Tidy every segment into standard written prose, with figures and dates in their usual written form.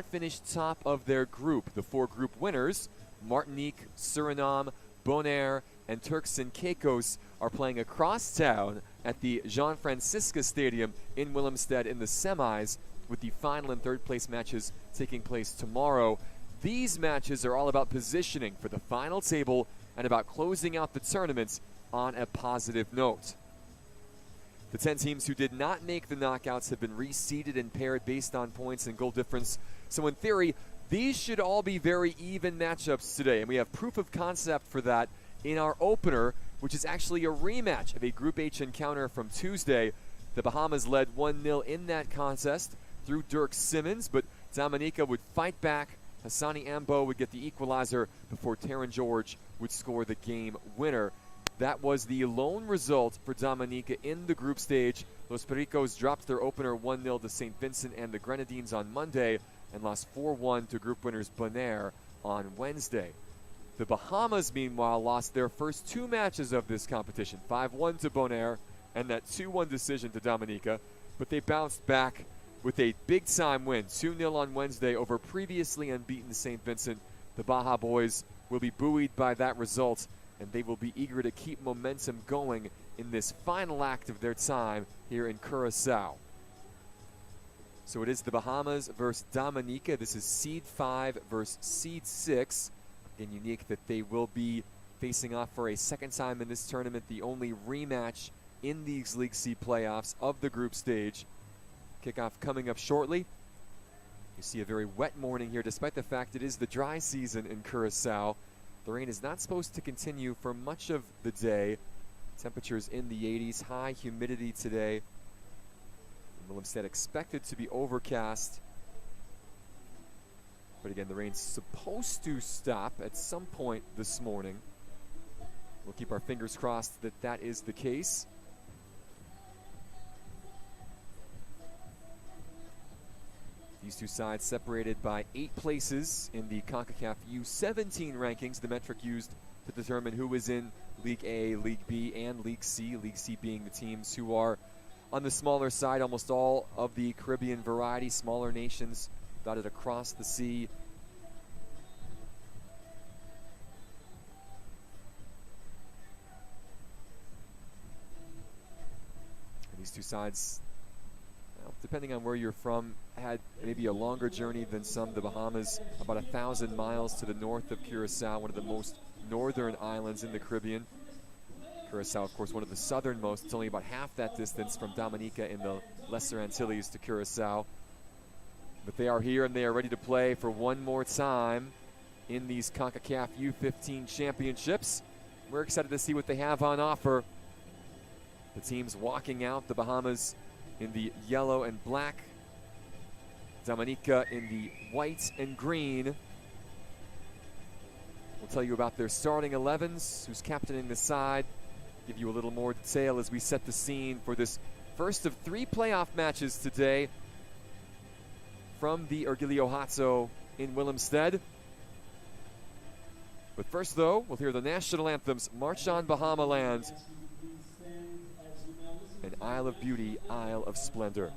finished top of their group. The 4 group winners, Martinique, Suriname, Bonaire, and Turks and Caicos, are playing across town at the Jean Francisca Stadium in Willemstad in the semis, with the final and third place matches taking place tomorrow. These matches are all about positioning for the final table and about closing out the tournament on a positive note. The 10 teams who did not make the knockouts have been reseeded and paired based on points and goal difference. So in theory, these should all be very even matchups today, and we have proof of concept for that in our opener, which is actually a rematch of a Group H encounter from Tuesday. The Bahamas led 1-0 in that contest through Dirk Simmons, but Dominica would fight back. Hassani Ambo would get the equalizer before Terran George would score the game winner. That was the lone result for Dominica in the group stage. Los Pericos dropped their opener 1-0 to St. Vincent and the Grenadines on Monday and lost 4-1 to group winners Bonaire on Wednesday. The Bahamas, meanwhile, lost their first 2 matches of this competition, 5-1 to Bonaire and that 2-1 decision to Dominica, but they bounced back with a big-time win, 2-0 on Wednesday over previously unbeaten St. Vincent. The Baja boys will be buoyed by that result, and they will be eager to keep momentum going in this final act of their time here in Curacao. So it is the Bahamas versus Dominica. This is Seed 5 versus Seed 6. And unique that they will be facing off for a second time in this tournament, the only rematch in these League C playoffs of the group stage. Kickoff coming up shortly. You see a very wet morning here, despite the fact it is the dry season in Curacao. The rain is not supposed to continue for much of the day. Temperatures in the 80s, high humidity today. Willemstad expected to be overcast. But again, the rain's supposed to stop at some point this morning. We'll keep our fingers crossed that that is the case. These two sides separated by 8 places in the Concacaf U-17 rankings, the metric used to determine who is in League A, League B, and League C. League C being the teams who are on the smaller side, almost all of the Caribbean variety, smaller nations dotted across the sea. And these two sides, well, depending on where you're from, had maybe a longer journey than some. The Bahamas, about 1,000 miles to the north of Curacao, one of the most northern islands in the Caribbean. Curacao, of course, one of the southernmost. It's only about half that distance from Dominica in the Lesser Antilles to Curacao. But they are here and they are ready to play for one more time in these Concacaf U-15 championships. We're excited to see what they have on offer. The teams walking out, the Bahamas in the yellow and black, Dominica in the white and green. We'll tell you about their starting 11s, who's captaining the side, give you a little more detail as we set the scene for this first of 3 playoff matches today from the Ergilio Hato in Willemstad. But first, though, we'll hear the national anthems, March on Bahama Land, and Isle of Beauty, Isle of Splendor.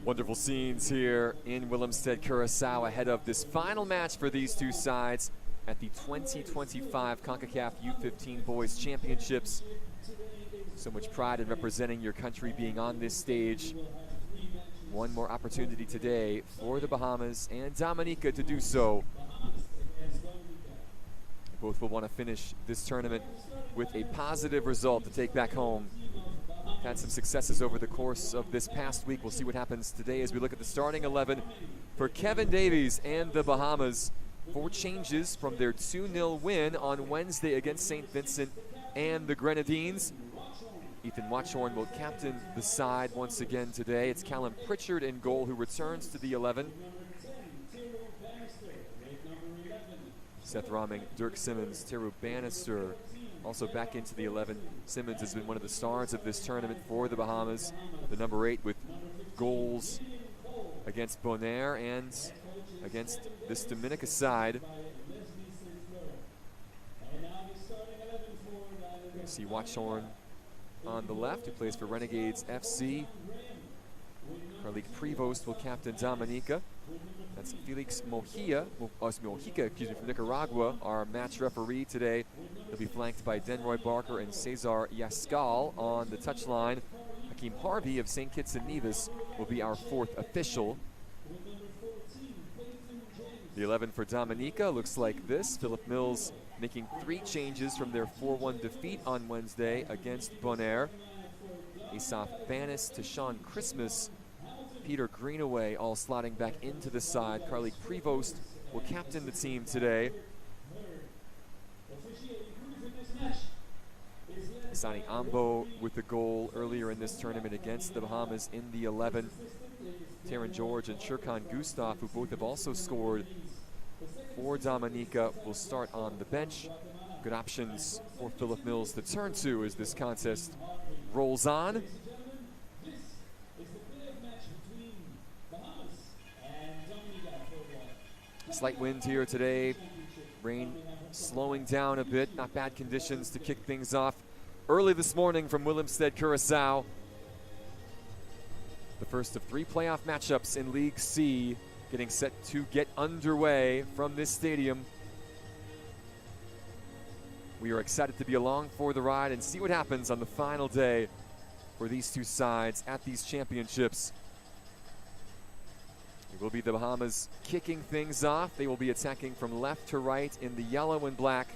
Wonderful scenes here in Willemstad, Curacao ahead of this final match for these two sides at the 2025 Concacaf U-15 Boys Championships. So much pride in representing your country, being on this stage. One more opportunity today for the Bahamas and Dominica to do so. Both will want to finish this tournament with a positive result to take back home. Had some successes over the course of this past week. We'll see what happens today as we look at the starting 11 for Kevin Davies and the Bahamas. 4 changes from their 2-0 win on Wednesday against St. Vincent and the Grenadines. Ethan Watchorn will captain the side once again today. It's Callum Pritchard in goal, who returns to the 11. Seth Roming, Dirk Simmons, Teru Bannister also back into the 11. Simmons has been one of the stars of this tournament for the Bahamas. The number 8 with goals against Bonaire and against this Dominica side. You see Watchorn on the left, who plays for Renegades FC. Carlique Prevost will captain Dominica. That's Felix Mojica, from Nicaragua, our match referee today. He'll be flanked by Denroy Barker and Cesar Yascal on the touchline. Hakeem Harvey of St. Kitts and Nevis will be our 4th official. The 11 for Dominica looks like this. Philip Mills making 3 changes from their 4-1 defeat on Wednesday against Bonaire. Asaph Banis to Sean Christmas, Peter Greenaway all slotting back into the side. Carlique Prevost will captain the team today. Sani Ambo with the goal earlier in this tournament against the Bahamas in the 11. Taryn George and Shurkan Gustav, who both have also scored for Dominica, will start on the bench. Good options for Philip Mills to turn to as this contest rolls on. Slight wind here today. Rain slowing down a bit. Not bad conditions to kick things off early this morning from Willemstad, Curacao. The first of 3 playoff matchups in League C getting set to get underway from this stadium. We are excited to be along for the ride and see what happens on the final day for these two sides at these championships. It will be the Bahamas kicking things off. They will be attacking from left to right in the yellow and black.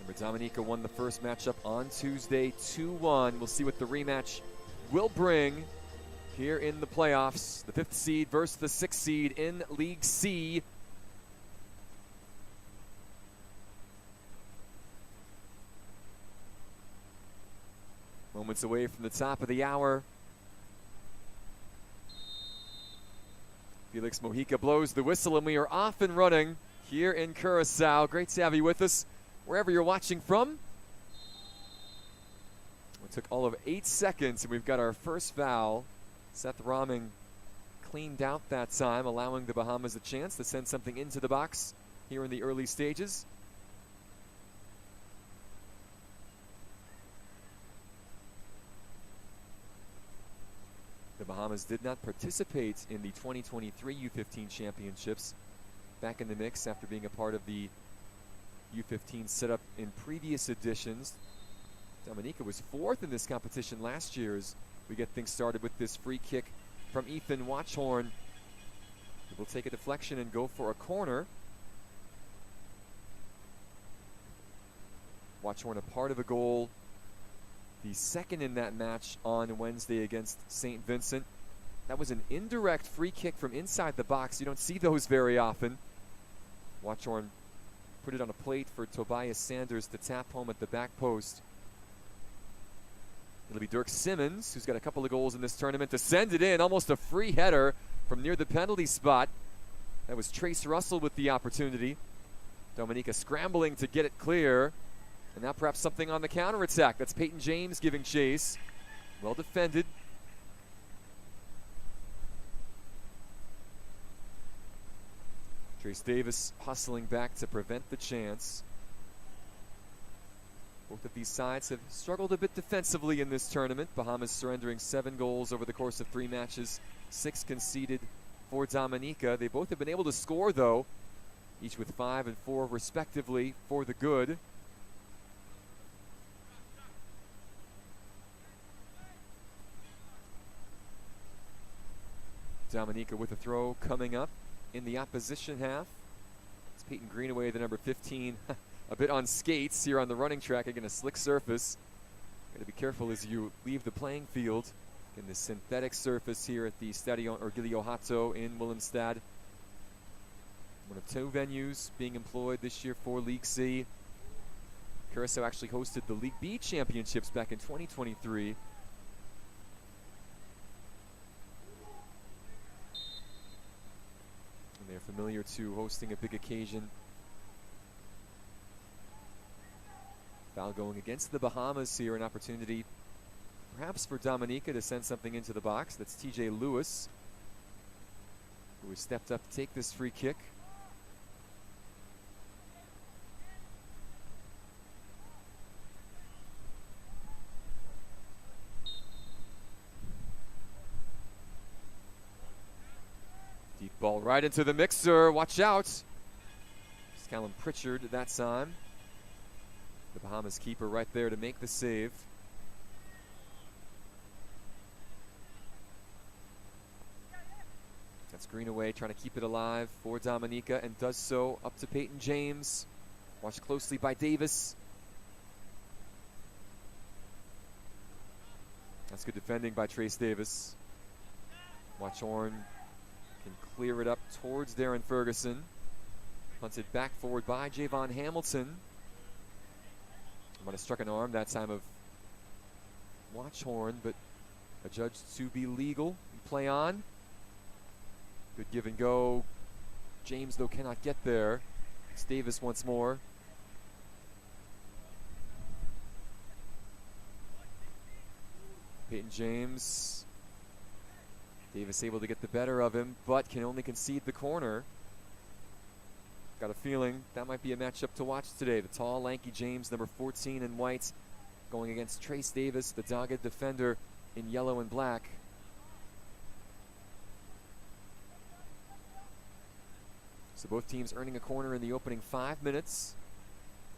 Remember, Dominica won the first matchup on Tuesday 2-1. We'll see what the rematch will bring here in the playoffs. The 5th seed versus the 6th seed in League C. Moments away from the top of the hour. Felix Mojica blows the whistle, and we are off and running here in Curacao. Great to have you with us, wherever you're watching from. It took all of 8 seconds, and we've got our first foul. Seth Roming cleaned out that time, allowing the Bahamas a chance to send something into the box here in the early stages. The Bahamas did not participate in the 2023 U-15 championships. Back in the mix after being a part of the U-15 setup in previous editions. Dominica was 4th in this competition last year as we get things started with this free kick from Ethan Watchorn. He will take a deflection and go for a corner. Watchorn a part of a goal, the second in that match on Wednesday against St. Vincent. That was an indirect free kick from inside the box. You don't see those very often. Watchorn put it on a plate for Tobias Sanders to tap home at the back post. It'll be Dirk Simmons, who's got a couple of goals in this tournament, to send it in. Almost a free header from near the penalty spot. That was Trace Russell with the opportunity. Dominica scrambling to get it clear. And now perhaps something on the counterattack. That's Peyton James giving chase. Well defended. Trace Davis hustling back to prevent the chance. Both of these sides have struggled a bit defensively in this tournament. Bahamas surrendering 7 goals over the course of 3 matches, 6 conceded for Dominica. They both have been able to score, though, each with 5 and 4 respectively for the good. Dominica with a throw coming up in the opposition half. It's Peyton Greenaway, the number 15, a bit on skates here on the running track, again a slick surface. Got to be careful as you leave the playing field in the synthetic surface here at the Stadion Orgullo Hato in Willemstad. One of 2 venues being employed this year for League C. Curaçao actually hosted the League B championships back in 2023. And they're familiar to hosting a big occasion. Foul going against the Bahamas here, an opportunity perhaps for Dominica to send something into the box. That's TJ Lewis, who has stepped up to take this free kick. Deep ball right into the mixer. Watch out. It's Callum Pritchard that time. The Bahamas keeper right there to make the save. That's Greenaway trying to keep it alive for Dominica and does so up to Peyton James. Watched closely by Davis. That's good defending by Trace Davis. Watch Horn can clear it up towards Darren Ferguson. Punted back forward by Javon Hamilton. Might have struck an arm that time of Watchhorn, but adjudged to be legal. Play on. Good give and go. James, though, cannot get there. It's Davis once more. Peyton James. Davis able to get the better of him, but can only concede the corner. Got a feeling that might be a matchup to watch today. The tall, lanky James, number 14 in white, going against Trace Davis, the dogged defender in yellow and black. So both teams earning a corner in the opening 5 minutes.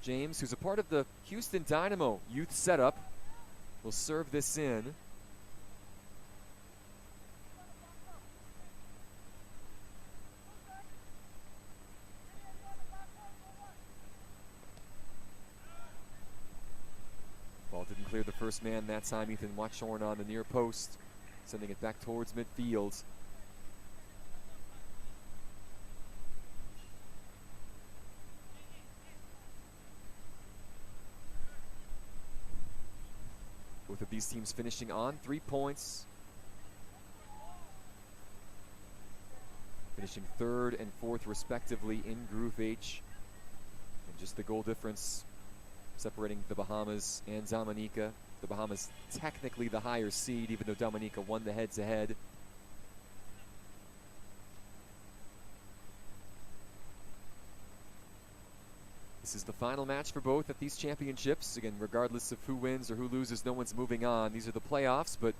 James, who's a part of the Houston Dynamo youth setup, will serve this in. Ball didn't clear the first man that time. Ethan Watchhorn on the near post, sending it back towards midfield. Both of these teams finishing on 3 points. Finishing 3rd and 4th respectively in Group H. And just the goal difference separating the Bahamas and Dominica. The Bahamas technically the higher seed, even though Dominica won the head-to-head. This is the final match for both at these championships. Again, regardless of who wins or who loses, no one's moving on. These are the playoffs, but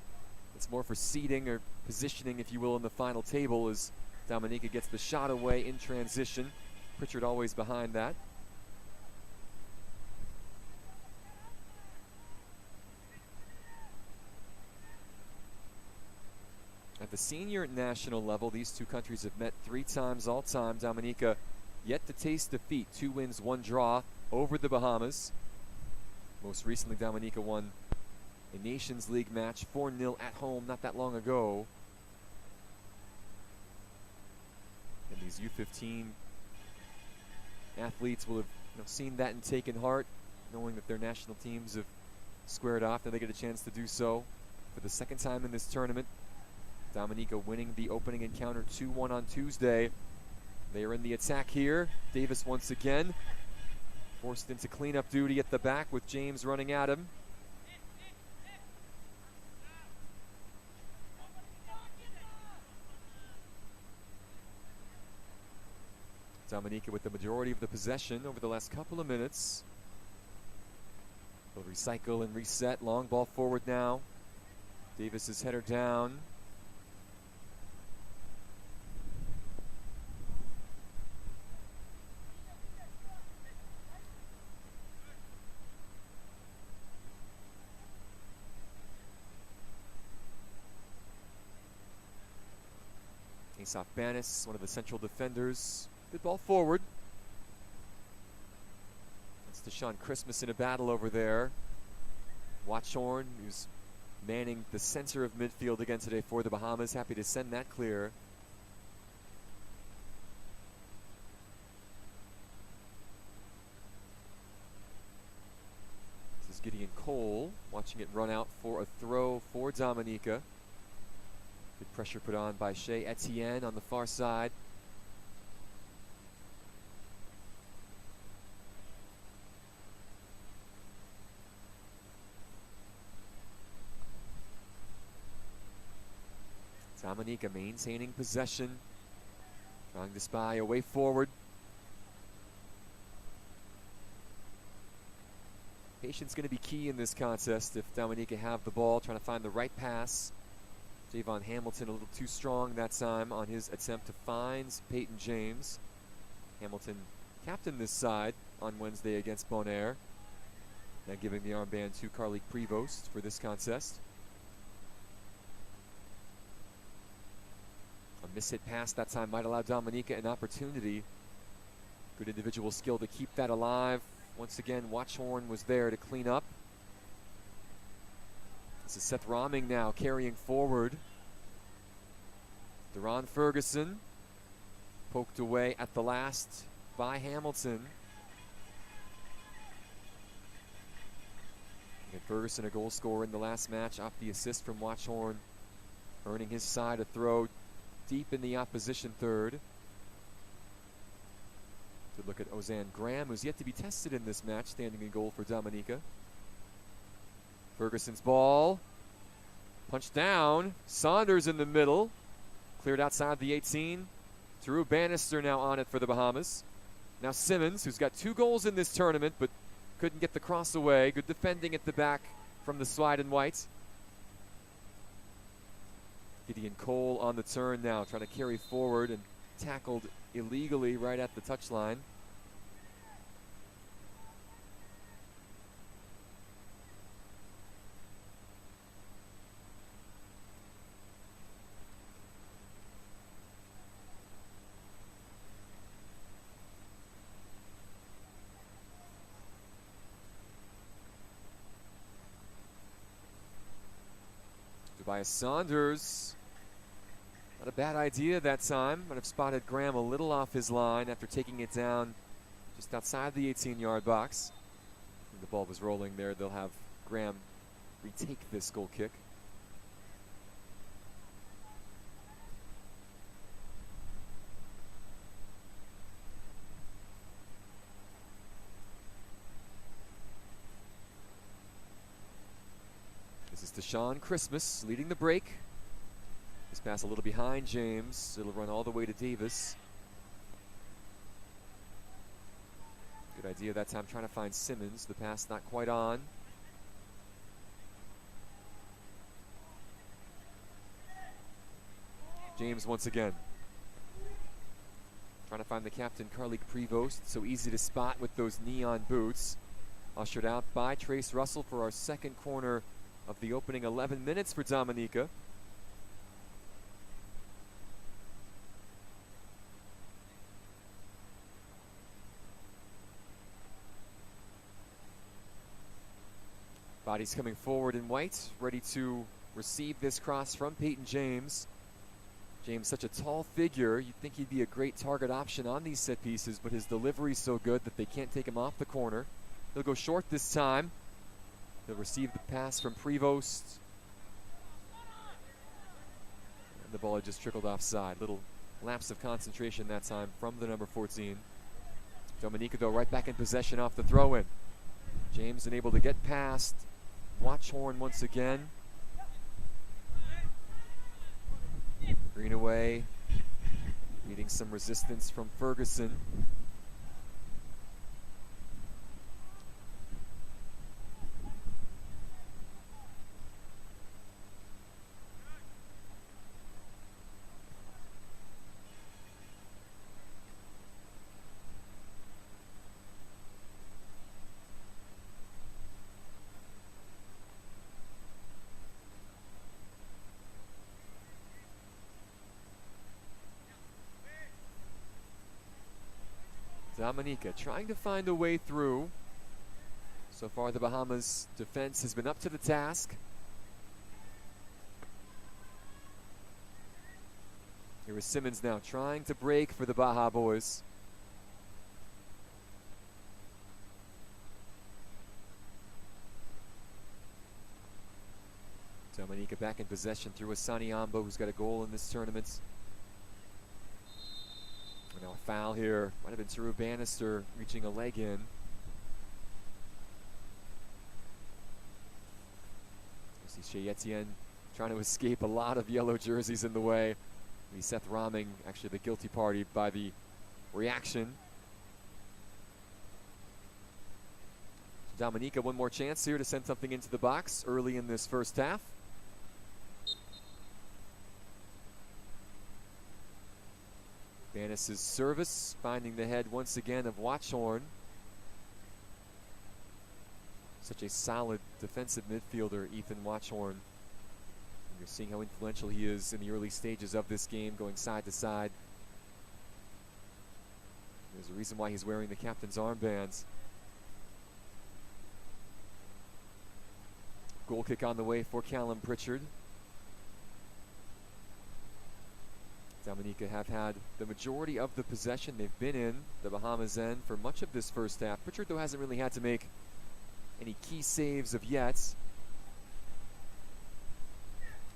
it's more for seeding or positioning, if you will, in the final table as Dominica gets the shot away in transition. Pritchard always behind that. At the senior national level, these two countries have met 3 times all time. Dominica yet to taste defeat. 2 wins, 1 draw over the Bahamas. Most recently, Dominica won a Nations League match 4-0 at home not that long ago. And these U-15 athletes will have seen that and taken heart, knowing that their national teams have squared off. Now they get a chance to do so for the 2nd time in this tournament. Dominica winning the opening encounter 2-1 on Tuesday. They are in the attack here. Davis once again forced into cleanup duty at the back with James running at him. Dominica with the majority of the possession over the last couple of minutes. They'll recycle and reset. Long ball forward now. Davis's header down. Ace-off Banis, one of the central defenders. Good ball forward. That's Deshaun Christmas in a battle over there. Watchorn, who's manning the center of midfield again today for the Bahamas. Happy to send that clear. This is Gideon Cole watching it run out for a throw for Dominica. Good pressure put on by Shea Etienne on the far side. Dominica maintaining possession, trying to spy a way forward. Patience going to be key in this contest if Dominica have the ball, trying to find the right pass. Javon Hamilton a little too strong that time on his attempt to find Peyton James. Hamilton captained this side on Wednesday against Bonaire. Now giving the armband to Carly Prevost for this contest. A mishit pass that time might allow Dominica an opportunity. Good individual skill to keep that alive. Once again, Watchorn was there to clean up. This is Seth Roming now carrying forward. Deron Ferguson poked away at the last by Hamilton. And Ferguson, a goal scorer in the last match off the assist from Watchorn, earning his side a throw deep in the opposition third. Good look at Ozan Graham, who's yet to be tested in this match, standing in goal for Dominica. Ferguson's ball, punched down. Saunders in the middle, cleared outside the 18. Drew Bannister now on it for the Bahamas. Now Simmons, who's got 2 goals in this tournament, but couldn't get the cross away. Good defending at the back from the Swide and White. Gideon Cole on the turn now, trying to carry forward and tackled illegally right at the touchline. Tobias Saunders, not a bad idea that time. Might have spotted Graham a little off his line after taking it down just outside the 18-yard box. When the ball was rolling there, they'll have Graham retake this goal kick. This is Deshaun Christmas leading the break. This pass a little behind James. It'll run all the way to Davis. Good idea that time trying to find Simmons. The pass not quite on. James once again. Trying to find the captain, Carly Prevost. So easy to spot with those neon boots. Ushered out by Trace Russell for our second corner of the opening 11 minutes for Dominica. Bodies coming forward in white, ready to receive this cross from Peyton James. James, such a tall figure, you'd think he'd be a great target option on these set pieces, but his delivery's so good that they can't take him off the corner. He'll go short this time. He'll receive the pass from Prevost. And the ball had just trickled offside. Little lapse of concentration that time from the number 14. Dominica, though, right back in possession off the throw-in. James unable to get past Watchorn once again. Greenaway meeting some resistance from Ferguson. Dominica trying to find a way through. So far, the Bahamas defense has been up to the task. Here is Simmons now trying to break for the Baja boys. Dominica back in possession through Asani Ambo, who's got a goal in this tournament. And now a foul here. Might have been Teru Bannister reaching a leg in. You see Shea Etienne trying to escape a lot of yellow jerseys in the way. Seth Raming, actually the guilty party by the reaction. Dominica, one more chance here to send something into the box early in this first half. Bannis' service, finding the head once again of Watchorn. Such a solid defensive midfielder, Ethan Watchorn. You're seeing how influential he is in the early stages of this game, going side to side. There's a reason why he's wearing the captain's armbands. Goal kick on the way for Callum Pritchard. Dominica have had the majority of the possession. They've been in the Bahamas end for much of this first half. Pritchard, though, hasn't really had to make any key saves of yet.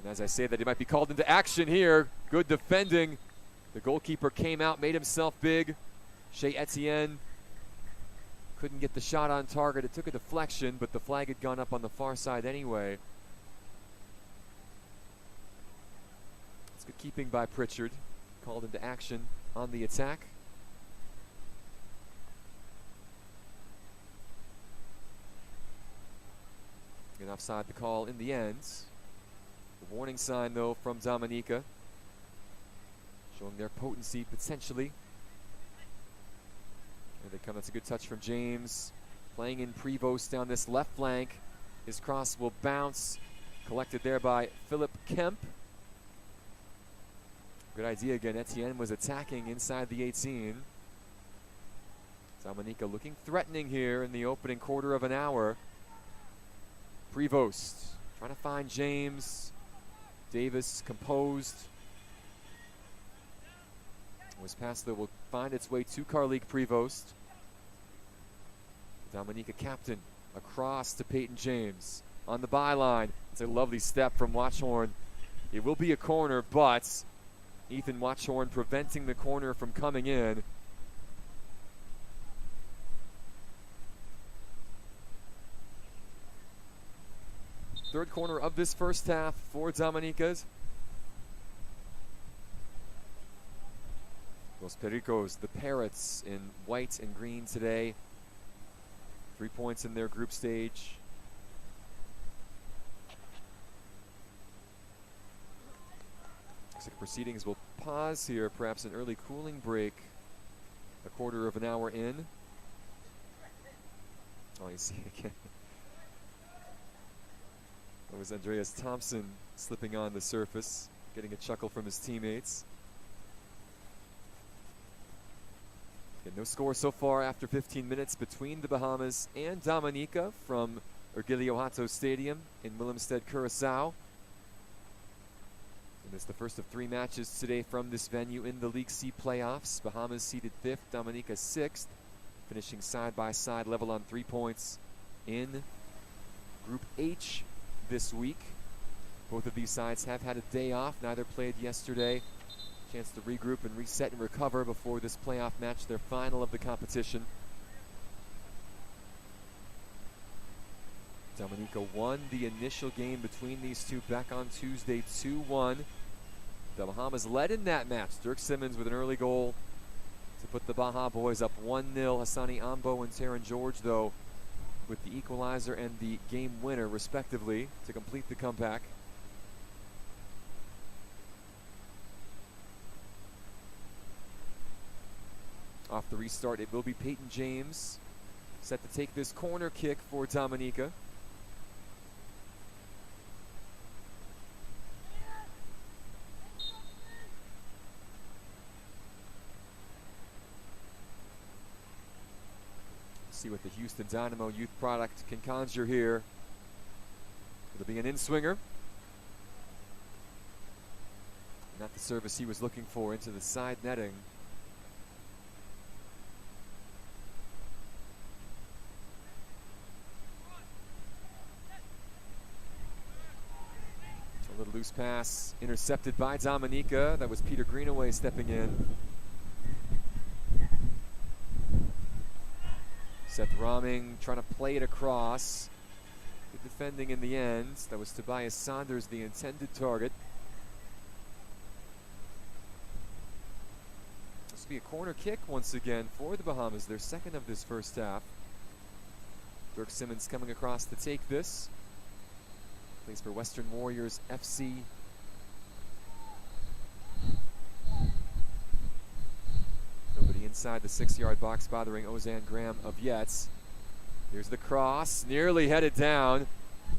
And as I say that, he might be called into action here. Good defending. The goalkeeper came out, made himself big. Shea Etienne couldn't get the shot on target. It took a deflection, but the flag had gone up on the far side anyway. It's good keeping by Pritchard. Called into action on the attack. And offside the call in the end. The warning sign, though, from Dominica, showing their potency potentially. Here they come. That's a good touch from James. Playing in Prevost down this left flank. His cross will bounce. Collected there by Philip Kemp. Good idea again. Etienne was attacking inside the 18. Dominica looking threatening here in the opening quarter of an hour. Prevost trying to find James. Davis composed. Was passed, though, will find its way to Carlique Prevost. Dominica captain across to Peyton James on the byline. It's a lovely step from Watchorn. It will be a corner, but Ethan Watchorn preventing the corner from coming in. Third corner of this first half for Dominicas. Los Pericos, the Parrots, in white and green today. 3 points in their group stage. Looks like proceedings will pause here, perhaps an early cooling break. A quarter of an hour in. Oh, you see again. That was Andreas Thompson slipping on the surface, getting a chuckle from his teammates. Okay, no score so far after 15 minutes between the Bahamas and Dominica from Ergilio Hato Stadium in Willemstad, Curaçao. And it's the first of 3 matches today from this venue in the League C playoffs. Bahamas seeded 5th, Dominica 6th, finishing side by side, level on 3 points in Group H this week. Both of these sides have had a day off. Neither played yesterday. Chance to regroup and reset and recover before this playoff match, their final of the competition. Dominica won the initial game between these two back on Tuesday 2-1. The Bahamas led in that match. Dirk Simmons with an early goal to put the Baja boys up 1-0. Hassani Ambo and Taron George, though, with the equalizer and the game winner, respectively, to complete the comeback. Off the restart, it will be Peyton James, set to take this corner kick for Dominica. See what the Houston Dynamo youth product can conjure here. It'll be an in-swinger. Not the service he was looking for, into the side netting. A little loose pass intercepted by Dominica. That was Peter Greenaway stepping in. Seth Roming trying to play it across. Good defending in the end. That was Tobias Saunders, the intended target. This will be a corner kick once again for the Bahamas, their second of this first half. Dirk Simmons coming across to take this. Plays for Western Warriors FC. Nobody inside the 6-yard box bothering Ozan Graham of Yetz. Here's the cross, nearly headed down.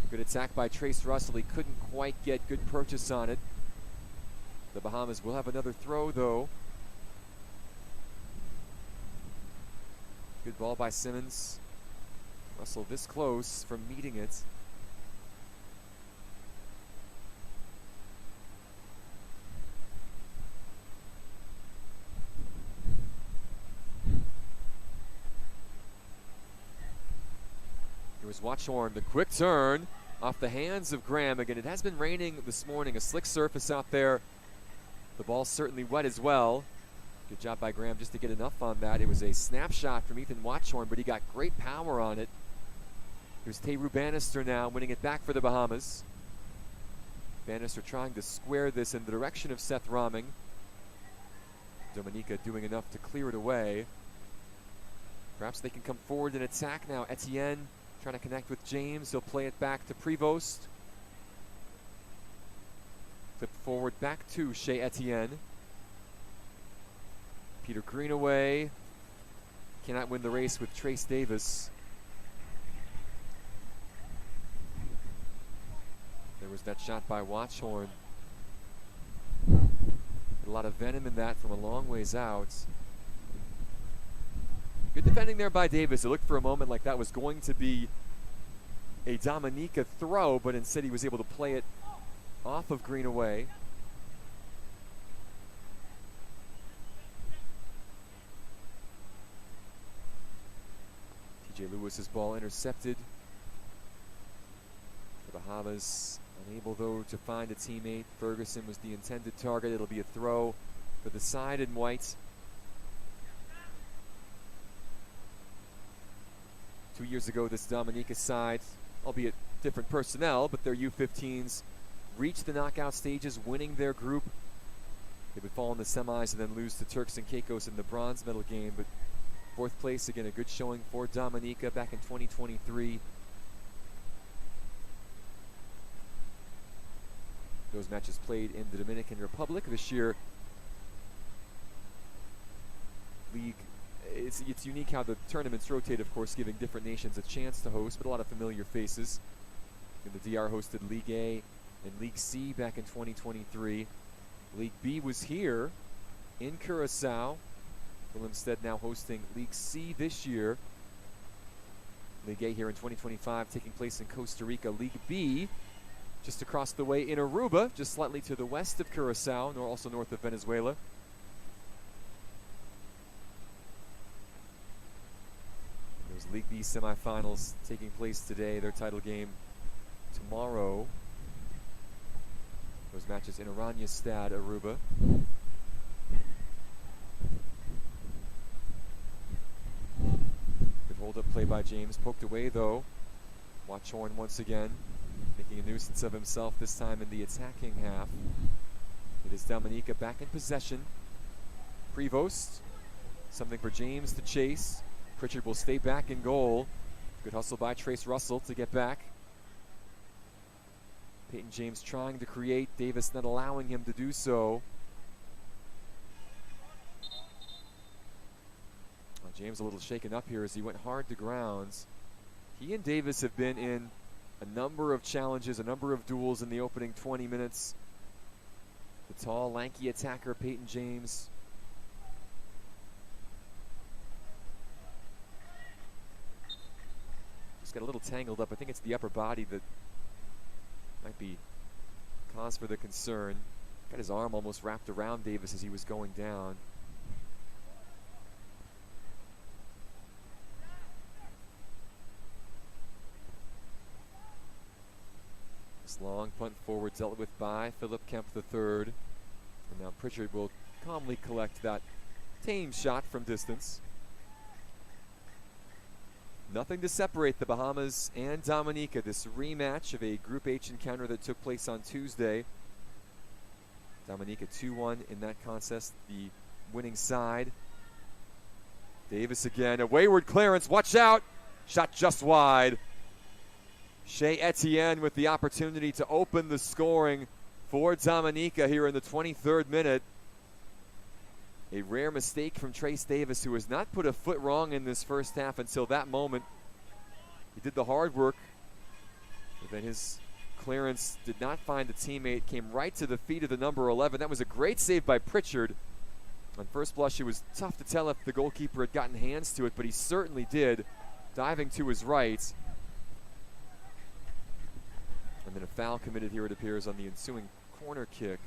Good attack by Trace Russell. He couldn't quite get good purchase on it. The Bahamas will have another throw though. Good ball by Simmons. Russell this close from meeting it. Was Watchorn, the quick turn off the hands of Graham. Again, it has been raining this morning, a slick surface out there. The ball's certainly wet as well. Good job by Graham just to get enough on that. It was a snapshot from Ethan Watchorn, but he got great power on it. Here's Teru Bannister now winning it back for the Bahamas. Bannister trying to square this in the direction of Seth Roming. Dominica doing enough to clear it away. Perhaps they can come forward and attack now. Etienne trying to connect with James. He'll play it back to Prevost. Flip forward back to Shea Etienne. Peter Greenaway cannot win the race with Trace Davis. There was that shot by Watchorn. A lot of venom in that from a long ways out. Good defending there by Davis. It looked for a moment like that was going to be a Dominica throw, but instead he was able to play it off of Greenaway. TJ Lewis's ball intercepted. The Bahamas unable though to find a teammate. Ferguson was the intended target. It'll be a throw for the side in white. 2 years ago, this Dominica side, albeit different personnel, but their U-15s reached the knockout stages, winning their group. They would fall in the semis and then lose to Turks and Caicos in the bronze medal game, but fourth place, again, a good showing for Dominica back in 2023. Those matches played in the Dominican Republic this year. League. It's unique how the tournaments rotate, of course, giving different nations a chance to host, but a lot of familiar faces. And the DR hosted League A and League C back in 2023. League B was here in Curacao. Willemstad now hosting League C this year. League A here in 2025 taking place in Costa Rica. League B just across the way in Aruba, just slightly to the west of Curacao, also north of Venezuela. League B semifinals taking place today. Their title game tomorrow. Those matches in Oranjestad, Aruba. Good hold-up play by James. Poked away, though. Watchorn once again making a nuisance of himself, this time in the attacking half. It is Dominica back in possession. Prevost. Something for James to chase. Pritchard will stay back in goal. Good hustle by Trace Russell to get back. Peyton James trying to create. Davis not allowing him to do so. Well, James a little shaken up here as he went hard to grounds. He and Davis have been in a number of challenges, a number of duels in the opening 20 minutes. The tall, lanky attacker, Peyton James. Just got a little tangled up. I think it's the upper body that might be cause for the concern. Got his arm almost wrapped around Davis as he was going down. This long punt forward dealt with by Philip Kemp III. And now Pritchard will calmly collect that tame shot from distance. Nothing to separate the Bahamas and Dominica. This rematch of a Group H encounter that took place on Tuesday. Dominica 2-1 in that contest, the winning side. Davis again, a wayward clearance, watch out! Shot just wide. Shea Etienne with the opportunity to open the scoring for Dominica here in the 23rd minute. A rare mistake from Trace Davis, who has not put a foot wrong in this first half until that moment. He did the hard work, but then his clearance did not find a teammate, came right to the feet of the number 11. That was a great save by Pritchard. On first blush, it was tough to tell if the goalkeeper had gotten hands to it, but he certainly did, diving to his right. And then a foul committed here, it appears, on the ensuing corner kick.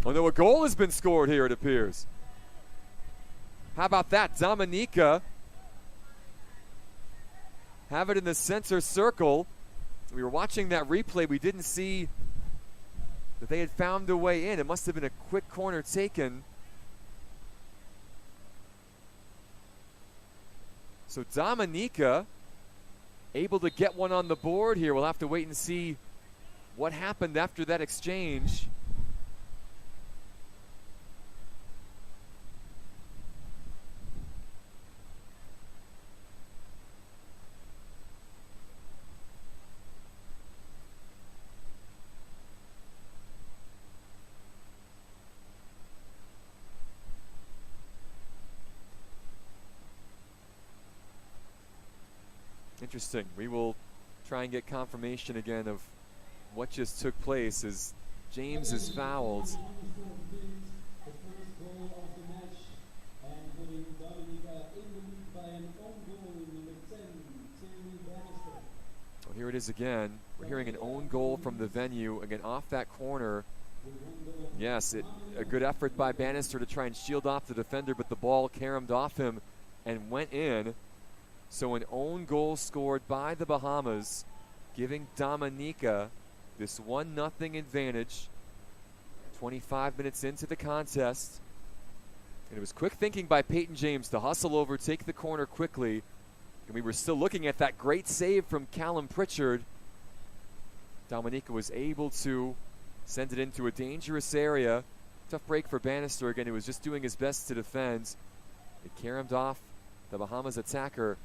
Oh no, a goal has been scored here, it appears. How about that? Dominica have it in the center circle. We were watching that replay. We didn't see that they had found a way in. It must have been a quick corner taken. So Dominica able to get one on the board here. We'll have to wait and see what happened after that exchange. Interesting. We will try and get confirmation again of what just took place as James is fouled. Well, here it is again. We're hearing an own goal from the venue, again off that corner. Yes, a good effort by Bannister to try and shield off the defender, but the ball caromed off him and went in. So an own goal scored by the Bahamas, giving Dominica this 1-0 advantage. 25 minutes into the contest. And it was quick thinking by Peyton James to hustle over, take the corner quickly. And we were still looking at that great save from Callum Pritchard. Dominica was able to send it into a dangerous area. Tough break for Bannister again. He was just doing his best to defend. It caromed off the Bahamas attacker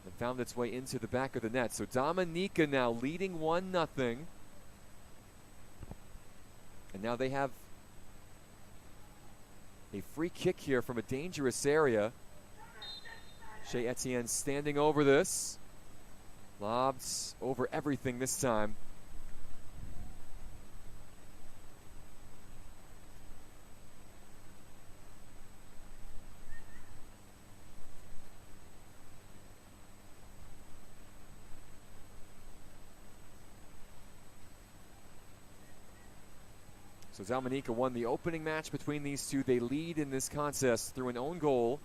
and found its way into the back of the net. So Dominica now leading 1-0. And now they have a free kick here from a dangerous area. Shea Etienne standing over this. Lobbed over everything this time. So Dominica won the opening match between these two. They lead in this contest through an own goal.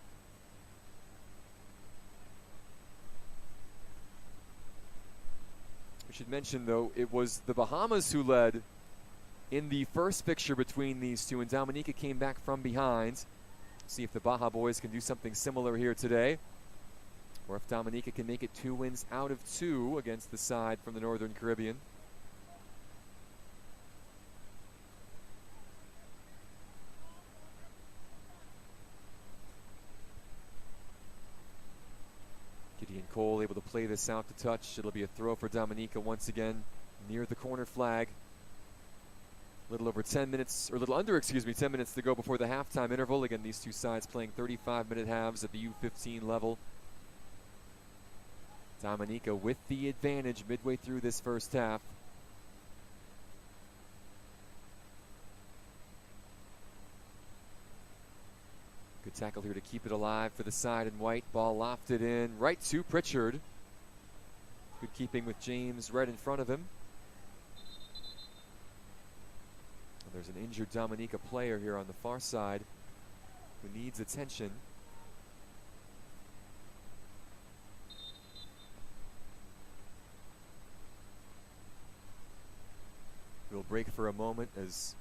We should mention, though, it was the Bahamas who led in the first fixture between these two, and Dominica came back from behind. See if the Baja boys can do something similar here today, or if Dominica can make it 2 wins out of 2 against the side from the Northern Caribbean. Gideon Cole able to play this out to touch. It'll be a throw for Dominica once again near the corner flag. A little over 10 minutes, or a little under, 10 minutes to go before the halftime interval. Again, these two sides playing 35-minute halves at the U-15 level. Dominica with the advantage midway through this first half. Good Good tackle here to keep it alive for the side and white. Ball lofted in right to Pritchard. Good keeping with James right in front of him. And there's an injured Dominica player here on the far side who needs attention. We'll break for a moment as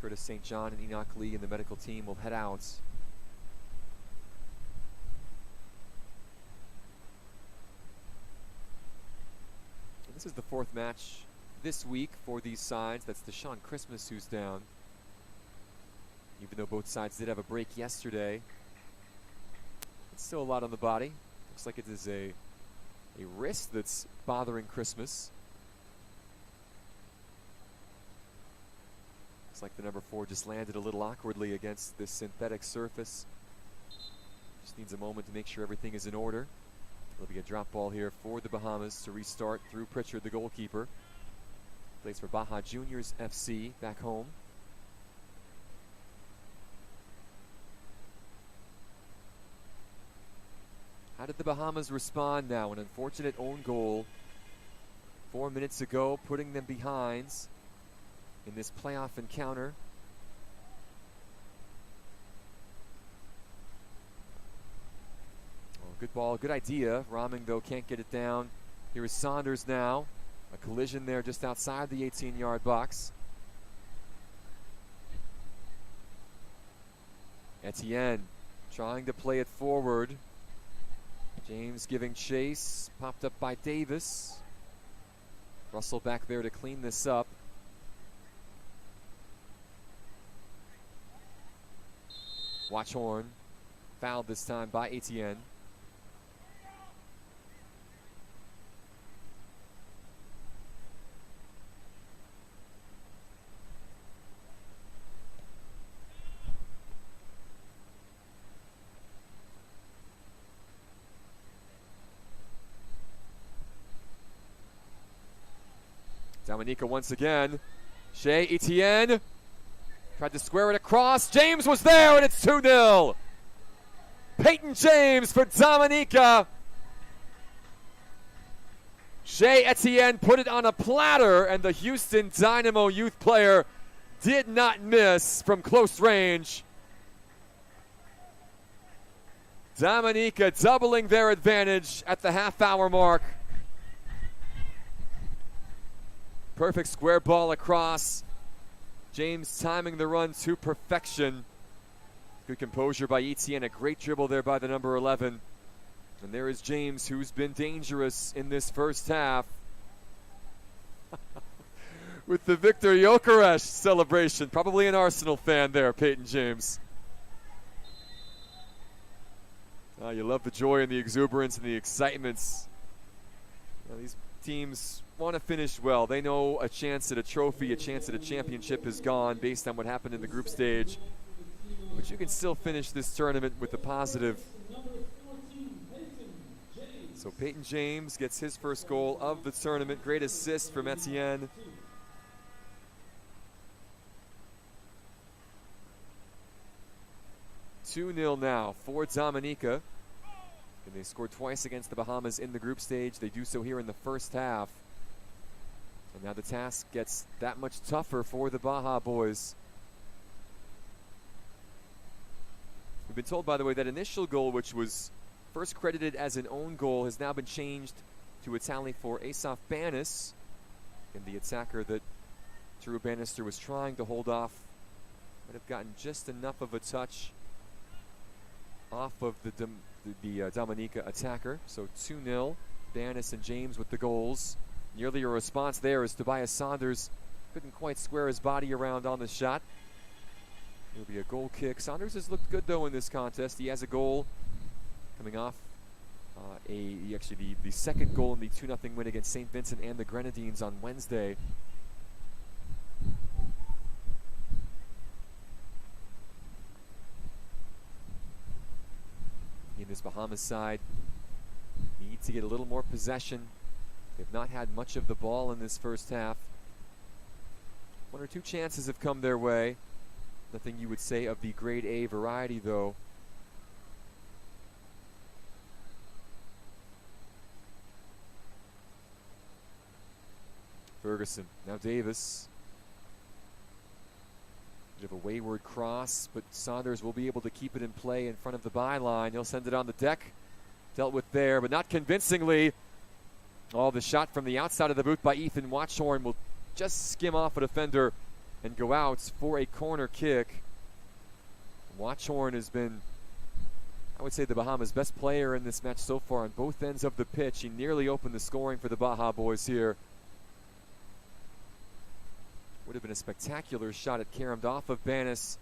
Curtis St. John and Enoch Lee and the medical team will head out. And this is the fourth match this week for these sides. That's Deshaun Christmas who's down. Even though both sides did have a break yesterday, it's still a lot on the body. Looks like it is a wrist that's bothering Christmas. Like the number 4 just landed a little awkwardly against this synthetic surface. Just needs a moment to make sure everything is in order. There'll be a drop ball here for the Bahamas to restart through Pritchard, the goalkeeper. Plays for Baja Juniors FC back home. How did the Bahamas respond now? An unfortunate own goal 4 minutes ago, putting them behind in this playoff encounter. Oh, good ball, good idea. Rahming, though, can't get it down. Here is Saunders now. A collision there just outside the 18-yard box. Etienne trying to play it forward. James giving chase. Popped up by Davis. Russell back there to clean this up. Watchhorn fouled this time by Etienne. Dominica once again. Shea Etienne. Tried to square it across. James was there, and it's 2-0. Peyton James for Dominica. Shea Etienne put it on a platter, and the Houston Dynamo youth player did not miss from close range. Dominica doubling their advantage at the half-hour mark. Perfect square ball across. James timing the run to perfection. Good composure by Etienne. A great dribble there by the number 11. And there is James, who's been dangerous in this first half. With the Victor Gyökeres celebration. Probably an Arsenal fan there, Peyton James. You love the joy and the exuberance and the excitements. These teams want to finish well. They know a chance at a trophy, a chance at a championship is gone based on what happened in the group stage. But you can still finish this tournament with a positive. So Peyton James gets his first goal of the tournament. Great assist from Etienne. (2-0) now for Dominica. And they scored twice against the Bahamas in the group stage. They do so here in the first half. And now the task gets that much tougher for the Baja boys. We've been told, by the way, that initial goal, which was first credited as an own goal, has now been changed to a tally for Asaf Banis, and the attacker that Drew Bannister was trying to hold off might have gotten just enough of a touch off of the Dominica attacker. So 2-0, Banis and James with the goals. Nearly a response there as Tobias Saunders couldn't quite square his body around on the shot. It'll be a goal kick. Saunders has looked good, though, in this contest. He has a goal coming off the second goal in the 2-0 win against St. Vincent and the Grenadines on Wednesday. In this Bahamas side, need to get a little more possession. They've not had much of the ball in this first half. One or two chances have come their way. Nothing you would say of the grade A variety, though. Ferguson, now Davis. Bit of a wayward cross, but Saunders will be able to keep it in play in front of the byline. He'll send it on the deck. Dealt with there, but not convincingly. Oh, the shot from the outside of the boot by Ethan Watchorn will just skim off a defender and go out for a corner kick. Watchorn has been, I would say, the Bahamas' best player in this match so far on both ends of the pitch. He nearly opened the scoring for the Baja boys here. Would have been a spectacular shot. It caromed off of Banis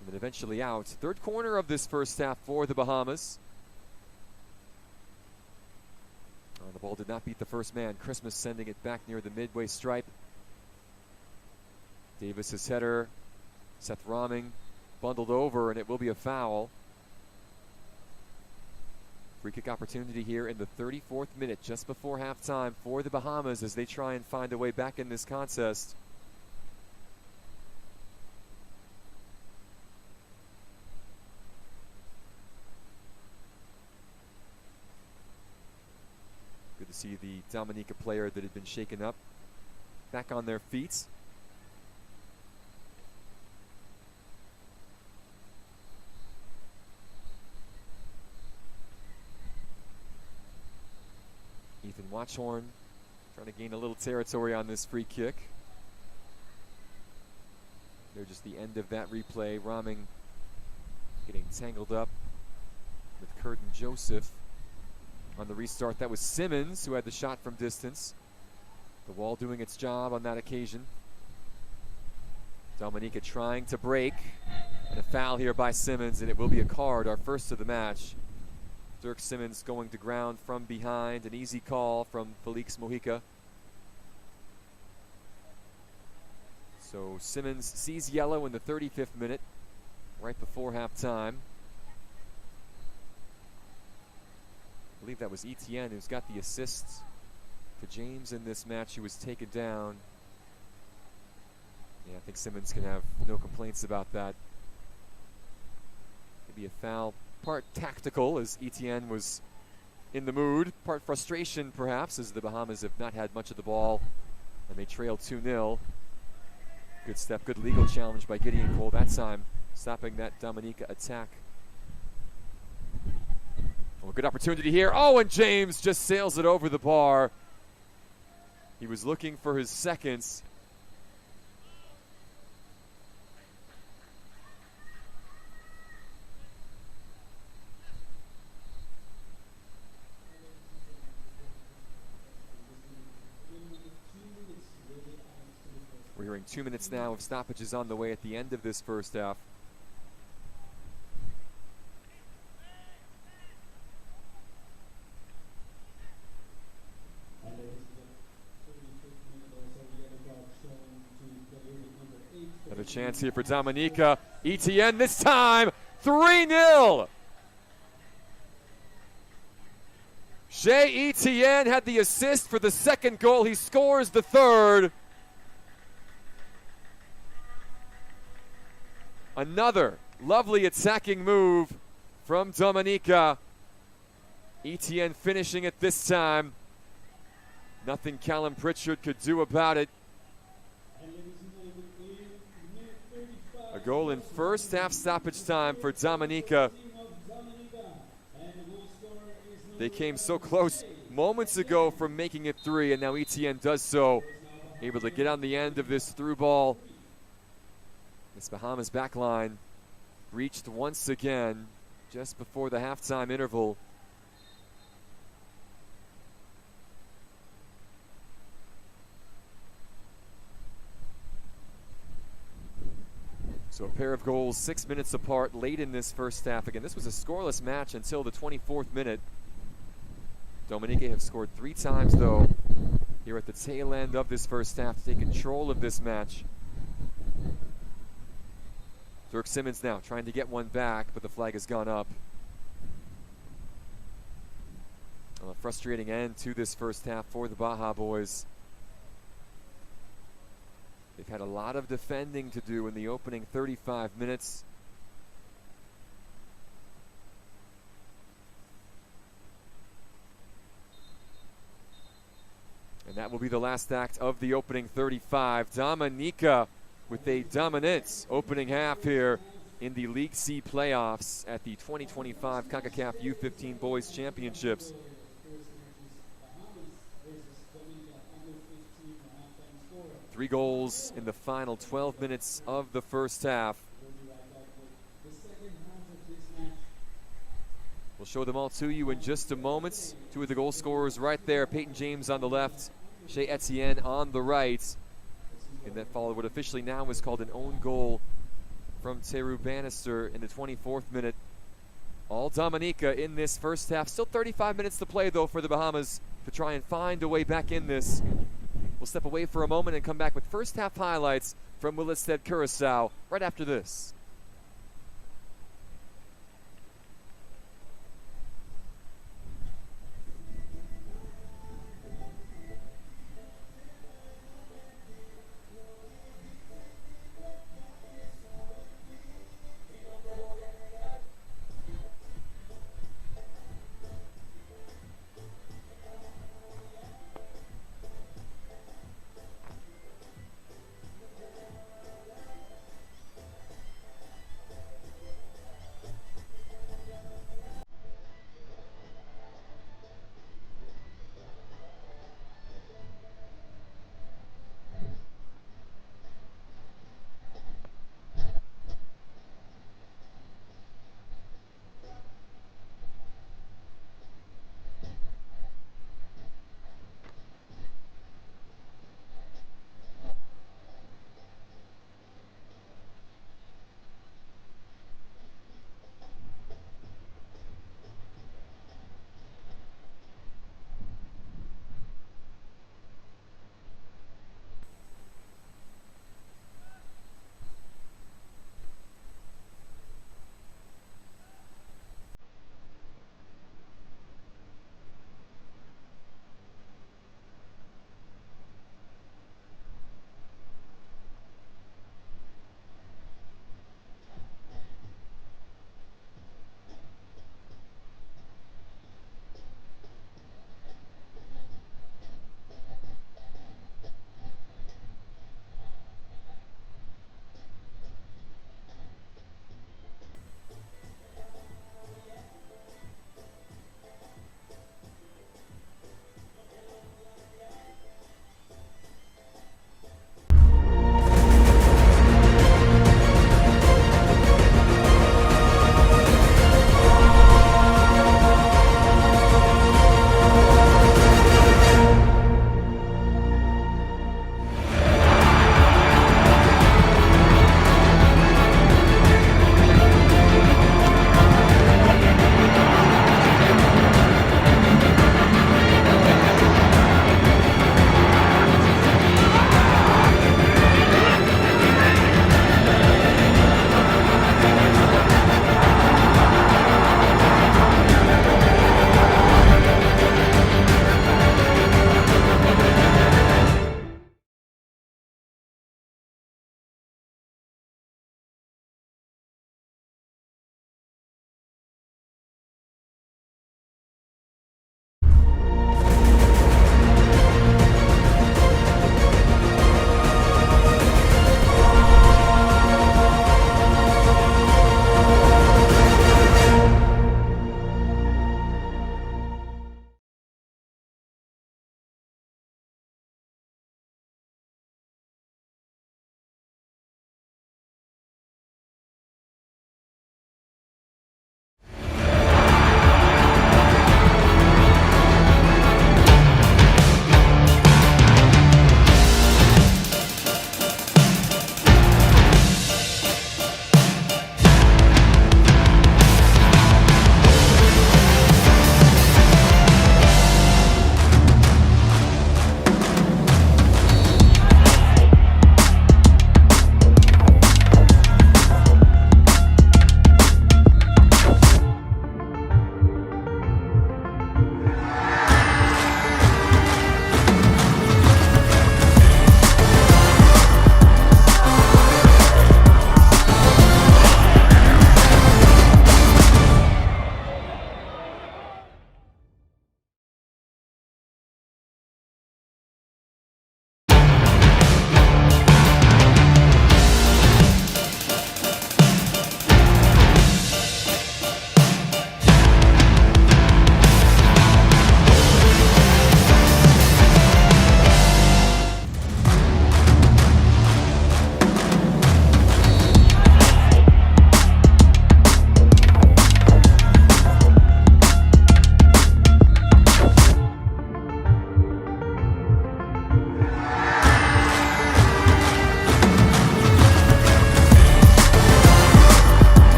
and then eventually out. Third corner of this first half for the Bahamas. Oh, the ball did not beat the first man. Christmas sending it back near the midway stripe. Davis's header. Seth Rahming bundled over, and it will be a foul. Free kick opportunity here in the 34th minute, just before halftime for the Bahamas as they try and find a way back in this contest. Good to see the Dominica player that had been shaken up back on their feet. Ethan Watchorn trying to gain a little territory on this free kick. They're just the end of that replay. Rahming getting tangled up with Curtin Joseph on the restart. That was Simmons who had the shot from distance. The wall doing its job on that occasion. Dominica trying to break. And a foul here by Simmons, and it will be a card, our first of the match. Dirk Simmons going to ground from behind. An easy call from Felix Mojica. So Simmons sees yellow in the 35th minute, right before halftime. I believe that was Etienne who's got the assist to James in this match, who was taken down. Yeah, I think Simmons can have no complaints about that. Maybe a foul. Part tactical, as Etienne was in the mood. Part frustration, perhaps, as the Bahamas have not had much of the ball and they trail 2-0. Good step, good legal challenge by Gideon Cole that time, stopping that Dominica attack. Oh, good opportunity here. Oh, and James just sails it over the bar. He was looking for his seconds. We're hearing 2 minutes now of stoppages on the way at the end of this first half. Another chance here for Dominica. Etienne this time, 3-0. Shea Etienne had the assist for the second goal. He scores the third. Another lovely attacking move from Dominica. Etienne finishing it this time. Nothing Callum Pritchard could do about it. A goal in first half stoppage time for Dominica. They came so close moments ago from making it 3, and now Etienne does so. Able to get on the end of this through ball. This Bahamas backline reached once again just before the halftime interval. So a pair of goals 6 minutes apart late in this first half. Again, this was a scoreless match until the 24th minute. Dominica have scored 3 times, though, here at the tail end of this first half to take control of this match. Dirk Simmons now trying to get one back, but the flag has gone up. A frustrating end to this first half for the Baja boys. They've had a lot of defending to do in the opening 35 minutes. And that will be the last act of the opening 35. Dominica with a dominant opening half here in the League C playoffs at the 2025 Concacaf U-15 Boys Championships. Three goals in the final 12 minutes of the first half. We'll show them all to you in just a moment. Two of the goal scorers right there. Peyton James on the left, Shea Etienne on the right. And that followed what officially now is called an own goal from Teru Bannister in the 24th minute. All Dominica in this first half. Still 35 minutes to play, though, for the Bahamas to try and find a way back in this. We'll step away for a moment and come back with first half highlights from Willestead, Curacao right after this.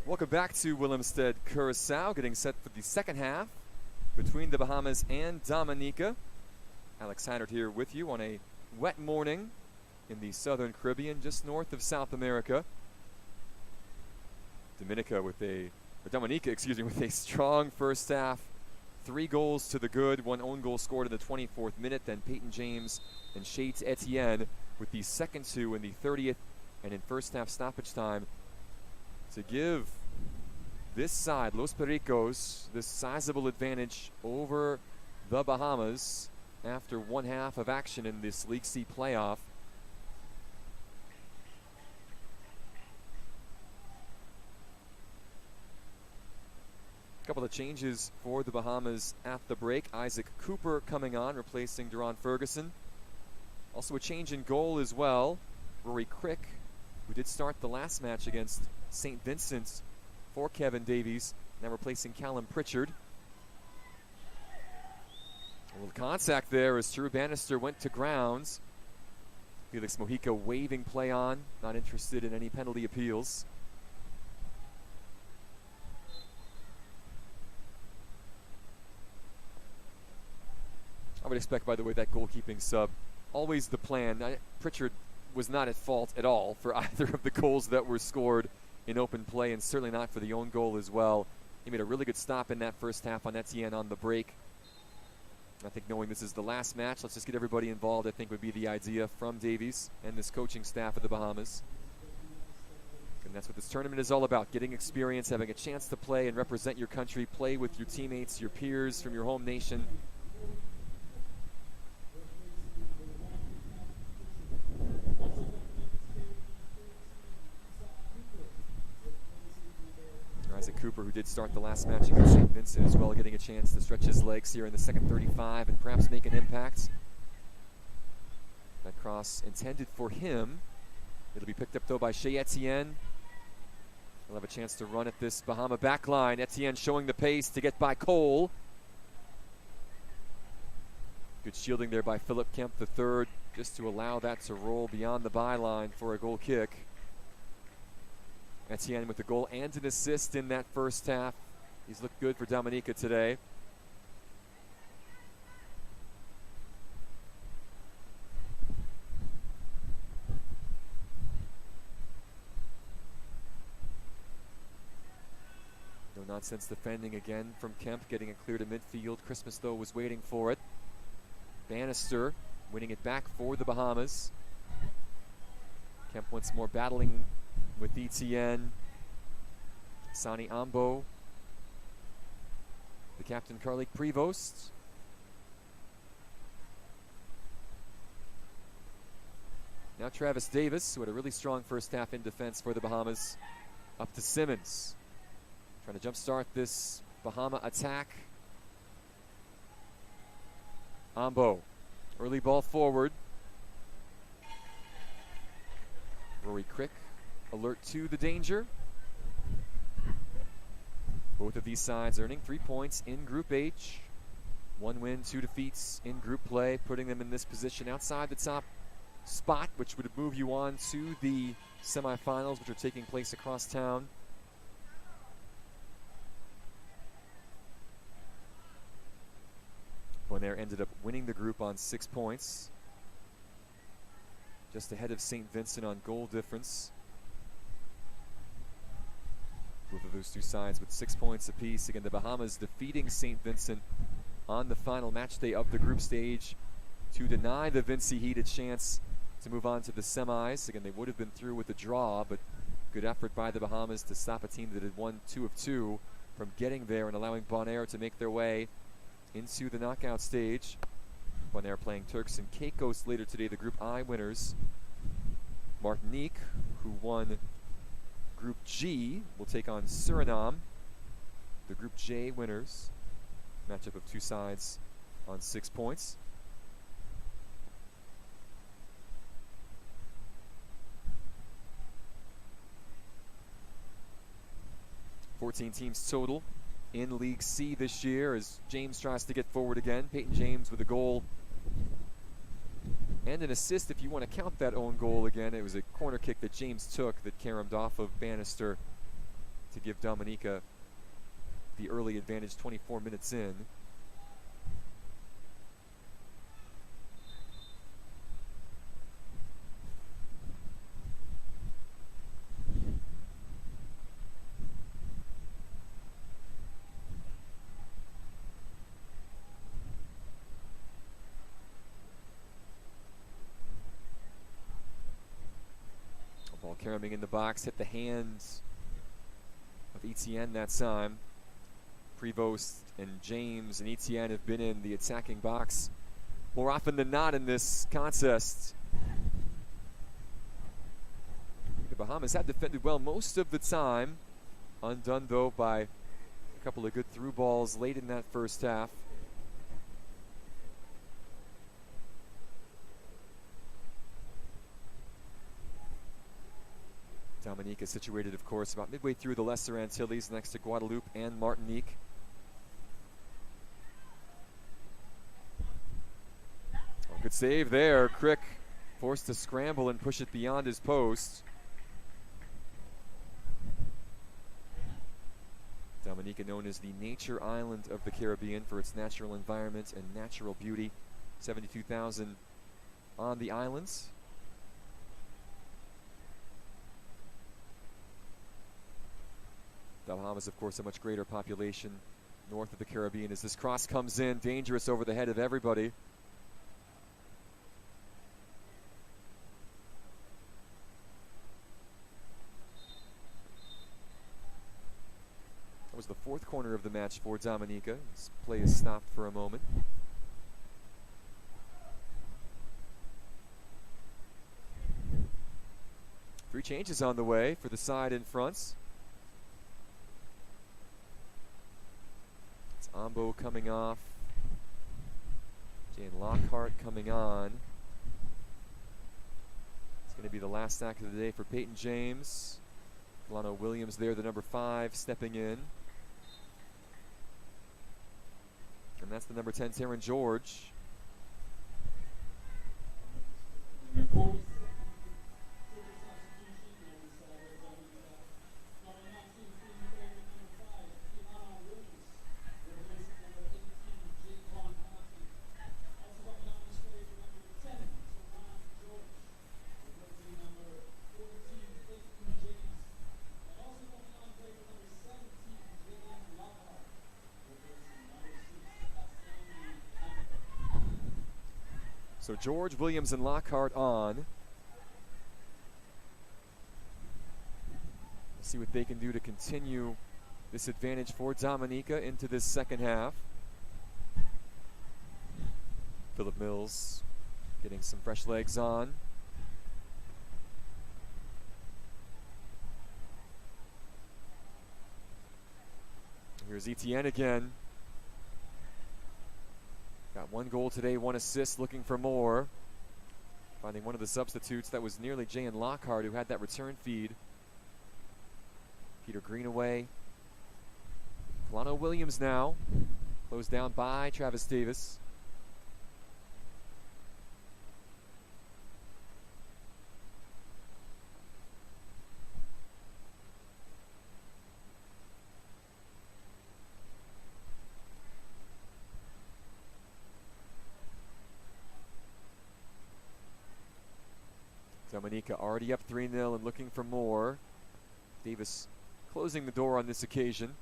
Welcome back to Willemstad, Curaçao, getting set for the second half between the Bahamas and Dominica. Alex Heinert here with you on a wet morning in the southern Caribbean, just north of South America. Dominica with a strong first half. 3 goals to the good, 1 own goal scored in the 24th minute. Then Peyton James and Shades Etienne with the second 2 in the 30th and in first half stoppage time to give this side, Los Pericos, this sizable advantage over the Bahamas after one half of action in this League C playoff. A couple of changes for the Bahamas at the break. Isaac Cooper coming on, replacing Deron Ferguson. Also a change in goal as well. Rory Crick, who did start the last match against St. Vincent for Kevin Davies, now replacing Callum Pritchard. A little contact there as Drew Bannister went to grounds. Felix Mojica waving play on, not interested in any penalty appeals. I would expect, by the way, that goalkeeping sub, always the plan. Pritchard was not at fault at all for either of the goals that were scored in open play, and certainly not for the own goal as well. He made a really good stop in that first half on Etienne on the break. I think knowing this is the last match, let's just get everybody involved, I think would be the idea from Davies and this coaching staff of the Bahamas. And that's what this tournament is all about, getting experience, having a chance to play and represent your country, play with your teammates, your peers from your home nation. Isaac Cooper, who did start the last match against St. Vincent as well, getting a chance to stretch his legs here in the second 35 and perhaps make an impact. That cross intended for him. It'll be picked up though by Shea Etienne. He'll have a chance to run at this Bahama back line. Etienne showing the pace to get by Cole. Good shielding there by Philip Kemp III, just to allow that to roll beyond the byline for a goal kick. Etienne with the goal and an assist in that first half. He's looked good for Dominica today. No nonsense defending again from Kemp, getting it clear to midfield. Christmas, though, was waiting for it. Bannister winning it back for the Bahamas. Kemp once more battling with Etienne. Sani Ambo. The captain, Karlik Prevost. Now Travis Davis, who had a really strong first half in defense for the Bahamas. Up to Simmons. Trying to jumpstart this Bahama attack. Ambo. Early ball forward. Rory Crick. Alert to the danger. Both of these sides earning 3 points in Group H. 1 win, 2 defeats in group play, putting them in this position outside the top spot, which would move you on to the semifinals, which are taking place across town. Bonaire ended up winning the group on 6 points, just ahead of St. Vincent on goal difference. Both of those two sides with 6 points apiece. Again, the Bahamas defeating St. Vincent on the final match day of the group stage to deny the Vinci Heat a chance to move on to the semis. Again, they would have been through with a draw, but good effort by the Bahamas to stop a team that had won 2 of 2 from getting there and allowing Bonaire to make their way into the knockout stage. Bonaire playing Turks and Caicos later today, the Group I winners. Martinique, who won Group G, will take on Suriname. The Group J winners. Matchup of 2 sides on 6 points. Fourteen teams total in League C this year as James tries to get forward again. Peyton James with a goal and an assist, if you want to count that own goal again. It was a corner kick that James took that caromed off of Bannister to give Dominica the early advantage 24 minutes in. Ball carrying in the box, hit the hands of Etienne that time. Prevost and James and Etienne have been in the attacking box more often than not in this contest. The Bahamas have defended well most of the time. Undone, though, by a couple of good through balls late in that first half. Dominica situated, of course, about midway through the Lesser Antilles, next to Guadeloupe and Martinique. Oh, good save there. Crick forced to scramble and push it beyond his post. Dominica, known as the nature island of the Caribbean for its natural environment and natural beauty. 72,000 on the islands. The Bahamas, of course, a much greater population north of the Caribbean as this cross comes in, dangerous over the head of everybody. That was the fourth corner of the match for Dominica. This play is stopped for a moment. Three changes on the way for the side in front. Ambo coming off. Jane Lockhart coming on. It's going to be the last act of the day for Peyton James. Delano Williams there, the number 5, stepping in. And that's the number 10, Taryn George. So George, Williams, and Lockhart on. Let's see what they can do to continue this advantage for Dominica into this second half. Philip Mills getting some fresh legs on. Here's Etienne again. Got 1 goal today, 1 assist, looking for more. Finding one of the substitutes. That was nearly Jay Lockhart who had that return feed. Peter Greenaway. Delano Williams now. Closed down by Travis Davis. Dominica already up 3-0 and looking for more. Davis closing the door on this occasion.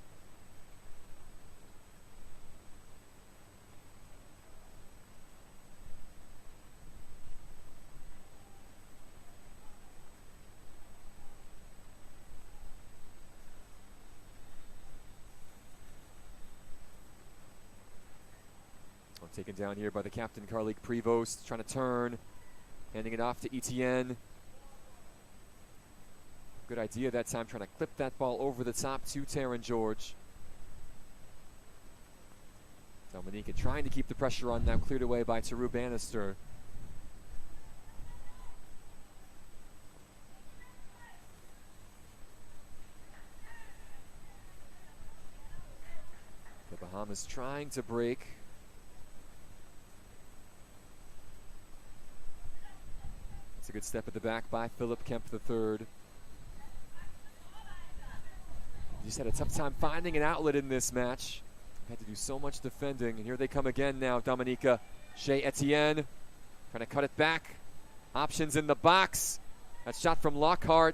Taken down here by the captain, Carlique Prevost, trying to turn, handing it off to Etienne. Good idea that time, trying to clip that ball over the top to Taryn George. Dominica trying to keep the pressure on, now cleared away by Teru Bannister. The Bahamas trying to break. It's a good step at the back by Philip Kemp III. Just had a tough time finding an outlet in this match. Had to do so much defending, and here they come again now. Dominica, Shea Etienne, trying to cut it back. Options in the box. That shot from Lockhart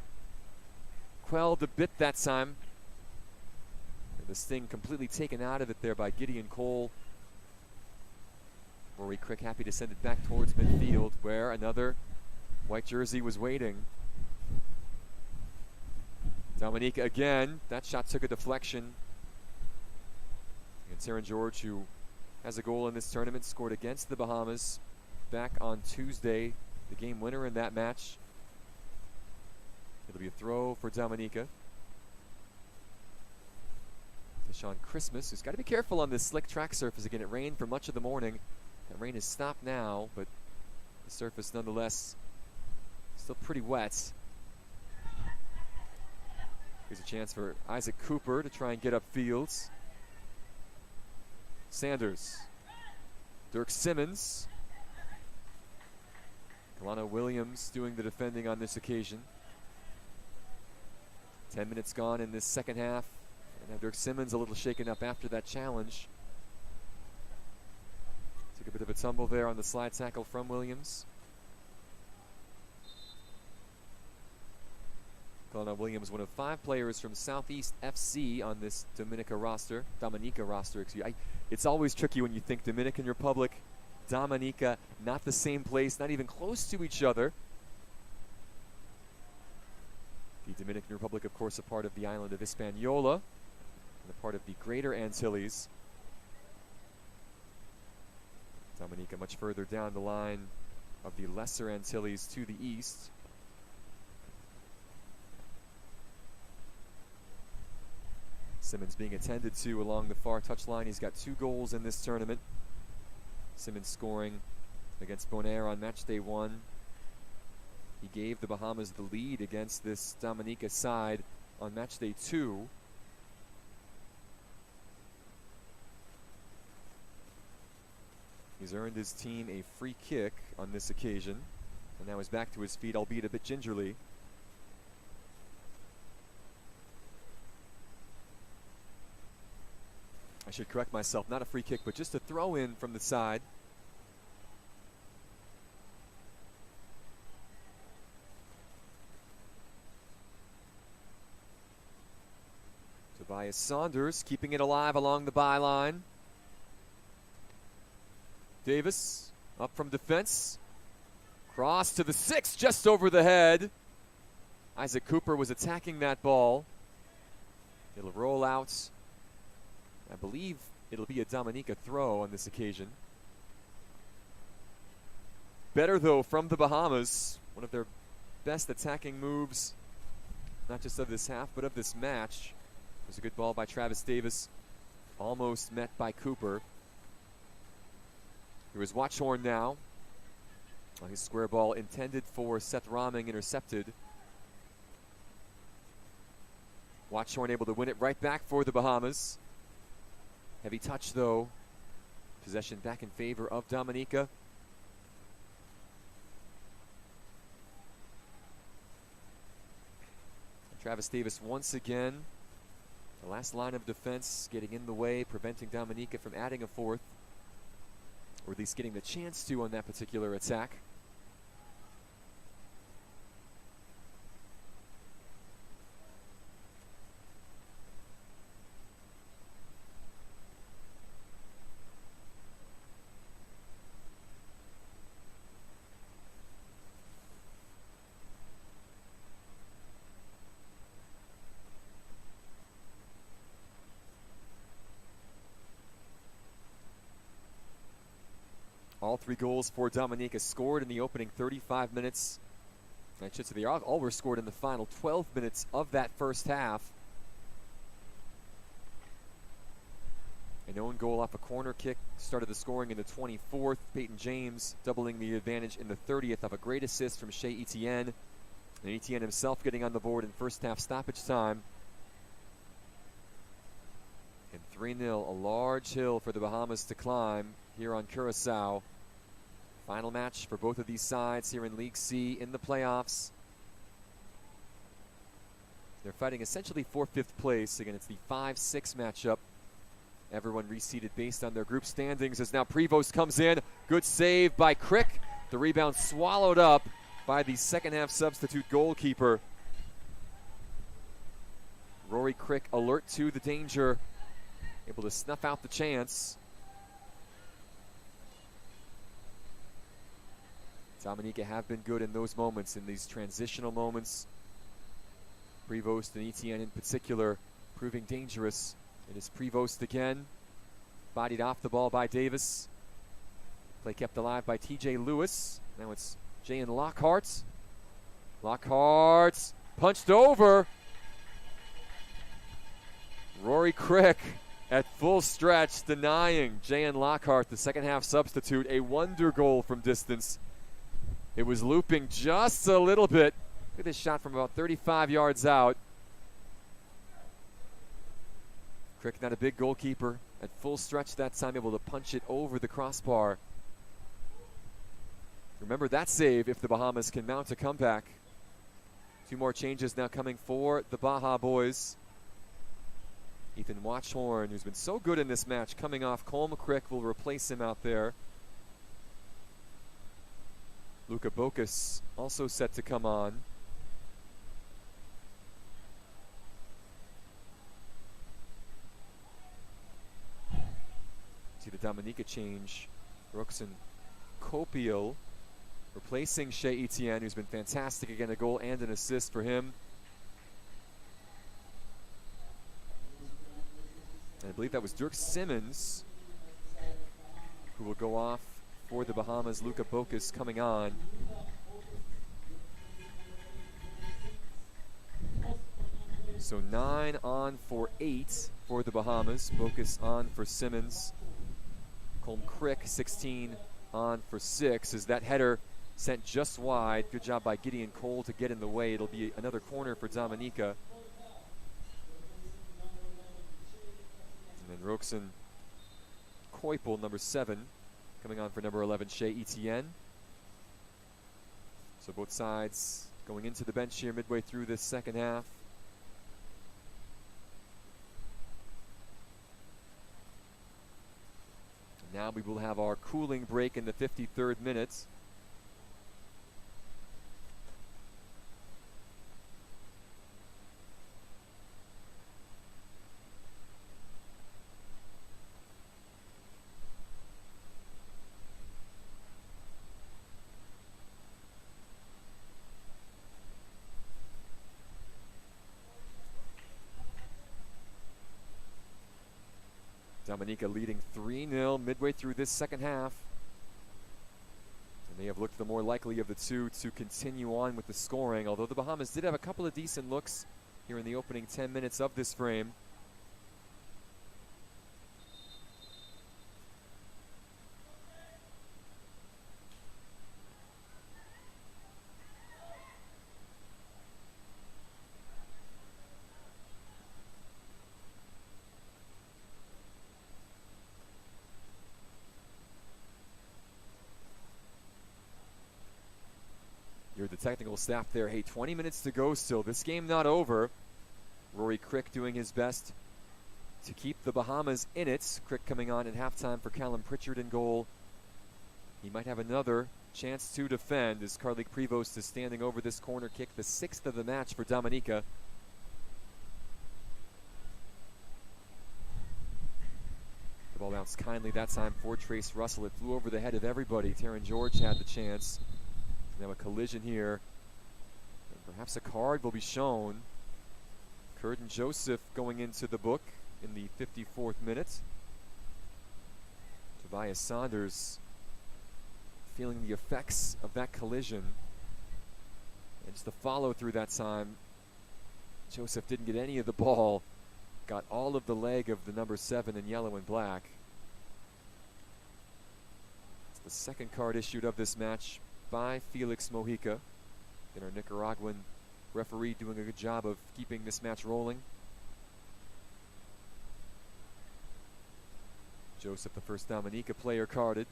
quelled a bit that time. The sting completely taken out of it there by Gideon Cole. Rory Crick happy to send it back towards midfield, where another white jersey was waiting. Dominica again. That shot took a deflection. And Taryn George, who has a goal in this tournament, scored against the Bahamas back on Tuesday, the game winner in that match. It'll be a throw for Dominica. Deshaun Christmas, who's got to be careful on this slick track surface. Again, it rained for much of the morning. That rain has stopped now, but the surface nonetheless still pretty wet. Here's a chance for Isaac Cooper to try and get up fields. Sanders. Dirk Simmons. Kalana Williams doing the defending on this occasion. 10 minutes gone in this second half. And now Dirk Simmons a little shaken up after that challenge. Took a bit of a tumble there on the slide tackle from Williams. Kalana Williams, one of 5 players from Southeast FC on this Dominica roster. It's always tricky when you think Dominican Republic, Dominica, not the same place, not even close to each other. The Dominican Republic, of course, a part of the island of Hispaniola, and a part of the Greater Antilles. Dominica much further down the line of the Lesser Antilles to the east. Simmons being attended to along the far touchline. He's got 2 goals in this tournament. Simmons scoring against Bonaire on match day 1. He gave the Bahamas the lead against this Dominica side on match day 2. He's earned his team a free kick on this occasion, and now he's back to his feet, albeit a bit gingerly. I should correct myself, not a free kick, but just a throw in from the side. Tobias Saunders keeping it alive along the byline. Davis up from defense. Cross to the 6, just over the head. Isaac Cooper was attacking that ball. It'll roll out. I believe it'll be a Dominica throw on this occasion. Better, though, from the Bahamas. One of their best attacking moves, not just of this half, but of this match. It was a good ball by Travis Davis. Almost met by Cooper. Here is Watchorn now. His square ball intended for Seth Raming, intercepted. Watchorn able to win it right back for the Bahamas. Heavy touch, though. Possession back in favor of Dominica. And Travis Davis once again. The last line of defense getting in the way, preventing Dominica from adding a 4th. Or at least getting the chance to on that particular attack. All 3 goals for Dominica scored in the opening 35 minutes. I should say they all were scored in the final 12 minutes of that first half. An own goal off a corner kick started the scoring in the 24th. Peyton James doubling the advantage in the 30th of a great assist from Shea Etienne. And Etienne himself getting on the board in first half stoppage time. And 3-0, a large hill for the Bahamas to climb here on Curacao. Final match for both of these sides here in League C in the playoffs. They're fighting essentially for 5th place. Again, it's the 5-6 matchup. Everyone reseeded based on their group standings as now Prevost comes in. Good save by Crick. The rebound swallowed up by the second half substitute goalkeeper. Rory Crick alert to the danger, able to snuff out the chance. Dominica have been good in those moments, in these transitional moments. Prevost and Etienne in particular proving dangerous. It is Prevost again, bodied off the ball by Davis. Play kept alive by TJ Lewis. Now it's Jayan Lockhart. Lockhart punched over. Rory Crick at full stretch, denying Jayan Lockhart, the second half substitute, a wonder goal from distance. It was looping just a little bit. Look at this shot from about 35 yards out. Crick, not a big goalkeeper, at full stretch that time, able to punch it over the crossbar. Remember that save if the Bahamas can mount a comeback. 2 more changes now coming for the Baja boys. Ethan Watchhorn, who's been so good in this match, coming off. Colm Crick will replace him out there. Luka Bokus also set to come on. See the Dominica change. Roxen Copiel replacing Shea Etienne, who's been fantastic again, a goal and an assist for him. And I believe that was Dirk Simmons who will go off for the Bahamas. Luka Bokus coming on. So 9 on for 8 for the Bahamas. Bokus on for Simmons. Colm Crick 16 on for 6 as that header sent just wide. Good job by Gideon Cole to get in the way. It'll be another corner for Dominica. And then Roxen Koipel, number 7, coming on for number 11, Shea Etienne. So both sides going into the bench here midway through this second half. And now we will have our cooling break in the 53rd minute. Dominica leading 3-0 midway through this second half. And they have looked the more likely of the two to continue on with the scoring, although the Bahamas did have a couple of decent looks here in the opening 10 minutes of this frame. The technical staff there. Hey, 20 minutes to go still. This game not over. Rory Crick doing his best to keep the Bahamas in it. Crick coming on at halftime for Callum Pritchard in goal. He might have another chance to defend as Carlik Prevost is standing over this corner kick, the 6th of the match for Dominica. The ball bounced kindly that time for Trace Russell. It flew over the head of everybody. Taryn George had the chance. Now a collision here. And perhaps a card will be shown. Curtin Joseph going into the book in the 54th minute. Tobias Saunders feeling the effects of that collision. And just the follow through that time. Joseph didn't get any of the ball. Got all of the leg of the number 7 in yellow and black. It's the second card issued of this match by Felix Mojica. And our Nicaraguan referee doing a good job of keeping this match rolling. Joseph, the first Dominica player, carded.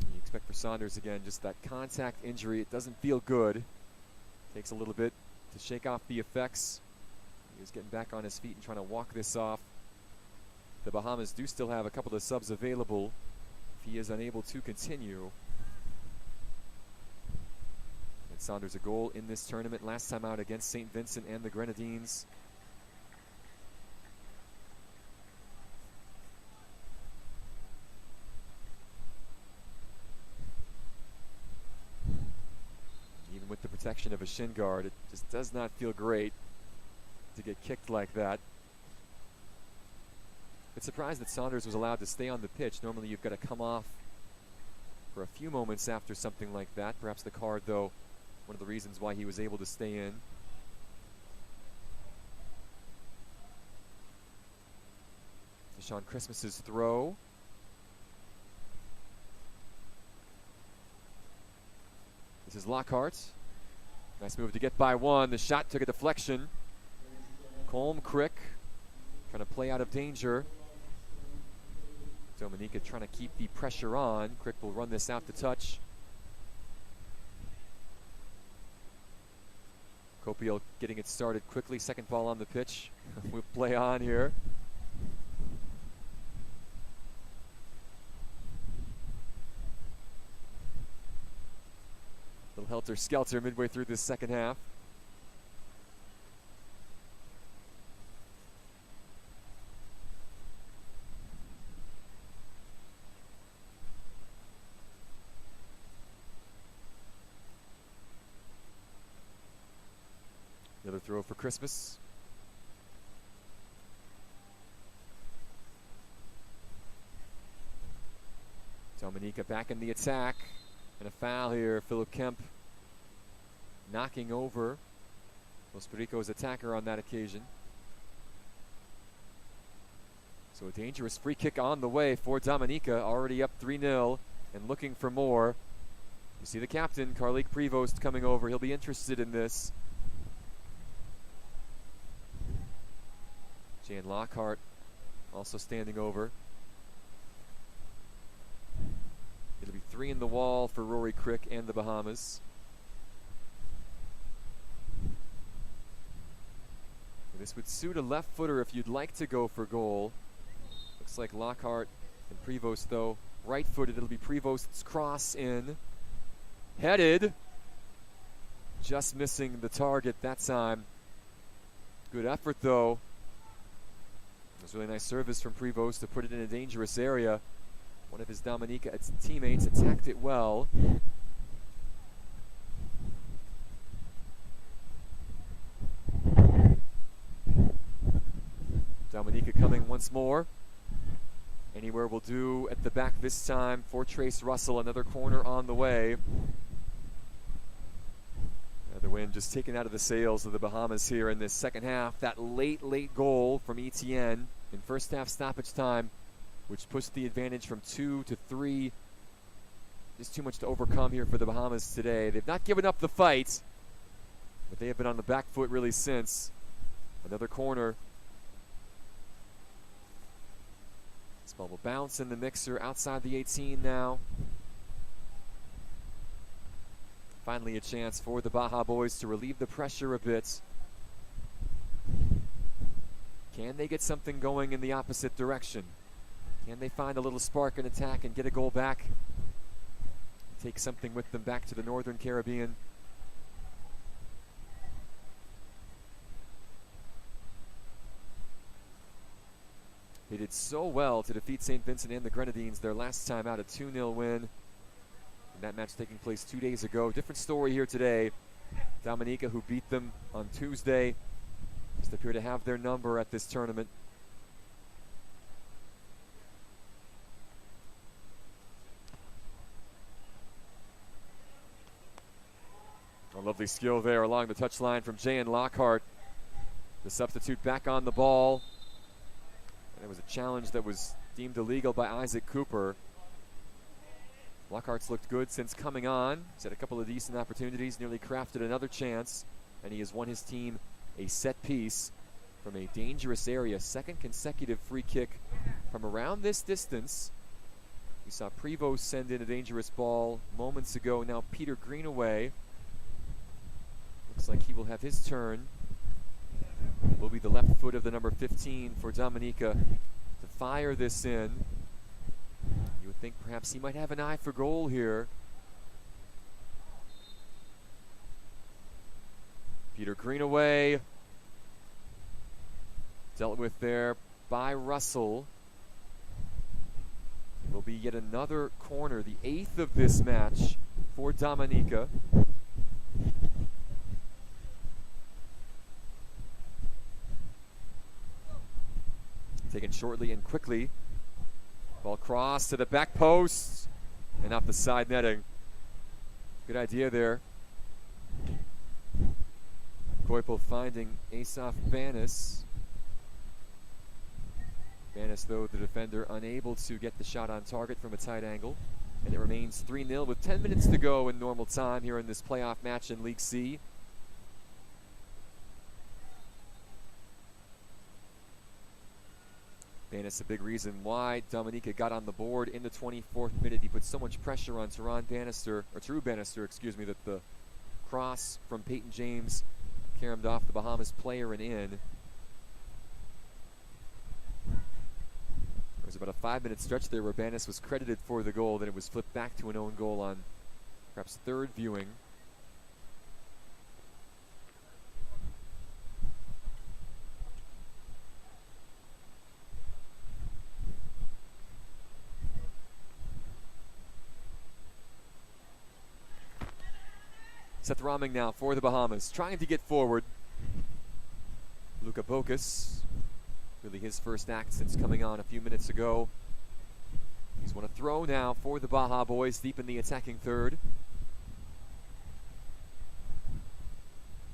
You expect for Saunders again. Just that contact injury. It doesn't feel good. Takes a little bit to shake off the effects. He was getting back on his feet and trying to walk this off. The Bahamas do still have a couple of subs available if he is unable to continue. And Saunders a goal in this tournament. Last time out against St. Vincent and the Grenadines. Even with the protection of a shin guard, it just does not feel great to get kicked like that. Bit surprised that Saunders was allowed to stay on the pitch. Normally you've got to come off for a few moments after something like that. Perhaps the card, though, one of the reasons why he was able to stay in. Deshaun Christmas's throw. This is Lockhart. Nice move to get by one. The shot took a deflection. Colm Crick trying to play out of danger. Dominica trying to keep the pressure on. Crick will run this out to touch. Copiel getting it started quickly. Second ball on the pitch. We'll play on here. Little helter-skelter midway through this second half. Another throw for Christmas. Dominica back in the attack. And a foul here. Philip Kemp knocking over Los Pericos' attacker on that occasion. So a dangerous free kick on the way for Dominica. Already up 3-0 and looking for more. You see the captain, Karlik Prevost, coming over. He'll be interested in this. Jan Lockhart also standing over. It'll be 3 in the wall for Rory Crick and the Bahamas. And this would suit a left footer if you'd like to go for goal. Looks like Lockhart and Prevost, though, right footed. It'll be Prevost's cross in. Headed. Just missing the target that time. Good effort, though. It was a really nice service from Prevost to put it in a dangerous area. One of his Dominica teammates attacked it well. Dominica coming once more. Anywhere will do at the back this time for Trace Russell. Another corner on the way. The wind just taken out of the sails of the Bahamas here in this second half. That late goal from Etienne in first half stoppage time, which pushed the advantage from 2 to 3. Just too much to overcome here for the Bahamas today. They've not given up the fight, but they have been on the back foot really since. Another corner. This ball will bounce in the mixer outside the 18 now. Finally a chance for the Baja boys to relieve the pressure a bit. Can they get something going in the opposite direction? Can they find a little spark in attack and get a goal back? Take something with them back to the Northern Caribbean. They did so well to defeat St. Vincent and the Grenadines their last time out, a 2-0 win. And that match taking place 2 days ago. Different story here today. Dominica, who beat them on Tuesday, just appear to have their number at this tournament. A lovely skill there along the touchline from Jan Lockhart. The substitute back on the ball. And it was a challenge that was deemed illegal by Isaac Cooper. Lockhart's looked good since coming on. He's had a couple of decent opportunities, nearly crafted another chance, and he has won his team a set piece from a dangerous area. Second consecutive free kick from around this distance. We saw Prevost send in a dangerous ball moments ago. Now Peter Greenaway. Looks like he will have his turn. Will be the left foot of the number 15 for Dominica to fire this in. You would think perhaps he might have an eye for goal here. Peter Greenaway. Dealt with there by Russell. It will be yet another corner, the 8th of this match for Dominica. Taken shortly and quickly. Ball crossed to the back post and off the side netting. Good idea there. Koipel finding Asaf Banis. Banis, though, the defender, unable to get the shot on target from a tight angle. And it remains 3-0 with 10 minutes to go in normal time here in this playoff match in League C. Banis, a big reason why Dominica got on the board in the 24th minute. He put so much pressure on Teru Bannister, that the cross from Peyton James caromed off the Bahamas player and in. There was about a 5-minute stretch there where Banis was credited for the goal, then it was flipped back to an own goal on perhaps third viewing. Seth Raming now for the Bahamas, trying to get forward. Luka Bokus, really his first act since coming on a few minutes ago. He's won a throw now for the Baja boys, deep in the attacking third.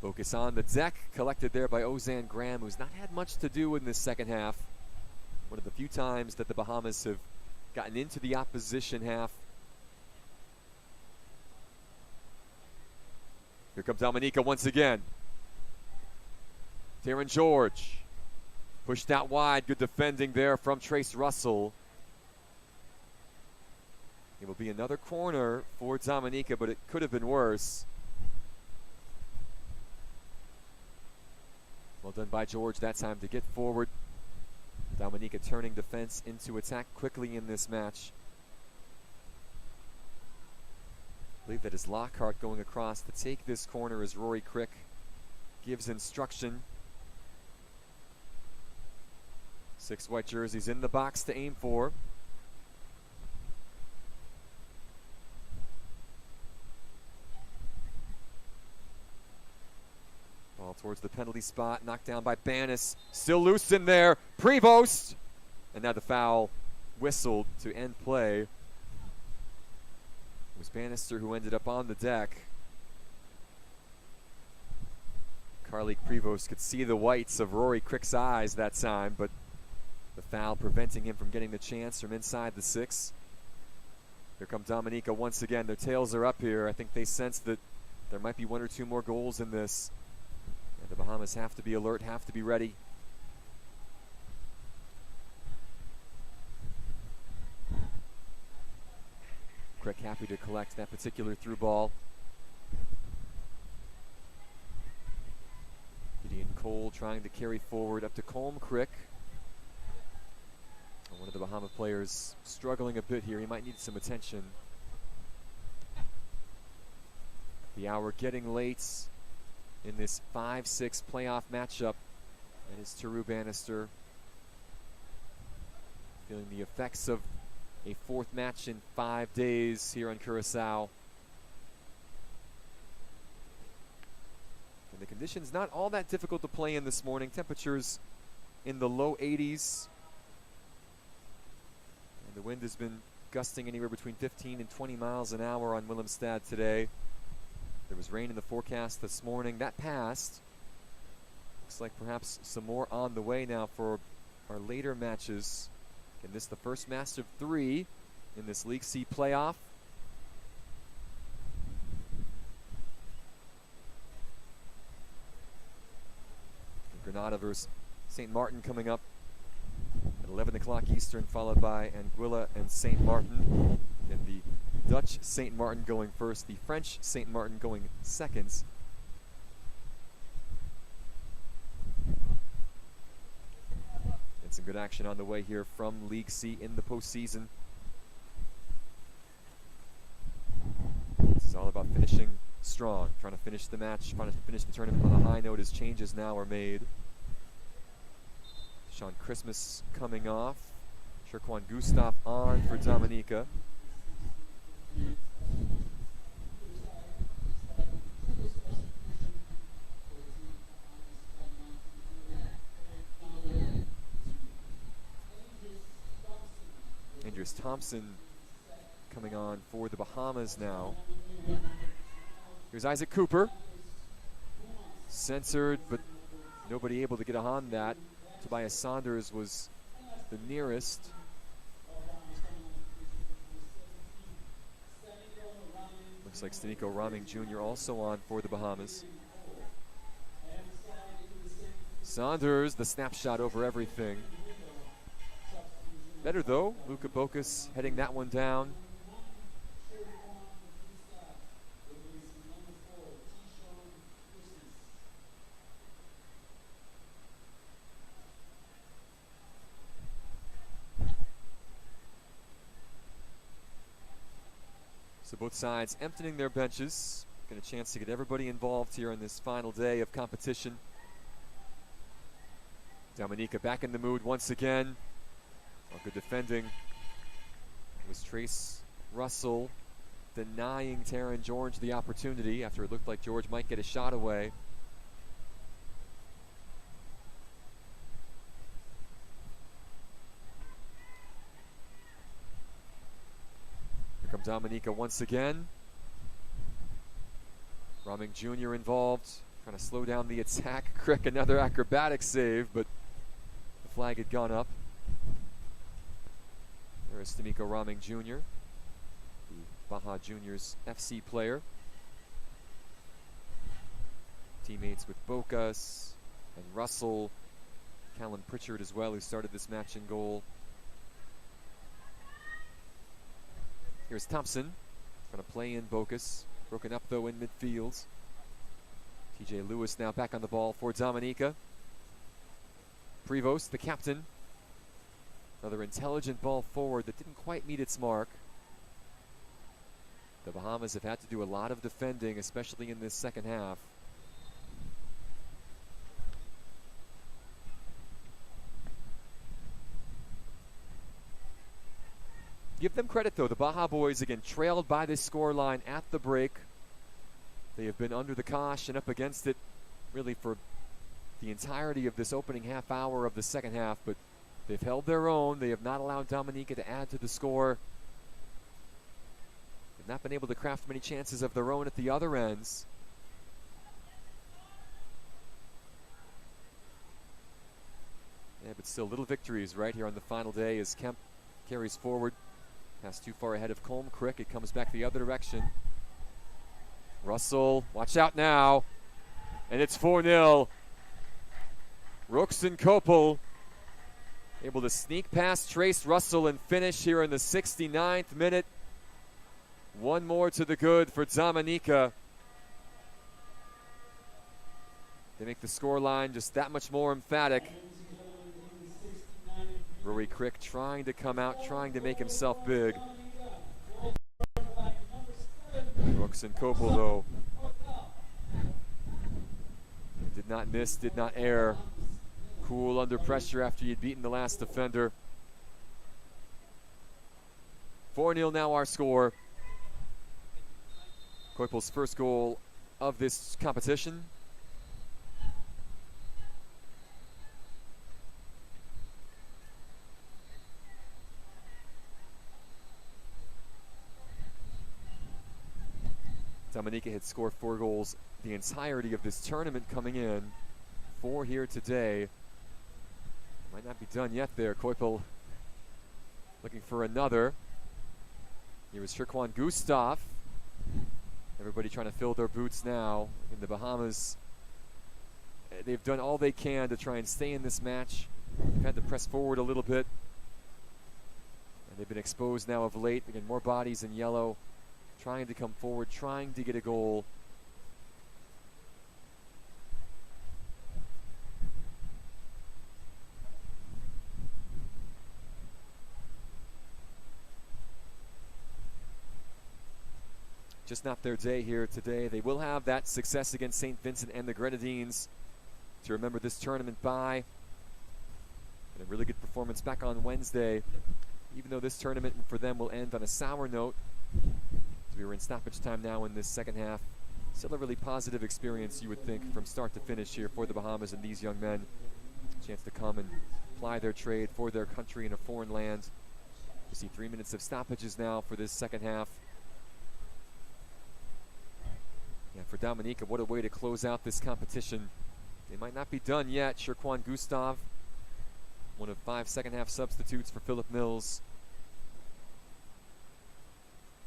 Bokus on the deck, collected there by Ozan Graham, who's not had much to do in this second half. One of the few times that the Bahamas have gotten into the opposition half. Here comes Dominica once again. Darren George pushed out wide. Good defending there from Trace Russell. It will be another corner for Dominica, but it could have been worse. Well done by George that time to get forward. Dominica turning defense into attack quickly in this match. I believe that is Lockhart going across to take this corner as Rory Crick gives instruction. 6 white jerseys in the box to aim for. Ball towards the penalty spot, knocked down by Banis. Still loose in there, Prevost! And now the foul whistled to end play. It was Bannister who ended up on the deck. Carly Prevost could see the whites of Rory Crick's eyes that time, but the foul preventing him from getting the chance from inside the 6. Here come Dominica once again. Their tails are up here. I think they sense that there might be 1 or 2 more goals in this. And the Bahamas have to be alert, have to be ready. Crick happy to collect that particular through ball. Gideon Cole trying to carry forward up to Colm Crick. One of the Bahama players struggling a bit here. He might need some attention. The hour getting late in this 5-6 playoff matchup. That is Teru Bannister feeling the effects of a 4th match in 5 days here on Curacao. And the conditions not all that difficult to play in this morning. Temperatures in the low 80s. And the wind has been gusting anywhere between 15 and 20 miles an hour on Willemstad today. There was rain in the forecast this morning. That passed. Looks like perhaps some more on the way now for our later matches. And this the first match of 3 in this League C playoff. Granada versus St. Maarten coming up at 11 o'clock Eastern, followed by Anguilla and St. Maarten. And the Dutch St. Maarten going first, the French St. Maarten going second. And some good action on the way here from League C in the postseason. This is all about finishing strong, trying to finish the match, trying to finish the tournament on a high note as changes now are made. Sean Christmas coming off. Sherquan Gustav on for Dominica. Andrews Thompson coming on for the Bahamas now. Here's Isaac Cooper. Censored, but nobody able to get on that. Tobias Saunders was the nearest. Looks like Stanico Raming Jr. also on for the Bahamas. Saunders, the snapshot over everything. Better though, Luka Bokus heading that one down. So both sides emptying their benches. Get a chance to get everybody involved here in this final day of competition. Dominica back in the mood once again. Oh, good defending. It was Trace Russell denying Taron George the opportunity after it looked like George might get a shot away. Here comes Dominica once again. Raming Jr. involved, trying to slow down the attack. Crick, another acrobatic save, but the flag had gone up. There is Stanico Raming Jr., the Baja Juniors FC player. Teammates with Bocas and Russell, Callan Pritchard as well, who started this match in goal. Here's Thompson, trying to play in Bocas. Broken up though in midfield. TJ Lewis now back on the ball for Dominica. Prevost, the captain. Another intelligent ball forward that didn't quite meet its mark. The Bahamas have had to do a lot of defending, especially in this second half. Give them credit, though. The Baja boys, again, trailed by this scoreline at the break. They have been under the cosh and up against it, really, for the entirety of this opening half hour of the second half. But they've held their own. They have not allowed Dominica to add to the score. They've not been able to craft many chances of their own at the other ends. Yeah, but still, little victories right here on the final day as Kemp carries forward. Pass too far ahead of Colm Crick. It comes back the other direction. Russell, watch out now. And it's 4-0. Roxon Kopel able to sneak past Trace Russell and finish here in the 69th minute. One more to the good for Dominica. They make the scoreline just that much more emphatic. Rory Crick trying to come out, trying to make himself big. Roxon Kopel, though, did not miss, did not err. Cool under pressure after he had beaten the last defender. 4-0 now our score. Kopel's first goal of this competition. Dominica had scored 4 goals the entirety of this tournament coming in. 4 here today. Might not be done yet there. Kopel looking for another. Here is Sherquan Gustav. Everybody trying to fill their boots now in the Bahamas. They've done all they can to try and stay in this match. They've had to press forward a little bit. And they've been exposed now of late. Again, more bodies in yellow, trying to come forward, trying to get a goal. Just not their day here today. They will have that success against St. Vincent and the Grenadines to remember this tournament by. And a really good performance back on Wednesday, even though this tournament for them will end on a sour note. As we were in stoppage time now in this second half. Still a really positive experience, you would think, from start to finish here for the Bahamas and these young men. A chance to come and ply their trade for their country in a foreign land. You see 3 minutes of stoppages now for this second half. Yeah, for Dominica, what a way to close out this competition. They might not be done yet. Sherquan Gustav, one of 5 second-half substitutes for Philip Mills.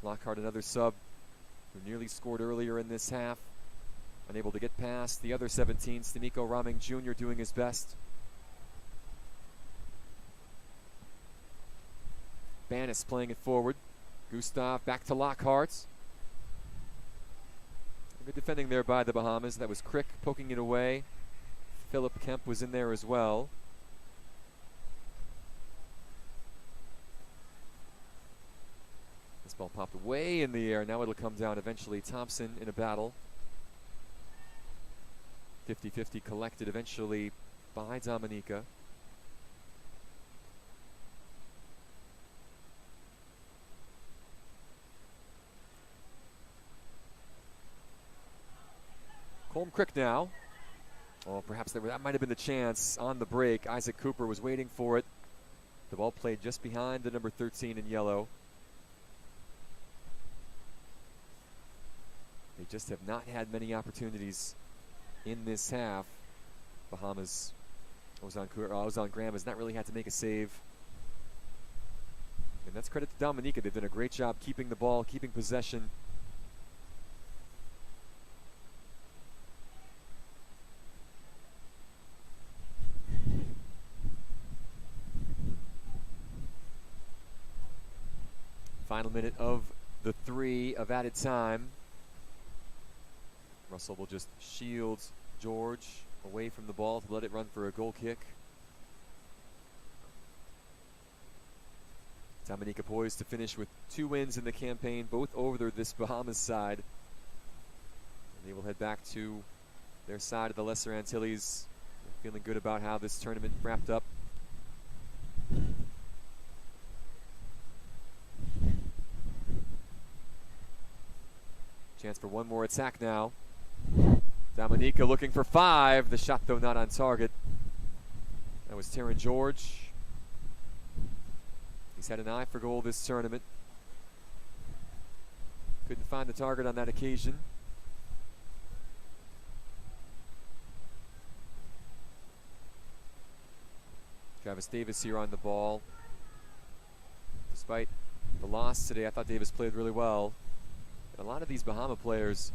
Lockhart, another sub, who nearly scored earlier in this half. Unable to get past the other 17. Stamiko Raming Jr. doing his best. Banis playing it forward. Gustav back to Lockhart. Good defending there by the Bahamas. That was Crick poking it away. Philip Kemp was in there as well. This ball popped way in the air. Now it'll come down eventually. Thompson in a battle. 50-50 collected eventually by Dominica. Colm Crick now. Oh, perhaps that might have been the chance on the break. Isaac Cooper was waiting for it. The ball played just behind the number 13 in yellow. They just have not had many opportunities in this half. Bahamas, Ozan Graham has not really had to make a save. And that's credit to Dominica. They've done a great job keeping the ball, keeping possession. Final minute of the 3 of added time. Russell will just shield George away from the ball to let it run for a goal kick. Dominica poised to finish with 2 wins in the campaign, both over this Bahamas side. And they will head back to their side of the Lesser Antilles, feeling good about how this tournament wrapped up. Chance for one more attack now. Dominica looking for 5. The shot, though, not on target. That was Terran George. He's had an eye for goal this tournament. Couldn't find the target on that occasion. Travis Davis here on the ball. Despite the loss today, I thought Davis played really well. A lot of these Bahama players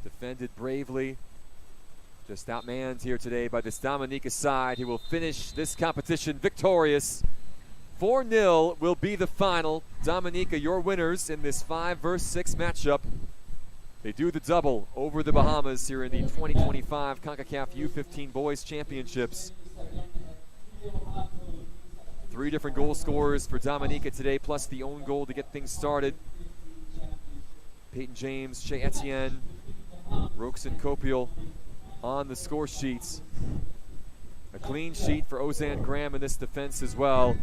defended bravely. Just outmanned here today by this Dominica side, who will finish this competition victorious. 4-0 will be the final. Dominica, your winners in this 5-versus-6 matchup. They do the double over the Bahamas here in the 2025 Concacaf U-15 Boys Championships. 3 different goal scorers for Dominica today, plus the own goal to get things started. Peyton James, Shea Etienne, Roxon Copiel on the score sheets. A clean sheet for Ozan Graham in this defense as well.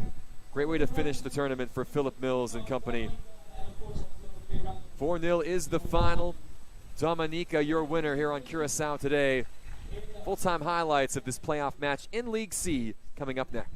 Great way to finish the tournament for Philip Mills and company. 4-0 is the final. Dominica, your winner here on Curaçao today. Full-time highlights of this playoff match in League C coming up next.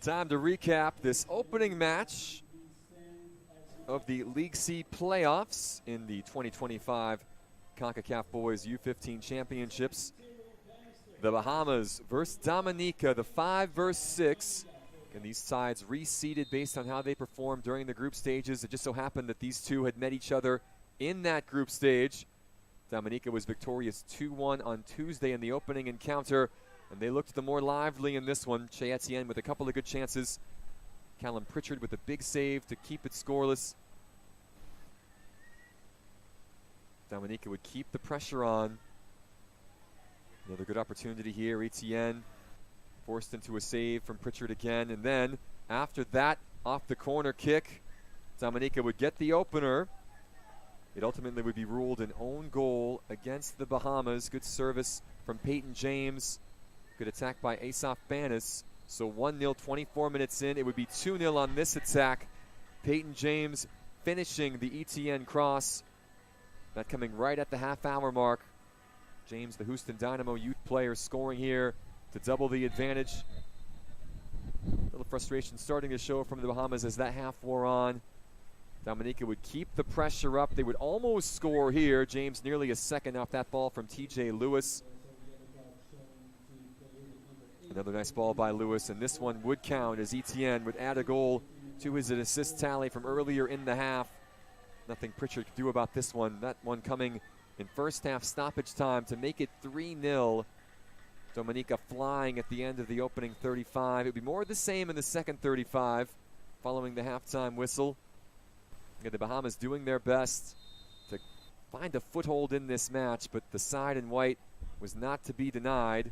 Time to recap this opening match of the League C playoffs in the 2025 Concacaf Boys U-15 Championships. The Bahamas versus Dominica, the 5 versus 6. And these sides reseeded based on how they performed during the group stages. It just so happened that these two had met each other in that group stage. Dominica was victorious 2-1 on Tuesday in the opening encounter, and they looked the more lively in this one. Che Etienne with a couple of good chances. Callum Pritchard with a big save to keep it scoreless. Dominica would keep the pressure on. Another good opportunity here. Etienne forced into a save from Pritchard again. And then after that, off the corner kick, Dominica would get the opener. It ultimately would be ruled an own goal against the Bahamas. Good service from Peyton James. Good attack by Asaf Banis. So 1-0, 24 minutes in. It would be 2-0 on this attack. Peyton James finishing the Etienne cross. That coming right at the half-hour mark. James, the Houston Dynamo youth player, scoring here to double the advantage. A little frustration starting to show from the Bahamas as that half wore on. Dominica would keep the pressure up. They would almost score here. James nearly a second off that ball from TJ Lewis. Another nice ball by Lewis, and this one would count as Etienne would add a goal to his assist tally from earlier in the half. Nothing Pritchard could do about this one. That one coming in first half stoppage time to make it 3-0. Dominica flying at the end of the opening 35. It would be more of the same in the second 35 following the halftime whistle. The Bahamas doing their best to find a foothold in this match, but the side in white was not to be denied.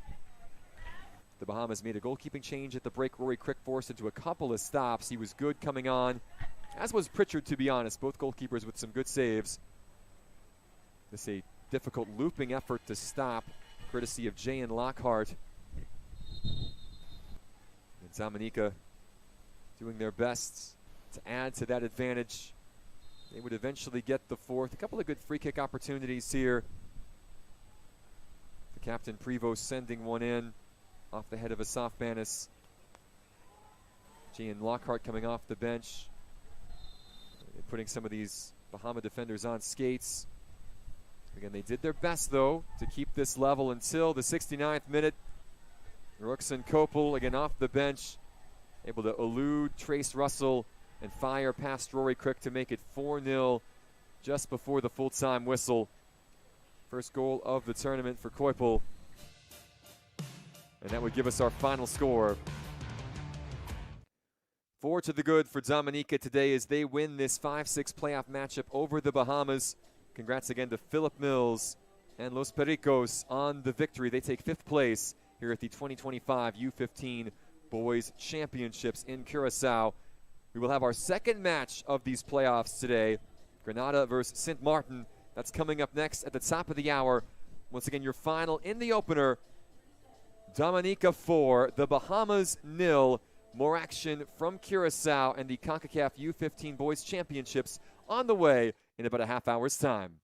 The Bahamas made a goalkeeping change at the break. Rory Crick forced into a couple of stops. He was good coming on, as was Pritchard, to be honest. Both goalkeepers with some good saves. This is a difficult looping effort to stop, courtesy of Jay and Lockhart. And Dominica doing their best to add to that advantage. They would eventually get the fourth. A couple of good free kick opportunities here. The captain Prevost sending one in off the head of Asaf Banis. Jay and Lockhart coming off the bench. They're putting some of these Bahama defenders on skates. Again, they did their best, though, to keep this level until the 69th minute. Rookson Kopel, again off the bench, able to elude Trace Russell and fire past Rory Crick to make it 4-0 just before the full-time whistle. First goal of the tournament for Kopel. And that would give us our final score. 4 to the good for Dominica today as they win this 5-6 playoff matchup over the Bahamas. Congrats again to Philip Mills and Los Pericos on the victory. They take 5th place here at the 2025 U-15 Boys Championships in Curacao. We will have our second match of these playoffs today. Grenada versus Sint Maarten. That's coming up next at the top of the hour. Once again, your final in the opener. Dominica 4, the Bahamas 0. More action from Curacao and the Concacaf U-15 Boys Championships on the way in about a half hour's time.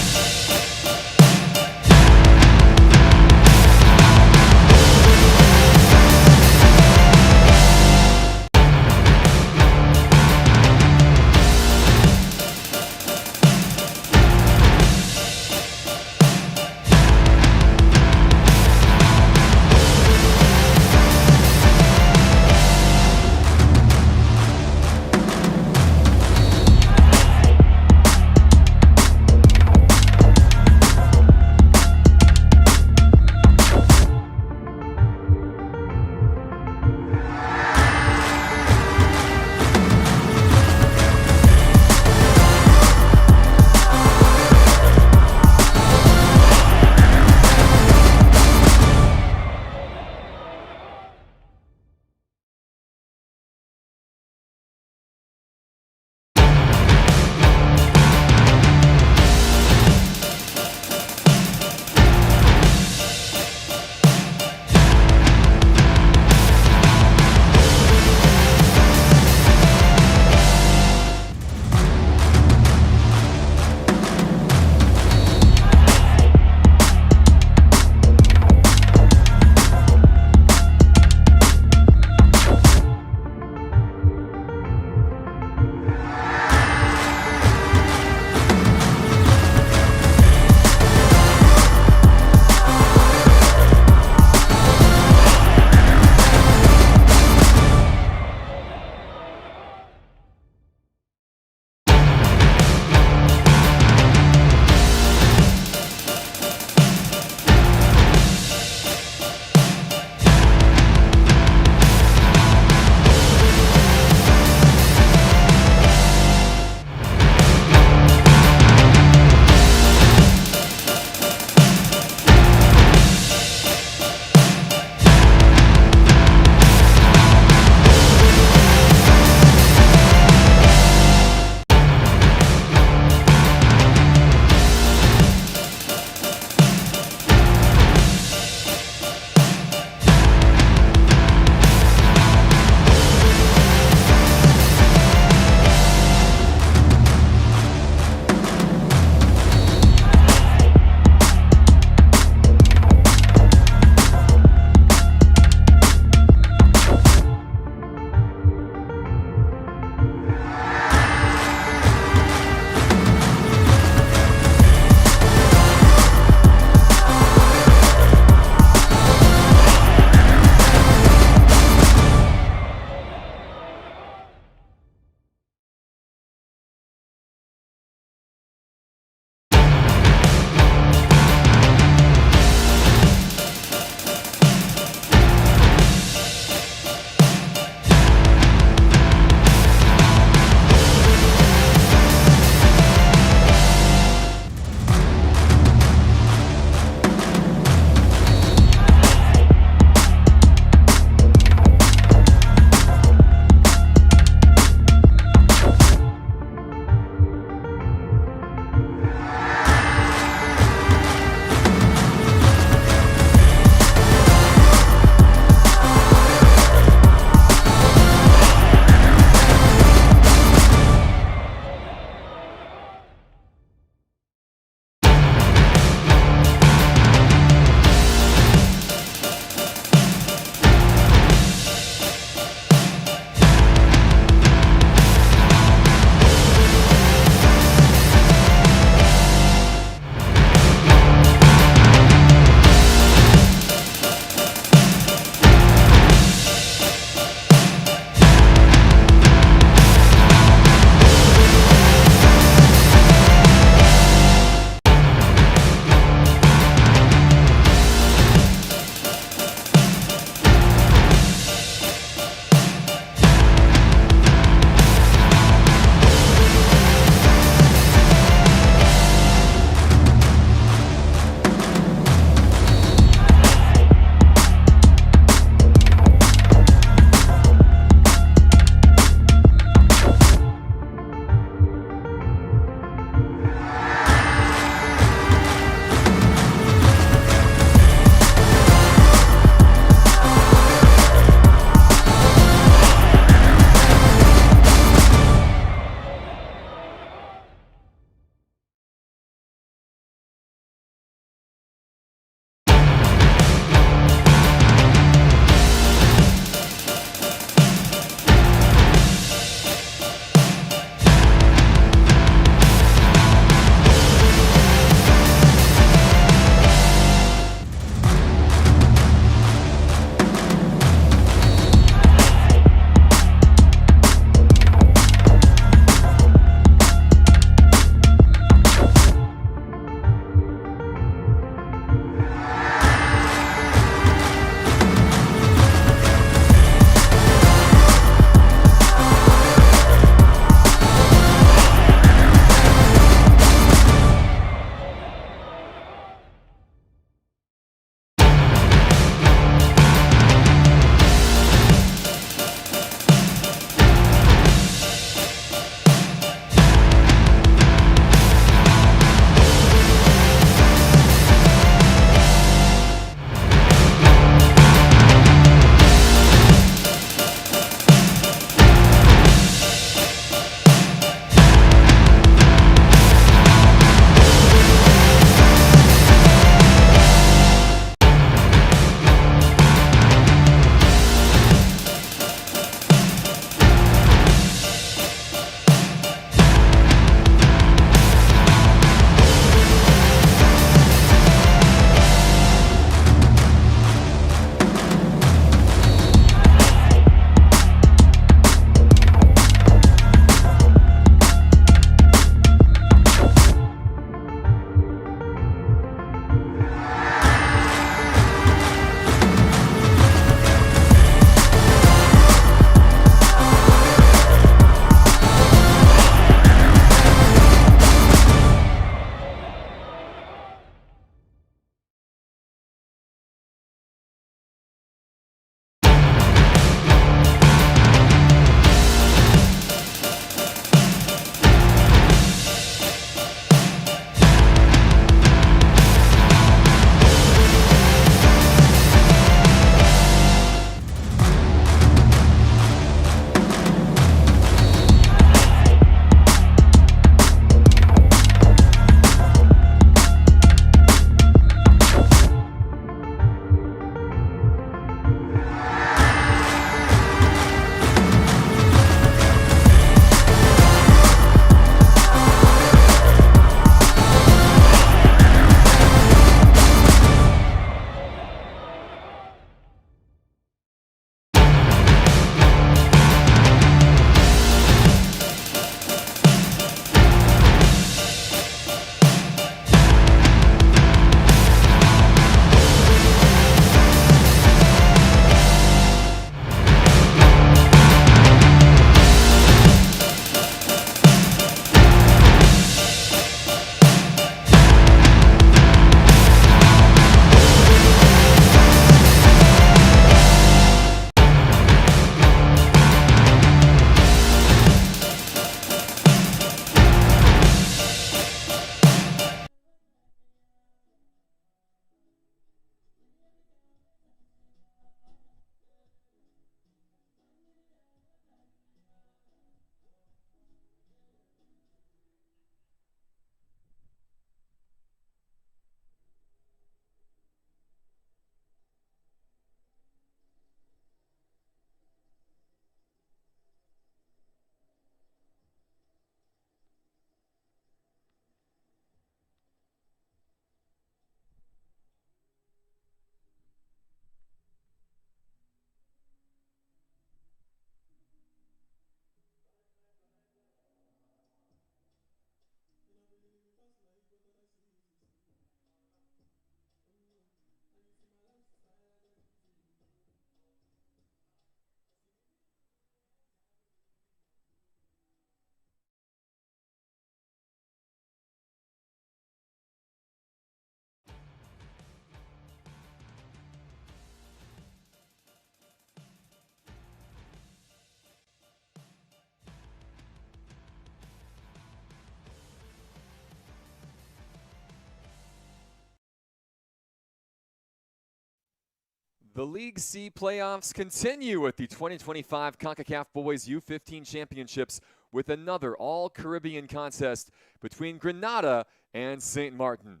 The League C playoffs continue with the 2025 Concacaf Boys U-15 Championships with another all-Caribbean contest between Grenada and St. Martin.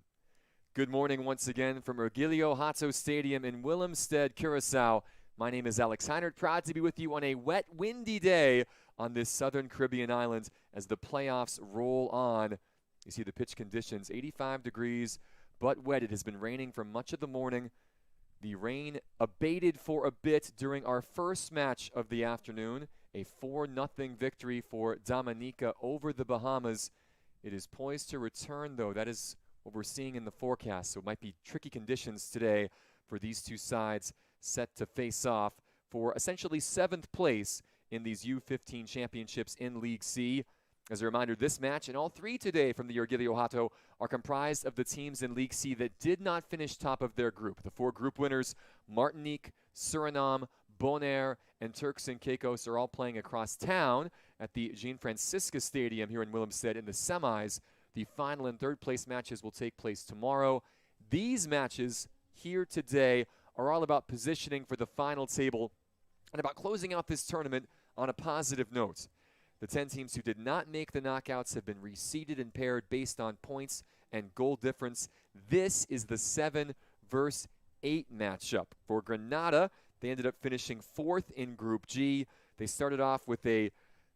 Good morning once again from Anguilla Hato Stadium in Willemstad, Curacao. My name is Alex Heinert, proud to be with you on a wet, windy day on this southern Caribbean island as the playoffs roll on. You see the pitch conditions, 85 degrees, but wet. It has been raining for much of the morning. The rain abated for a bit during our first match of the afternoon, a 4-0 victory for Dominica over the Bahamas. It is poised to return, though. That is what we're seeing in the forecast, so it might be tricky conditions today for these two sides set to face off for essentially 7th place in these U-15 championships in League C. As a reminder, this match and all three today from the Anguilla Hato are comprised of the teams in League C that did not finish top of their group. The 4 group winners, Martinique, Suriname, Bonaire, and Turks and Caicos, are all playing across town at the Jean Francisca Stadium here in Willemstad in the semis. The final and third place matches will take place tomorrow. These matches here today are all about positioning for the final table and about closing out this tournament on a positive note. The 10 teams who did not make the knockouts have been reseeded and paired based on points and goal difference. This is the 7 versus 8 matchup. For Grenada, they ended up finishing 4th in Group G. They started off with a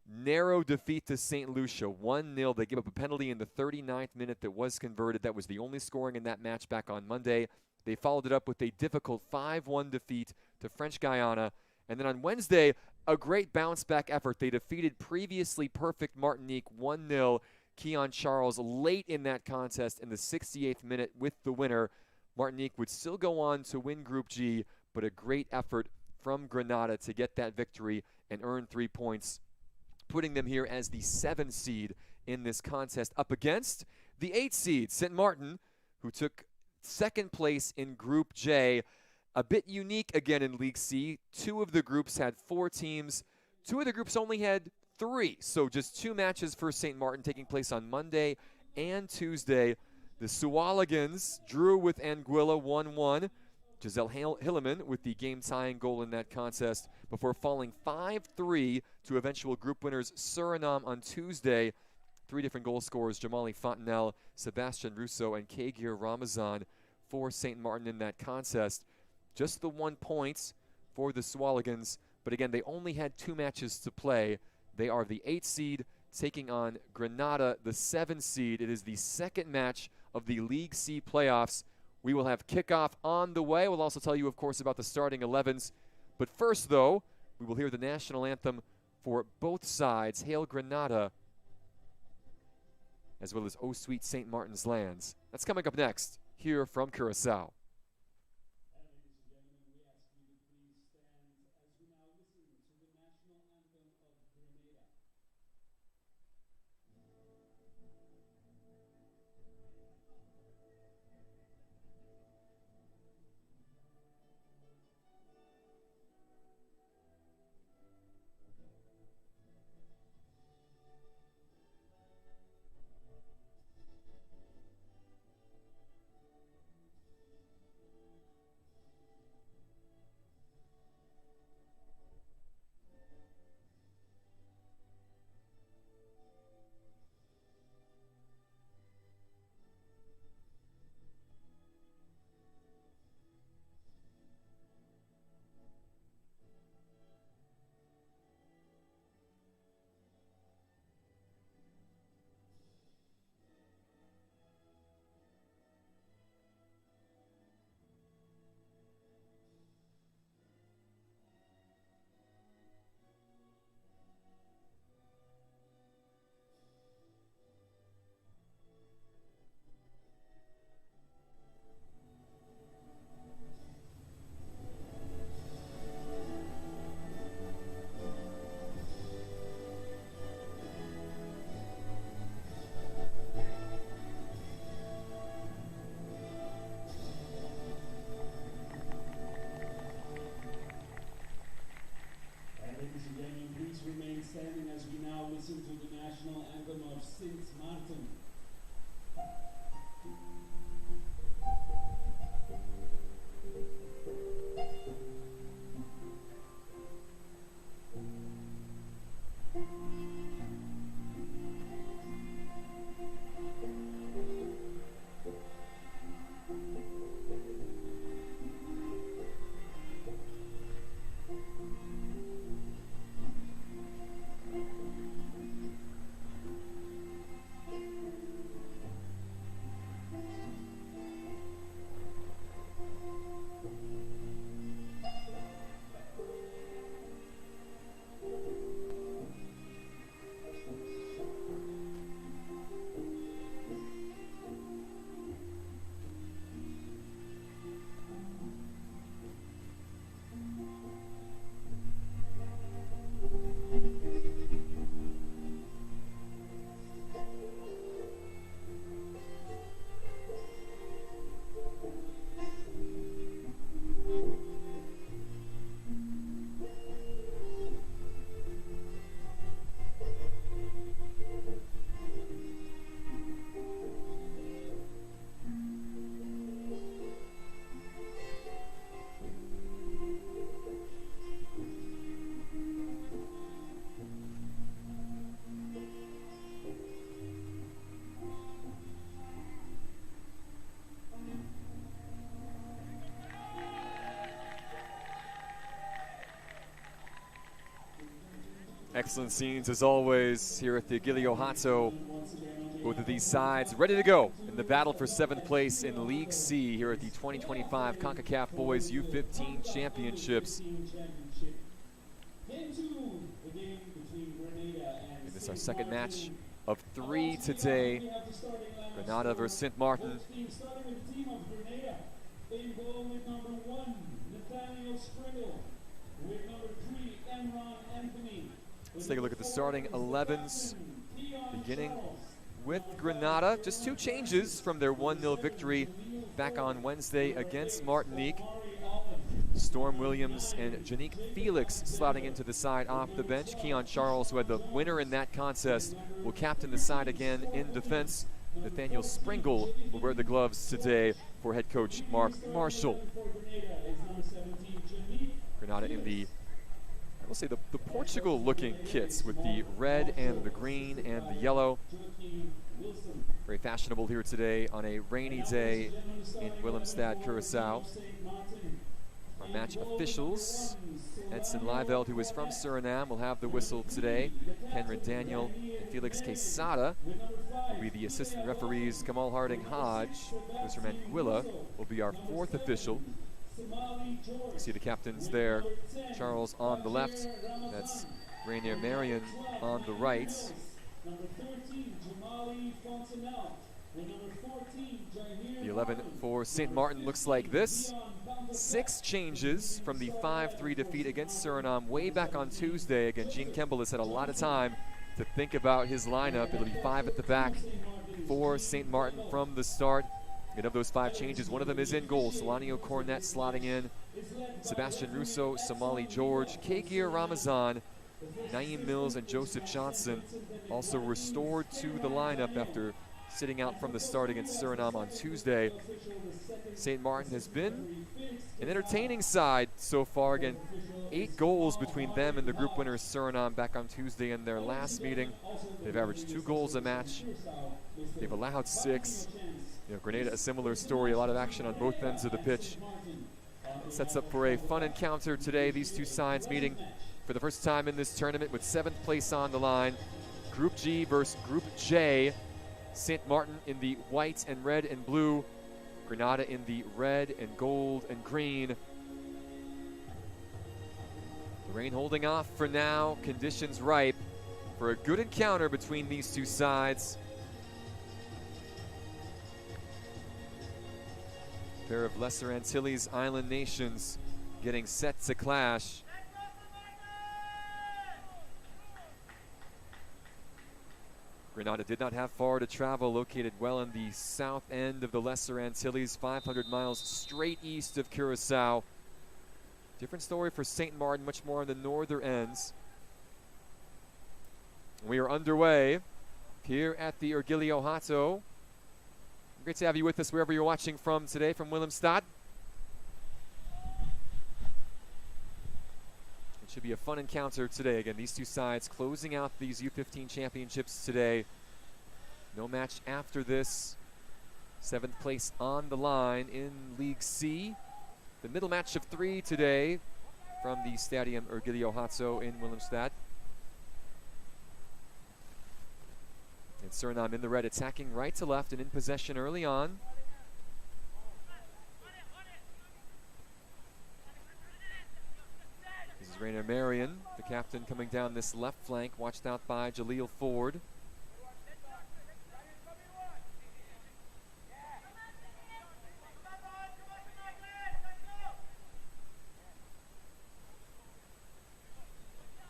narrow defeat to St. Lucia, 1-0. They gave up a penalty in the 39th minute that was converted. That was the only scoring in that match back on Monday. They followed it up with a difficult 5-1 defeat to French Guiana. And then on Wednesday, a great bounce-back effort. They defeated previously perfect Martinique 1-0. Keon Charles late in that contest in the 68th minute with the winner. Martinique would still go on to win Group G, but a great effort from Grenada to get that victory and earn 3 points, putting them here as the 7th seed in this contest up against the 8th seed, St. Martin, who took 2nd place in Group J. A bit unique again in League C. 2 of the groups had 4 teams. 2 of the groups only had 3. So just 2 matches for St. Martin taking place on Monday and Tuesday. The Sualigans drew with Anguilla 1-1. Giselle Hilleman with the game-tying goal in that contest before falling 5-3 to eventual group winners Suriname on Tuesday. 3 different goal scorers, Jamali Fontenelle, Sebastian Russo, and Kagir Ramazan for St. Martin in that contest. Just the 1 point for the Sualigans, but again, they only had 2 matches to play. They are the 8th seed taking on Grenada, the 7th seed. It is the 2nd match of the League C playoffs. We will have kickoff on the way. We'll also tell you, of course, about the starting 11s. But first, though, we will hear the national anthem for both sides. Hail Grenada, as well as Oh Sweet St. Martin's Lands. That's coming up next here from Curacao. Standing as we now listen to the national anthem of Sint Maarten. Excellent scenes as always here at the Anguilla Hato. Both of these sides ready to go in the battle for 7th place in League C here at the 2025 Concacaf Boys U-15 Championships. And this is our second match of 3 today. Granada versus Sint Maarten. Let's take a look at the starting 11s, beginning with Grenada. Just 2 changes from their 1-0 victory back on Wednesday against Martinique. Storm Williams and Janique Felix sliding into the side off the bench. Keon Charles, who had the winner in that contest, will captain the side again in defense. Nathaniel Springle will wear the gloves today for head coach Mark Marshall. Grenada in the, I will say, the Portugal-looking kits with the red and the green and the yellow. Very fashionable here today on a rainy day in Willemstad, Curaçao. Our match officials, Edson Liveld, who is from Suriname, will have the whistle today. Henry Daniel and Felix Quesada will be the assistant referees. Kamal Harding Hodge, who's from Anguilla, will be our 4th official. You see the captains there. Charles on the left. That's Rainier Marion on the right. The 11 for St. Maarten looks like this. 6 changes from the 5-3 defeat against Suriname way back on Tuesday. Again, Gene Kemble has had a lot of time to think about his lineup. It'll be 5 at the back for St. Maarten from the start. And of those 5 changes, one of them is in goal. Solanio Cornet slotting in. Sebastian Russo, Somali George, Kagir Ramazan, Naeem Mills, and Joseph Johnson also restored to the lineup after sitting out from the start against Suriname on Tuesday. St. Maarten has been an entertaining side so far. Again, 8 goals between them and the group winners Suriname back on Tuesday in their last meeting. They've averaged 2 goals a match. They've allowed 6. Grenada, a similar story, a lot of action on both ends of the pitch. It sets up for a fun encounter today. These 2 sides meeting for the first time in this tournament with 7th place on the line. Group G versus Group J. St. Maarten in the white and red and blue. Grenada in the red and gold and green. The rain holding off for now. Conditions ripe for a good encounter between these 2 sides. A pair of Lesser Antilles island nations getting set to clash. Grenada did not have far to travel, located well on the south end of the Lesser Antilles, 500 miles straight east of Curaçao. Different story for St. Maarten, much more on the northern ends. We are underway here at the Anguilla Hato. Great to have you with us wherever you're watching from today, from Willemstad. It should be a fun encounter today. Again, these 2 sides closing out these U-15 championships today. No match after this. 7th place on the line in League C. The middle match of 3 today from the Stadium Anguilla Hato in Willemstad. And Suriname in the red, attacking right to left and in possession early on. This is Rainier Marion, the captain, coming down this left flank, watched out by Jaleel Ford.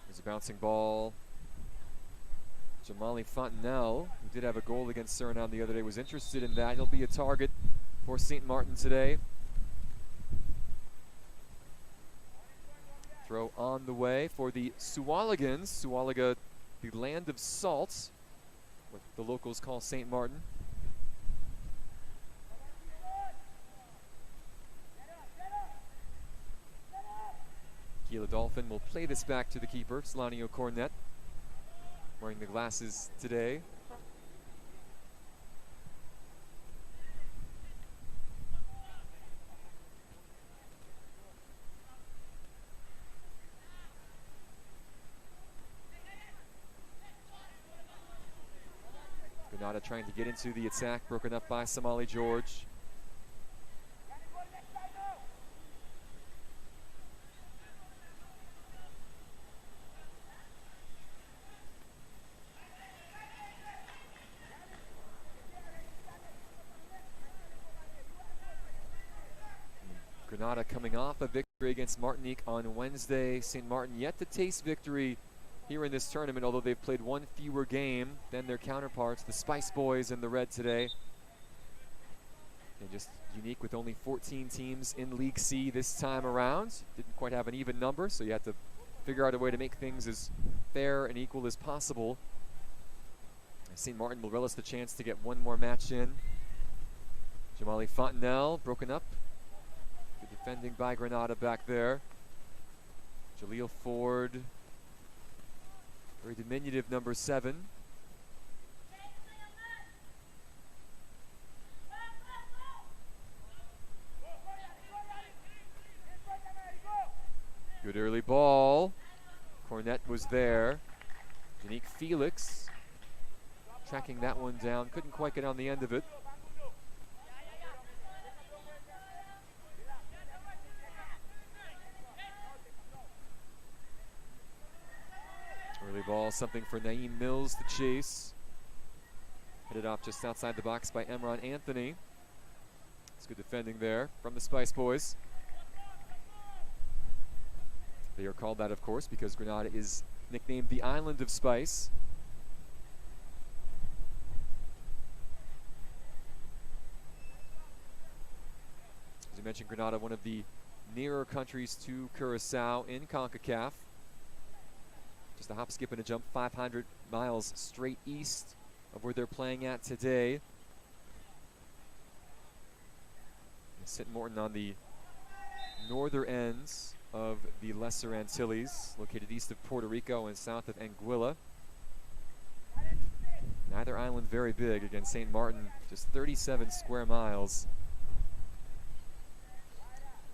There's a bouncing ball. Jamali Fontenelle, who did have a goal against Suriname the other day, was interested in that. He'll be a target for St. Maarten today. Throw on the way for the Sualigans. Sualiga, the land of salt, what the locals call St. Maarten. Gila Dolphin will play this back to the keeper, Solanio Cornet, wearing the glasses today. Granada trying to get into the attack, broken up by Somali George. Granada coming off a victory against Martinique on Wednesday. St. Maarten yet to taste victory here in this tournament, although they've played one fewer game than their counterparts, the Spice Boys in the red today. And just unique with only 14 teams in League C this time around. Didn't quite have an even number, so you had to figure out a way to make things as fair and equal as possible. St. Maarten will relish the chance to get one more match in. Jamali Fontenelle broken up. Good defending by Granada back there. Jaleel Ford, very diminutive number 7. Good early ball. Cornette was there. Janique Felix tracking that one down. Couldn't quite get on the end of it. Early ball, something for Naeem Mills to chase. Headed off just outside the box by Emron Anthony. It's good defending there from the Spice Boys. They are called that, of course, because Granada is nicknamed the Island of Spice. As you mentioned, Granada, one of the nearer countries to Curacao in Concacaf. Just a hop, skip, and a jump, 500 miles straight east of where they're playing at today. And St. Maarten on the northern ends of the Lesser Antilles, located east of Puerto Rico and south of Anguilla. Neither island very big. Again, St. Maarten, just 37 square miles.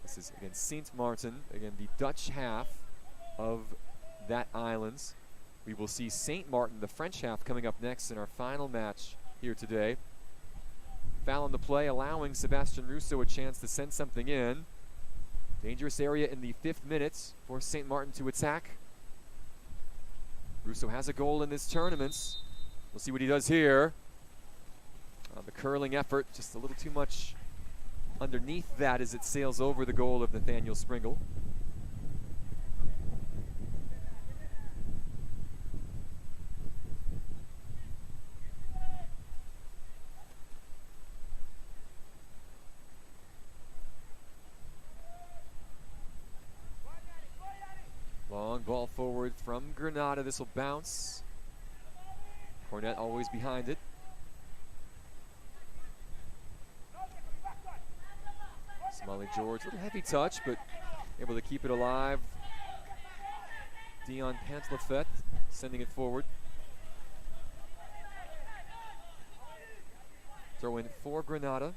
This is, again, Sint Maarten, again, the Dutch half of that islands. We will see St. Maarten, the French half, coming up next in our final match here today. Foul on the play, allowing Sebastian Russo a chance to send something in. Dangerous area in the 5th minute for St. Maarten to attack. Russo has a goal in this tournament. We'll see what he does here. The curling effort, just a little too much underneath that as it sails over the goal of Nathaniel Springle. Long ball forward from Granada. This will bounce. Cornette always behind it. Somali George, a little heavy touch, but able to keep it alive. Dion Pantlefet sending it forward. Throw in for Granada.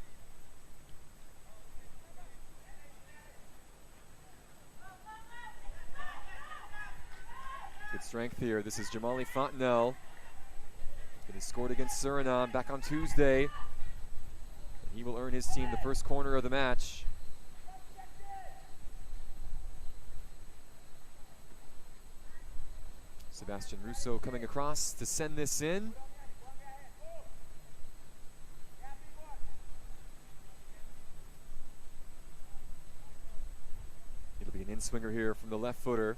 Good strength here. This is Jamali Fontenelle. He scored against Suriname back on Tuesday. And he will earn his team the first corner of the match. Sebastian Russo coming across to send this in. It'll be an in-swinger here from the left footer.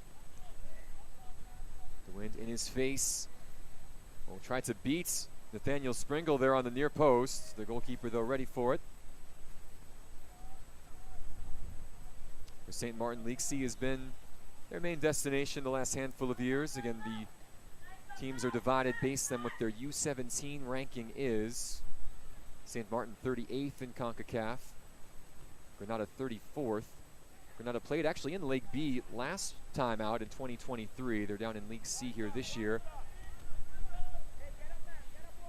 The wind in his face. Will try to beat Nathaniel Springle there on the near post. The goalkeeper, though, ready for it. For St. Maarten, League C has been their main destination the last handful of years. Again, the teams are divided based on what their U-17 ranking is. St. Maarten 38th in CONCACAF. Granada 34th. Granada played actually in League B last time out in 2023. They're down in League C here this year.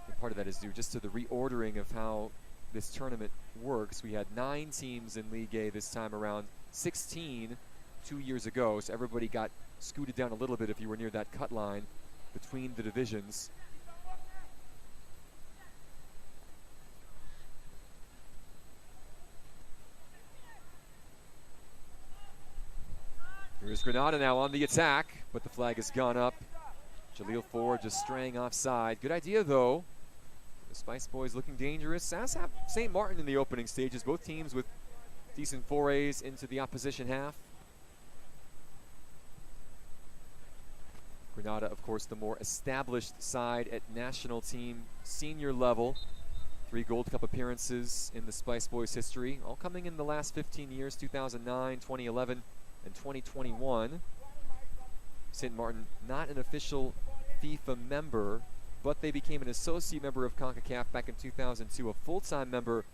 And part of that is due just to the reordering of how this tournament works. We had 9 teams in League A this time around, 16 2 years ago, so everybody got scooted down a little bit if you were near that cut line between the divisions. Here's Granada now on the attack, but the flag has gone up. Jaleel Ford just straying offside. Good idea, though. The Spice Boys looking dangerous, as have St. Maarten in the opening stages. Both teams with decent forays into the opposition half. Granada, of course, the more established side at national team senior level. 3 Gold Cup appearances in the Spice Boys history, all coming in the last 15 years, 2009, 2011, and 2021. St. Maarten, not an official FIFA member, but they became an associate member of Concacaf back in 2002, a full-time member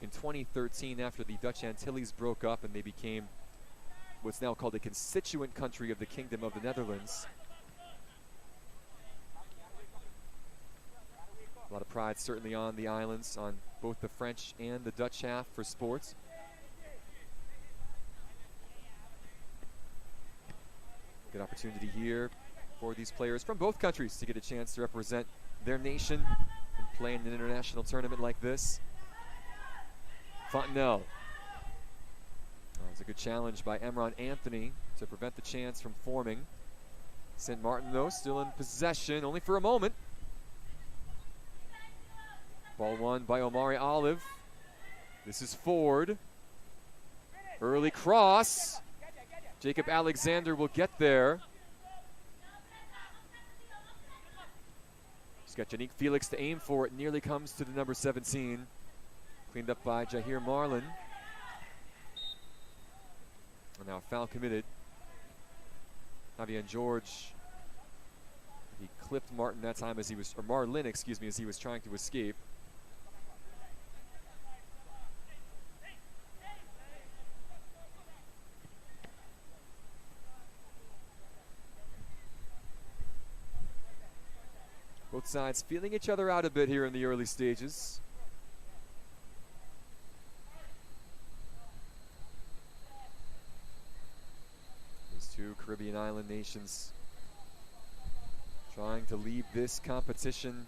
in 2013 after the Dutch Antilles broke up and they became what's now called a constituent country of the Kingdom of the Netherlands. A lot of pride certainly on the islands, on both the French and the Dutch half for sports. Good opportunity here for these players from both countries to get a chance to represent their nation and play in an international tournament like this. Fontenelle. It was a good challenge by Emron Anthony to prevent the chance from forming. St. Maarten, though, still in possession, only for a moment. Ball won by Omari Olive. This is Ford. Early cross. Jacob Alexander will get there. He's got Yannick Felix to aim for. It nearly comes to the number 17. Cleaned up by Jahir Marlin. And now foul committed. Javier George. He clipped Martin that time as he was, or Marlin, excuse me, as he was trying to escape. Both sides feeling each other out a bit here in the early stages. These 2 Caribbean island nations trying to leave this competition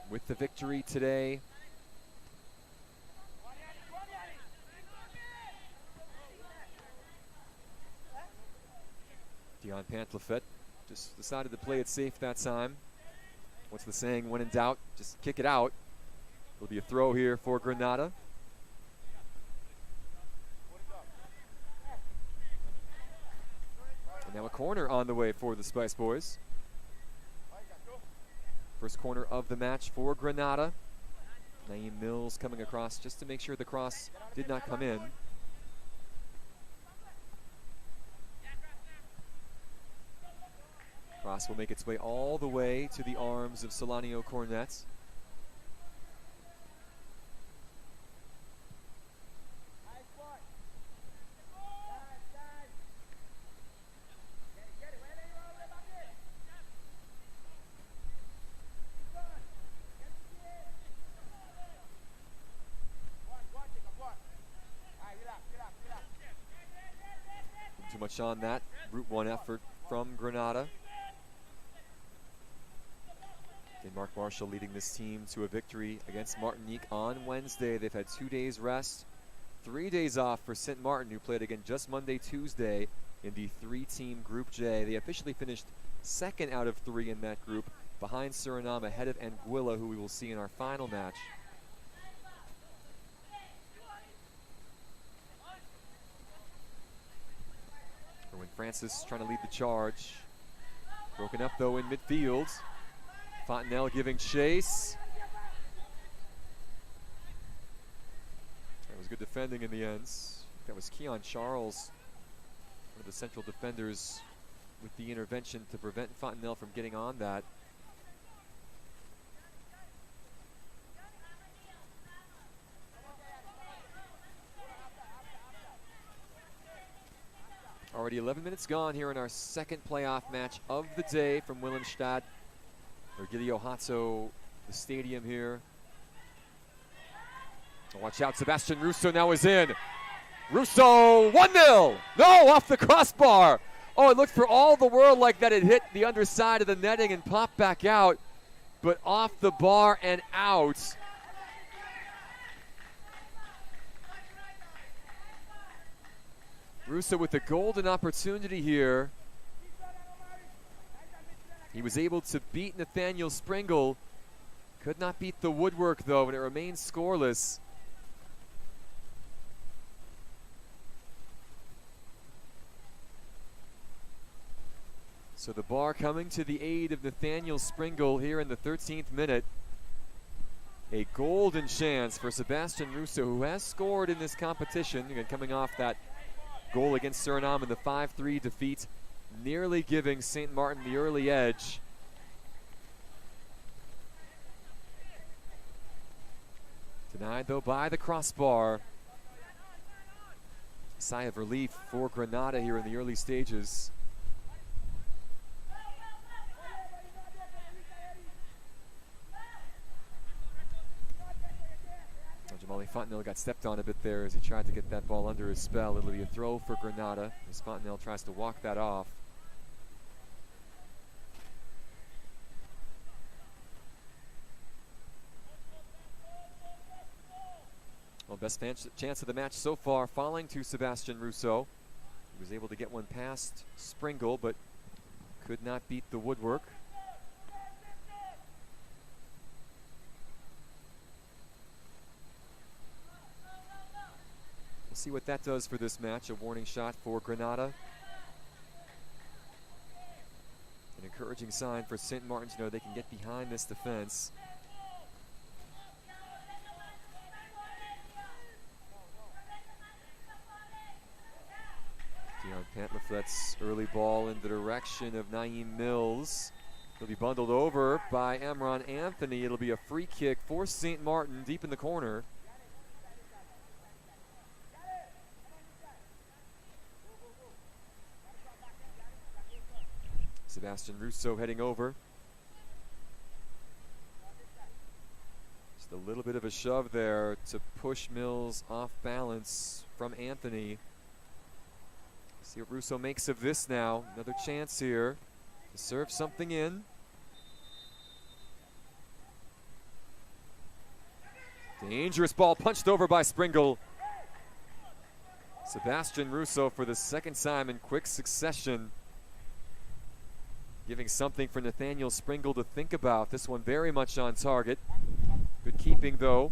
with the victory today. Dion Pantlefet just decided to play it safe that time. What's the saying? When in doubt, just kick it out. It'll be a throw here for Granada. And now a corner on the way for the Spice Boys. First corner of the match for Granada. Naeem Mills coming across just to make sure the cross did not come in. Cross will make its way all the way to the arms of Solanio Cornet. Too much on that Route 1 effort from Granada. Mark Marshall leading this team to a victory against Martinique on Wednesday. They've had 2 days rest, 3 days off for St. Maarten, who played again just Monday, Tuesday in the 3-team Group J. They officially finished 2nd out of 3 in that group, behind Suriname, ahead of Anguilla, who we will see in our final match. Erwin Francis trying to lead the charge. Broken up, though, in midfield. Fontenelle giving chase. That was good defending in the end. That was Keon Charles, one of the central defenders, with the intervention to prevent Fontenelle from getting on that. Already 11 minutes gone here in our 2nd playoff match of the day from Willemstad. Virgilio Hato, the stadium here. Oh, watch out, Sebastian Russo now is in. Russo, 1-0. No, off the crossbar. Oh, it looked for all the world like that it hit the underside of the netting and popped back out, but off the bar and out. Russo with a golden opportunity here. He was able to beat Nathaniel Springle. Could not beat the woodwork, though, and it remains scoreless. So the bar coming to the aid of Nathaniel Springle here in the 13th minute. A golden chance for Sebastian Russo, who has scored in this competition, again coming off that goal against Suriname in the 5-3 defeat, nearly giving St. Maarten the early edge. Denied, though, by the crossbar. Sigh of relief for Grenada here in the early stages. Jamali Fontenelle got stepped on a bit there as he tried to get that ball under his spell. It'll be a throw for Grenada as Fontenelle tries to walk that off. Well, best chance of the match so far falling to Sebastian Russo. He was able to get one past Springle, but could not beat the woodwork. We'll see what that does for this match. A warning shot for Grenada. An encouraging sign for St. Maarten to know they can get behind this defense. Pantleflet's early ball in the direction of Naeem Mills. He'll be bundled over by Amron Anthony. It'll be a free kick for St. Maarten deep in the corner. Sebastian Russo heading over. Just a little bit of a shove there to push Mills off balance from Anthony. See what Russo makes of this now. Another chance here to serve something in. Dangerous ball punched over by Springle. Sebastian Russo for the second time in quick succession, giving something for Nathaniel Springle to think about. This one very much on target. Good keeping, though.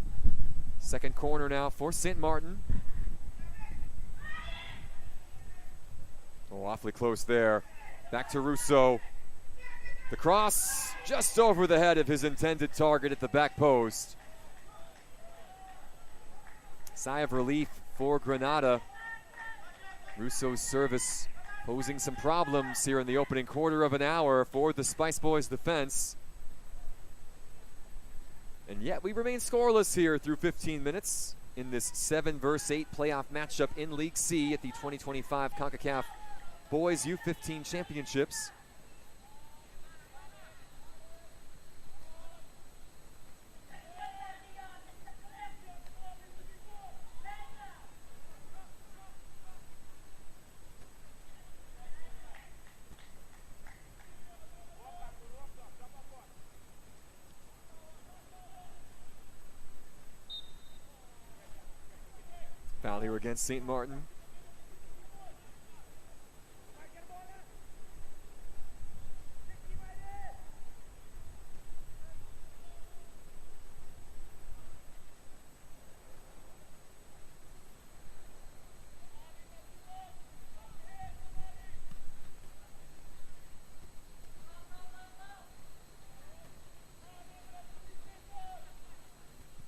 Second corner now for St. Maarten. Oh, awfully close there. Back to Russo. The cross just over the head of his intended target at the back post. Sigh of relief for Grenada. Russo's service posing some problems here in the opening quarter of an hour for the Spice Boys defense. And yet we remain scoreless here through 15 minutes in this 7-versus-8 playoff matchup in League C at the 2025 Concacaf Boys U-15 Championships. Foul here against St. Maarten.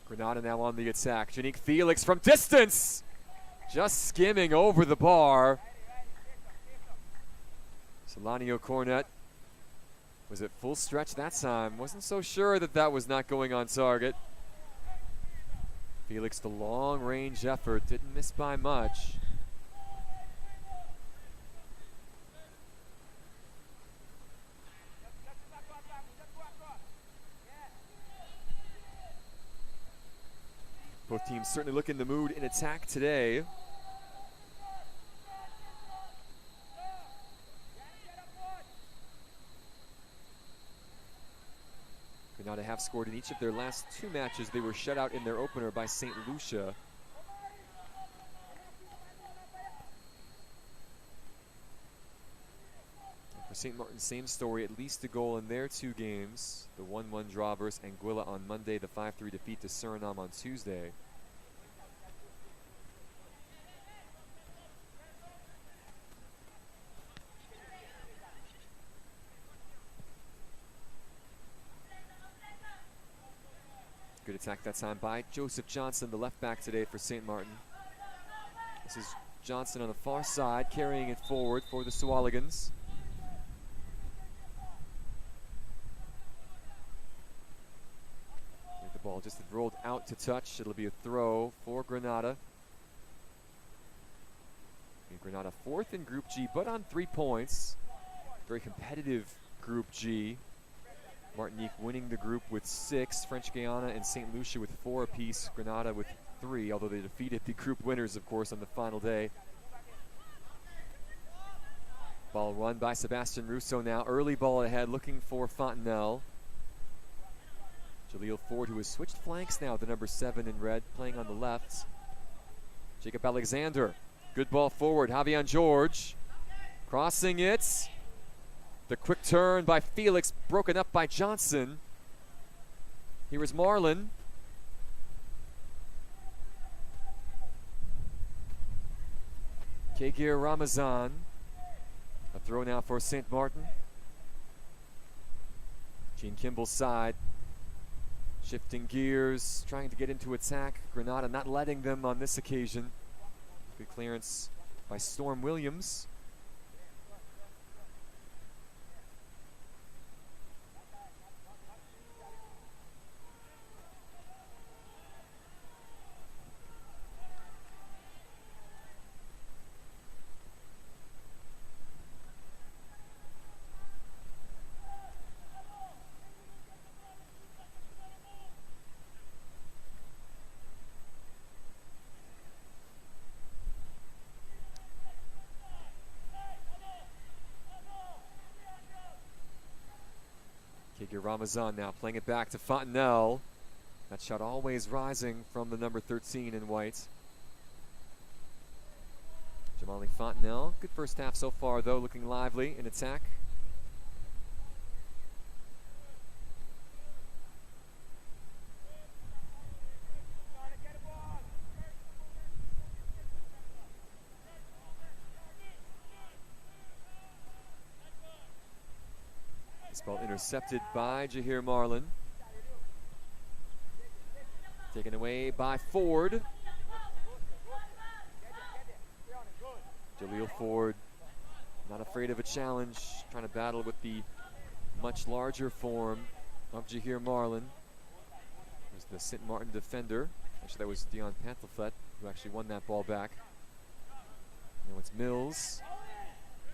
Grenada now on the attack. Janique Felix from distance, just skimming over the bar. Solanio Cornet was at full stretch that time. Wasn't so sure that that was not going on target. Felix, the long range effort, didn't miss by much. Both teams certainly look in the mood in attack today. Grenada have scored in each of their last two matches. They were shut out in their opener by St. Lucia. For St. Maarten, same story, at least a goal in their 2 games. The 1-1 draw versus Anguilla on Monday, the 5-3 defeat to Suriname on Tuesday. Good attack that time by Joseph Johnson, the left back today for St. Maarten. This is Johnson on the far side, carrying it forward for the Swalligans. The ball just rolled out to touch. It'll be a throw for Granada. And Granada 4th in Group G, but on 3 points. Very competitive Group G. Martinique winning the group with 6. French Guiana and St. Lucia with 4 apiece. Grenada with 3, although they defeated the group winners, of course, on the final day. Ball run by Sebastian Russo now. Early ball ahead, looking for Fontenelle. Jaleel Ford, who has switched flanks now, the number 7 in red, playing on the left. Jacob Alexander. Good ball forward. Javian George. Crossing it. The quick turn by Felix, broken up by Johnson. Here is Marlin. Kagir Ramazan. A throw now for St. Maarten. Gene Kimball's side. Shifting gears, trying to get into attack. Granada not letting them on this occasion. Good clearance by Storm Williams. Ramazan now playing it back to Fontenelle. That shot always rising from the number 13 in white. Jamali Fontenelle, good first half so far though, looking lively in attack. Ball intercepted by Jahir Marlin. Taken away by Ford. Jaleel Ford, not afraid of a challenge, trying to battle with the much larger form of Jahir Marlin. There's the St. Maarten defender. Actually, that was Dion Panthelflet who actually won that ball back. Now it's Mills.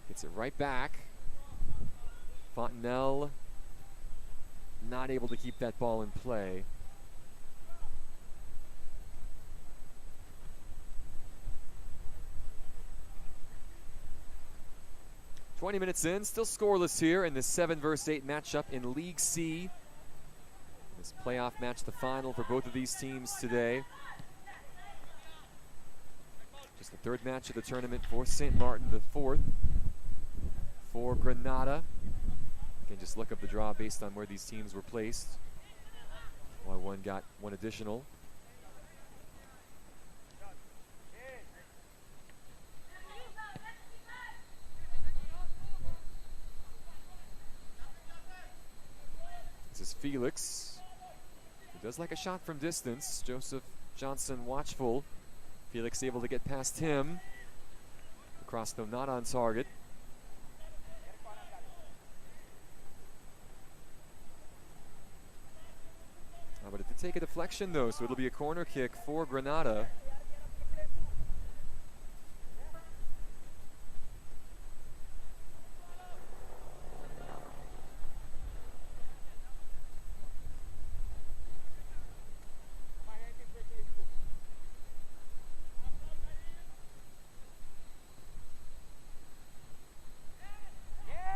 Gets it right back. Fontenelle not able to keep that ball in play. "20 minutes in, still scoreless here in this 7-versus-8 matchup in League C. This playoff match, the final for both of these teams today. Just the 3rd match of the tournament for St. Maarten, the 4th for Granada. You can just look up the draw based on where these teams were placed. Why one got 1 additional. This is Felix, who does like a shot from distance. Joseph Johnson watchful. Felix able to get past him. Across though, not on target. But it did take a deflection though, so it'll be a corner kick for Granada.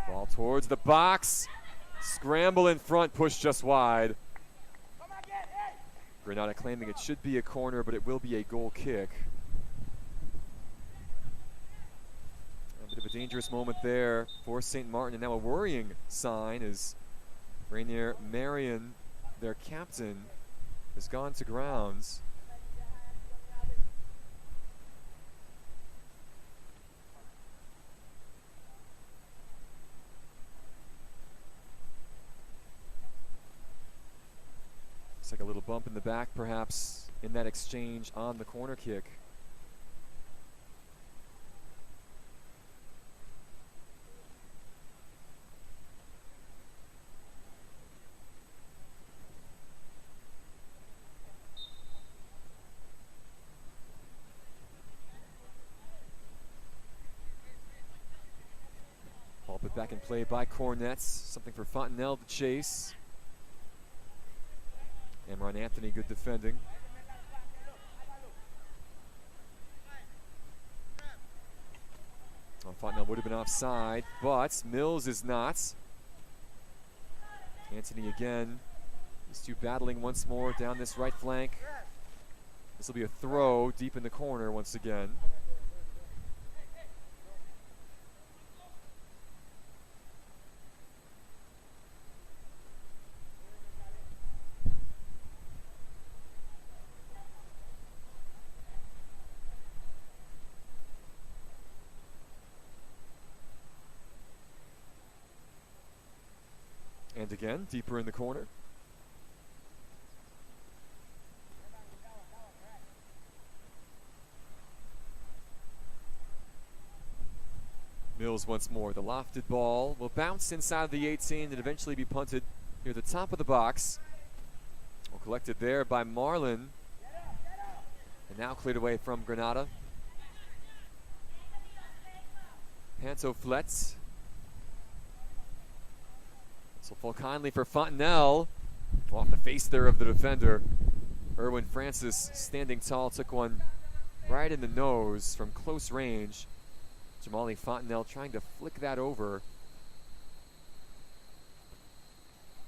Ball towards the box. Scramble in front, push just wide. Granada claiming it should be a corner, but it will be a goal kick. A bit of a dangerous moment there for St. Maarten, and now a worrying sign is Rainier Marion, their captain, has gone to grounds. Looks like a little bump in the back, perhaps, in that exchange on the corner kick. Ball put back in play by Cornets. Something for Fontenelle to chase. Amron Anthony, good defending. Oh, Fontenelle would have been offside, but Mills is not. Anthony again. These two battling once more down this right flank. This will be a throw deep in the corner once again. And again, deeper in the corner. Mills once more. The lofted ball will bounce inside the 18 and eventually be punted near the top of the box. Well, collected there by Marlin. And now cleared away from Granada. Pantoflet. This will fall kindly for Fontenelle. Off the face there of the defender. Erwin Francis, standing tall, took one right in the nose from close range. Jamali Fontenelle trying to flick that over.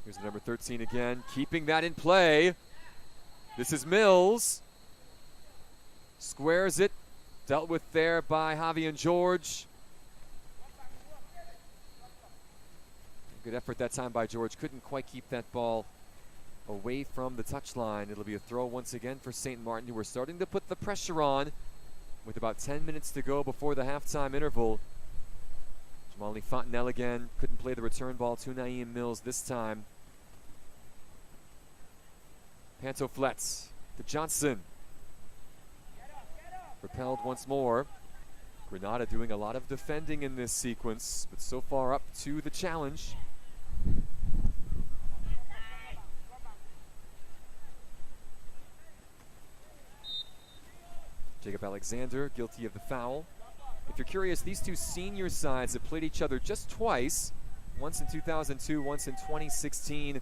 Here's the number 13 again, keeping that in play. This is Mills. Squares it. Dealt with there by Javi and George. Good effort that time by George. Couldn't quite keep that ball away from the touchline. It'll be a throw once again for St. Maarten, who are starting to put the pressure on with about 10 minutes to go before the halftime interval. Jamali Fontenelle again. Couldn't play the return ball to Naeem Mills this time. Pantoflet to Johnson. Repelled once more. Grenada doing a lot of defending in this sequence, but so far up to the challenge. Jacob Alexander, guilty of the foul. If you're curious, these two senior sides have played each other just twice. Once in 2002, once in 2016.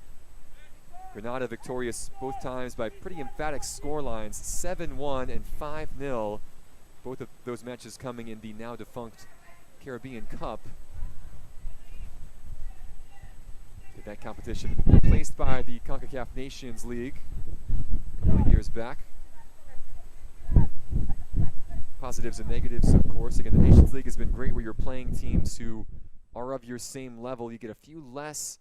Grenada victorious both times by pretty emphatic score lines, 7-1 and 5-0. Both of those matches coming in the now defunct Caribbean Cup. That competition replaced by the Concacaf Nations League a couple of years back. Positives and negatives, of course. Again, the Nations League has been great where you're playing teams who are of your same level. You get a few less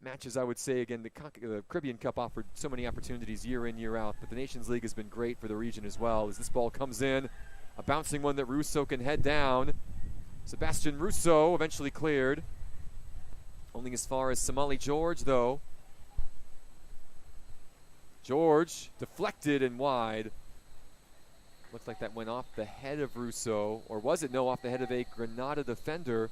matches, I would say. Again, the Caribbean Cup offered so many opportunities year in, year out, but the Nations League has been great for the region as well. As this ball comes in, a bouncing one that Russo can head down. Sebastian Russo eventually cleared. Only as far as Somali George, though. George deflected and wide. Looks like that went off the head of Russo, or was it? No, off the head of a Grenada defender.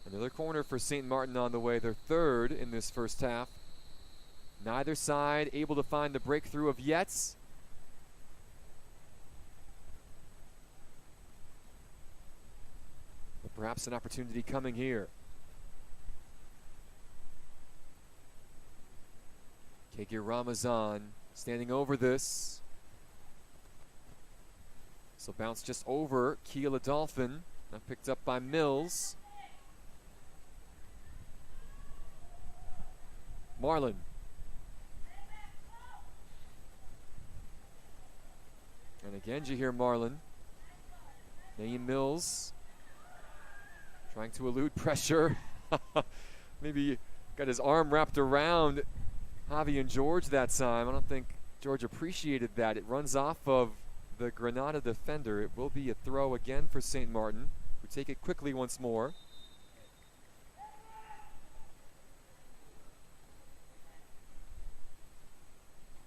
Another corner for St. Maarten on the way, their third in this first half. Neither side able to find the breakthrough of yet. But perhaps an opportunity coming here. Kegir Ramazan standing over this. So bounce just over Keela Dolphin. Now picked up by Mills. Marlin. And again, you hear Marlin. Naeem Mills Trying to elude pressure. Maybe got his arm wrapped around Javi and George that time. I don't think George appreciated that. It runs off of the Granada defender. It will be a throw again for St. Maarten, who take it quickly once more.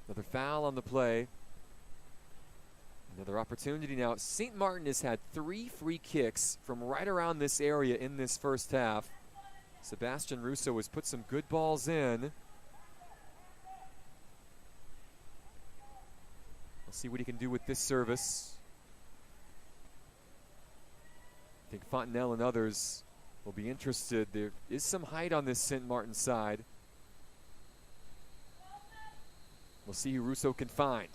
Another foul on the play. Another opportunity now. St. Maarten has had 3 free kicks from right around this area in this first half. Sebastian Russo has put some good balls in. We'll see what he can do with this service. I think Fontenelle and others will be interested. There is some height on this St. Maarten side. We'll see who Russo can find.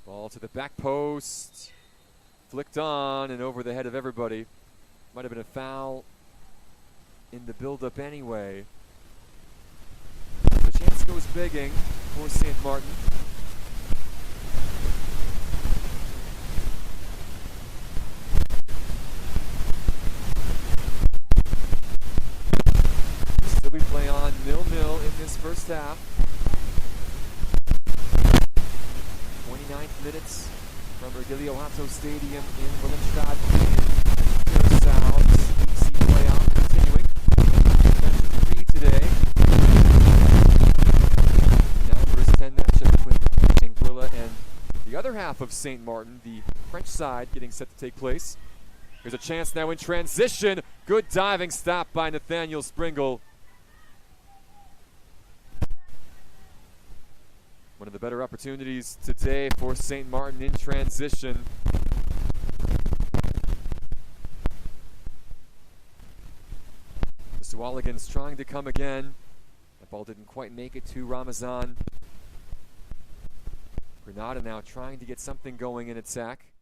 Ball to the back post. Flicked on and over the head of everybody. Might have been a foul in the build-up anyway. The chance goes begging for St. Maarten. Still we play on 0-0 in this first half. 29th minutes from Virgilio Hato Stadium in Willemstad in Curaçao. This EC playoff continuing. Match 3 today. 9 versus 10 matchup between Anguilla and the other half of St. Maarten, the French side, getting set to take place. There's a chance now in transition. Good diving stop by Nathaniel Springle. One of the better opportunities today for St. Maarten in transition. The Sualigans trying to come again. That ball didn't quite make it to Ramazan. Grenada now trying to get something going in attack.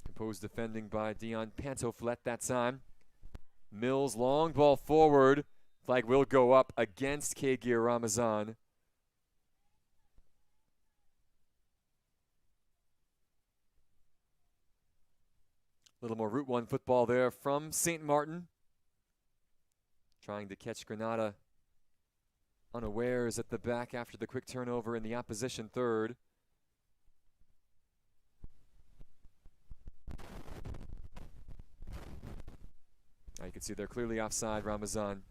Composed defending by Dion Pantoflet that time. Mills, long ball forward. Flag will go up against Kagir Ramazan. A little more Route 1 football there from St. Maarten. Trying to catch Granada unawares at the back after the quick turnover in the opposition third. Now you can see they're clearly offside, Ramazan.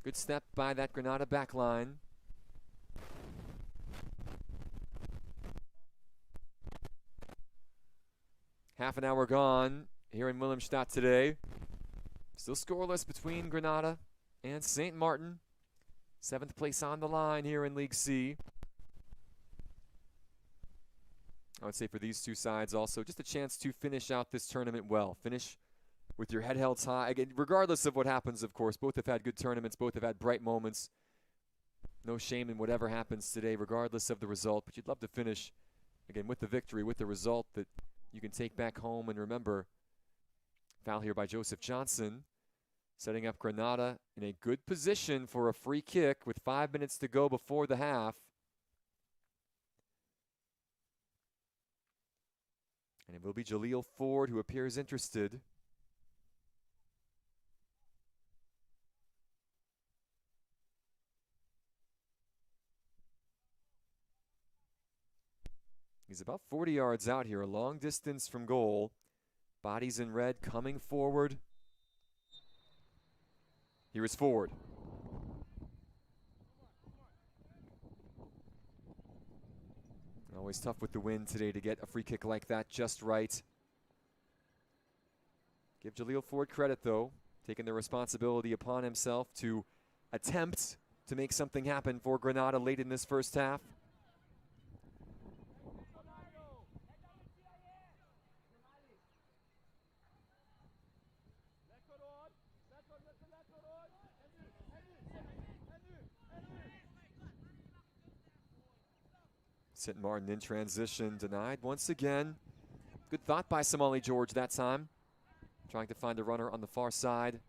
Good step by that Granada back line. Half an hour gone here in Willemstad today. Still scoreless between Granada and St. Maarten. 7th place on the line here in League C. I would say for these two sides also, just a chance to finish out this tournament well. Finish with your head held high. Again, regardless of what happens, of course, both have had good tournaments, both have had bright moments. No shame in whatever happens today, regardless of the result. But you'd love to finish, again, with the victory, with the result that you can take back home. And remember, foul here by Joseph Johnson, setting up Granada in a good position for a free kick with 5 minutes to go before the half. And it will be Jaleel Ford who appears interested. He's about 40 yards out here, a long distance from goal. Bodies in red coming forward. Here is Ford. Always tough with the wind today to get a free kick like that just right. Give Jaleel Ford credit, though, taking the responsibility upon himself to attempt to make something happen for Granada late in this first half. St. Maarten in transition, denied once again. Good thought by Somali George that time. Trying to find a runner on the far side.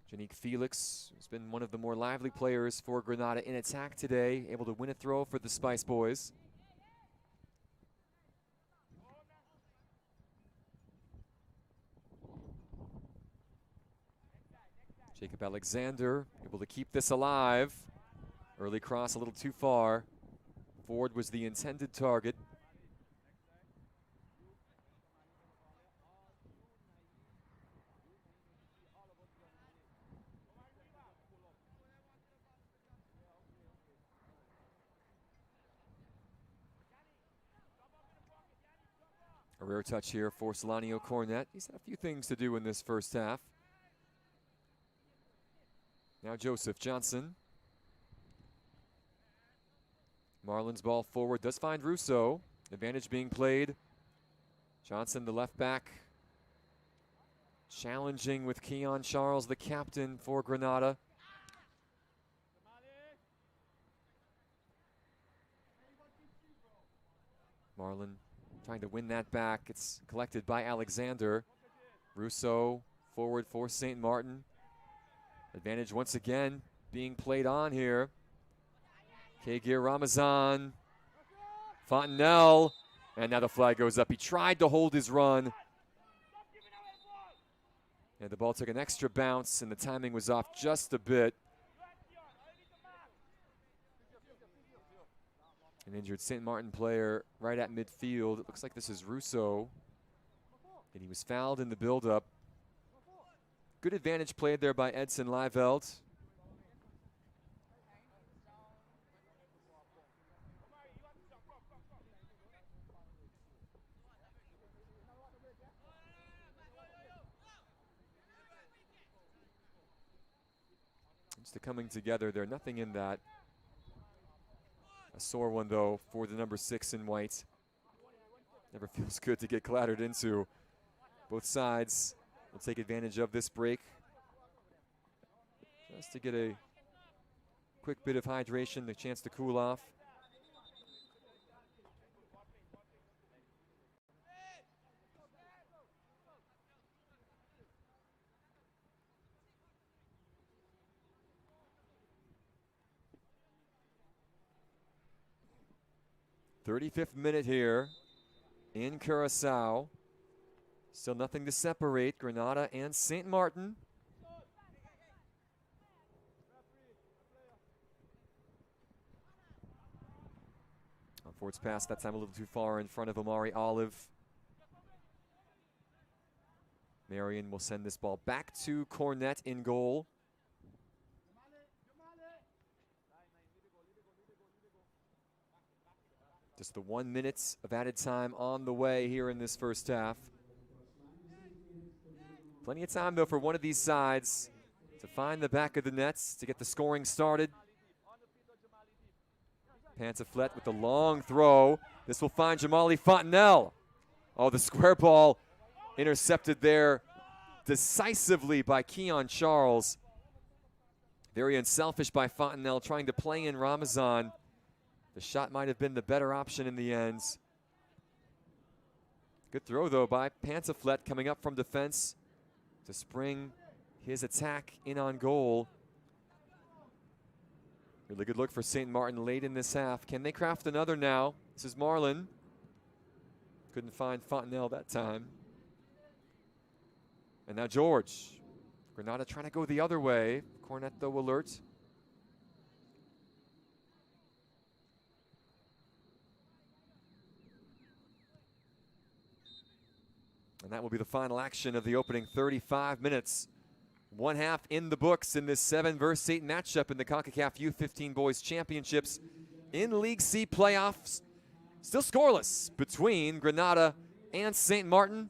Janique Felix has been one of the more lively players for Granada in attack today, able to win a throw for the Spice Boys. Jacob Alexander able to keep this alive. Early cross a little too far. Ford was the intended target. A rare touch here for Solanio Cornet. He's had a few things to do in this first half. Now Joseph Johnson. Marlin's ball forward does find Russo. Advantage being played. Johnson, the left back, challenging with Keon Charles, the captain for Granada. Marlin trying to win that back. It's collected by Alexander. Russo forward for St. Maarten. Advantage once again being played on here. Kagir Ramazan, Fontenelle, and now the flag goes up. He tried to hold his run, and the ball took an extra bounce, and the timing was off just a bit. An injured St. Maarten player right at midfield. It looks like this is Russo, and he was fouled in the build-up. Good advantage played there by Edson Liveld. It's the coming together there. Nothing in that. A sore one, though, for the number 6 in white. Never feels good to get clattered into. Both sides will take advantage of this break just to get a quick bit of hydration, the chance to cool off. .35th minute here in Curacao. Still nothing to separate Granada and St. Maarten. Ford's pass that time a little too far in front of Amari Olive. Marion will send this ball back to Cornet in goal. Just the 1 minute of added time on the way here in this first half. Plenty of time, though, for one of these sides to find the back of the nets to get the scoring started. Pantaflet with the long throw. This will find Jamali Fontenelle. Oh, the square ball intercepted there decisively by Keon Charles. Very unselfish by Fontenelle, trying to play in Ramazan. The shot might have been the better option in the end. Good throw, though, by Pantaflet coming up from defense to spring his attack in on goal. Really good look for St. Maarten late in this half. Can they craft another now? This is Marlin. Couldn't find Fontenelle that time. And now George. Granada trying to go the other way. Cornet, though, alert. And that will be the final action of the opening 35 minutes. One half in the books in this 7 versus 8 matchup in the Concacaf U-15 Boys Championships in League C playoffs. Still scoreless between Granada and St. Maarten.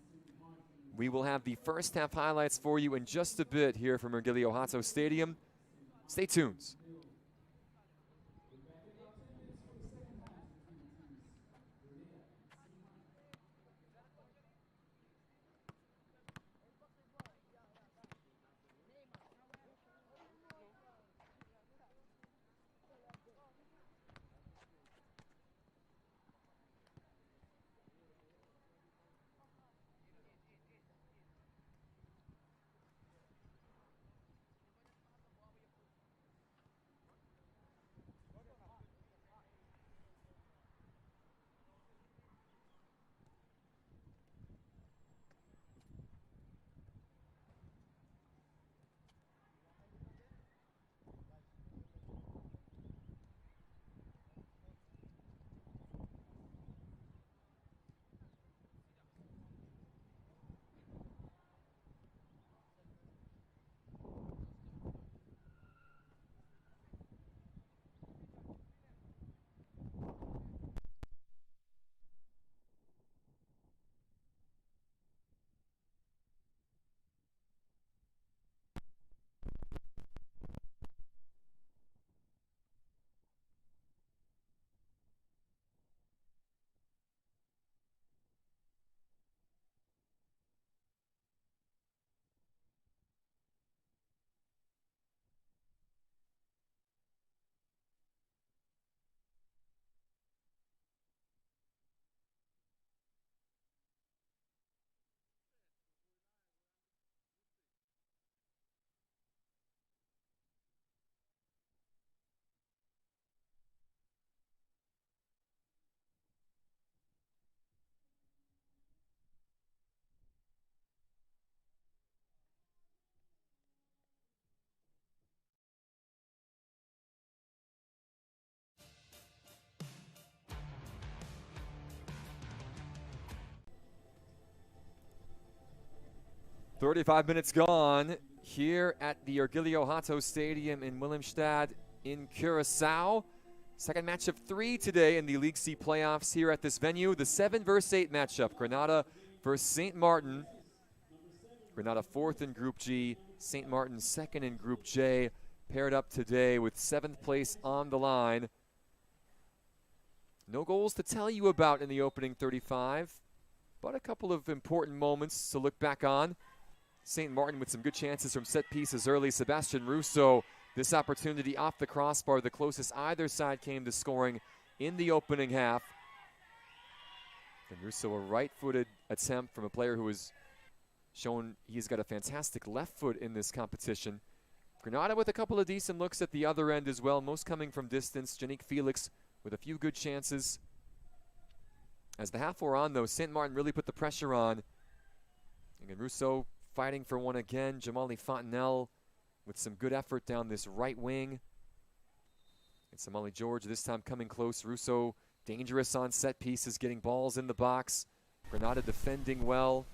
We will have the first half highlights for you in just a bit here from Virgilio Hato Stadium. Stay tuned. 35 minutes gone here at the Orgulio Hato Stadium in Willemstad in Curaçao. Second match of 3 today in the League C playoffs here at this venue. The 7 versus 8 matchup, Grenada versus St. Maarten. Grenada 4th in Group G, St. Maarten 2nd in Group J, paired up today with 7th place on the line. No goals to tell you about in the opening 35, but a couple of important moments to look back on. St. Maarten with some good chances from set pieces early. Sebastian Russo, this opportunity off the crossbar, the closest either side came to scoring in the opening half. And Russo, a right-footed attempt from a player who has shown he's got a fantastic left foot in this competition. Grenada with a couple of decent looks at the other end as well, most coming from distance. Janique Felix with a few good chances. As the half wore on, though, St. Maarten really put the pressure on. Again, Russo fighting for one again. Jamali Fontenelle with some good effort down this right wing. And Somali George this time coming close. Russo dangerous on set pieces, getting balls in the box. Grenada defending well.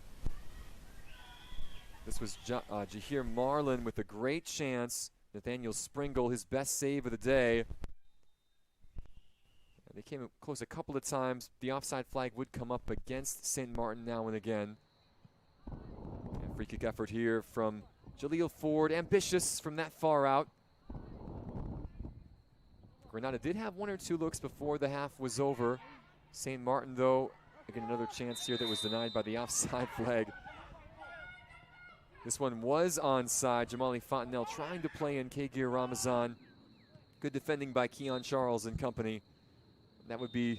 This was Jahir Marlin with a great chance. Nathaniel Springle, his best save of the day. And they came close a couple of times. The offside flag would come up against St. Maarten now and again. And free kick effort here from Jaleel Ford, ambitious from that far out. Grenada did have 1 or 2 looks before the half was over. St. Maarten, though, again, another chance here that was denied by the offside flag. This one was onside. Jamali Fontenelle trying to play in Kagir Ramazan. Good defending by Keon Charles and company. That would be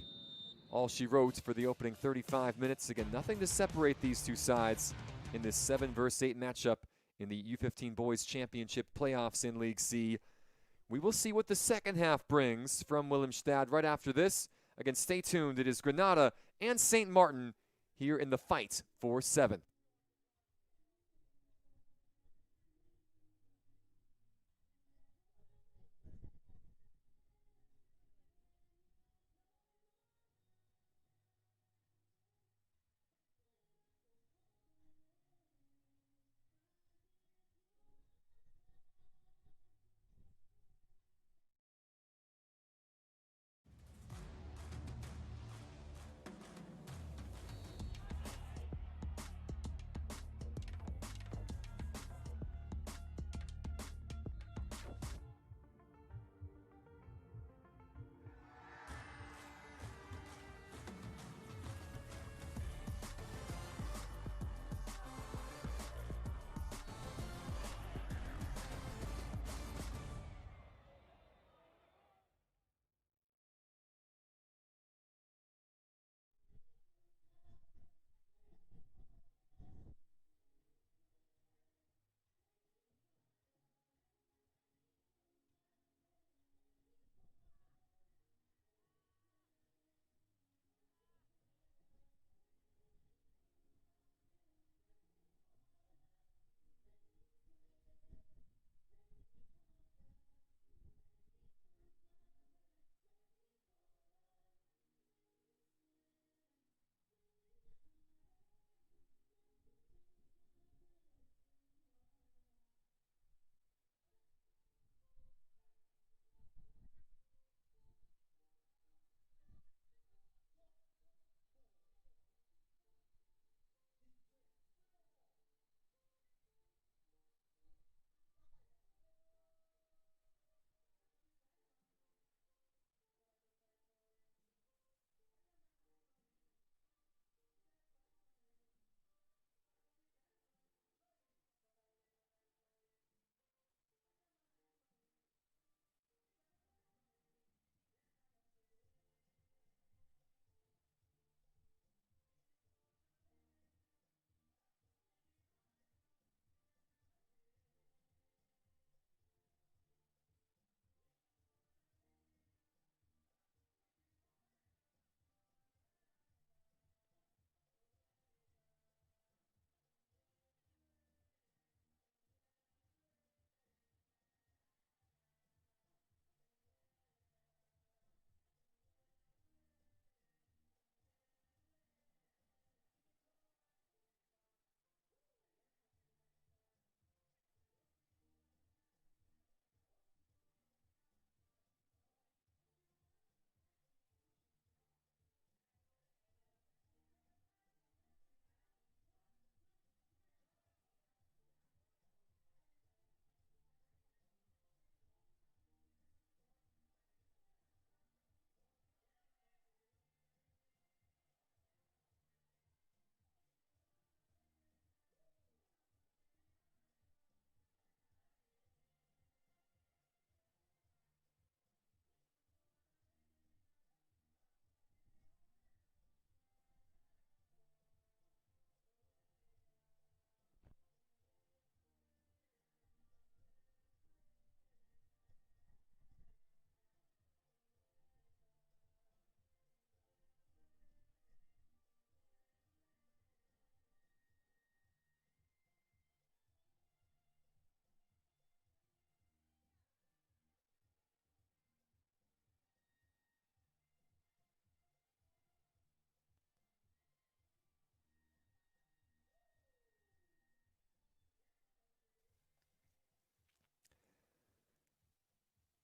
all she wrote for the opening 35 minutes. Again, nothing to separate these two sides in this 7 versus 8 matchup in the U-15 Boys Championship playoffs in League C. We will see what the second half brings from Willemstad right after this. Again, stay tuned. It is Grenada and St. Maarten here in the fight for 7.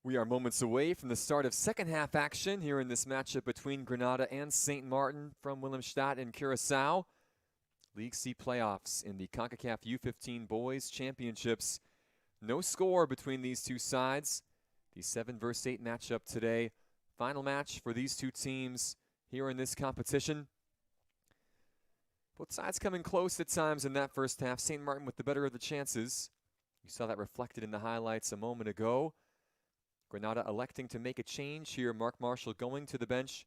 We are moments away from the start of second half action here in this matchup between Grenada and St. Maarten from Willemstad in Curaçao. League C playoffs in the Concacaf U-15 Boys Championships. No score between these two sides. The 7 versus 8 matchup today. Final match for these two teams here in this competition. Both sides coming close at times in that first half. St. Maarten with the better of the chances. You saw that reflected in the highlights a moment ago. Grenada electing to make a change here. Mark Marshall going to the bench.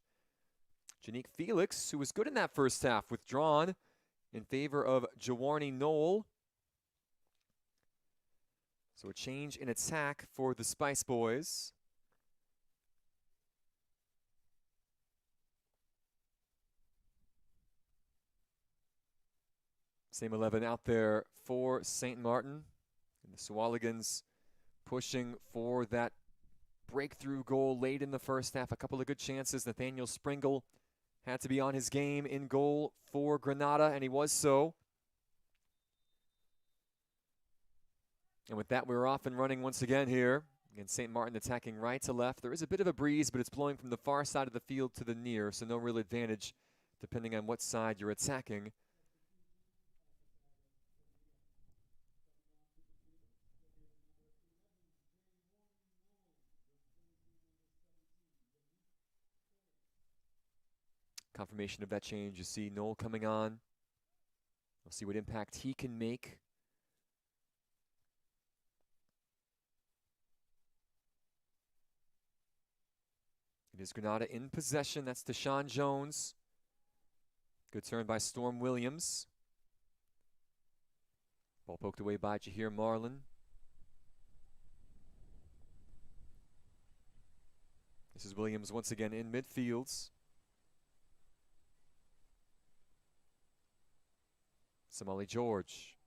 Janique Felix, who was good in that first half, withdrawn in favor of Jawarni Knoll. So a change in attack for the Spice Boys. Same 11 out there for St. Maarten. And the Swaligans pushing for that breakthrough goal late in the first half. A couple of good chances. Nathaniel Springle had to be on his game in goal for Grenada, and he was so. And with that, we're off and running once again here. Again, St. Maarten attacking right to left. There is a bit of a breeze, but it's blowing from the far side of the field to the near, so no real advantage depending on what side you're attacking. Confirmation of that change. You see Knoll coming on. We'll see what impact he can make. It is Grenada in possession. That's Deshaun Jones. Good turn by Storm Williams. Ball poked away by Jahir Marlin. This is Williams once again in midfields. Somali George.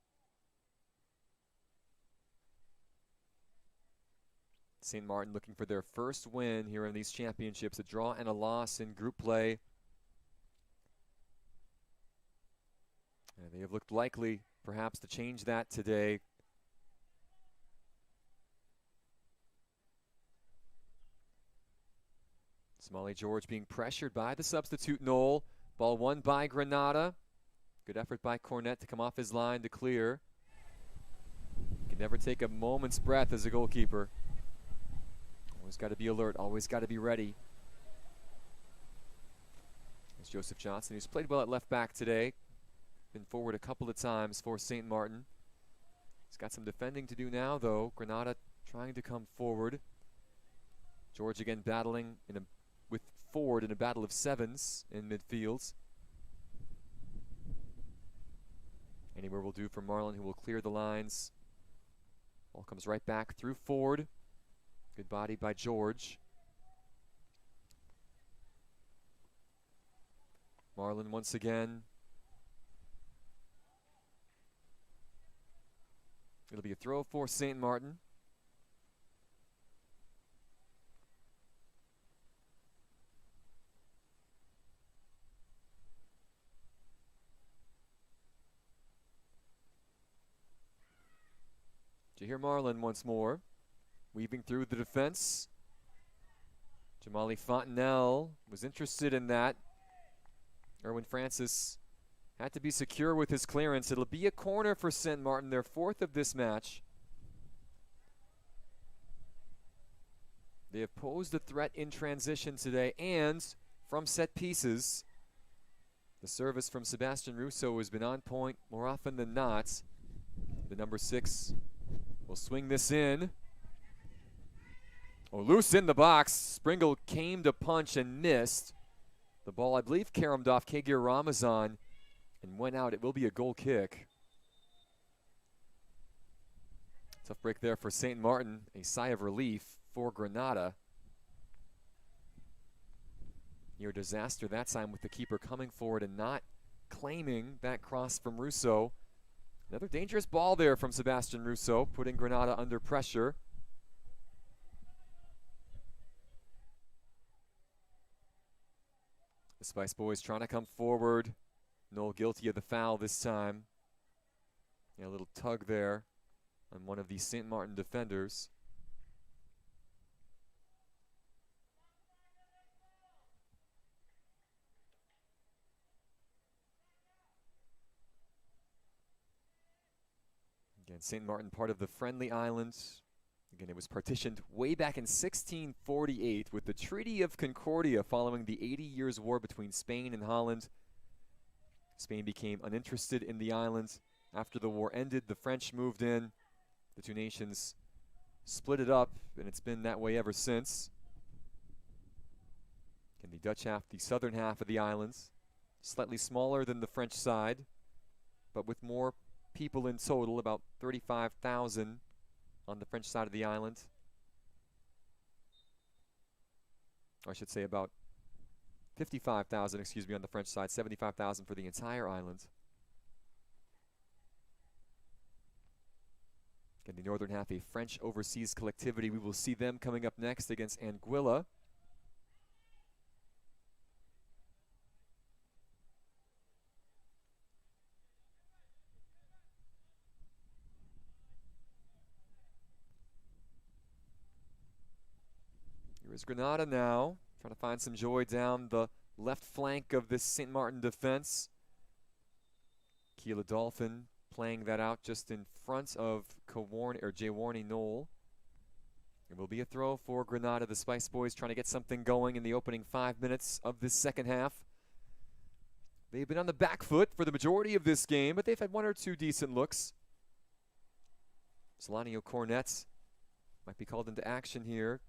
St. Maarten looking for their first win here in these championships, a draw and a loss in group play. And they have looked likely, perhaps, to change that today. Somali George being pressured by the substitute Knoll. Ball won by Grenada. Good effort by Cornett to come off his line to clear. Can never take a moment's breath as a goalkeeper. Always got to be alert, always got to be ready. There's Joseph Johnson, who's played well at left back today. Been forward a couple of times for St. Maarten. He's got some defending to do now, though. Grenada trying to come forward. George again battling with Ford in a battle of sevens in midfields. Anywhere will do for Marlin, who will clear the lines. Ball comes right back through Ford. Good body by George. Marlin once again. It'll be a throw for St. Maarten. Jahir Marlin once more, weaving through the defense. Jamali Fontenelle was interested in that. Erwin Francis had to be secure with his clearance. It'll be a corner for St. Maarten, their fourth of this match. They have posed a threat in transition today and from set pieces. The service from Sebastian Russo has been on point more often than not. The number 6 will swing this in. Oh, loose in the box. Springle came to punch and missed. The ball, I believe, caromed off Kagir Ramazan and went out. It will be a goal kick. Tough break there for St. Maarten. A sigh of relief for Grenada. Near disaster that time with the keeper coming forward and not claiming that cross from Russo. Another dangerous ball there from Sebastian Russo, putting Grenada under pressure. The Spice Boys trying to come forward. Knoll guilty of the foul this time. Yeah, a little tug there on one of the St. Maarten defenders. Again, St. Maarten, part of the Friendly Islands. Again, it was partitioned way back in 1648 with the Treaty of Concordia following the 80 Years' War between Spain and Holland. Spain became uninterested in the island. After the war ended, the French moved in. The two nations split it up, and it's been that way ever since. And the Dutch have the southern half of the islands, slightly smaller than the French side, but with more people in total, about 35,000 on the French side of the island. Or I should say about 55,000, excuse me, on the French side, 75,000 for the entire island. In the northern half, a French overseas collectivity. We will see them coming up next against Anguilla. Here is Granada now, trying to find some joy down the left flank of this St. Maarten defense. Keela Dolphin playing that out just in front of Jaworny Knoll. It will be a throw for Grenada. The Spice Boys trying to get something going in the opening 5 minutes of this second half. They've been on the back foot for the majority of this game, but they've had one or two decent looks. Solanio Cornet might be called into action here.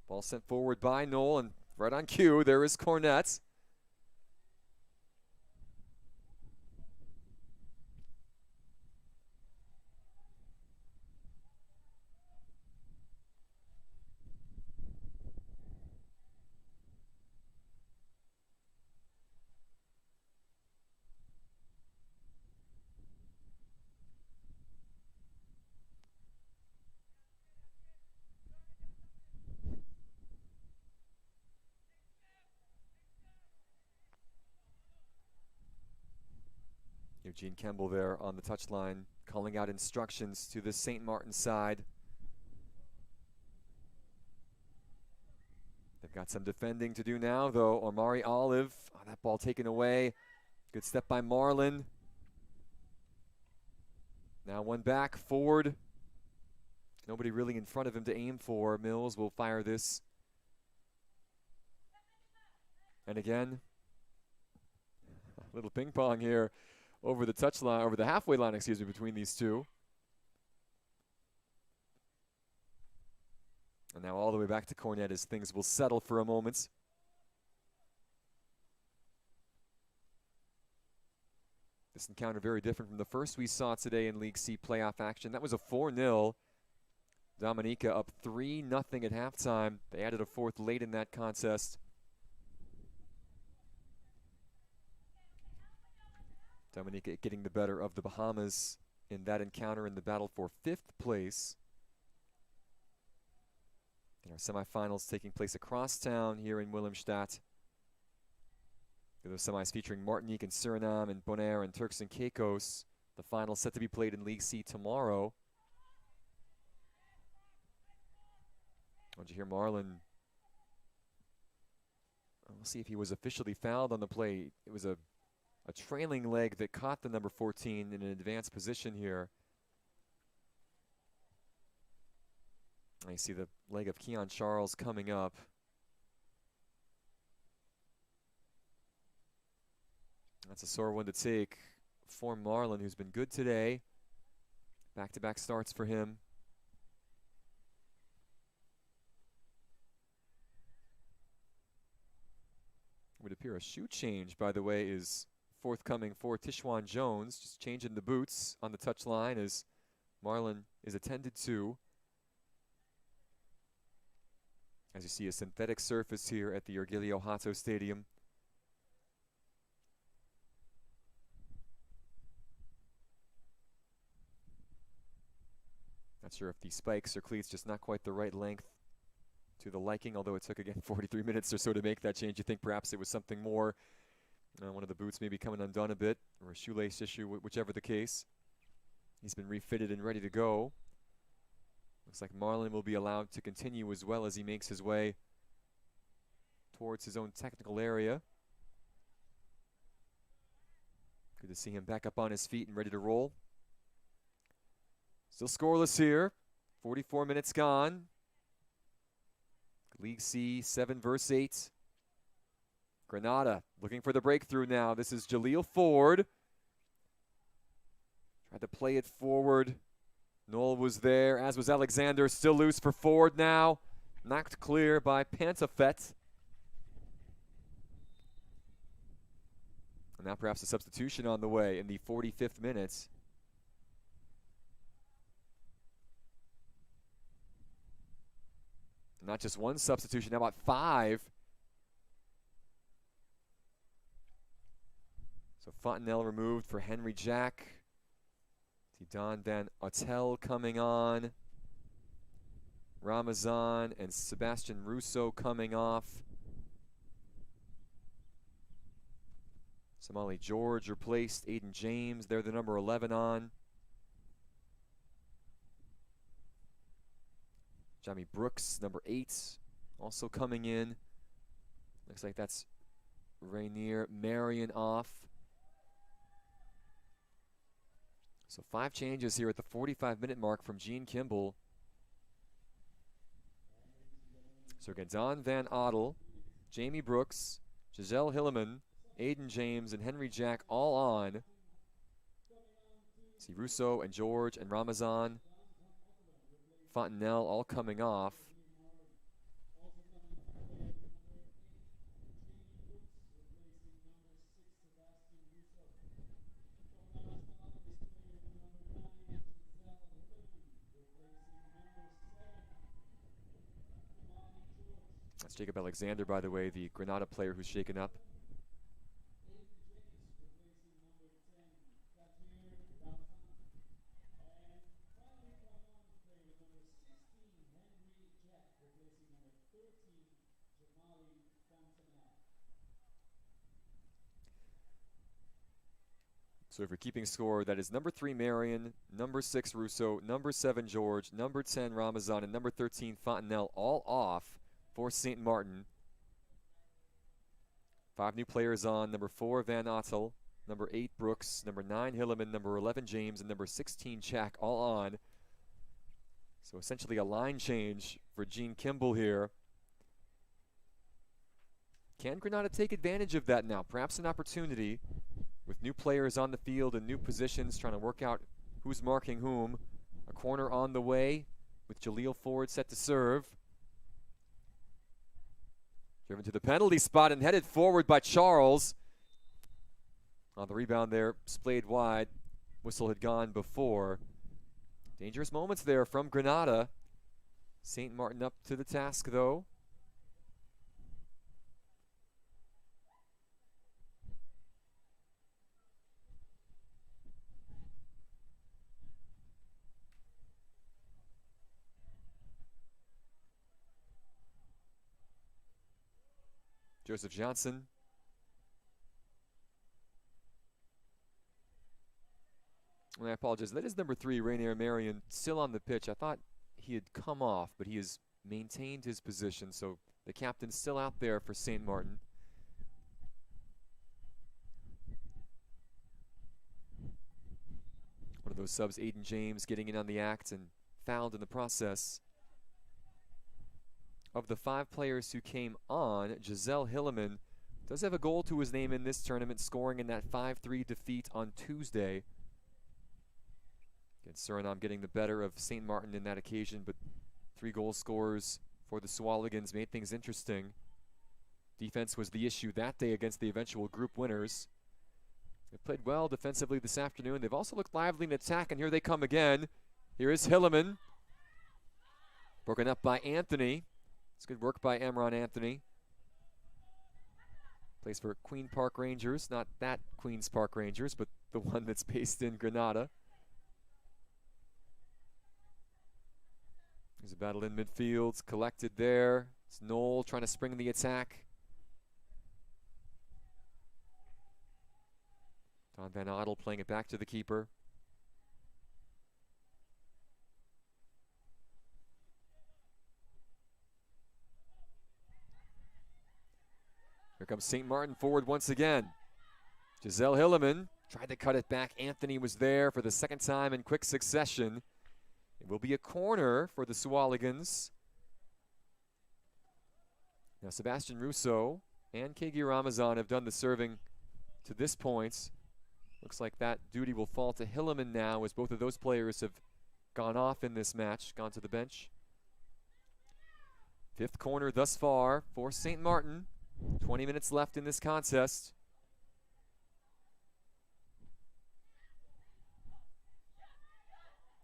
Ball sent forward by Knoll, and right on cue, there is Cornet. Eugene Kemble there on the touchline, calling out instructions to the St. Maarten side. They've got some defending to do now, though. Omari Olive, that ball taken away. Good step by Marlin. Now one back, forward. Nobody really in front of him to aim for. Mills will fire this. And again, a little ping pong here over the touchline, over the halfway line, excuse me, between these two. And now all the way back to Cornet as things will settle for a moment. This encounter very different from the first we saw today in League C playoff action. That was a 4-0. Dominica up 3-0 at halftime. They added a fourth late in that contest. Dominica getting the better of the Bahamas in that encounter in the battle for 5th place. And our semifinals taking place across town here in Willemstad. Those semis featuring Martinique and Suriname and Bonaire and Turks and Caicos. The final set to be played in League C tomorrow. Did you hear Marlin? We'll see if he was officially fouled on the play. It was a trailing leg that caught the number 14 in an advanced position here. I see the leg of Keon Charles coming up. That's a sore one to take for Marlin, who's been good today. Back-to-back starts for him. Would appear a shoe change, by the way, is forthcoming for Tishwan Jones. Just changing the boots on the touchline as Marlin is attended to. As you see, a synthetic surface here at the Ergilio Hato Stadium. Not sure if the spikes or cleats just not quite the right length to the liking, although it took, again, 43 minutes or so to make that change. You think perhaps it was something more. One of the boots maybe coming undone a bit, or a shoelace issue, whichever the case. He's been refitted and ready to go. Looks like Marlin will be allowed to continue as well as he makes his way towards his own technical area. Good to see him back up on his feet and ready to roll. Still scoreless here. 44 minutes gone. League C, 7 versus 8. Granada looking for the breakthrough now. This is Jaleel Ford. Tried to play it forward. Noel was there, as was Alexander. Still loose for Ford now. Knocked clear by Pantafet. And now perhaps a substitution on the way in the 45th minute. Not just one substitution, how about 5? So Fontenelle removed for Henry Jack. Don Van Otel coming on. Ramazan and Sebastian Russo coming off. Somali George replaced Aiden James. They're the number 11 on. Jamie Brooks, number 8, also coming in. Looks like that's Rainier Marion off. So 5 changes here at the 45-minute mark from Gene Kimball. So again, Don Van Ottel, Jamie Brooks, Giselle Hilleman, Aiden James, and Henry Jack all on. See Russo and George and Ramazan, Fontenelle all coming off. That's Jacob Alexander, by the way, the Granada player who's shaken up. So if you're keeping score, that is number 3 Marion, number 6 Russo, number 7 George, number 10 Ramazan, and number 13 Fontenelle all off for St. Maarten. 5 new players on, number 4 Van Ottel, number 8 Brooks, number 9 Hilleman, number 11 James, and number 16 Chack all on. So essentially a line change for Gene Kimball here. Can Granada take advantage of that now? Perhaps an opportunity with new players on the field and new positions, trying to work out who's marking whom. A corner on the way with Jaleel Ford set to serve. Driven to the penalty spot and headed forward by Charles. On the rebound there, splayed wide. Whistle had gone before. Dangerous moments there from Granada. St. Maarten up to the task, though. Joseph Johnson. And I apologize. That is number 3, Rainier Marion, still on the pitch. I thought he had come off, but he has maintained his position. So the captain's still out there for St. Maarten. One of those subs, Aiden James, getting in on the act and fouled in the process. Of the 5 players who came on, Giselle Hilleman does have a goal to his name in this tournament, scoring in that 5-3 defeat on Tuesday. Again, Suriname getting the better of St. Maarten in that occasion, but 3 goal scorers for the Swalligans made things interesting. Defense was the issue that day against the eventual group winners. They played well defensively this afternoon. They've also looked lively in attack, and here they come again. Here is Hilleman. Broken up by Anthony. It's good work by Amron Anthony. Plays for Queen Park Rangers, not that Queen's Park Rangers, but the one that's based in Granada. There's a battle in midfield, it's collected there. It's Noel trying to spring the attack. Don Van Ottel playing it back to the keeper. Here comes St. Maarten forward once again. Giselle Hilleman tried to cut it back. Anthony was there for the second time in quick succession. It will be a corner for the Sualigans. Now Sebastian Russo and Kegi Ramazan have done the serving to this point. Looks like that duty will fall to Hilleman now, as both of those players have gone off in this match, gone to the bench. 5th corner thus far for St. Maarten. 20 minutes left in this contest.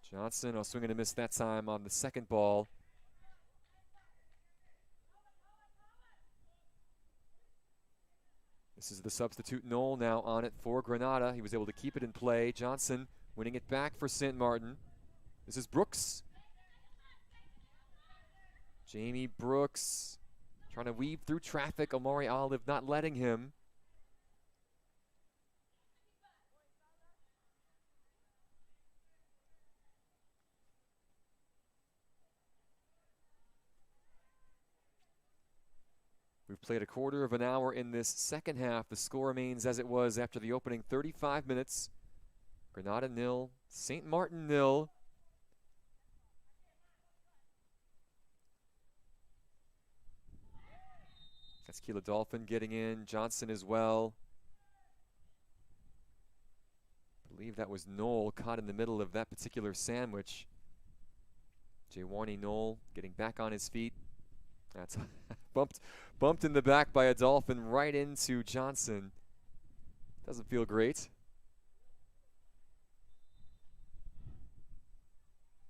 Johnson, a swing and a miss that time on the second ball. This is the substitute Knoll now on it for Granada. He was able to keep it in play. Johnson winning it back for St. Maarten. This is Brooks. Jamie Brooks trying to weave through traffic. Omari Olive not letting him. We've played a quarter of an hour in this second half. The score remains as it was after the opening 35 minutes. Granada 0, St. Maarten 0. That's Keela Dolphin getting in. Johnson as well. I believe that was Knoll caught in the middle of that particular sandwich. Jawani Knoll getting back on his feet. That's bumped in the back by a Dolphin right into Johnson. Doesn't feel great.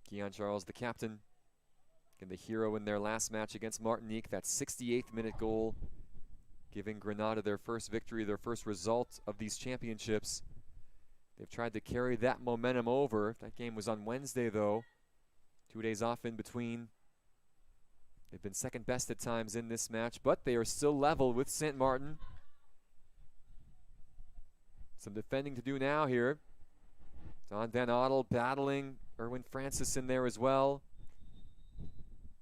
Keon Charles, the captain, and the hero in their last match against Martinique. That 68th minute goal, giving Granada their first victory, their first result of these championships. They've tried to carry that momentum over. That game was on Wednesday, though. 2 days off in between. They've been second best at times in this match, but they are still level with St. Maarten. Some defending to do now here. Don Van Ottel battling Erwin Francis in there as well.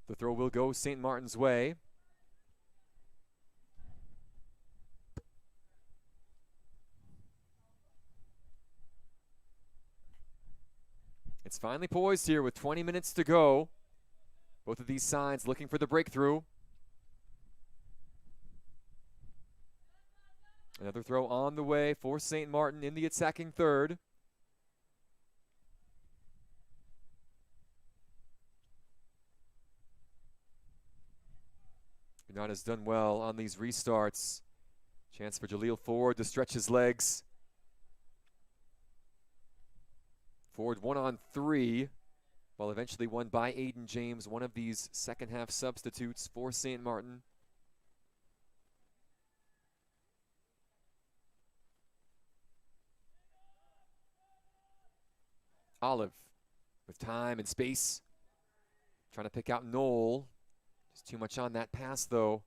The throw will go St. Maarten's way. It's finally poised here with 20 minutes to go. Both of these sides looking for the breakthrough. Another throw on the way for St. Maarten in the attacking third. Granada's done well on these restarts. Chance for Jaleel Ford to stretch his legs. Ford 1-on-3. Well, eventually won by Aiden James, one of these second half substitutes for St. Maarten. Olive with time and space. Trying to pick out Knoll. Just too much on that pass, though.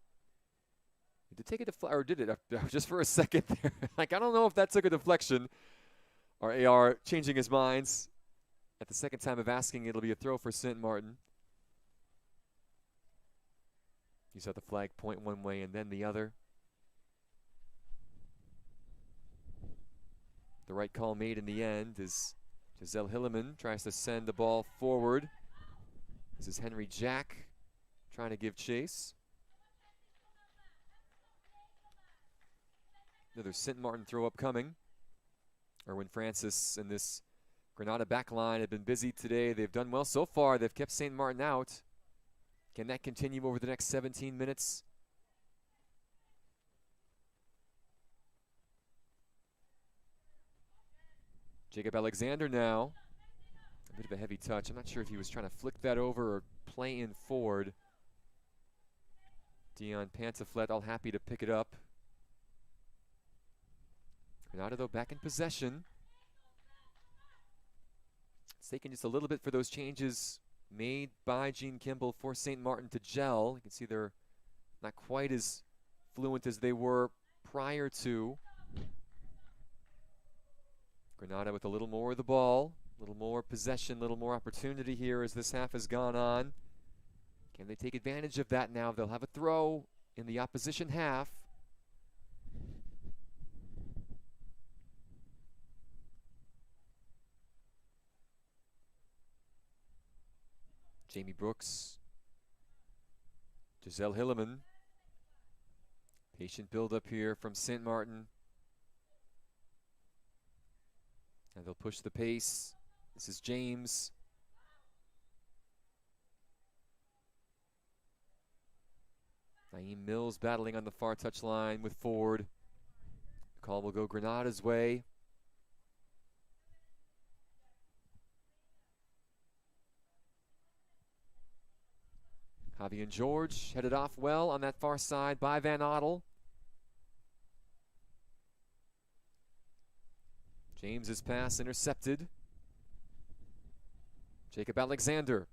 Did it take a deflection, or did it? Just for a second there. Like, I don't know if that took a deflection. Or AR changing his minds. At the second time of asking, it'll be a throw for St. Maarten. You saw the flag point one way and then the other. The right call made in the end is Giselle Hilleman tries to send the ball forward. This is Henry Jack trying to give chase. Another St. Maarten throw up coming. Erwin Francis and this Granada back line have been busy today. They've done well so far. They've kept St. Maarten out. Can that continue over the next 17 minutes? Jacob Alexander now. A bit of a heavy touch. I'm not sure if he was trying to flick that over or play in forward. Dion Pantaflet all happy to pick it up. Granada, though, back in possession. It's taken just a little bit for those changes made by Gene Kimball for St. Maarten to gel. You can see they're not quite as fluent as they were prior to. Granada with a little more of the ball, a little more possession, a little more opportunity here as this half has gone on. Can they take advantage of that now? They'll have a throw in the opposition half. Jamie Brooks. Giselle Hilleman. Patient build up here from St. Maarten. And they'll push the pace. This is James. Naeem Mills battling on the far touchline with Ford. The call will go Granada's way. Javi and George headed off well on that far side by Van Ottel. James's pass intercepted. Jacob Alexander.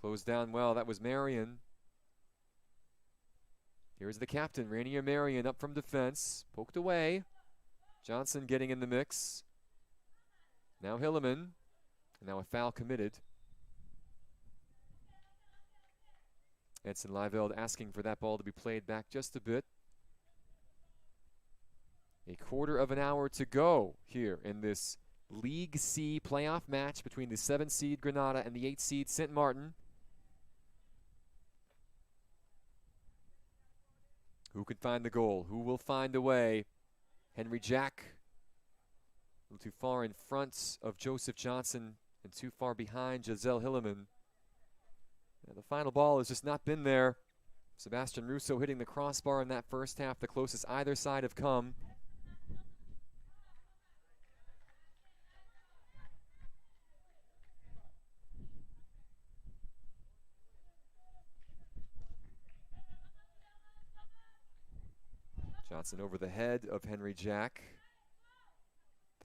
Closed down well. That was Marion. Here's the captain, Rainier Marion, up from defense. Poked away. Johnson getting in the mix. Now Hilleman. And now a foul committed. Edson Lieveld asking for that ball to be played back just a bit. A quarter of an hour to go here in this League C playoff match between the 7-seed Granada and the 8-seed St. Maarten. Who can find the goal? Who will find a way? Henry Jack, a little too far in front of Joseph Johnson and too far behind Giselle Hilleman. And the final ball has just not been there. Sebastian Russo hitting the crossbar in that first half, the closest either side have come. Johnson over the head of Henry Jack.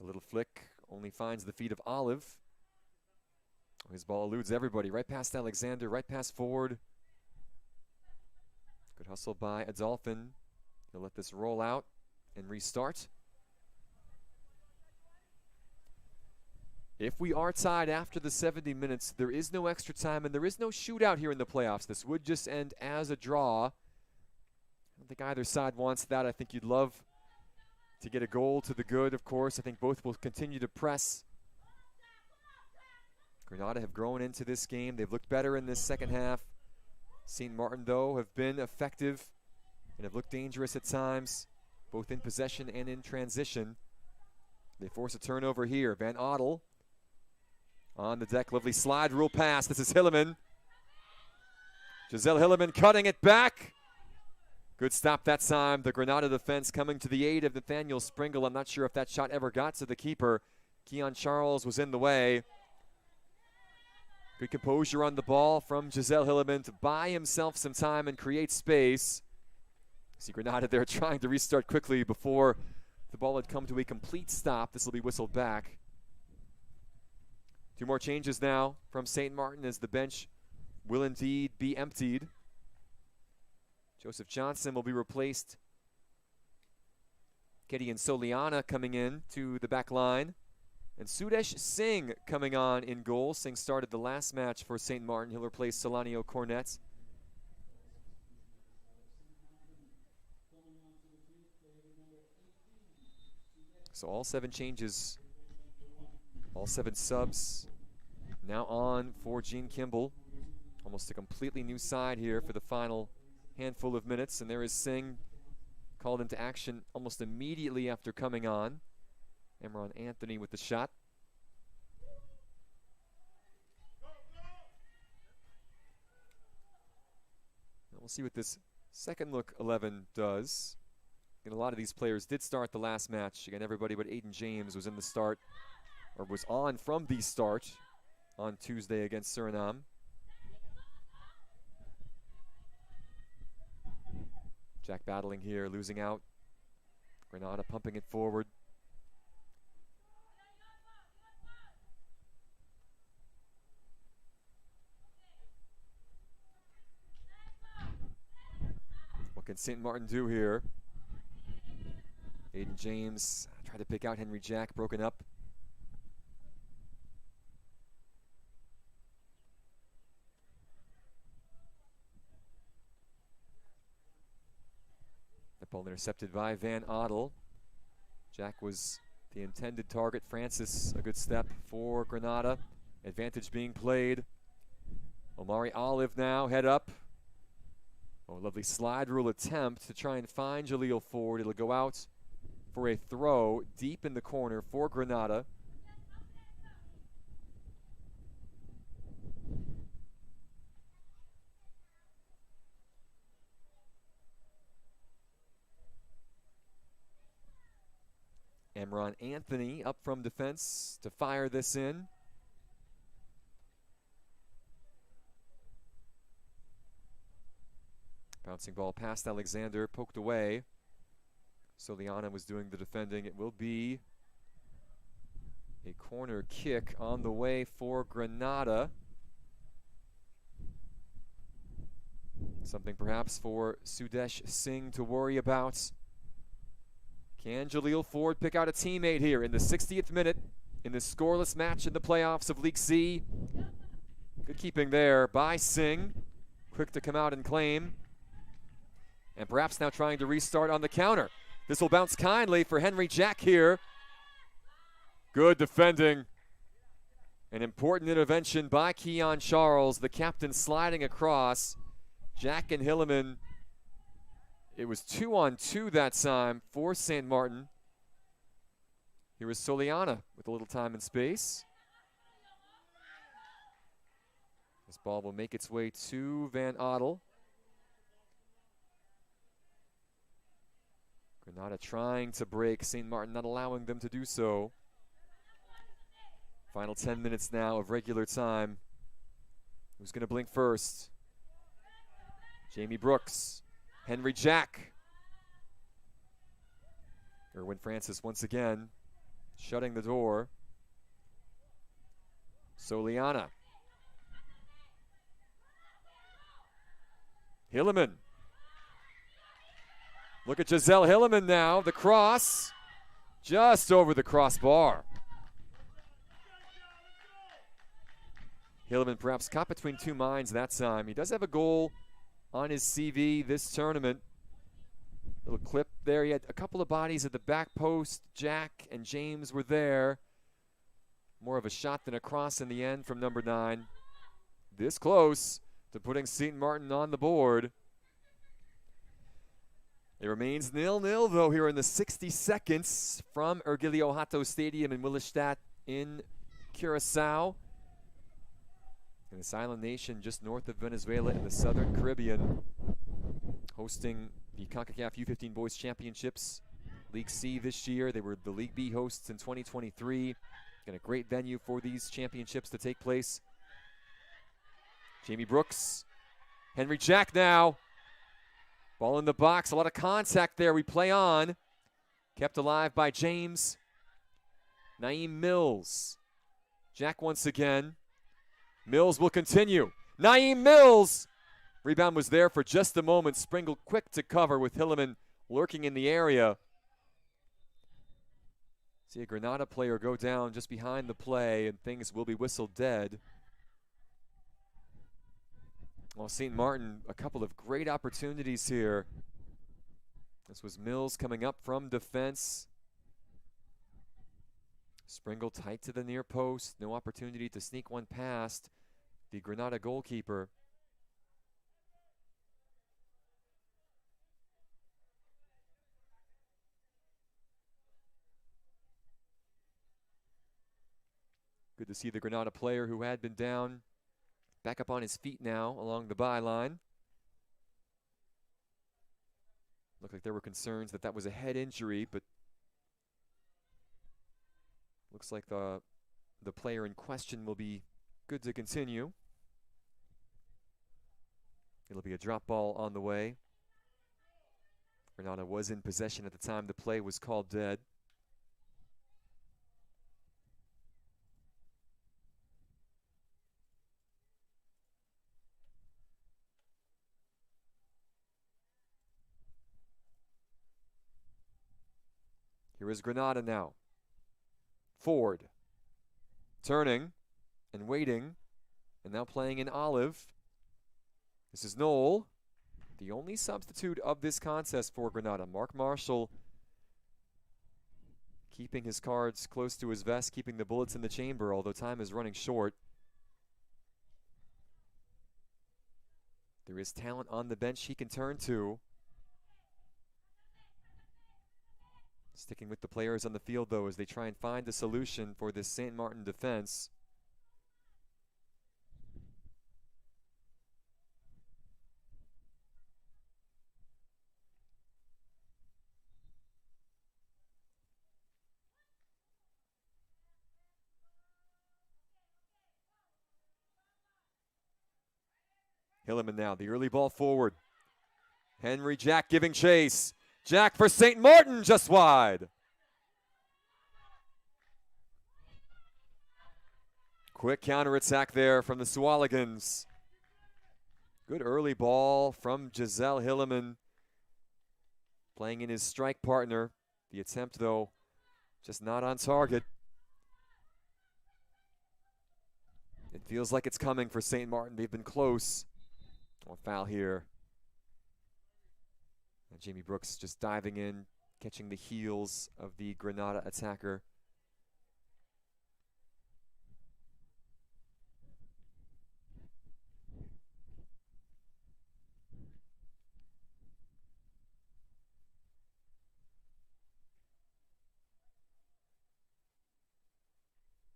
The little flick only finds the feet of Olive. His ball eludes everybody. Right past Alexander, right past Ford. Good hustle by Adolphin. He'll let this roll out and restart. If we are tied after the 70 minutes, there is no extra time and there is no shootout here in the playoffs. This would just end as a draw. I don't think either side wants that. I think you'd love to get a goal to the good, of course. I think both will continue to press. Granada have grown into this game. They've looked better in this second half. St. Maarten, though, have been effective and have looked dangerous at times, both in possession and in transition. They force a turnover here. Van Ottel on the deck. Lovely slide rule pass. This is Hilleman. Giselle Hilleman cutting it back. Good stop that time. The Granada defense coming to the aid of Nathaniel Springle. I'm not sure if that shot ever got to the keeper. Keon Charles was in the way. Good composure on the ball from Giselle Hilleman to buy himself some time and create space. See Granada there trying to restart quickly before the ball had come to a complete stop. This will be whistled back. Two more changes now from St. Maarten as the bench will indeed be emptied. Joseph Johnson will be replaced. Gideon Soliana coming in to the back line. And Sudesh Singh coming on in goal. Singh started the last match for St. Maarten. He'll replace Solanio Cornet. So all 7 changes, all 7 subs now on for Gene Kimball. Almost a completely new side here for the final handful of minutes. And there is Singh called into action almost immediately after coming on. Emron Anthony with the shot. Now we'll see what this second look 11 does. And a lot of these players did start the last match. Again, everybody but Aiden James was in the start, or was on from the start on Tuesday against Suriname. Jack battling here, losing out. Granada pumping it forward. What can St. Maarten do here? Aiden James tried to pick out Henry Jack, broken up. That ball intercepted by Van Ottel. Jack was the intended target. Francis, a good step for Granada. Advantage being played. Omari Olive now head up. Oh, lovely slide rule attempt to try and find Jaleel Ford. It'll go out for a throw deep in the corner for Granada. Emron Anthony up from defense to fire this in. Bouncing ball past Alexander, poked away. Soliana was doing the defending. It will be a corner kick on the way for Granada. Something perhaps for Sudesh Singh to worry about. Can Jaleel Ford pick out a teammate here in the 60th minute in this scoreless match in the playoffs of League C? Good keeping there by Singh. Quick to come out and claim. And perhaps now trying to restart on the counter. This will bounce kindly for Henry Jack here. Good defending. An important intervention by Keon Charles, the captain sliding across. Jack and Hilleman. It was 2-on-2 that time for St. Maarten. Here is Soliana with a little time and space. This ball will make its way to Van Adel. Granada trying to break, St. Maarten not allowing them to do so. Final 10 minutes now of regular time. Who's going to blink first? Jamie Brooks. Henry Jack. Erwin Francis once again shutting the door. Soliana. Hilleman. Look at Giselle Hilleman now. The cross. Just over the crossbar. Hilleman perhaps caught between two minds that time. He does have a goal on his CV this tournament. Little clip there. He had a couple of bodies at the back post. Jack and James were there. More of a shot than a cross in the end from number 9. This close to putting St. Maarten on the board. It remains 0-0 though here in the 60 seconds from Ergilio Hato Stadium in Willestadt in Curacao. In this island nation just north of Venezuela in the southern Caribbean, hosting the Concacaf U-15 Boys Championships, League C this year. They were the League B hosts in 2023. Got a great venue for these championships to take place. Jamie Brooks, Henry Jack now. Ball in the box, a lot of contact there. We play on. Kept alive by James. Naeem Mills. Jack once again. Mills will continue. Naeem Mills! Rebound was there for just a moment. Springle quick to cover with Hilleman lurking in the area. See a Granada player go down just behind the play, and things will be whistled dead. Well, St. Maarten, a couple of great opportunities here. This was Mills coming up from defense. Springle tight to the near post. No opportunity to sneak one past the Granada goalkeeper. Good to see the Granada player who had been down back up on his feet now along the byline. Looked like there were concerns that that was a head injury, but looks like the player in question will be good to continue. It'll be a drop ball on the way. Granada was in possession at the time the play was called dead. Here is Granada now. Ford. Turning and waiting. And now playing in Olive. This is Noel. The only substitute of this contest for Granada. Mark Marshall keeping his cards close to his vest, keeping the bullets in the chamber, although time is running short. There is talent on the bench he can turn to. Sticking with the players on the field, though, as they try and find a solution for this St. Maarten defense. Hilliman now, the early ball forward. Henry Jack giving chase. Jack for St. Maarten, just wide. Quick counterattack there from the Swalligans. Good early ball from Giselle Hilliman. Playing in his strike partner. The attempt, though, just not on target. It feels like it's coming for St. Maarten. They've been close. Oh, foul here. And Jamie Brooks just diving in, catching the heels of the Grenada attacker.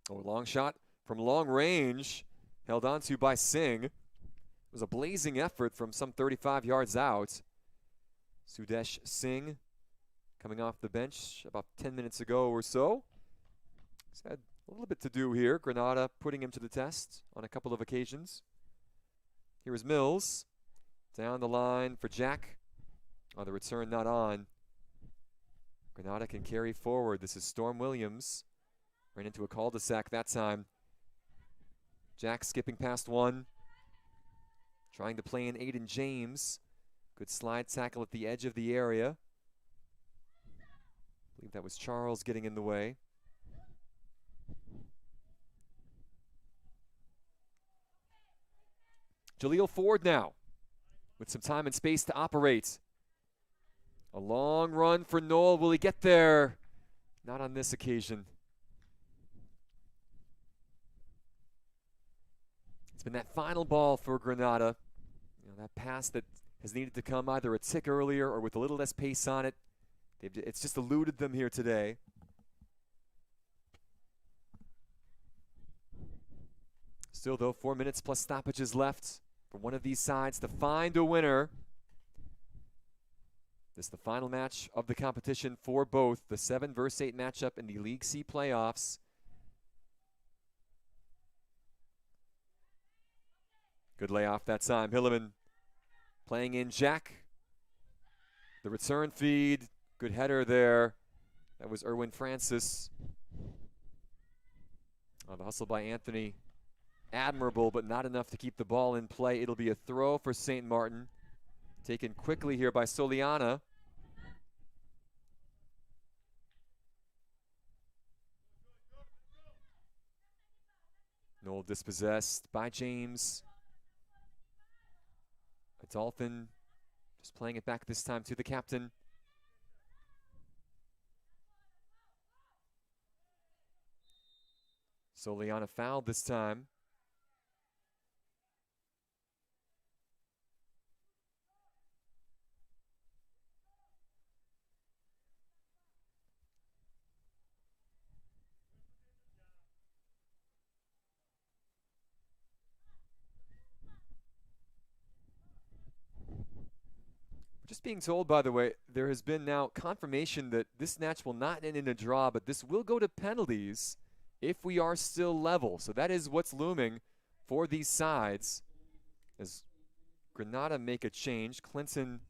Oh, long shot from long range, held on to by Singh. It was a blazing effort from some 35 yards out. Sudesh Singh coming off the bench about 10 minutes ago or so. He's had a little bit to do here. Granada putting him to the test on a couple of occasions. Here is Mills. Down the line for Jack. On the return, not on. Granada can carry forward. This is Storm Williams. Ran into a cul-de-sac that time. Jack skipping past one. Trying to play in Aiden James. Good slide tackle at the edge of the area. I believe that was Charles getting in the way. Jaleel Ford now with some time and space to operate. A long run for Noel. Will he get there? Not on this occasion. It's been that final ball for Granada. You know, that pass that has needed to come either a tick earlier or with a little less pace on it. It's just eluded them here today. Still, though, 4 minutes plus stoppages left for one of these sides to find a winner. This is the final match of the competition for both. The 7 versus 8 matchup in the League C playoffs. Good layoff that time. Hilliman playing in Jack. The return feed. Good header there. That was Erwin Francis. Oh, the hustle by Anthony. Admirable, but not enough to keep the ball in play. It'll be a throw for St. Maarten. Taken quickly here by Soliana. Noel dispossessed by James. Adolphin just playing it back this time to the captain. Soliana fouled this time. Just being told, by the way, there has been now confirmation that this match will not end in a draw, but this will go to penalties if we are still level. So that is what's looming for these sides. As Granada make a change, Clinton,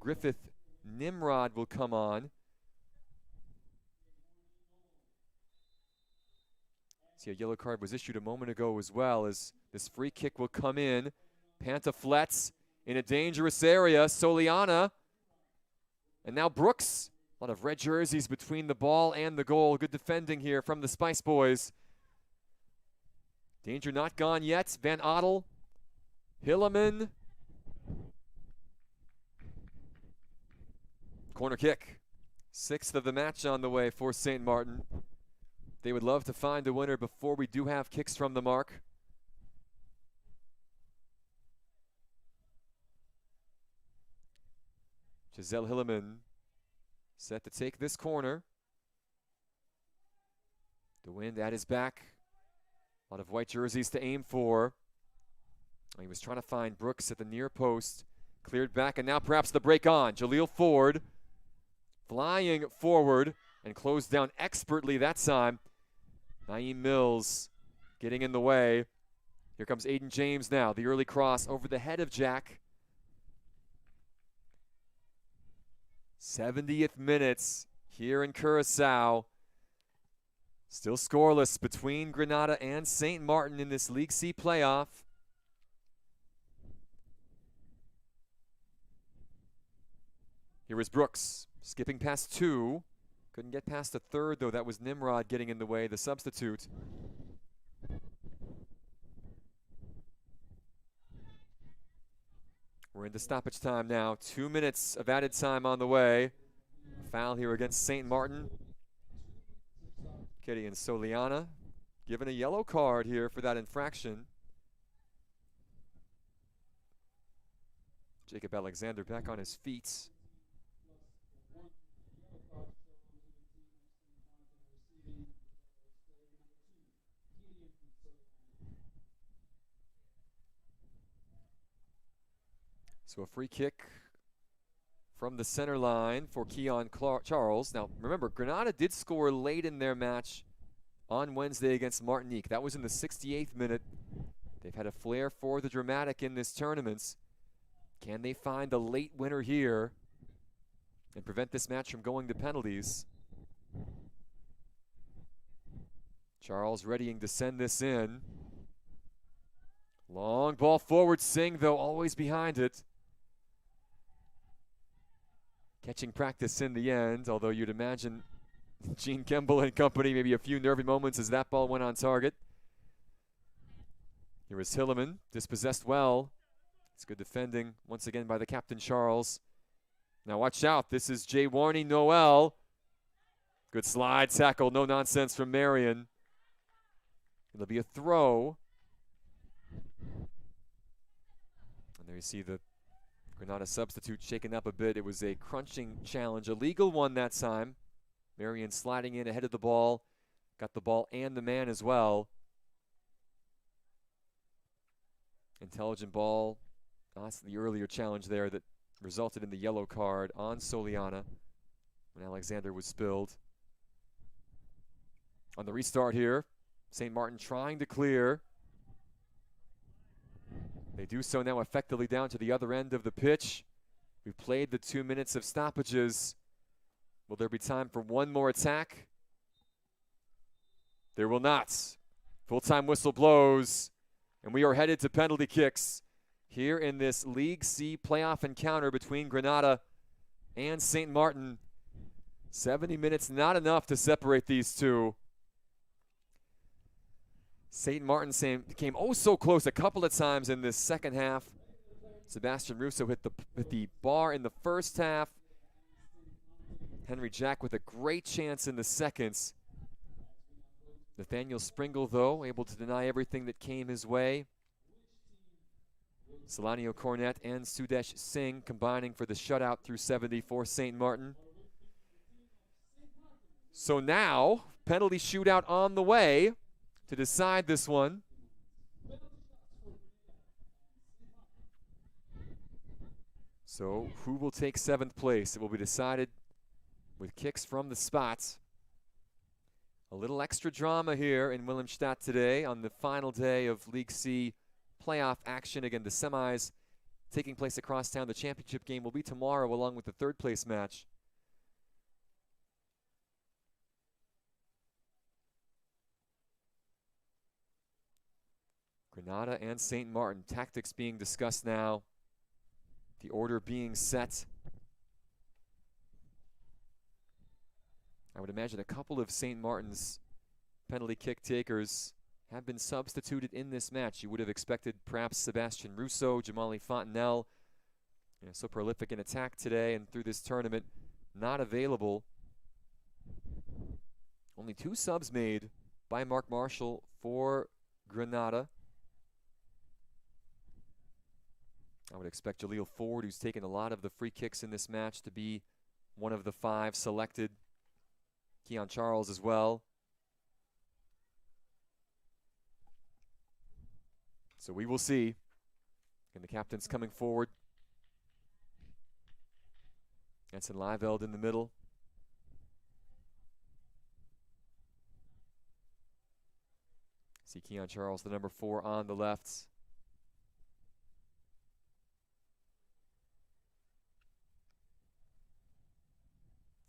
Griffith, Nimrod will come on. See, a yellow card was issued a moment ago as well, as this free kick will come in. Pantaflets in a dangerous area. Soliana. And now Brooks. A lot of red jerseys between the ball and the goal. Good defending here from the Spice Boys. Danger not gone yet. Van Ottel. Hilliman. Corner kick. 6th of the match on the way for St. Maarten. They would love to find a winner before we do have kicks from the mark. Giselle Hilleman set to take this corner. The wind at his back. A lot of white jerseys to aim for. He was trying to find Brooks at the near post. Cleared back, and now perhaps the break on. Jaleel Ford flying forward and closed down expertly that time. Naeem Mills getting in the way. Here comes Aiden James now. The early cross over the head of Jack. 70th minutes here in Curacao. Still scoreless between Grenada and St. Maarten in this League C playoff. Here is Brooks, skipping past two. Couldn't get past the third, though. That was Nimrod getting in the way, the substitute. We're into stoppage time now. 2 minutes of added time on the way. A foul here against St. Maarten. Kitty and Soliana given a yellow card here for that infraction. Jacob Alexander back on his feet. So a free kick from the center line for Keon Charles. Now, remember, Granada did score late in their match on Wednesday against Martinique. That was in the 68th minute. They've had a flair for the dramatic in this tournament. Can they find a late winner here and prevent this match from going to penalties? Charles readying to send this in. Long ball forward. Singh, though, always behind it. Catching practice in the end, although you'd imagine Gene Kemble and company, maybe a few nervy moments as that ball went on target. Here is Hilleman, dispossessed well. It's good defending once again by the captain, Charles. Now watch out, this is Jay Warney Noel. Good slide tackle, no nonsense from Marion. It'll be a throw. And there you see the Granada substitute shaken up a bit. It was a crunching challenge, a legal one that time. Marion sliding in ahead of the ball. Got the ball and the man as well. Intelligent ball. That's the earlier challenge there that resulted in the yellow card on Soliana when Alexander was spilled. On the restart here, St. Maarten trying to clear. They do so now effectively down to the other end of the pitch. We've played the 2 minutes of stoppages. Will there be time for one more attack? There will not. Full-time whistle blows, and we are headed to penalty kicks here in this League C playoff encounter between Granada and St. Maarten. 70 minutes, not enough to separate these two. St. Maarten came oh so close a couple of times in this second half. Sebastian Russo hit the bar in the first half. Henry Jack with a great chance in the seconds. Nathaniel Springle, though, able to deny everything that came his way. Solanio Cornett and Sudesh Singh combining for the shutout through 70 for St. Maarten. So now, penalty shootout on the way to decide this one. So who will take 7th place? It will be decided with kicks from the spots. A little extra drama here in Willemstad today on the final day of League C playoff action. Again, the semis taking place across town. The championship game will be tomorrow along with the 3rd place match. Granada and St. Maarten. Tactics being discussed now. The order being set. I would imagine a couple of St. Maarten's penalty kick takers have been substituted in this match. You would have expected perhaps Sebastian Russo, Jamali Fontenelle, so prolific in attack today and through this tournament, not available. Only 2 subs made by Mark Marshall for Granada. I would expect Jaleel Ford, who's taken a lot of the free kicks in this match, to be one of the 5 selected. Keon Charles as well. So we will see. And the captain's coming forward. Ensign Lieveld in the middle. See Keon Charles, the number 4 on the left.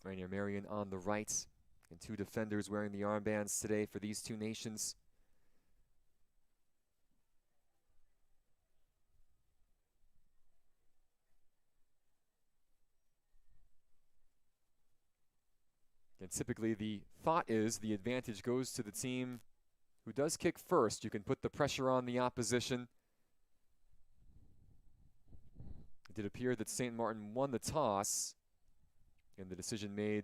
Rainier Marion on the right. And 2 defenders wearing the armbands today for these 2 nations. And typically the thought is the advantage goes to the team who does kick first. You can put the pressure on the opposition. It did appear that St. Maarten won the toss, and the decision made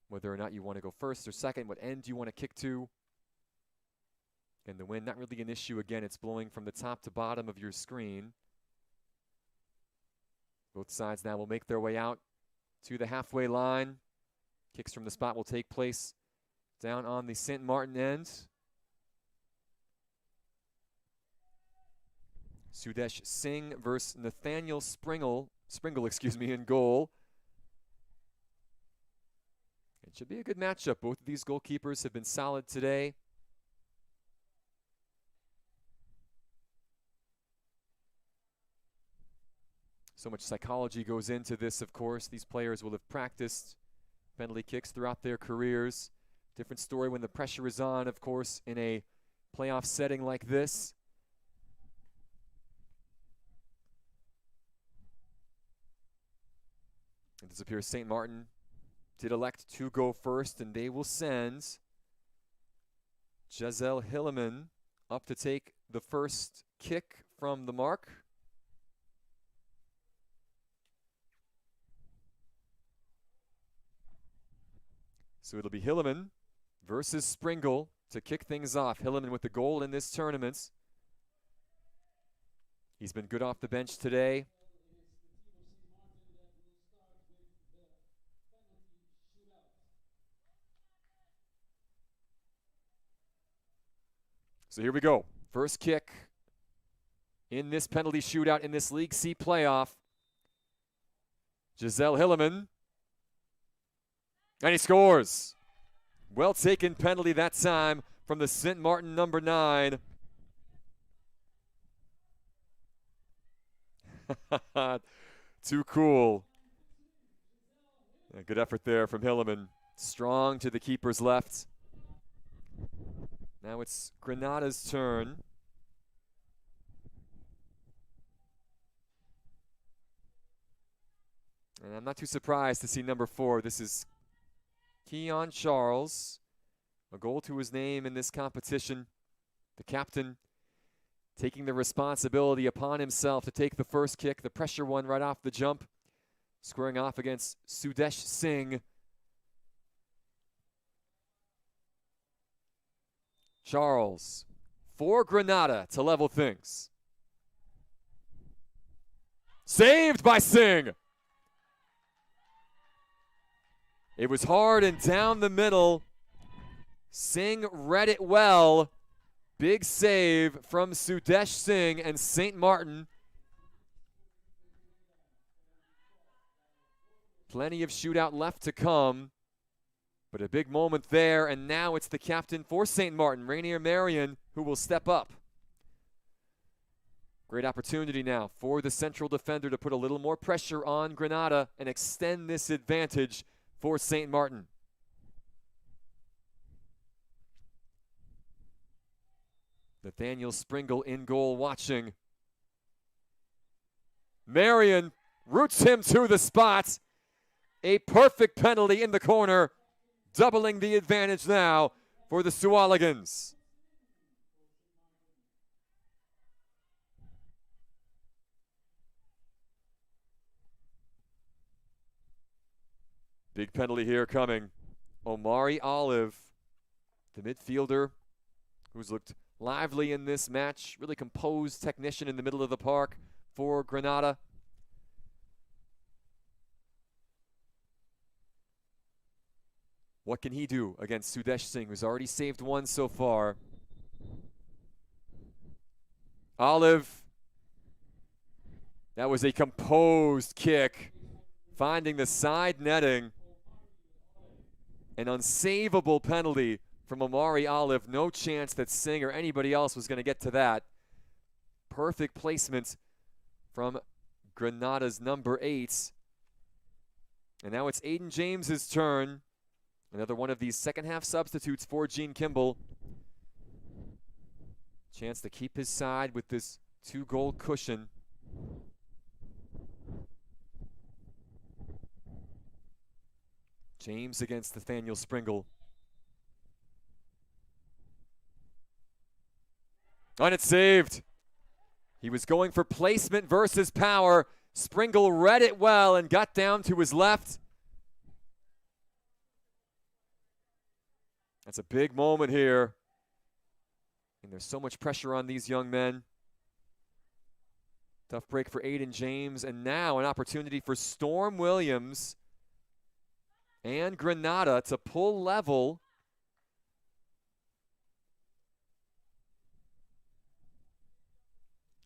whether or not you want to go first or second, what end you want to kick to. And the wind, not really an issue. Again, it's blowing from the top to bottom of your screen. Both sides now will make their way out to the halfway line. Kicks from the spot will take place down on the St. Maarten end. Sudesh Singh versus Nathaniel Springle, in goal. It should be a good matchup. Both of these goalkeepers have been solid today. So much psychology goes into this, of course. These players will have practiced penalty kicks throughout their careers. Different story when the pressure is on, of course, in a playoff setting like this. It appears St. Maarten did elect to go first, and they will send Giselle Hilleman up to take the first kick from the mark. So it'll be Hilleman versus Springle to kick things off. Hilleman with the goal in this tournament. He's been good off the bench today. So here we go. First kick in this penalty shootout in this League C playoff. Giselle Hilleman. And he scores. Well taken penalty that time from the St. Maarten number 9. Too cool. Yeah, good effort there from Hilleman. Strong to the keeper's left. Now it's Grenada's turn. And I'm not too surprised to see number 4. This is Keon Charles, a goal to his name in this competition. The captain taking the responsibility upon himself to take the first kick, the pressure one right off the jump, squaring off against Sudesh Singh. Charles for Granada to level things. Saved by Singh. It was hard and down the middle. Singh read it well. Big save from Sudesh Singh and St. Maarten. Plenty of shootout left to come. But a big moment there, and now it's the captain for St. Maarten, Rainier Marion, who will step up. Great opportunity now for the central defender to put a little more pressure on Granada and extend this advantage for St. Maarten. Nathaniel Springle in goal watching. Marion roots him to the spot. A perfect penalty in the corner, doubling the advantage now for the Sualigans. Big penalty here coming. Omari Olive, the midfielder who's looked lively in this match, really composed technician in the middle of the park for Granada. What can he do against Sudesh Singh, who's already saved one so far? Olive. That was a composed kick, finding the side netting. An unsavable penalty from Amari Olive. No chance that Singh or anybody else was going to get to that. Perfect placement from Granada's number 8. And now it's Aiden James's turn. Another one of these second half substitutes for Gene Kimball. Chance to keep his side with this 2-goal cushion. James against Nathaniel Springle. And it's saved. He was going for placement versus power. Springle read it well and got down to his left. That's a big moment here. And there's so much pressure on these young men. Tough break for Aiden James. And now an opportunity for Storm Williams and Granada to pull level.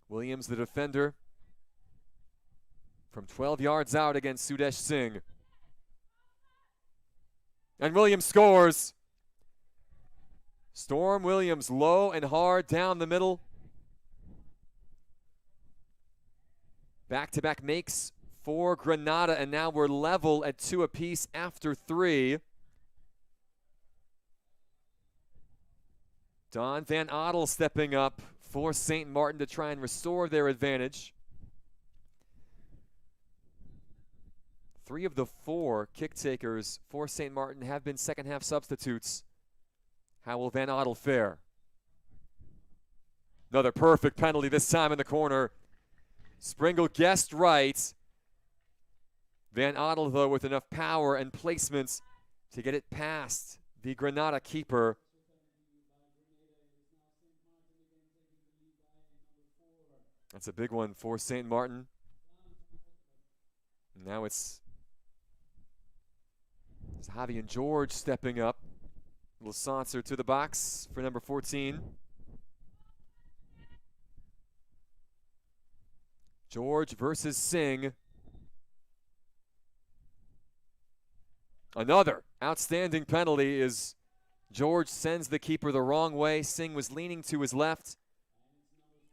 Williams, the defender, from 12 yards out against Sudesh Singh. And Williams scores. Storm Williams low and hard down the middle. Back-to-back makes for Granada, and now we're level at 2 apiece after 3. Don Van Ottel stepping up for St. Maarten to try and restore their advantage. 3 of the 4 kick takers for St. Maarten have been second half substitutes. How will Van Ottel fare? Another perfect penalty, this time in the corner. Springle guessed right. Van Ottel, though, with enough power and placements to get it past the Granada keeper. That's a big one for St. Maarten. Now it's Javi and George stepping up. Little saunter to the box for number 14. George versus Singh. Another outstanding penalty as George sends the keeper the wrong way. Singh was leaning to his left.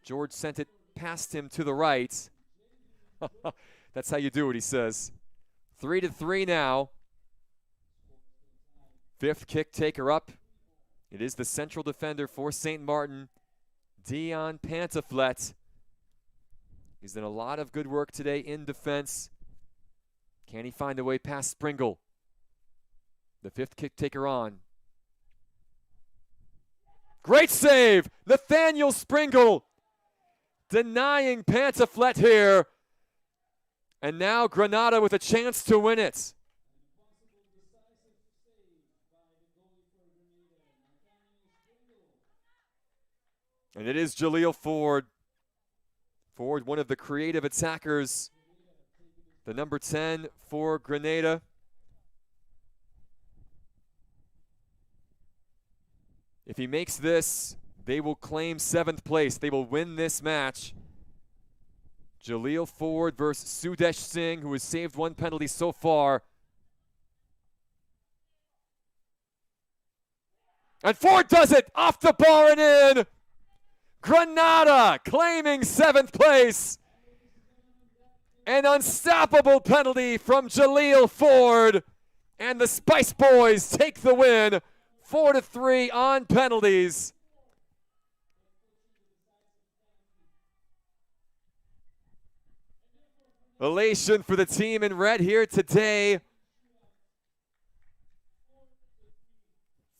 George sent it past him to the right. That's how you do it, he says. 3-3 now. 5th kick taker up. It is the central defender for St. Maarten, Dion Pantaflet. He's done a lot of good work today in defense. Can he find a way past Springle? The 5th kick taker on. Great save! Nathaniel Springle denying Pantaflet here. And now Granada with a chance to win it. And it is Jaleel Ford. Ford, one of the creative attackers. The number 10 for Grenada. If he makes this, they will claim 7th place. They will win this match. Jaleel Ford versus Sudesh Singh, who has saved 1 penalty so far. And Ford does it! Off the bar and in! Granada claiming 7th place. An unstoppable penalty from Jaleel Ford. And the Spice Boys take the win. 4-3 on penalties. Elation for the team in red here today.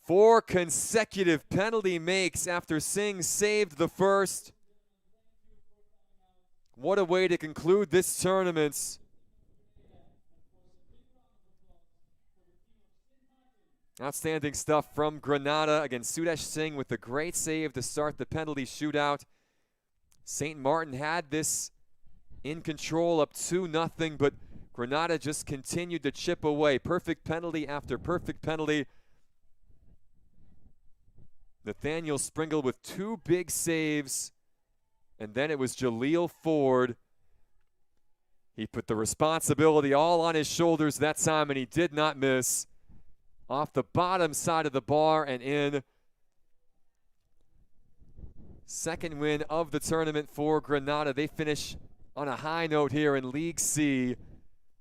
4 consecutive penalty makes after Singh saved the first. What a way to conclude this tournament. Outstanding stuff from Granada against Sudesh Singh with a great save to start the penalty shootout. St. Maarten had this in control, up 2-0, but Granada just continued to chip away. Perfect penalty after perfect penalty. Nathaniel Springle with 2 big saves, and then it was Jaleel Ford. He put the responsibility all on his shoulders that time, and he did not miss. Off the bottom side of the bar and in. Second win of the tournament for Granada. They finish on a high note here in League C.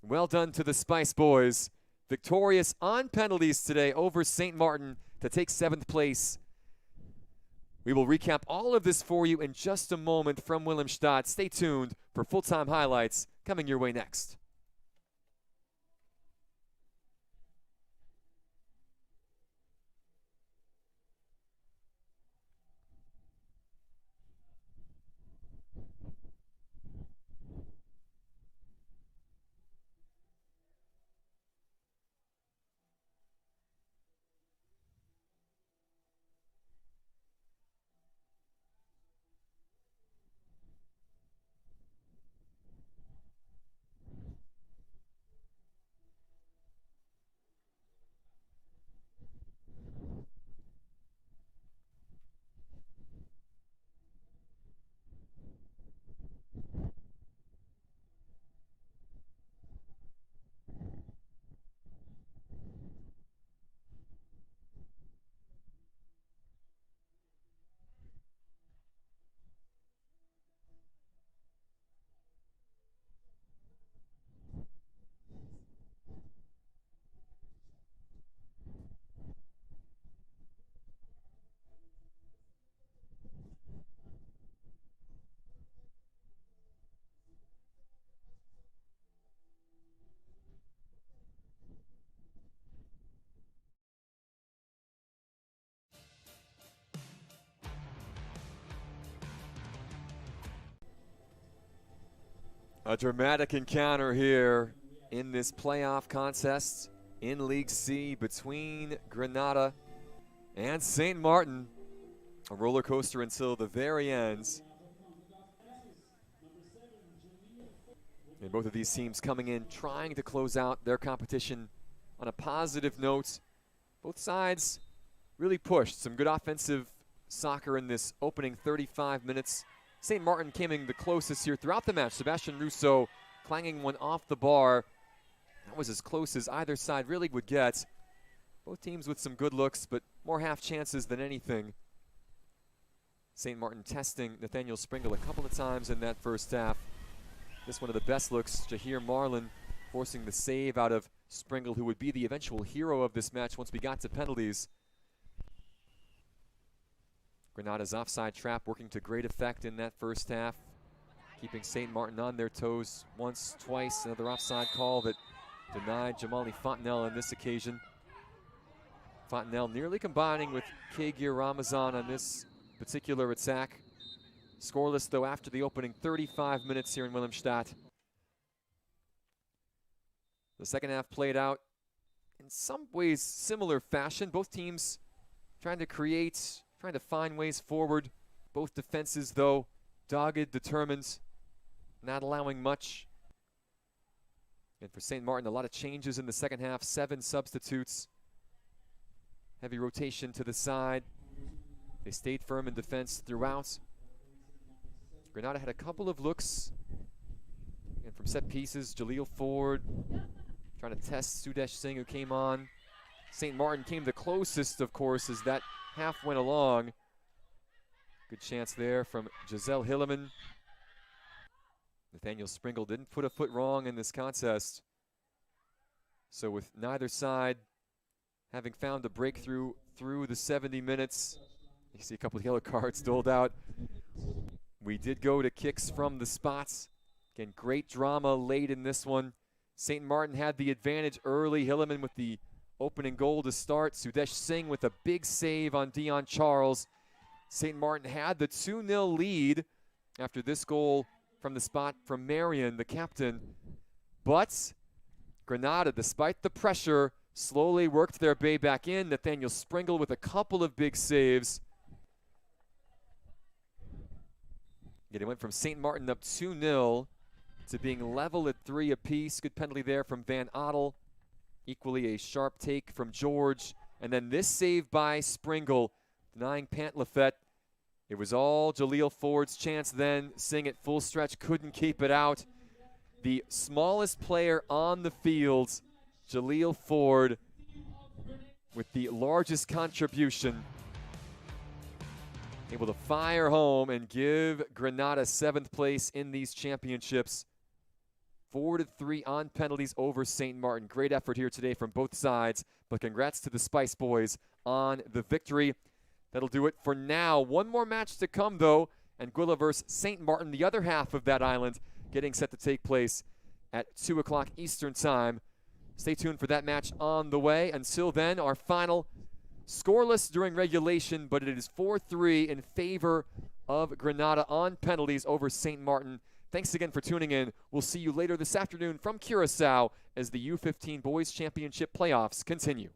Well done to the Spice Boys. Victorious on penalties today over St. Maarten to take 7th place. We will recap all of this for you in just a moment from Willemstad. Stay tuned for full-time highlights coming your way next. A dramatic encounter here in this playoff contest in League C between Granada and St. Maarten. A roller coaster until the very end. And both of these teams coming in trying to close out their competition on a positive note. Both sides really pushed. Some good offensive soccer in this opening 35 minutes. St. Maarten came in the closest here throughout the match. Sebastian Rousseau clanging one off the bar. That was as close as either side really would get. Both teams with some good looks, but more half chances than anything. St. Maarten testing Nathaniel Springle a couple of times in that first half. This one of the best looks, Jahir Marlin forcing the save out of Springle, who would be the eventual hero of this match once we got to penalties. Granada's offside trap working to great effect in that first half, keeping St. Maarten on their toes once, twice. Another offside call that denied Jamali Fontenelle on this occasion. Fontenelle nearly combining with Kagir Ramazan on this particular attack. Scoreless, though, after the opening 35 minutes here in Willemstad. The second half played out in some ways similar fashion. Both teams trying to create, trying to find ways forward. Both defenses, though, dogged, determined, not allowing much. And for St. Maarten, a lot of changes in the second half. 7 substitutes. Heavy rotation to the side. They stayed firm in defense throughout. Granada had a couple of looks. And from set pieces, Jaleel Ford trying to test Sudesh Singh, who came on. St. Maarten came the closest, of course, as that half went along. Good chance there from Giselle Hilleman. Nathaniel Springle didn't put a foot wrong in this contest. So with neither side having found a breakthrough through the 70 minutes, you see a couple of yellow cards doled out. We did go to kicks from the spots. Again, great drama late in this one. St. Maarten had the advantage early. Hilleman with the opening goal to start. Sudesh Singh with a big save on Dion Charles. St. Maarten had the 2-0 lead after this goal from the spot from Marion, the captain. But Granada, despite the pressure, slowly worked their way back in. Nathaniel Springle with a couple of big saves. Again, it went from St. Maarten up 2-0 to being level at 3 apiece. Good penalty there from Van Ottel. Equally a sharp take from George. And then this save by Springle, denying Pantlefet. It was all Jaleel Ford's chance then. Seeing it full stretch, couldn't keep it out. The smallest player on the field, Jaleel Ford, with the largest contribution, able to fire home and give Granada 7th place in these championships. 4-3 on penalties over St. Maarten. Great effort here today from both sides, but congrats to the Spice Boys on the victory. That'll do it for now. One more match to come, though. Anguilla versus St. Maarten, the other half of that island, getting set to take place at 2 o'clock Eastern Time. Stay tuned for that match on the way. Until then, our final scoreless during regulation, but it is 4-3 in favor of Granada on penalties over St. Maarten. Thanks again for tuning in. We'll see you later this afternoon from Curacao as the U-15 Boys Championship playoffs continue.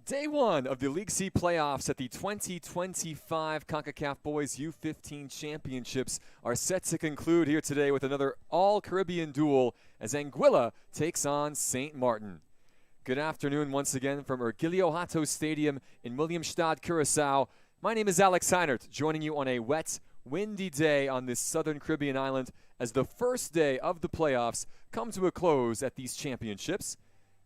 Day one of the League C playoffs at the 2025 Concacaf Boys U-15 Championships are set to conclude here today with another all-Caribbean duel as Anguilla takes on St. Maarten. Good afternoon once again from Anguilla Hato Stadium in Williamstad, Curaçao. My name is Alex Heinert, joining you on a wet, windy day on this southern Caribbean island as the first day of the playoffs come to a close at these championships.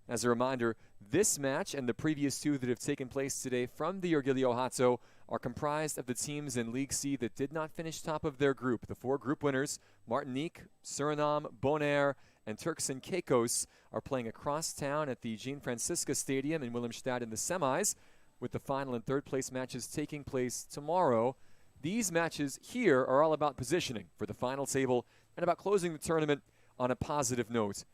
As a reminder, this match and the previous two that have taken place today from the Anguilla Hato are comprised of the teams in League C that did not finish top of their group. The four group winners, Martinique, Suriname, Bonaire, and Turks and Caicos, are playing across town at the Jean Francisca Stadium in Willemstad in the semis, with the final and third place matches taking place tomorrow. These matches here are all about positioning for the final table and about closing the tournament on a positive note.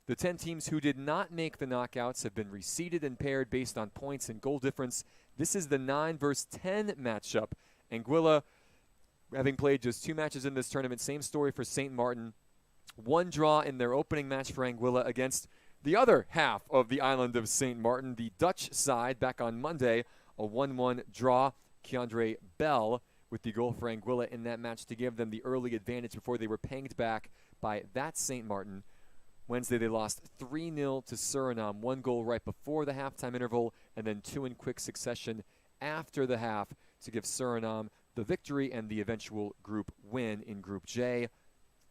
The 10 teams who did not make the knockouts have been reseeded and paired based on points and goal difference. This is the 9 versus 10 matchup. Anguilla, having played just 2 matches in this tournament, same story for St. Maarten. 1 draw in their opening match for Anguilla against the other half of the island of St. Maarten, the Dutch side, back on Monday, a 1-1 draw. Keandre Bell with the goal for Anguilla in that match to give them the early advantage before they were panged back by that St. Maarten. Wednesday, they lost 3-0 to Suriname, 1 goal right before the halftime interval, and then 2 in quick succession after the half to give Suriname the victory and the eventual group win in Group J.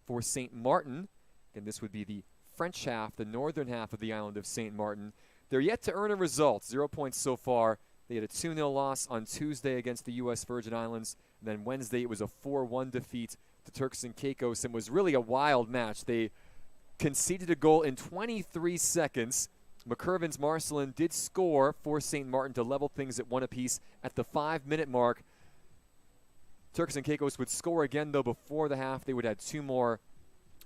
For St. Maarten, and this would be the French half, the northern half of the island of St. Maarten, they're yet to earn a result, 0 points so far. They had a 2-0 loss on Tuesday against the U.S. Virgin Islands, and then Wednesday it was a 4-1 defeat to Turks and Caicos, and was really a wild match. They conceded a goal in 23 seconds. McCurvin's Marcelin did score for St. Maarten to level things at 1 apiece at the 5-minute mark. Turks and Caicos would score again, though, before the half. They would add 2 more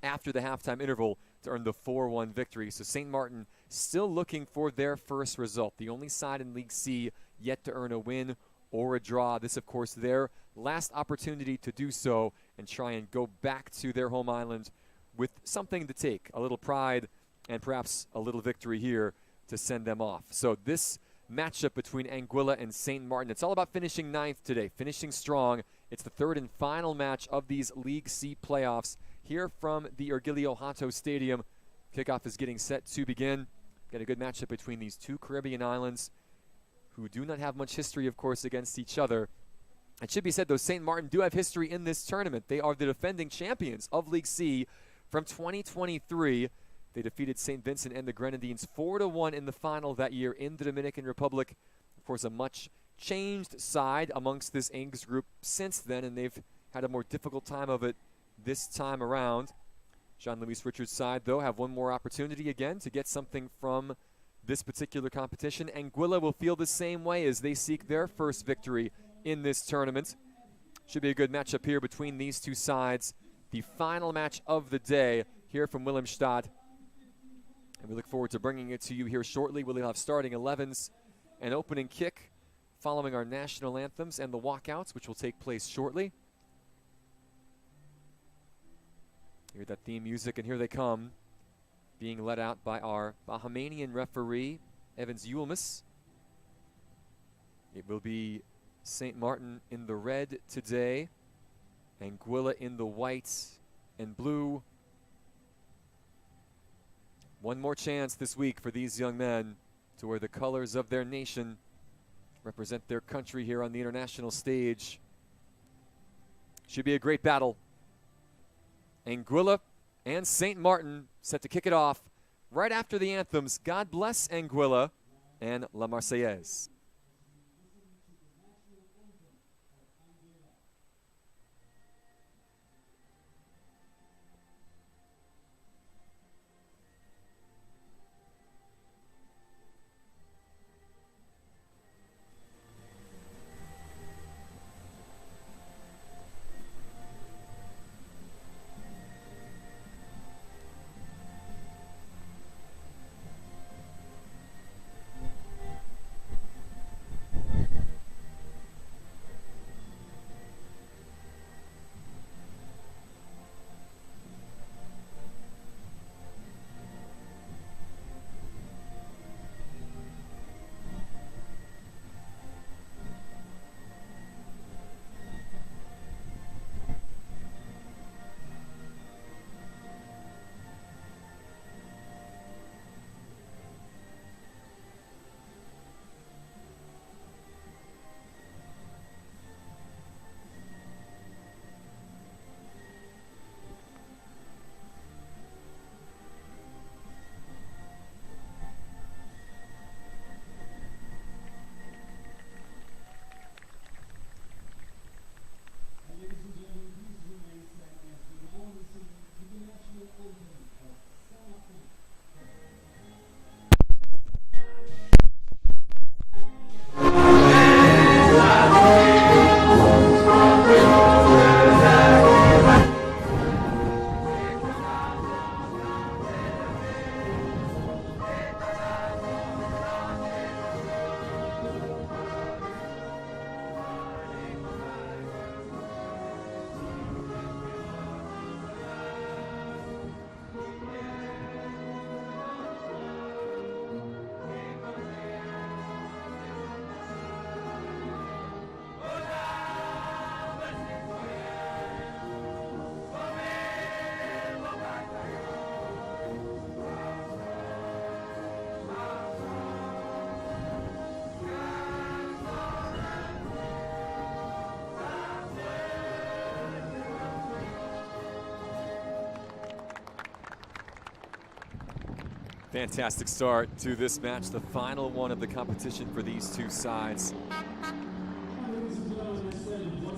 after the halftime interval to earn the 4-1 victory. So St. Maarten still looking for their first result. The only side in League C yet to earn a win or a draw. This, of course, their last opportunity to do so and try and go back to their home island with something to take, a little pride and perhaps a little victory here to send them off. So this matchup between Anguilla and St. Maarten, it's all about finishing 9th today, finishing strong. It's the third and final match of these League C playoffs here from the Anguilla Hato Stadium. Kickoff is getting set to begin. Got a good matchup between these two Caribbean islands who do not have much history, of course, against each other. It should be said, though, St. Maarten do have history in this tournament. They are the defending champions of League C from 2023. They defeated St. Vincent and the Grenadines 4-1 in the final that year in the Dominican Republic. Of course, a much changed side amongst this Angs group since then, and they've had a more difficult time of it this time around. Jean-Louis Richard's side, though, have one more opportunity again to get something from this particular competition. Anguilla will feel the same way as they seek their first victory in this tournament. Should be a good matchup here between these two sides. The final match of the day here from Willemstad. And we look forward to bringing it to you here shortly. We'll have starting 11s and opening kick following our national anthems and the walkouts, which will take place shortly. Hear that theme music, and here they come, being led out by our Bahamanian referee, Evans Yulmus. It will be St. Maarten in the red today, Anguilla in the white and blue. One more chance this week for these young men to wear the colors of their nation, represent their country here on the international stage. Should be a great battle. Anguilla and St. Maarten set to kick it off right after the anthems. God bless Anguilla and La Marseillaise. Fantastic start to this match, the final one of the competition for these two sides.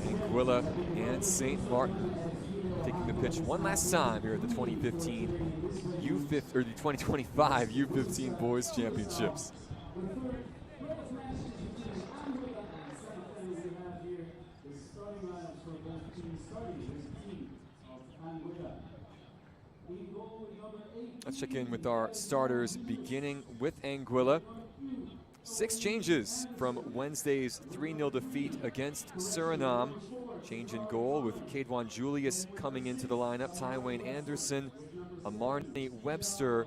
Anguilla and St. Maarten taking the pitch one last time here at the 2025 U-15 Boys Championships. Let's check in with our starters, beginning with Anguilla. 6 changes from Wednesday's 3-0 defeat against Suriname. Change in goal with Kadwan Julius coming into the lineup, Tywayne Anderson, Amarni Webster,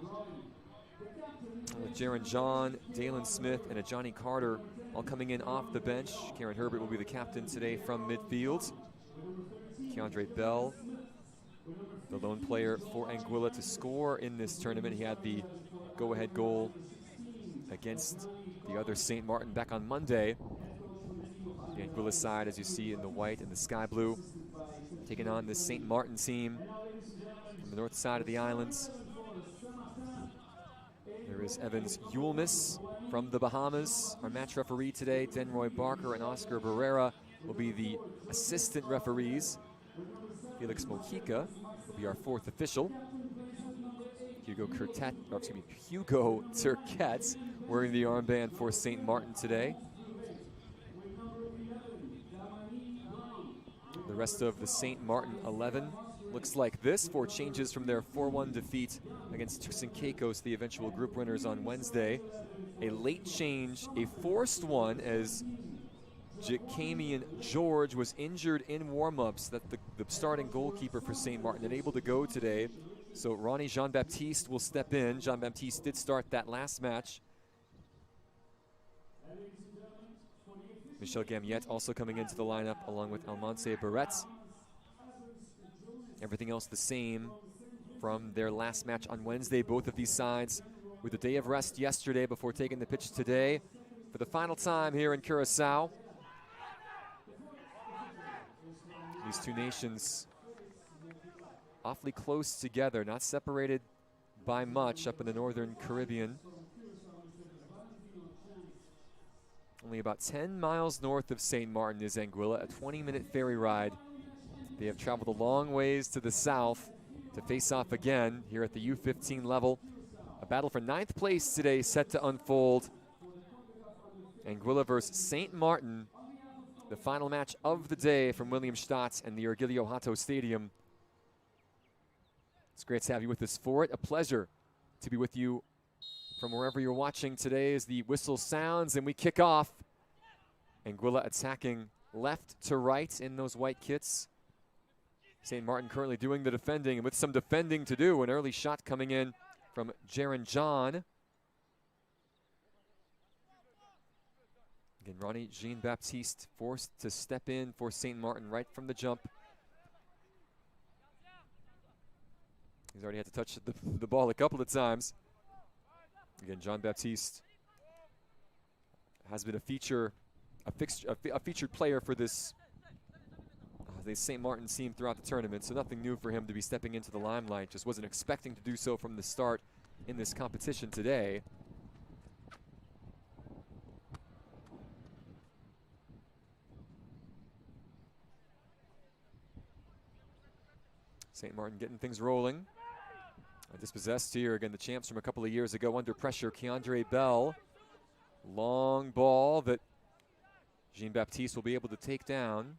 with Jaron John, Dalen Smith, and a Johnny Carter all coming in off the bench. Karen Herbert will be the captain today from midfield. Keandre Bell, the lone player for Anguilla to score in this tournament. He had the go-ahead goal against the other St. Maarten back on Monday. The Anguilla side, as you see in the white and the sky blue, taking on this St. Maarten team from the north side of the islands. There is Evans Yulmus from the Bahamas. Our match referee today, Denroy Barker and Oscar Barrera, will be the assistant referees. Felix Mojica will be our 4th official. Hugo Turquette wearing the armband for St. Maarten today. The rest of the St. Maarten 11 looks like this. 4 changes from their 4-1 defeat against Turks and Caicos, the eventual group winners on Wednesday. A late change, a forced one, as Jacamian George was injured in warm-ups. That the starting goalkeeper for St. Maarten, unable to go today. So Ronnie Jean-Baptiste will step in. Jean-Baptiste did start that last match. Michel Gamiette also coming into the lineup along with Almonse Barrett. Everything else the same from their last match on Wednesday. Both of these sides with a day of rest yesterday before taking the pitch today for the final time here in Curacao. These two nations awfully close together, not separated by much up in the northern Caribbean. Only about 10 miles north of St. Maarten is Anguilla, a 20-minute ferry ride. They have traveled a long ways to the south to face off again here at the U-15 level. A battle for 9th place today set to unfold. Anguilla versus St. Maarten, the final match of the day from Williamstadt and the Ergilio Hato Stadium. It's great to have you with us for it. A pleasure to be with you from wherever you're watching today as the whistle sounds and we kick off. Anguilla attacking left to right in those white kits. St. Maarten currently doing the defending, and with some defending to do, an early shot coming in from Jaron John. Again, Ronnie Jean-Baptiste forced to step in for St. Maarten right from the jump. He's already had to touch the ball a couple of times. Again, Jean-Baptiste has been a featured player for this the St. Maarten team throughout the tournament, so nothing new for him to be stepping into the limelight. Just wasn't expecting to do so from the start in this competition today. St. Maarten getting things rolling. Dispossessed here, again, the champs from a couple of years ago under pressure. Keandre Bell, long ball that Jean-Baptiste will be able to take down.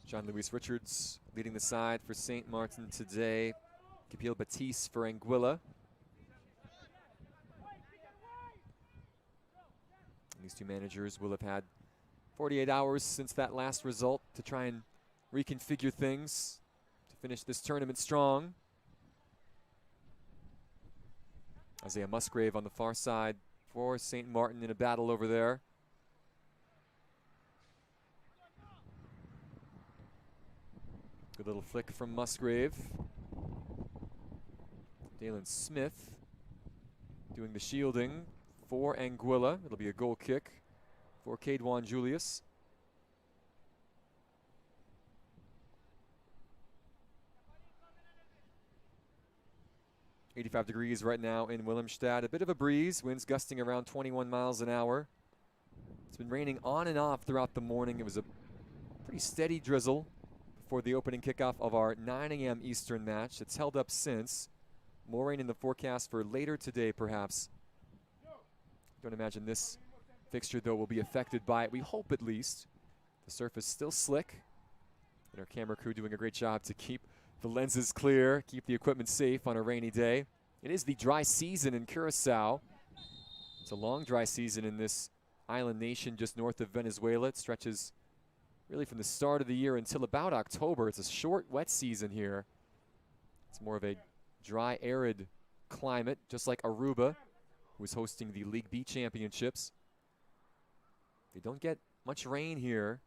John Luis Richards leading the side for St. Maarten today. Kapil Batiste for Anguilla. These two managers will have had 48 hours since that last result to try and reconfigure things to finish this tournament strong. Isaiah Musgrave on the far side for St. Maarten in a battle over there. Good little flick from Musgrave. Dalen Smith doing the shielding for Anguilla. It'll be a goal kick for Kedwan Julius. .85 degrees right now in Willemstad. A bit of a breeze, winds gusting around 21 miles an hour. It's been raining on and off throughout the morning. It was a pretty steady drizzle before the opening kickoff of our 9 a.m. Eastern match. It's held up since. More rain in the forecast for later today, perhaps. Don't imagine this fixture, though, will be affected by it. We hope, at least. The surface still slick. And our camera crew doing a great job to keep the lenses clear, keep the equipment safe on a rainy day. It is the dry season in Curacao. It's a long dry season in this island nation just north of Venezuela. It stretches really from the start of the year until about October. It's a short, wet season here. It's more of a dry, arid climate, just like Aruba, who is hosting the League B championships. They don't get much rain here.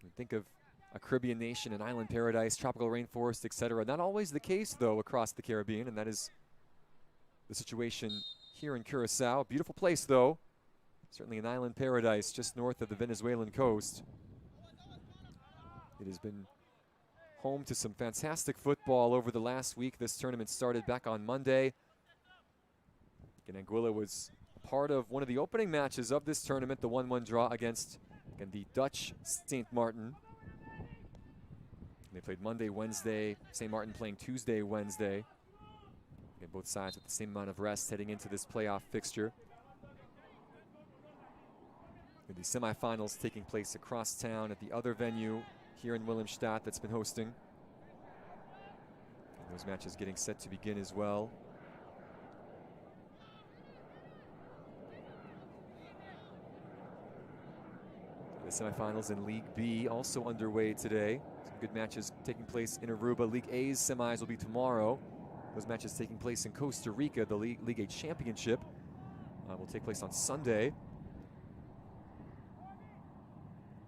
You think of a Caribbean nation, an island paradise, tropical rainforest, etc. Not always the case, though, across the Caribbean, and that is the situation here in Curacao. Beautiful place, though. Certainly an island paradise just north of the Venezuelan coast. It has been home to some fantastic football over the last week. This tournament started back on Monday. And Anguilla was part of one of the opening matches of this tournament, the 1-1 draw against, again, the Dutch St. Martin. They played Monday, Wednesday. St. Martin playing Tuesday, Wednesday. Again, both sides with the same amount of rest heading into this playoff fixture. And the semifinals taking place across town at the other venue here in Willemstad that's been hosting. And those matches getting set to begin as well. The semifinals in League B also underway today. Some good matches taking place in Aruba. League A's semis will be tomorrow. Those matches taking place in Costa Rica. The League A championship will take place on Sunday.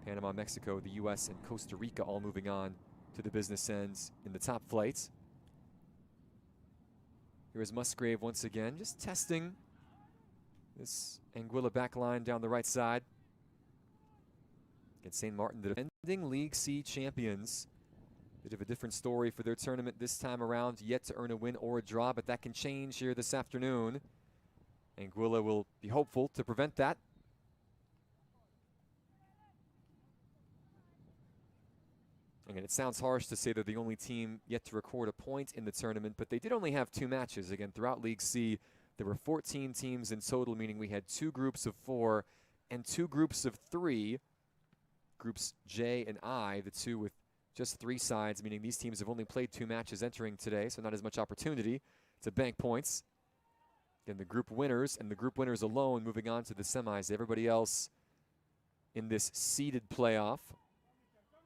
Panama, Mexico, the U.S., and Costa Rica all moving on to the business ends in the top flights. Here is Musgrave once again, just testing this Anguilla back line down the right side. Against St. Martin, the defending League C champions. Bit of a different story for their tournament this time around, yet to earn a win or a draw, but that can change here this afternoon. Anguilla will be hopeful to prevent that. Again, it sounds harsh to say they're the only team yet to record a point in the tournament, but they did only have 2 matches. Again, throughout League C, there were 14 teams in total, meaning we had 2 groups of 4 and 2 groups of 3. Groups J and I, the 2 with just 3 sides, meaning these teams have only played 2 matches entering today, so not as much opportunity to bank points. Again, the group winners and the group winners alone moving on to the semis. Everybody else in this seeded playoff.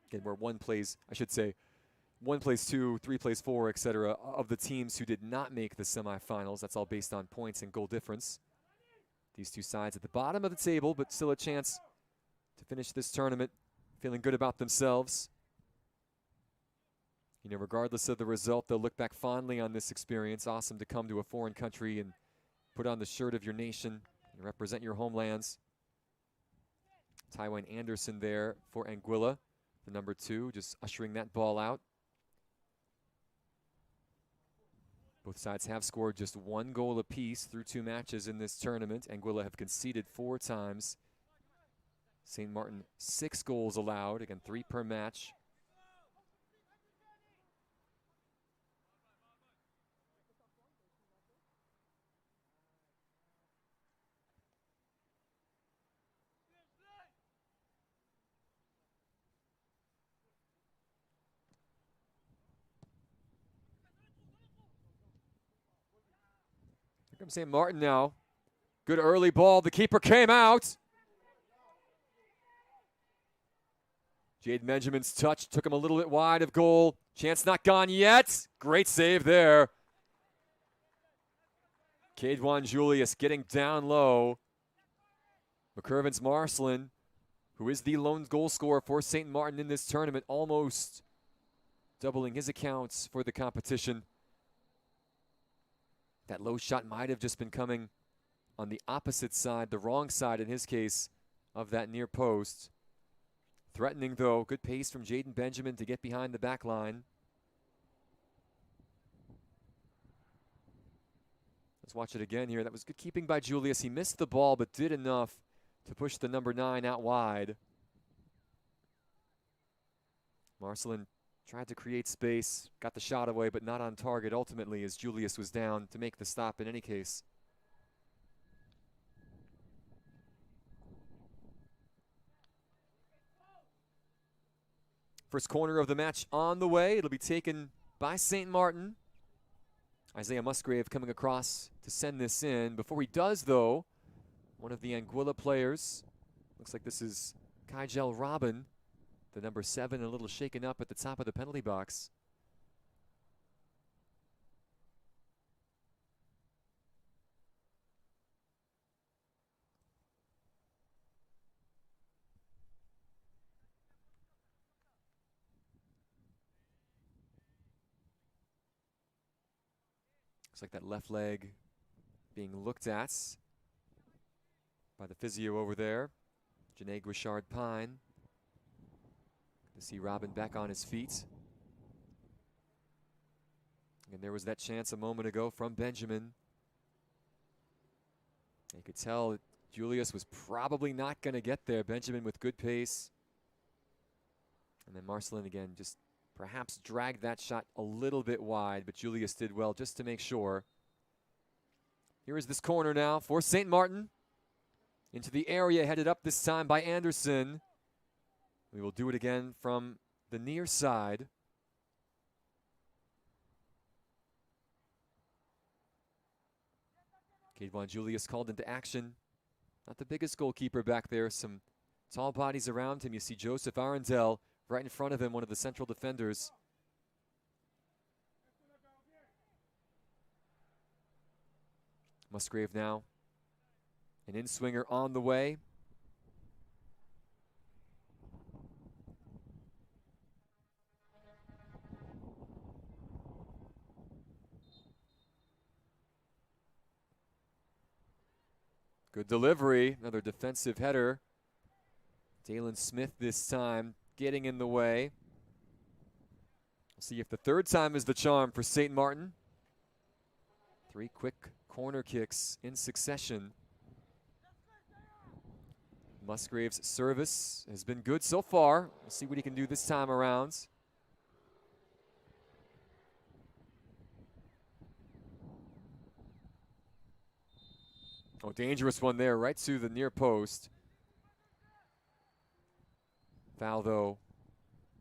Again, where 1 plays, I should say, 1 plays 2, 3 plays 4, etc. of the teams who did not make the semifinals. That's all based on points and goal difference. These 2 sides at the bottom of the table, but still a chance to finish this tournament feeling good about themselves. You know, regardless of the result, they'll look back fondly on this experience. Awesome to come to a foreign country and put on the shirt of your nation and represent your homelands. Tywayne Anderson there for Anguilla, the number 2, just ushering that ball out. Both sides have scored just 1 goal apiece through 2 matches in this tournament. Anguilla have conceded 4 times. St. Martin 6 goals allowed, again 3 per match. Here comes St. Martin now. Good early ball. The keeper came out. Jaden Benjamin's touch took him a little bit wide of goal. Chance not gone yet. Great save there. Kedwan Julius getting down low. McCurvin's Marcelin, who is the lone goal scorer for St. Martin in this tournament, almost doubling his accounts for the competition. That low shot might have just been coming on the opposite side, the wrong side in his case, of that near post. Threatening though, good pace from Jaden Benjamin to get behind the back line. Let's watch it again here. That was good keeping by Julius. He missed the ball, but did enough to push the number 9 out wide. Marcelin tried to create space, got the shot away, but not on target ultimately as Julius was down to make the stop in any case. First corner of the match on the way. It'll be taken by St. Maarten. Isaiah Musgrave coming across to send this in. Before he does, though, one of the Anguilla players, looks like this is Kygel Robin, the number 7, a little shaken up at the top of the penalty box. Looks like that left leg being looked at by the physio over there, Janae Guichard-Pine. To see Robin back on his feet. And there was that chance a moment ago from Benjamin. You could tell that Julius was probably not going to get there. Benjamin with good pace. And then Marcelin again just perhaps dragged that shot a little bit wide, but Julius did well just to make sure. Here is this corner now for St. Maarten. Into the area, headed up this time by Anderson. We will do it again from the near side. Kayvon Julius called into action. Not the biggest goalkeeper back there. Some tall bodies around him. You see Joseph Arundel right in front of him, one of the central defenders. Musgrave now. An in-swinger on the way. Good delivery, another defensive header. Dalen Smith this time getting in the way. We'll see if the third time is the charm for St. Maarten. 3 quick corner kicks in succession. Musgrave's service has been good so far. We'll see what he can do this time around. Oh, dangerous one there, right to the near post. Foul, though,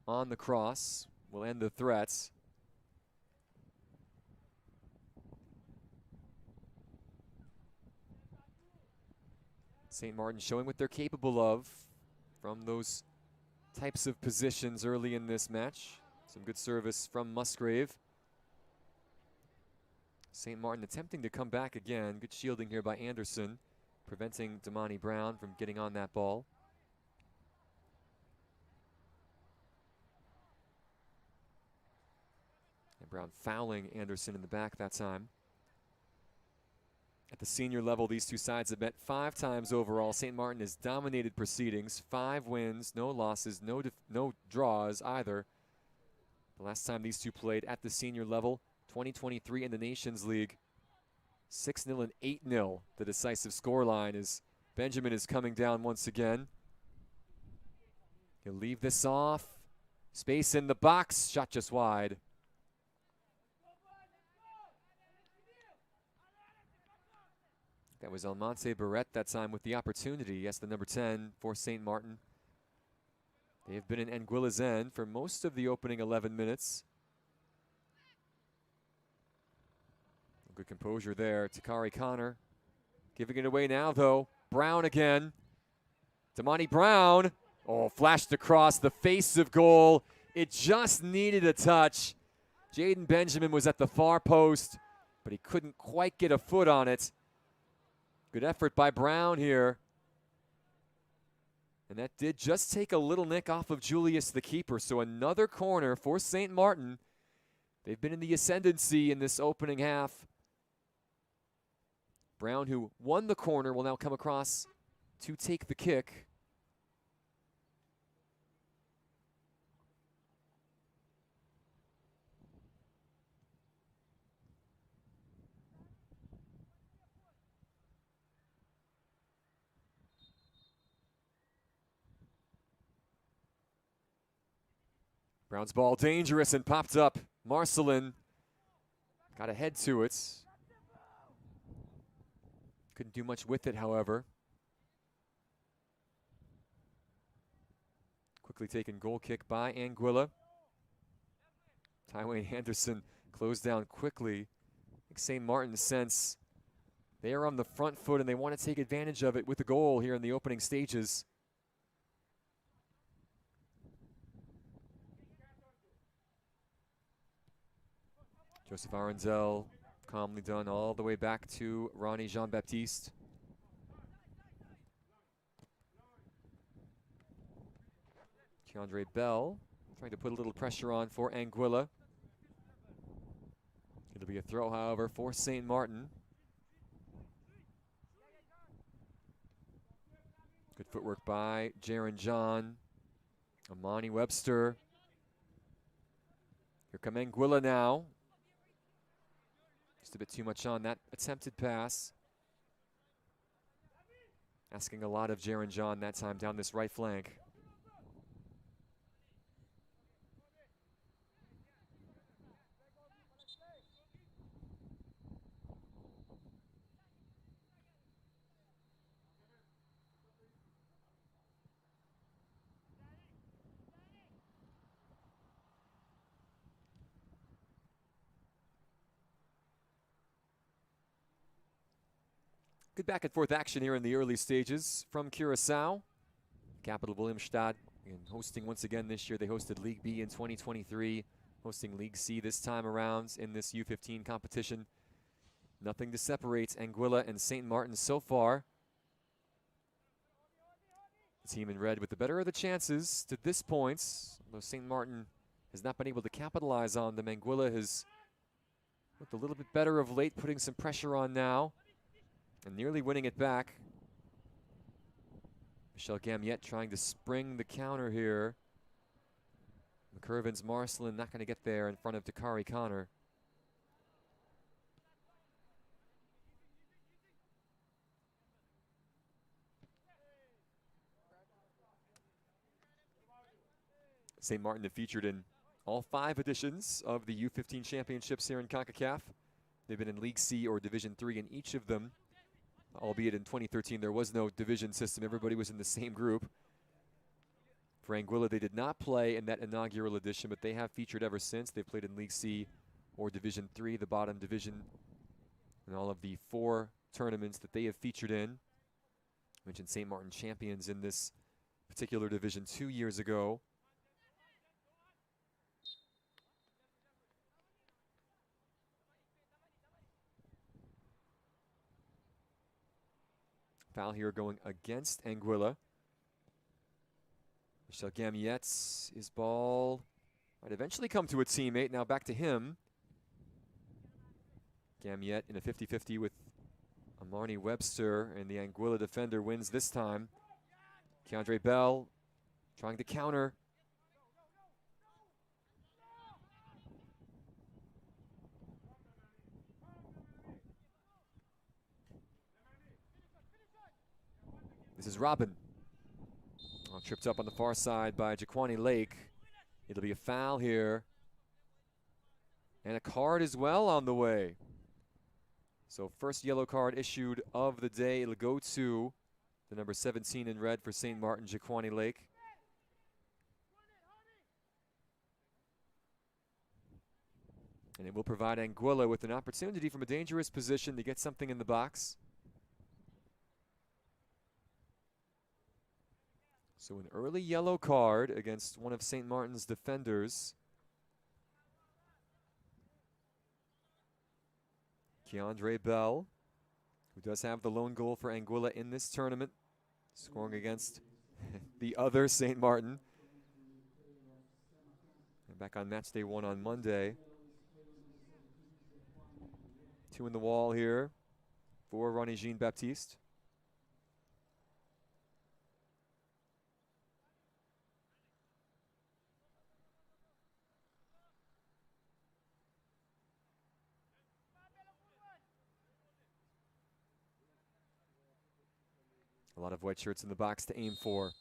on the cross will end the threats. St. Maarten showing what they're capable of from those types of positions early in this match. Some good service from Musgrave. St. Maarten attempting to come back again. Good shielding here by Anderson, preventing Damani Brown from getting on that ball. And Brown fouling Anderson in the back that time. At the senior level, these two sides have met 5 times overall. St. Maarten has dominated proceedings. 5 wins, no losses, no draws either. The last time these two played at the senior level, 2023 in the Nations League. 6-0 and 8-0, the decisive scoreline as Benjamin is coming down once again. He'll leave this off. Space in the box, shot just wide. That was Almonte Barrett that time with the opportunity. Yes, the number 10 for St. Maarten. They have been in Anguilla's end for most of the opening 11 minutes. Good composure there. Takari Connor giving it away now, though. Brown again. Damani Brown. Oh, flashed across the face of goal. It just needed a touch. Jaden Benjamin was at the far post, but he couldn't quite get a foot on it. Good effort by Brown here. And that did just take a little nick off of Julius, the keeper. So another corner for St. Maarten. They've been in the ascendancy in this opening half. Brown, who won the corner, will now come across to take the kick. Brown's ball dangerous and popped up. Marcelin got ahead to it. Couldn't do much with it, however. Quickly taken goal kick by Anguilla. Tywayne Anderson closed down quickly. I think St. Maarten sense they are on the front foot and they want to take advantage of it with the goal here in the opening stages. Joseph Arenzel, calmly done all the way back to Ronnie Jean-Baptiste. Keandre Bell trying to put a little pressure on for Anguilla. It'll be a throw, however, for St. Maarten. Good footwork by Jaron John. Amani Webster. Here come Anguilla now. Just a bit too much on that attempted pass. Asking a lot of Jaron John that time down this right flank. Good back and forth action here in the early stages from Curaçao. Capital Willemstad, and hosting once again this year. They hosted League B in 2023, hosting League C this time around in this U-15 competition. Nothing to separate Anguilla and St. Maarten so far. The team in red with the better of the chances to this point, although St. Maarten has not been able to capitalize on them. Anguilla has looked a little bit better of late, putting some pressure on now. And nearly winning it back. Michel Gamiette trying to spring the counter here. McCurvin's Marcelin not going to get there in front of Dakari Connor. St. Maarten have featured in all 5 editions of the U-15 championships here in Concacaf. They've been in League C or Division III in each of them. Albeit in 2013 there was no division system. Everybody was in the same group. For Anguilla, they did not play in that inaugural edition, but they have featured ever since. They've played in League C or Division III, the bottom division, in all of the 4 tournaments that they have featured in. I mentioned St. Maarten champions in this particular division 2 years ago. Foul here going against Anguilla. Michel Gamiette, his ball might eventually come to a teammate. Now back to him. Gamiette in a 50-50 with Amani Webster, and the Anguilla defender wins this time. Keandre Bell trying to counter. This is Robin. Oh, tripped up on the far side by Jaquani Lake. It'll be a foul here. And a card as well on the way. So first yellow card issued of the day. It'll go to the number 17 in red for St. Maarten, Jaquani Lake. And it will provide Anguilla with an opportunity from a dangerous position to get something in the box. So an early yellow card against one of St. Maarten's defenders. Keandre Bell, who does have the lone goal for Anguilla in this tournament, scoring against the other St. Maarten. And back on match day 1 on Monday. 2 in the wall here. for Ronnie Jean-Baptiste. A lot of white shirts in the box to aim for.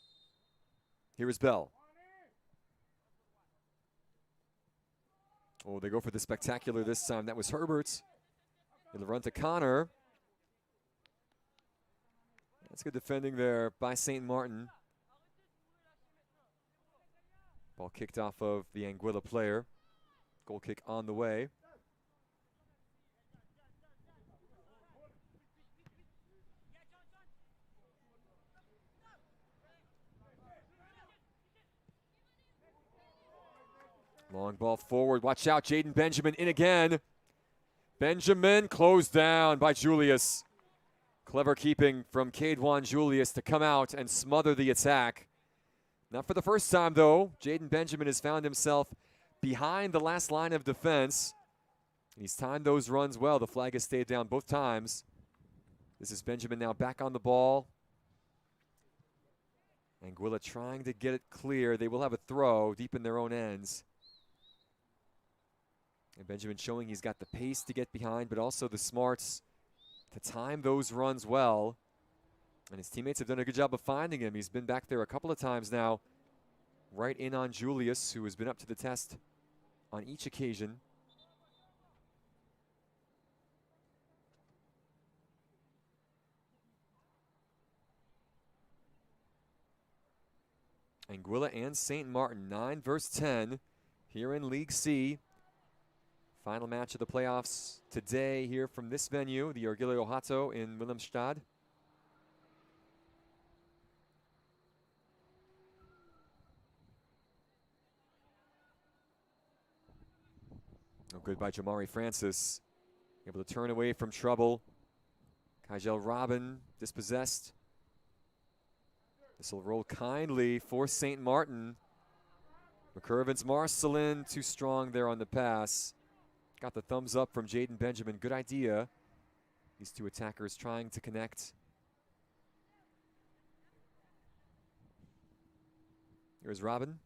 Here is Bell. Oh, they go for the spectacular this time. That was Herbert. It'll run to Connor. That's good defending there by St. Maarten. Ball kicked off of the Anguilla player. Goal kick on the way. Long ball forward. Watch out. Jaden Benjamin in again. Benjamin closed down by Julius. Clever keeping from Caedwan Julius to come out and smother the attack. Not for the first time, though. Jaden Benjamin has found himself behind the last line of defense. He's timed those runs well. The flag has stayed down both times. This is Benjamin now back on the ball. Anguilla trying to get it clear. They will have a throw deep in their own ends. And Benjamin showing he's got the pace to get behind, but also the smarts to time those runs well. And his teammates have done a good job of finding him. He's been back there a couple of times now, right in on Julius, who has been up to the test on each occasion. Anguilla and St. Maarten, 9 versus 10 here in League C. Final match of the playoffs today here from this venue, the Orgulho Hato in Willemstad. Oh, good by Jamari Francis. Able to turn away from trouble. Kygel Robin dispossessed. This will roll kindly for St. Maarten. McCurvin's Marcelin too strong there on the pass. Got the thumbs up from Jaden Benjamin. Good idea. These two attackers trying to connect. Here's Robin.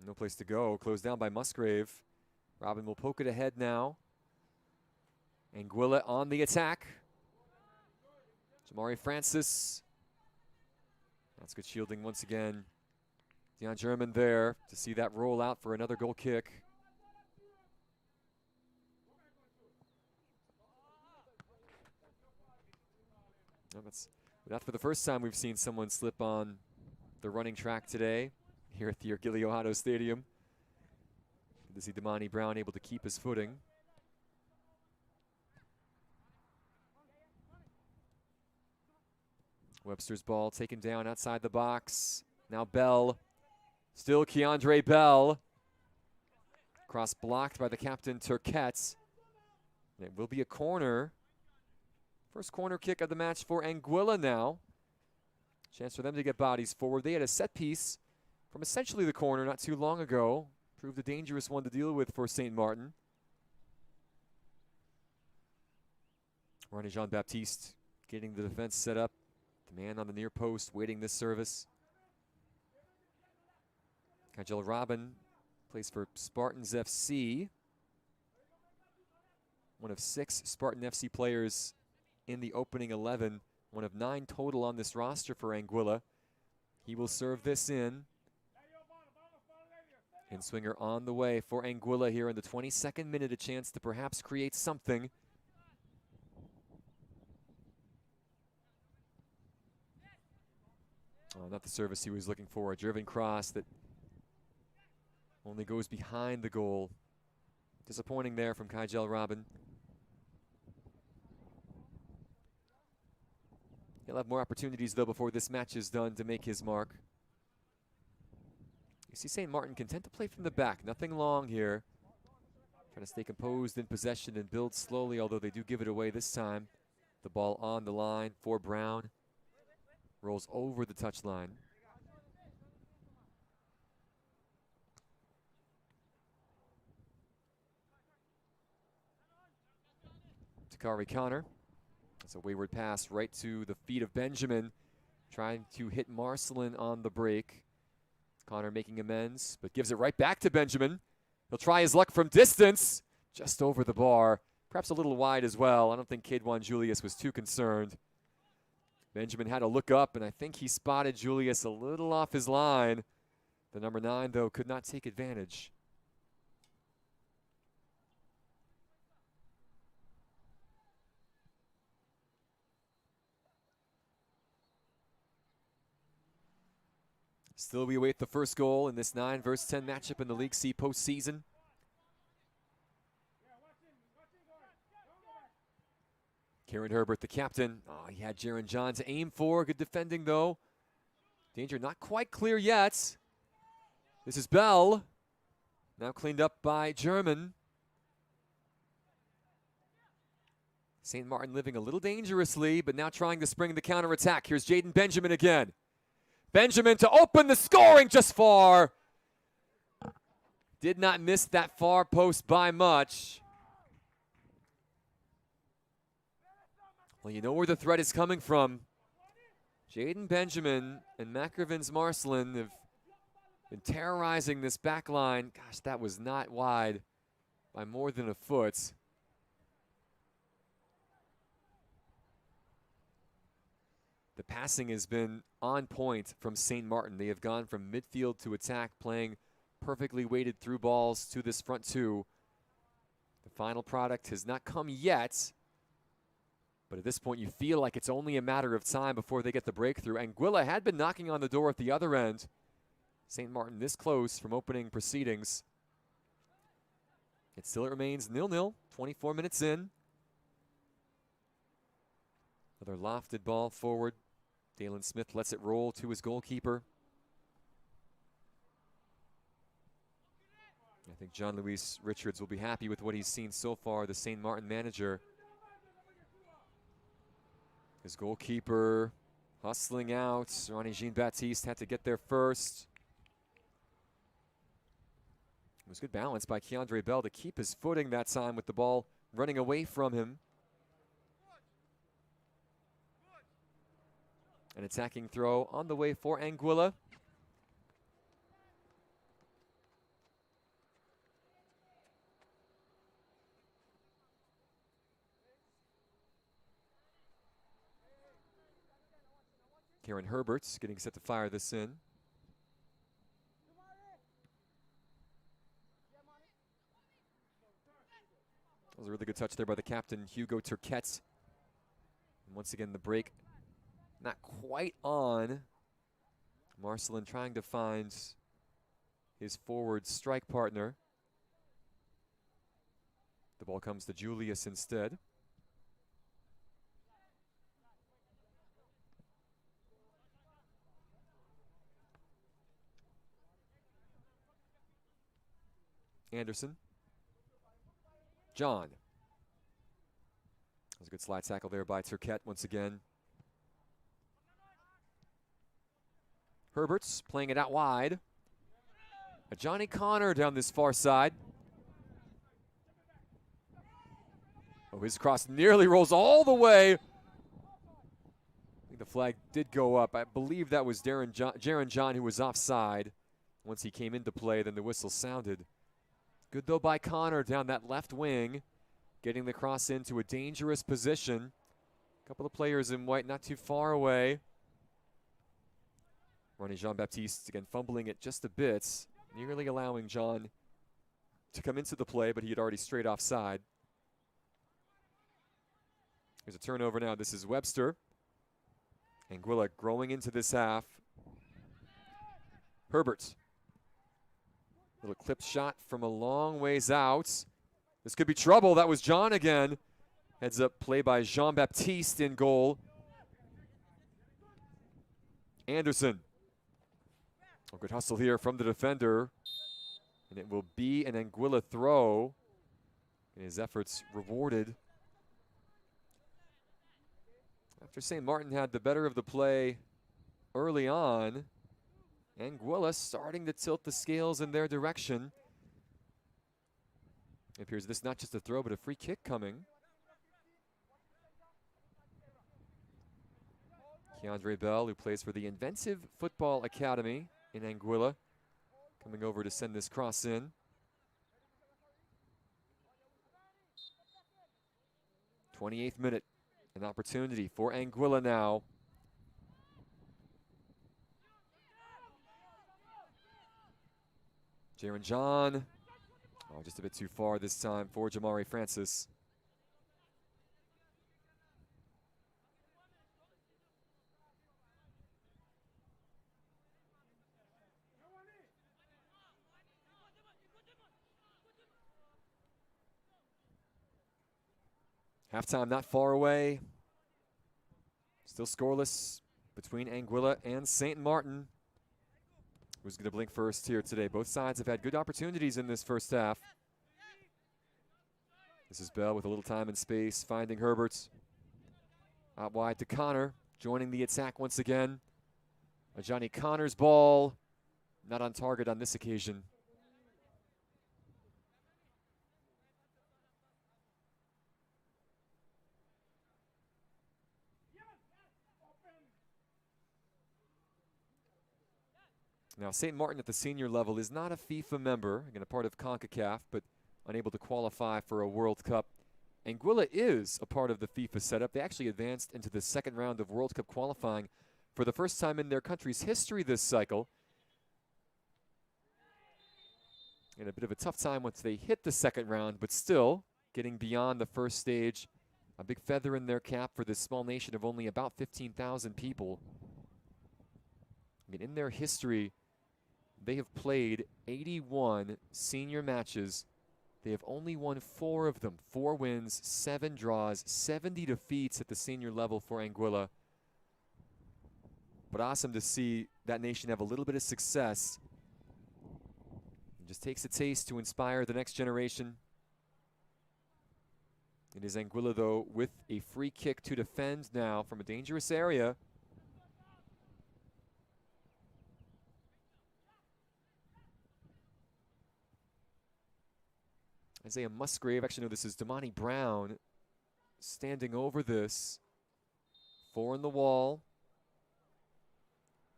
No place to go. Closed down by Musgrave. Robin will poke it ahead now. Anguilla on the attack. Jamari Francis. That's good shielding once again. Dion German there to see that roll out for another goal kick. No, that's not for the first time we've seen someone slip on the running track today here at the Orgulho Hato Stadium. Good to see Damani Brown able to keep his footing. Webster's ball taken down outside the box. Now Bell. Still Keandre Bell. Cross blocked by the captain Turquette. It will be a corner. First corner kick of the match for Anguilla now. Chance for them to get bodies forward. They had a set piece from essentially the corner not too long ago. Proved a dangerous one to deal with for St. Maarten. Ronnie Jean-Baptiste getting the defense set up. The man on the near post waiting this service. Kygel Robin plays for Spartans FC. One of 6 Spartan FC players in the opening 11. One of 9 total on this roster for Anguilla. He will serve this in. In-swinger on the way for Anguilla here in the 22nd minute. A chance to perhaps create something. Oh, not the service he was looking for. A driven cross that only goes behind the goal. Disappointing there from Kygel Robin. He'll have more opportunities, though, before this match is done to make his mark. You see St. Maarten content to play from the back. Nothing long here. Trying to stay composed in possession and build slowly, although they do give it away this time. The ball on the line for Brown. Rolls over the touchline. To Bakari Connor. That's a wayward pass right to the feet of Benjamin, trying to hit Marcelin on the break. Connor making amends, but gives it right back to Benjamin. He'll try his luck from distance, just over the bar. Perhaps a little wide as well. I don't think Kade Julius was too concerned. Benjamin had to look up, and I think he spotted Julius a little off his line. The number 9, though, could not take advantage. Still, we await the first goal in this 9 versus 10 matchup in the League C postseason. Kieran Herbert, the captain. Oh, he had Jaron John to aim for. Good defending, though. Danger not quite clear yet. This is Bell. Now cleaned up by German. St. Maarten living a little dangerously, but now trying to spring the counterattack. Here's Jaden Benjamin again. Benjamin to open the scoring just far. Did not miss that far post by much. Well, you know where the threat is coming from. Jaden Benjamin and Mackervins Marcelin have been terrorizing this back line. Gosh, that was not wide by more than a foot. The passing has been on point from St. Maarten. They have gone from midfield to attack, playing perfectly weighted through balls to this front two. The final product has not come yet, but at this point you feel like it's only a matter of time before they get the breakthrough. Anguilla had been knocking on the door at the other end. St. Maarten this close from opening proceedings. It still remains 0-0, 24 minutes in. Another lofted ball forward. Dalen Smith lets it roll to his goalkeeper. I think John Luis Richards will be happy with what he's seen so far, the St. Maarten manager. His goalkeeper hustling out. Ronnie Jean-Baptiste had to get there first. It was good balance by Keandre Bell to keep his footing that time with the ball running away from him. An attacking throw on the way for Anguilla. Kieran Herbert's getting set to fire this in. That was a really good touch there by the captain, Hugo Turquette. And once again, the break not quite on. Marcelin trying to find his forward strike partner. The ball comes to Julius instead. Anderson. John. That was a good slide tackle there by Turquette once again. Herbert's playing it out wide. A Johnny Connor down this far side. Oh, his cross nearly rolls all the way. I think the flag did go up. I believe that was Jaron John who was offside. Once he came into play, then the whistle sounded. Good, though, by Connor down that left wing, getting the cross into a dangerous position. A couple of players in white not too far away. Ronnie Jean-Baptiste, again, fumbling it just a bit, nearly allowing John to come into the play, but he had already strayed offside. Here's a turnover now. This is Webster. Anguilla growing into this half. Herbert. Little clipped shot from a long ways out. This could be trouble. That was John again. Heads up play by Jean-Baptiste in goal. Anderson. Oh, good hustle here from the defender. And it will be an Anguilla throw. And his efforts rewarded. After St. Maarten had the better of the play early on, Anguilla starting to tilt the scales in their direction. It appears this not just a throw, but a free kick coming. Keandre Bell, who plays for the Inventive Football Academy in Anguilla, coming over to send this cross in. 28th minute, an opportunity for Anguilla now. Jaron John, just a bit too far this time for Jamari Francis. Halftime not far away. Still scoreless between Anguilla and St. Maarten. Who's going to blink first here today? Both sides have had good opportunities in this first half. This is Bell with a little time and space, finding Herbert. Out wide to Connor, joining the attack once again. A Johnny Connors ball, not on target on this occasion. Now, St. Maarten at the senior level is not a FIFA member, again, a part of Concacaf, but unable to qualify for a World Cup. Anguilla is a part of the FIFA setup. They actually advanced into the second round of World Cup qualifying for the first time in their country's history this cycle. And a bit of a tough time once they hit the second round, but still getting beyond the first stage. A big feather in their cap for this small nation of only about 15,000 people. I mean, in their history, they have played 81 senior matches. They have only won 4 of them. 4 wins, 7 draws, 70 defeats at the senior level for Anguilla. But awesome to see that nation have a little bit of success. It just takes a taste to inspire the next generation. It is Anguilla, though, with a free kick to defend now from a dangerous area. Isaiah Musgrave, actually no, this is Damani Brown standing over this. 4 in the wall.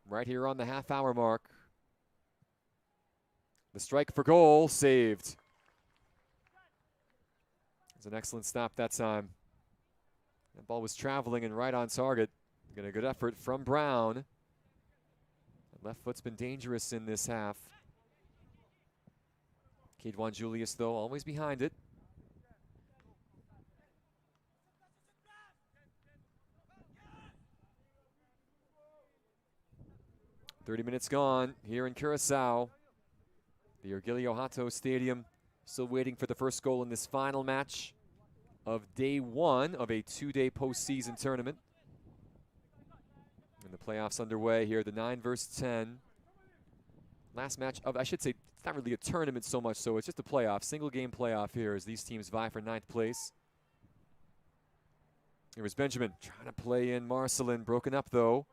Right here on the half-hour mark. The strike for goal, saved. It's an excellent stop that time. That ball was traveling and right on target. Again, a good effort from Brown. The left foot's been dangerous in this half. Kedwan Julius, though, always behind it. "30 minutes gone here in Curacao. The Ergilio Hato Stadium still waiting for the first goal in this final match of day 1 of a 2-day postseason tournament. And the playoffs underway here, the 9 versus 10. Last match of, I should say, it's not really a tournament so much, so it's just a playoff, single game playoff here as these teams vie for 9th place. Here was Benjamin trying to play in Marcelin, broken up though.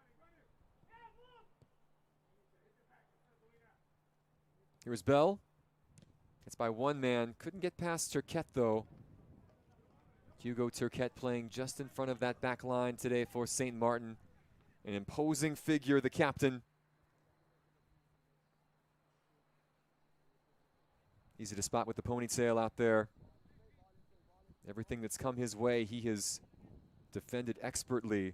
Here was Bell. It's by one man, couldn't get past Turquette though. Hugo Turquette playing just in front of that back line today for St. Maarten. An imposing figure, the captain. Easy to spot with the ponytail out there. Everything that's come his way, he has defended expertly.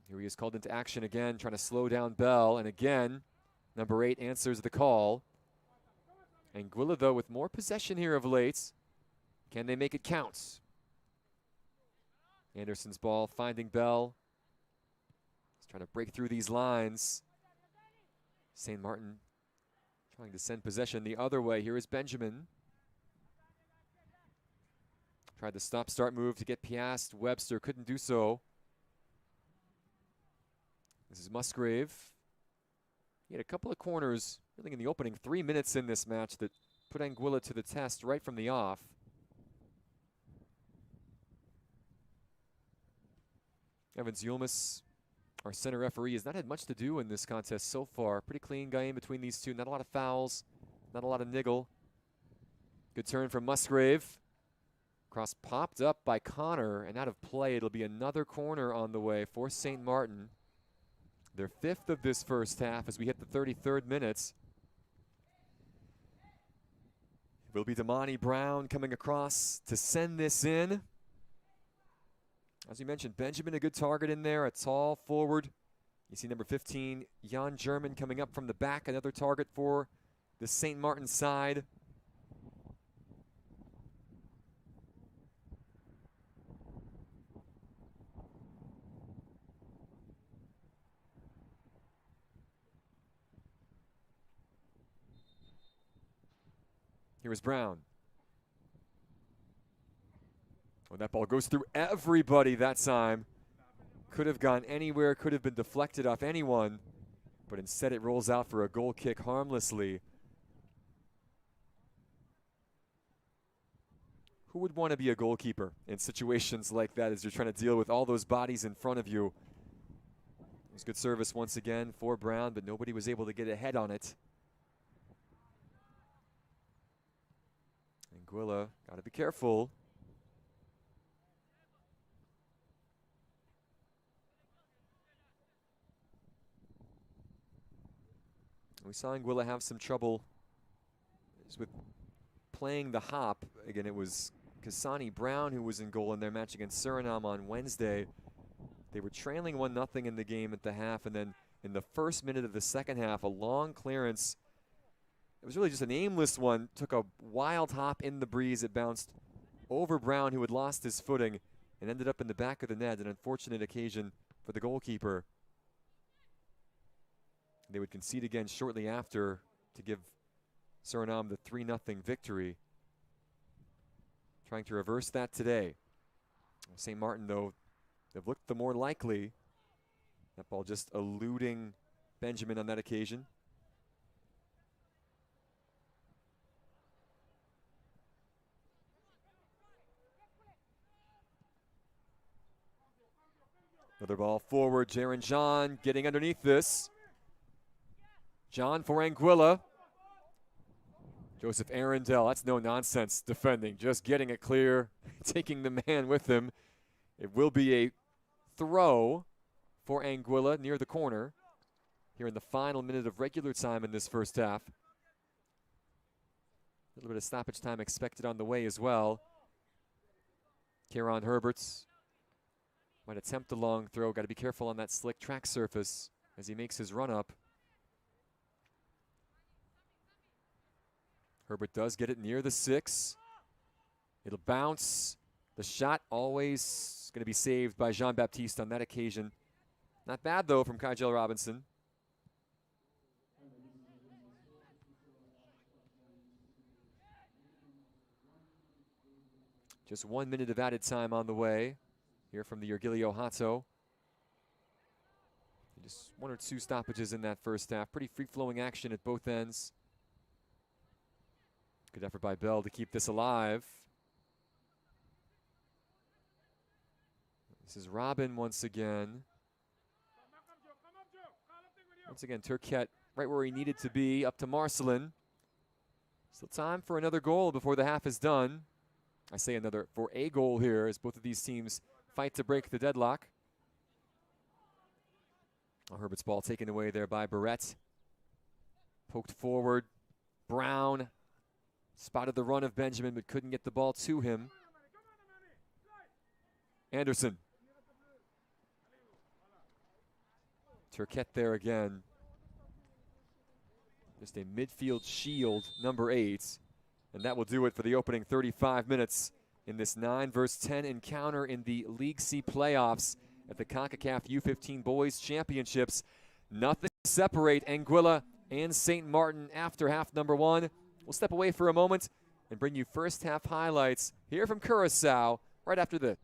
Here he is called into action again, trying to slow down Bell. And again, number 8 answers the call. Anguilla, though, with more possession here of late. Can they make it count? Anderson's ball finding Bell. He's trying to break through these lines. St. Maarten trying to send possession the other way. Here is Benjamin. Tried the stop-start move to get past Webster. Couldn't do so. This is Musgrave. He had a couple of corners, really in the opening 3 minutes in this match, that put Anguilla to the test right from the off. Evans Yilmaz, our center referee, has not had much to do in this contest so far. Pretty clean game between these two. Not a lot of fouls, not a lot of niggle. Good turn from Musgrave. Cross popped up by Connor and out of play. It'll be another corner on the way for St. Maarten. Their 5th of this first half as we hit the 33rd minutes. It will be Damani Brown coming across to send this in. As we mentioned, Benjamin, a good target in there, a tall forward. You see number 15, Jan German, coming up from the back, another target for the St. Maarten side. Here is Brown. Oh, that ball goes through everybody that time. Could have gone anywhere, could have been deflected off anyone, but instead it rolls out for a goal kick harmlessly. Who would want to be a goalkeeper in situations like that as you're trying to deal with all those bodies in front of you? It was good service once again for Brown, but nobody was able to get ahead on it. Anguilla, got to be careful. We saw Anguilla have some trouble with playing the hop. Again, it was Kasani Brown who was in goal in their match against Suriname on Wednesday. They were trailing 1-0 in the game at the half, and then in the first minute of the second half, a long clearance. It was really just an aimless one. Took a wild hop in the breeze. It bounced over Brown, who had lost his footing, and ended up in the back of the net. An unfortunate occasion for the goalkeeper. They would concede again shortly after to give Suriname the 3-0 victory. Trying to reverse that today. St. Maarten, though, they've looked the more likely. That ball just eluding Benjamin on that occasion. Another ball forward. Jaron John getting underneath this. John for Anguilla. Joseph Arundel, that's no nonsense defending. Just getting it clear, taking the man with him. It will be a throw for Anguilla near the corner here in the final minute of regular time in this first half. A little bit of stoppage time expected on the way as well. Kieran Herberts might attempt a long throw. Got to be careful on that slick track surface as he makes his run up. Herbert does get it near the 6. It'll bounce. The shot always going to be saved by Jean-Baptiste on that occasion. Not bad, though, from Kygel Robinson. Just 1 minute of added time on the way here from the Ergilio Hato. Just 1 or 2 stoppages in that first half. Pretty free-flowing action at both ends. Good effort by Bell to keep this alive. This is Robin once again. Once again, Turquette right where he needed to be, up to Marcelin. Still time for another goal before the half is done. I say another for a goal here as both of these teams fight to break the deadlock. Oh, Herbert's ball taken away there by Barrett. Poked forward. Brown spotted the run of Benjamin but couldn't get the ball to him. Anderson. Turquette there again. Just a midfield shield, number 8. And that will do it for the opening 35 minutes in this 9-versus-10 encounter in the League C playoffs at the Concacaf U-15 Boys Championships. Nothing to separate Anguilla and St. Maarten after half number 1. We'll step away for a moment and bring you first half highlights here from Curaçao right after this.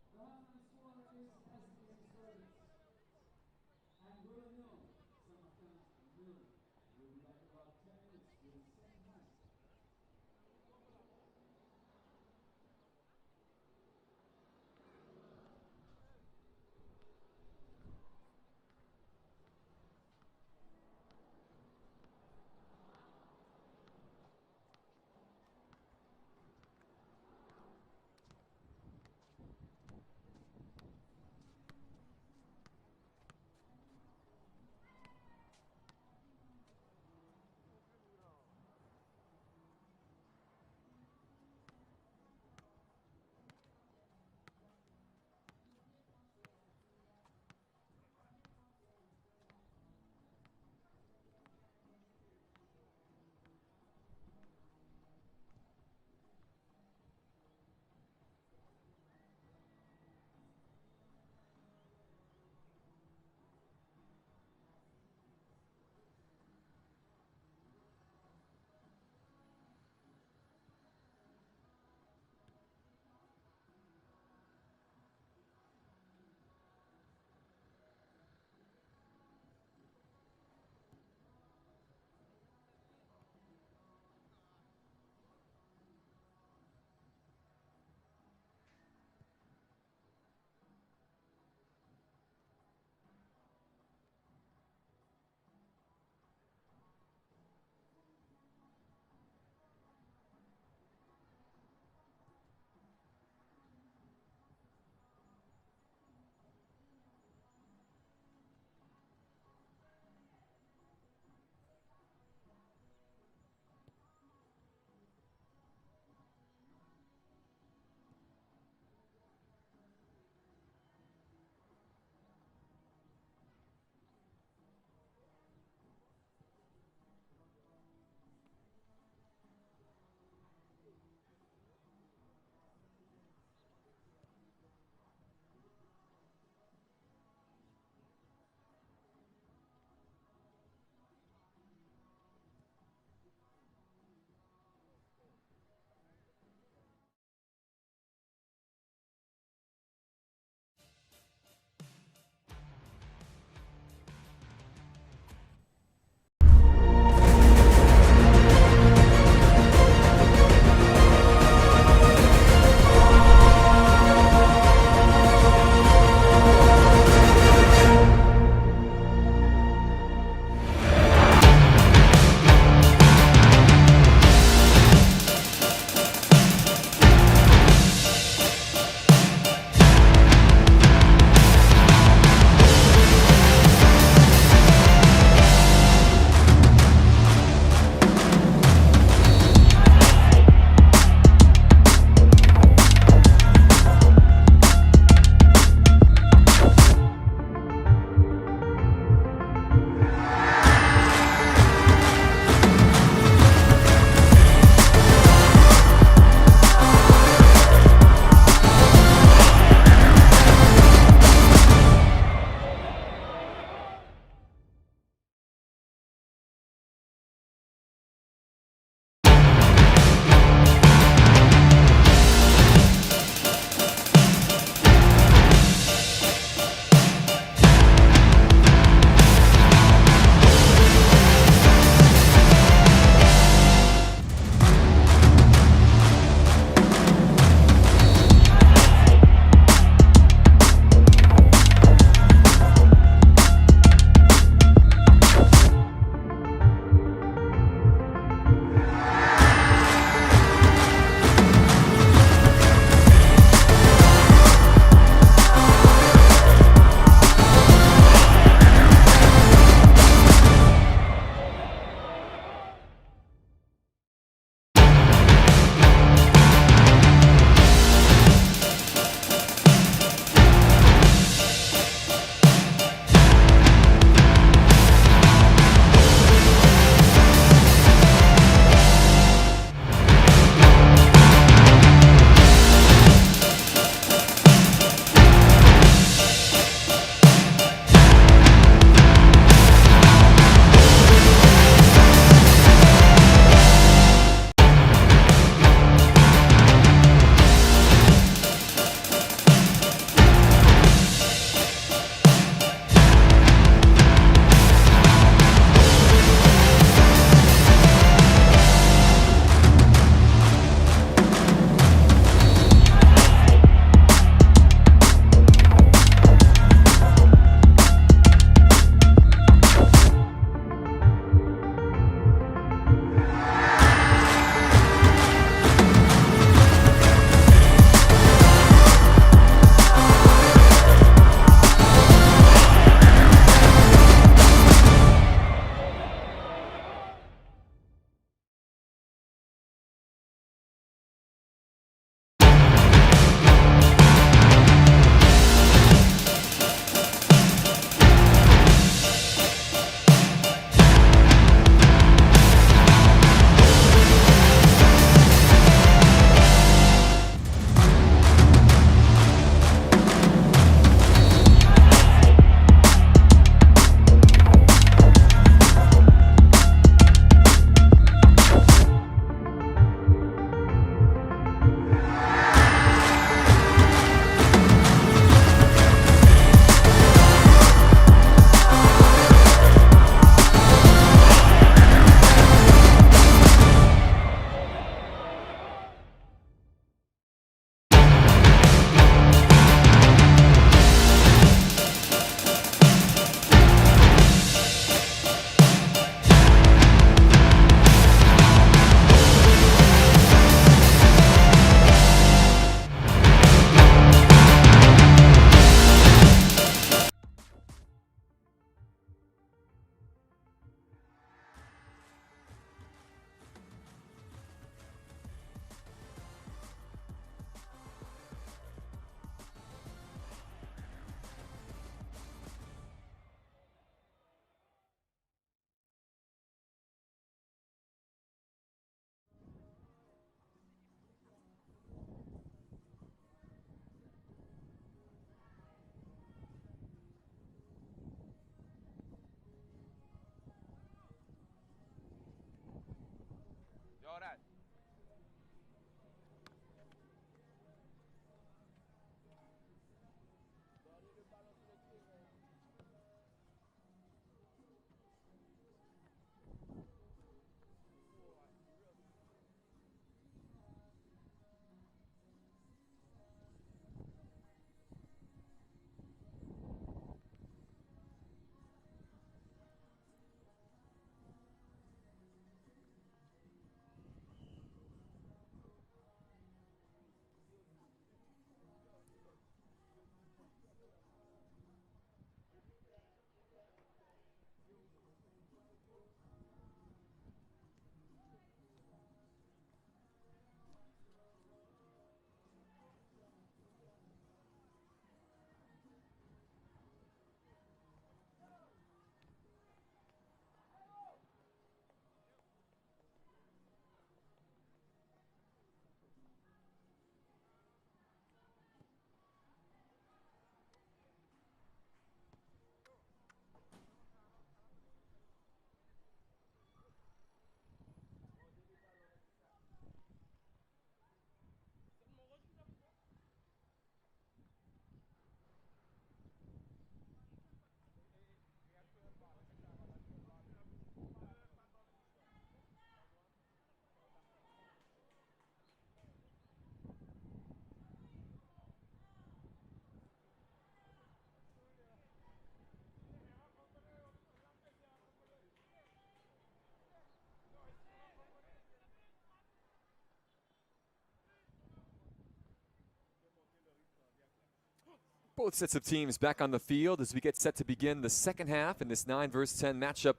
Both sets of teams back on the field as we get set to begin the second half in this 9 versus 10 matchup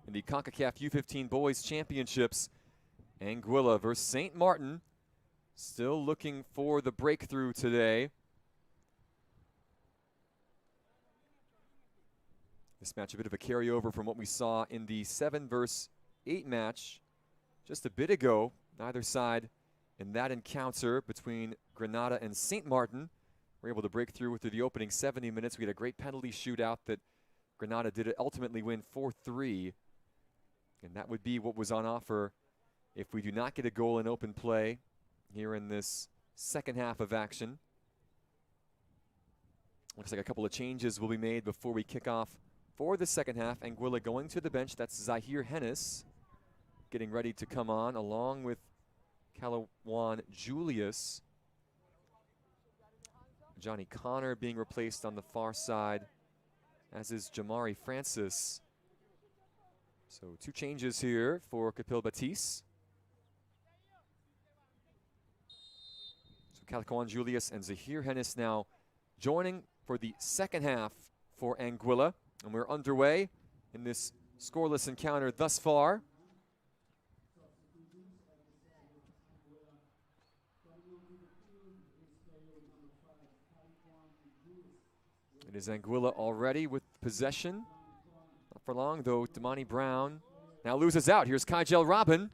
in the Concacaf U-15 Boys Championships. Anguilla versus St. Maarten. Still looking for the breakthrough today. This match a bit of a carryover from what we saw in the 7 versus 8 match just a bit ago. Neither side in that encounter between Grenada and St. Maarten were able to break through through the opening 70 minutes. We had a great penalty shootout that Granada did ultimately win 4-3. And that would be what was on offer if we do not get a goal in open play here in this second half of action. Looks like a couple of changes will be made before we kick off for the second half. Anguilla going to the bench. That's Zahir Hennis getting ready to come on, along with Calawan Julius. Johnny Connor being replaced on the far side, as is Jamari Francis. So 2 changes here for Kapil Batiste. So Calawan Julius and Zahir Hennis now joining for the second half for Anguilla. And we're underway in this scoreless encounter thus far. It is Anguilla already with possession. Not for long, though. Damani Brown now loses out. Here's Kygel Robin.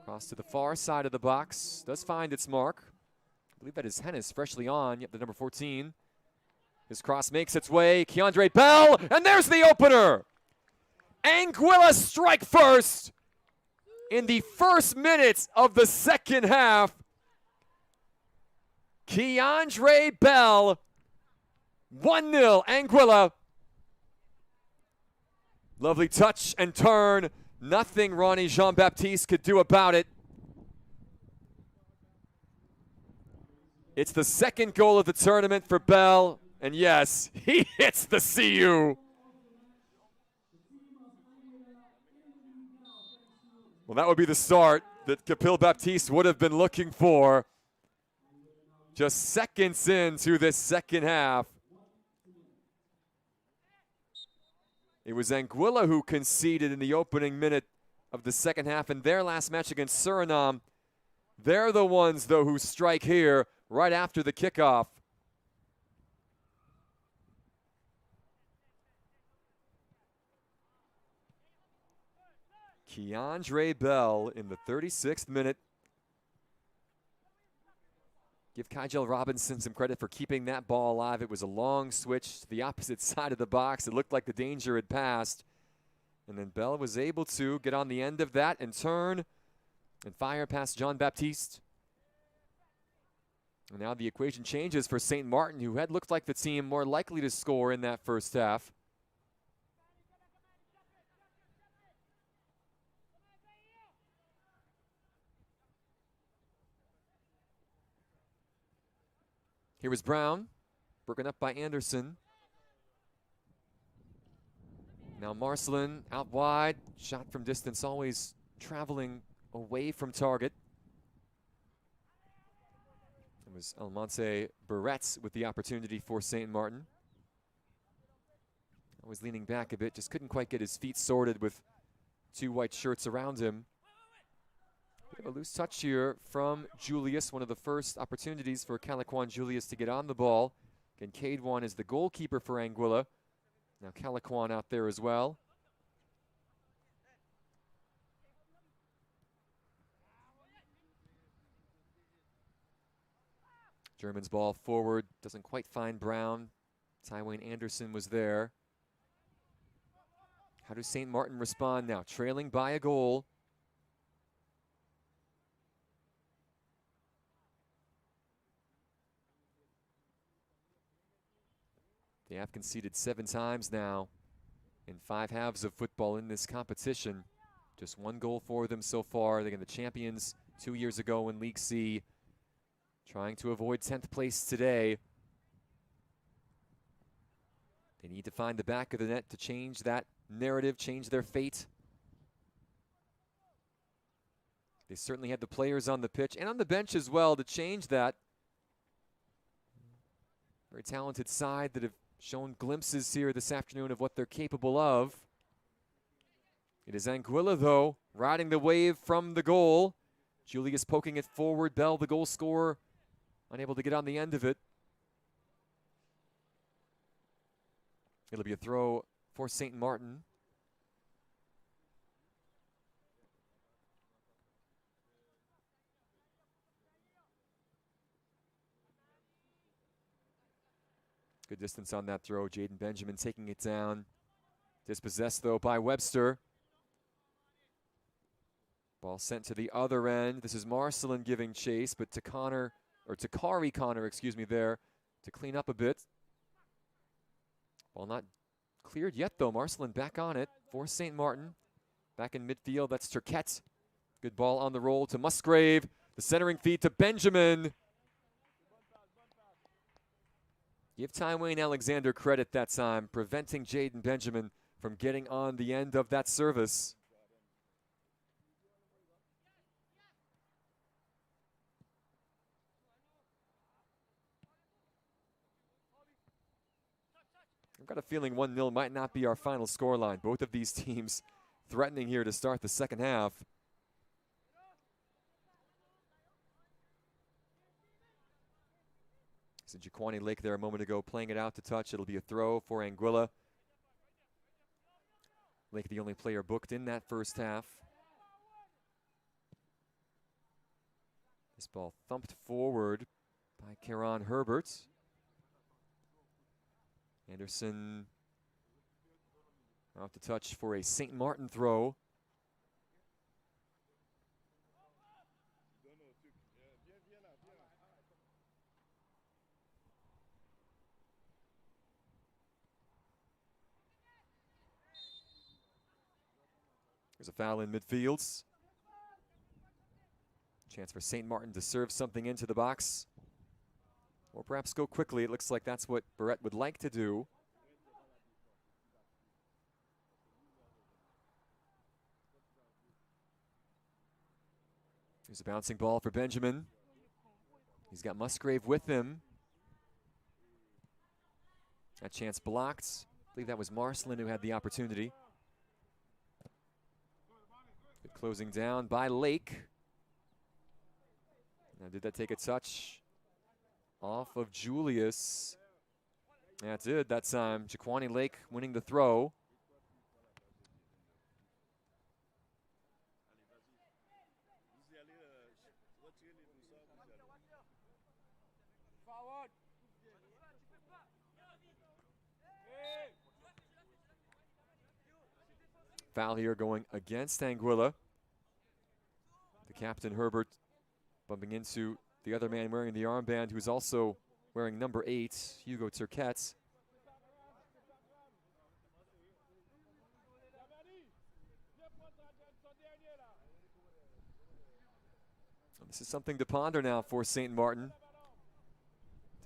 Cross to the far side of the box. Does find its mark. I believe that is Hennis freshly on. Yep, the number 14. His cross makes its way. Keandre Bell, and there's the opener. Anguilla strike first in the first minutes of the second half. Keandre Bell, 1-0 Anguilla. Lovely touch and turn. Nothing Ronnie Jean-Baptiste could do about it. It's the second goal of the tournament for Bell. And yes, he hits the CU. Well, that would be the start that Kapil Baptiste would have been looking for. Just seconds into this second half. It was Anguilla who conceded in the opening minute of the second half in their last match against Suriname. They're the ones, though, who strike here right after the kickoff. Keandre Bell in the 36th minute. Give Kygel Robinson some credit for keeping that ball alive. It was a long switch to the opposite side of the box. It looked like the danger had passed. And then Bell was able to get on the end of that and turn and fire past Jean-Baptiste. And now the equation changes for St. Maarten, who had looked like the team more likely to score in that first half. Here was Brown, broken up by Anderson. Now Marcelin out wide, shot from distance, always traveling away from target. It was Almonte Barretz with the opportunity for St. Maarten. Always leaning back a bit, just couldn't quite get his feet sorted with 2 white shirts around him. A loose touch here from Julius, one of the first opportunities for Calawan Julius to get on the ball. Again, Cadewan is the goalkeeper for Anguilla. Now Calawan out there as well. German's ball forward, doesn't quite find Brown. Tywayne Anderson was there. How does St. Maarten respond now? Trailing by a goal. They have conceded 7 times now in 5 halves of football in this competition. Just 1 goal for them so far. They're the champions 2 years ago in League C. Trying to avoid 10th place today. They need to find the back of the net to change that narrative, change their fate. They certainly had the players on the pitch and on the bench as well to change that. Very talented side that have shown glimpses here this afternoon of what they're capable of. It is Anguilla, though, riding the wave from the goal. Julius poking it forward. Bell, the goal scorer, unable to get on the end of it. It'll be a throw for St. Maarten. Good distance on that throw. Jaden Benjamin taking it down. Dispossessed, though, by Webster. Ball sent to the other end. This is Marcelin giving chase, but to Kari Connor, excuse me, there to clean up a bit. Ball not cleared yet, though. Marcelin back on it for St. Maarten. Back in midfield, that's Turquette. Good ball on the roll to Musgrave. The centering feed to Benjamin. Give Tywayne Alexander credit that time, preventing Jaden Benjamin from getting on the end of that service. I've got a feeling 1-0 might not be our final scoreline. Both of these teams threatening here to start the second half. So Jaquani Lake there a moment ago playing it out to touch. It'll be a throw for Anguilla. Lake the only player booked in that first half. This ball thumped forward by Kieran Herbert. Anderson off the touch for a St. Maarten throw. There's a foul in midfield. Chance for St. Maarten to serve something into the box. Or perhaps go quickly. It looks like that's what Barrett would like to do. Here's a bouncing ball for Benjamin. He's got Musgrave with him. That chance blocked. I believe that was Marcelin who had the opportunity. Good closing down by Lake. Now, did that take a touch off of Julius? Yeah, it did that time. Jaquani Lake winning the throw. Foul here going against Anguilla. The captain, Herbert, bumping into the other man wearing the armband, who's also wearing number 8, Hugo Turquette. This is something to ponder now for St. Maarten.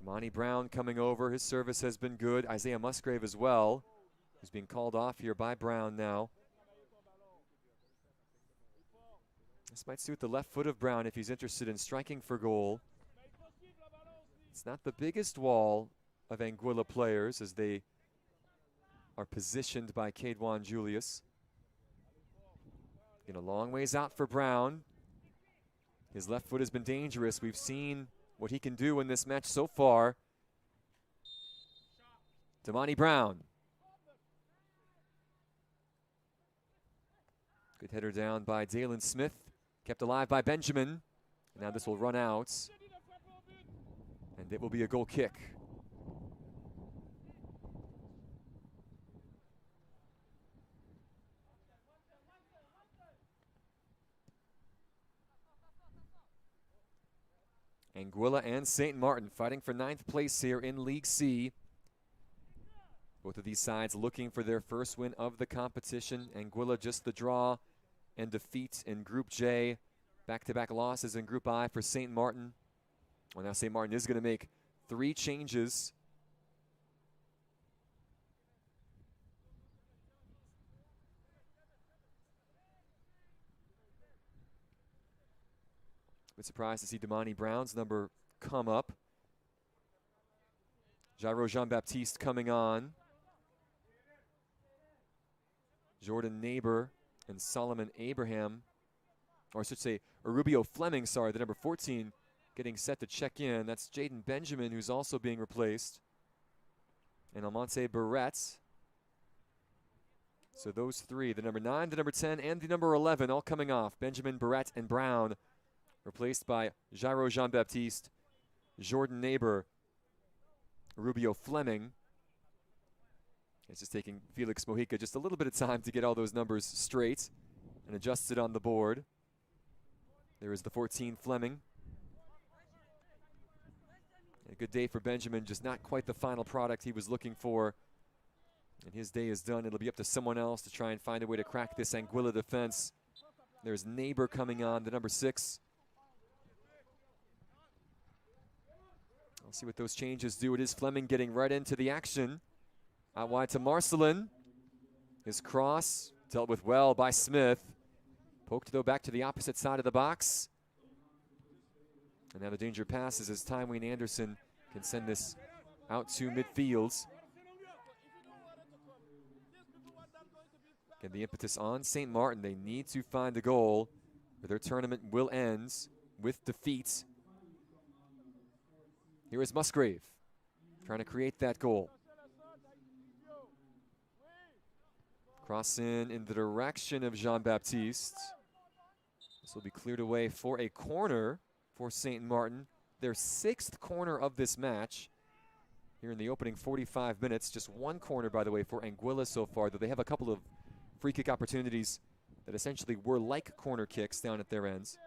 Damani Brown coming over. His service has been good. Isaiah Musgrave as well, who's being called off here by Brown now. This might suit the left foot of Brown if he's interested in striking for goal. It's not the biggest wall of Anguilla players as they are positioned by Caedwan Julius. Getting a long ways out for Brown. His left foot has been dangerous. We've seen what he can do in this match so far. Damani Brown. Good header down by Dalen Smith. Kept alive by Benjamin. Now this will run out. And it will be a goal kick. Anguilla and St. Maarten fighting for 9th place here in League C. Both of these sides looking for their first win of the competition. Anguilla just the draw and defeat in Group J. Back-to-back losses in Group I for St. Maarten. Well, now St. Maarten is going to make 3 changes. Bit surprised to see Damani Brown's number come up. Jairo Jean-Baptiste coming on. Jordan Neighbor and Solomon Abraham, or I should say Rubio Fleming, sorry, the number 14, getting set to check in. That's Jaden Benjamin, who's also being replaced. And Almonte Barrett. So those three, the number 9, the number 10, and the number 11, all coming off. Benjamin, Barrett, and Brown, replaced by Jairo Jean-Baptiste, Jordan Neighbor, Rubio Fleming. It's just taking Felix Mojica just a little bit of time to get all those numbers straight and adjusted on the board. There is the 14, Fleming. A good day for Benjamin, just not quite the final product he was looking for. And his day is done. It'll be up to someone else to try and find a way to crack this Anguilla defense. There's Neighbor coming on, the number 6. I'll see what those changes do. It is Fleming getting right into the action. Out wide to Marcelin. His cross dealt with well by Smith. Poked, though, back to the opposite side of the box. And now the danger passes as Tyween Anderson can send this out to midfield. Get the impetus on St. Maarten. They need to find a goal, or their tournament will end with defeat. Here is Musgrave trying to create that goal. Cross in the direction of Jean-Baptiste. This will be cleared away for a corner for St. Maarten. Their 6th corner of this match here in the opening 45 minutes. Just one corner, by the way, for Anguilla so far, though they have a couple of free kick opportunities that essentially were like corner kicks down at their ends.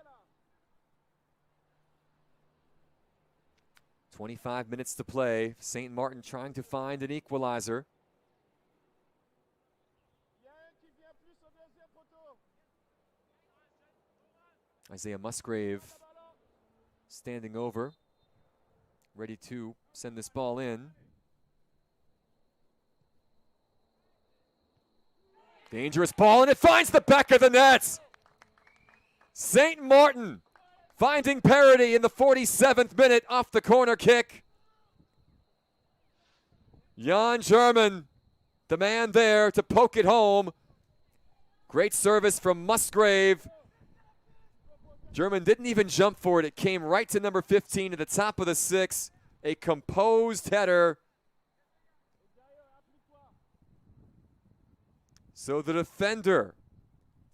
25 minutes to play. St. Maarten trying to find an equalizer. Isaiah Musgrave standing over, ready to send this ball in. Dangerous ball, and it finds the back of the net. St. Maarten finding parity in the 47th minute off the corner kick. Jan German, the man there to poke it home. Great service from Musgrave. German didn't even jump for it. It came right to number 15 at the top of the 6. A composed header. So the defender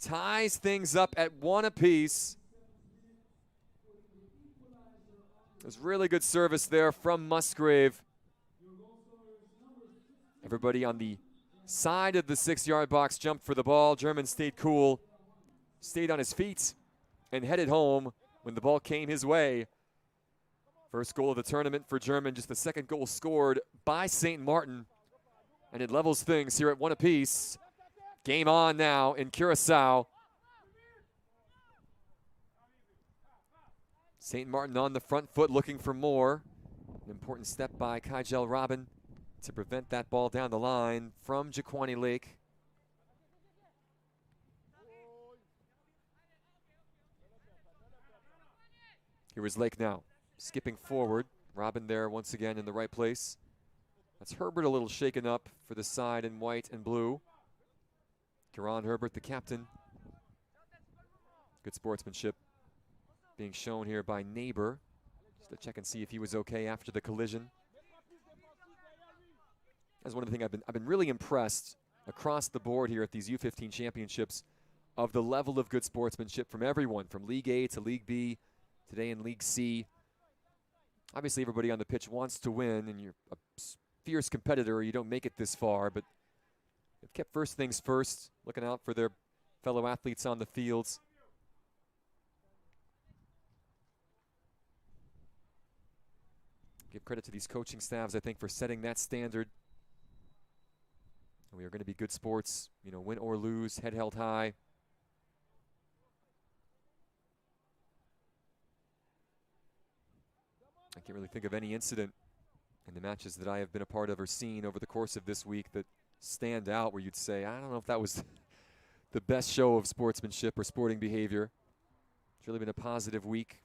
ties things up at 1 apiece. There's really good service there from Musgrave. Everybody on the side of the 6-yard box jumped for the ball. German stayed cool, stayed on his feet, and headed home when the ball came his way. First goal of the tournament for German, just the 2nd goal scored by St. Maarten. And it levels things here at 1 apiece. Game on now in Curaçao. St. Maarten on the front foot looking for more. An important step by Kygel Robin to prevent that ball down the line from Jaquani Lake. Here is Lake now, skipping forward. Robin there once again in the right place. That's Herbert a little shaken up for the side in white and blue. Karan Herbert, the captain. Good sportsmanship being shown here by Neighbor. Just to check and see if he was okay after the collision. That's one of the things I've been really impressed across the board here at these U-15 championships of the level of good sportsmanship from everyone, from League A to League B, today in League C. Obviously, everybody on the pitch wants to win, and you're a fierce competitor or you don't make it this far, but they've kept first things first, looking out for their fellow athletes on the fields. Give credit to these coaching staffs, I think, for setting that standard. And we are going to be good sports, you know, win or lose, head held high. I can't really think of any incident in the matches that I have been a part of or seen over the course of this week that stand out where you'd say, I don't know if that was the best show of sportsmanship or sporting behavior. It's really been a positive week.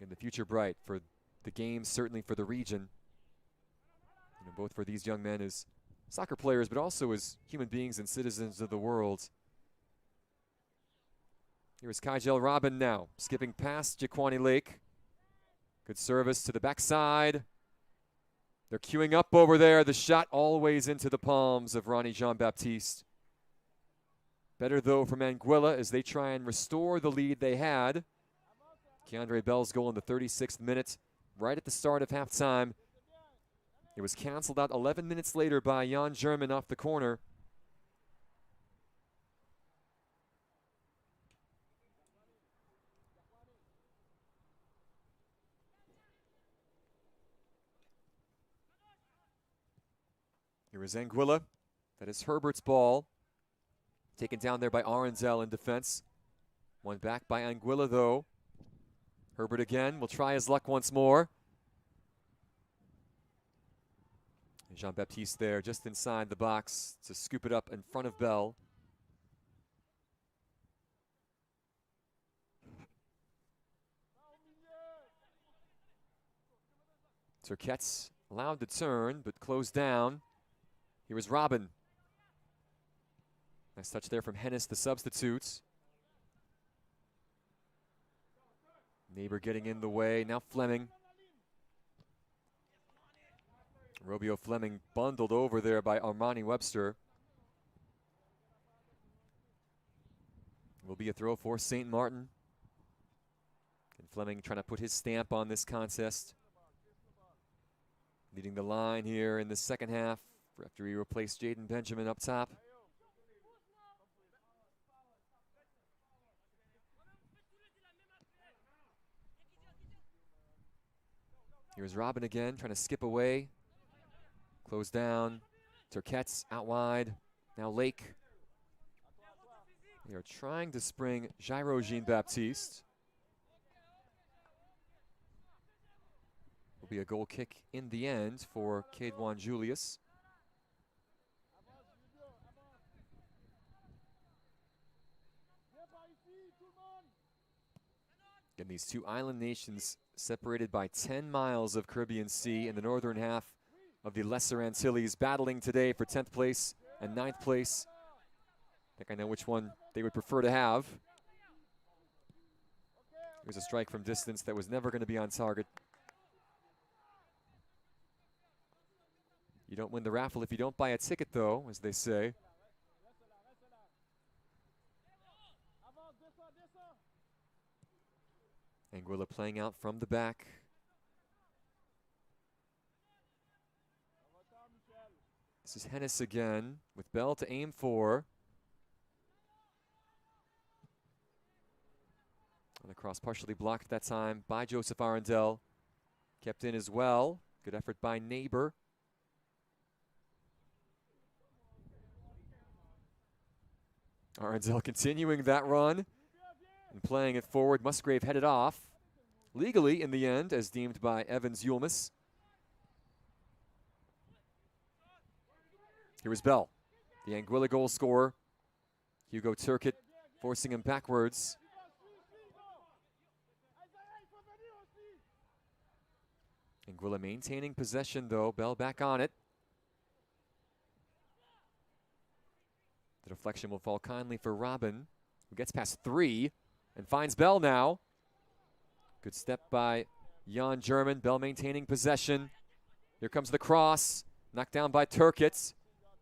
And the future bright for the game, certainly for the region. You know, both for these young men as soccer players, but also as human beings and citizens of the world. Here's Kygel Robin now, skipping past Jaquani Lake. Good service to the backside. They're queuing up over there. The shot always into the palms of Ronnie Jean-Baptiste. Better, though, from Anguilla as they try and restore the lead they had. Keandre Bell's goal in the 36th minute, right at the start of halftime. It was canceled out 11 minutes later by Jan German off the corner. Here is Anguilla. That is Herbert's ball. Taken down there by Arenzel in defense. One back by Anguilla, though. Herbert again will try his luck once more. Jean-Baptiste there just inside the box to scoop it up in front of Bell. Turquette's allowed to turn, but closed down. Here is Robin. Nice touch there from Hennis, the substitutes. Neighbor getting in the way. Now Fleming. Robio Fleming bundled over there by Armani Webster. Will be a throw for St. Maarten. And Fleming trying to put his stamp on this contest. Leading the line here in the second half after he replaced Jaden Benjamin up top. Here's Robin again, trying to skip away. Close down. Turquette's out wide. Now Lake. They are trying to spring Jairo Jean-Baptiste. Will be a goal kick in the end for Kedwan Julius. Again, these two island nations separated by 10 miles of Caribbean Sea in the northern half of the Lesser Antilles, battling today for 10th place and 9th place. I think I know which one they would prefer to have. Here's a strike from distance that was never going to be on target. You don't win the raffle if you don't buy a ticket, though, as they say. Anguilla playing out from the back. This is Hennis again with Bell to aim for. And the cross partially blocked that time by Joseph Arundel. Kept in as well. Good effort by Neighbor. Arundel continuing that run and playing it forward. Musgrave headed off legally in the end, as deemed by Evans Yulmus. Here is Bell, the Anguilla goal scorer. Hugo Turquette forcing him backwards. Anguilla maintaining possession, though. Bell back on it. The deflection will fall kindly for Robin, who gets past 3 and finds Bell now. Good step by Jan German. Bell maintaining possession. Here comes the cross. Knocked down by Turquette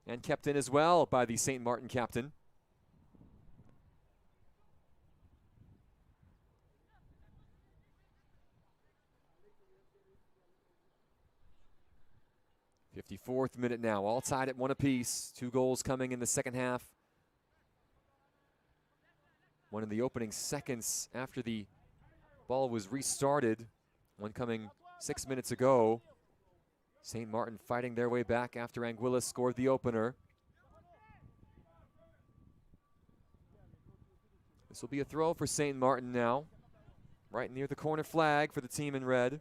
and kept in as well by the St. Maarten captain. '54th minute now, all tied at 1 apiece. 2 goals coming in the second half. One in the opening seconds after the ball was restarted. One coming 6 minutes ago. St. Maarten fighting their way back after Anguilla scored the opener. This will be a throw for St. Maarten now. Right near the corner flag for the team in red.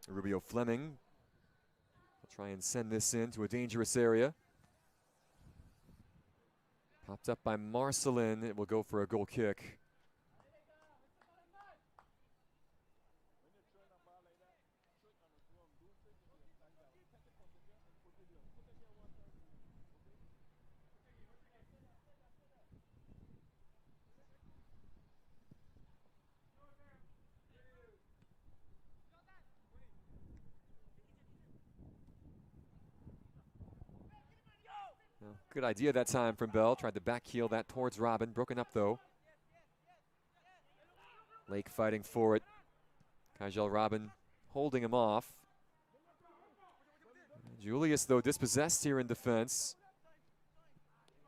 Rubio Fleming will try and send this into a dangerous area. Popped up by Marcelin. It will go for a goal kick. Well, good idea that time from Bell. Tried to back heel that towards Robin. Broken up though. Lake fighting for it. Kajal Robin holding him off. Julius, though, dispossessed here in defense.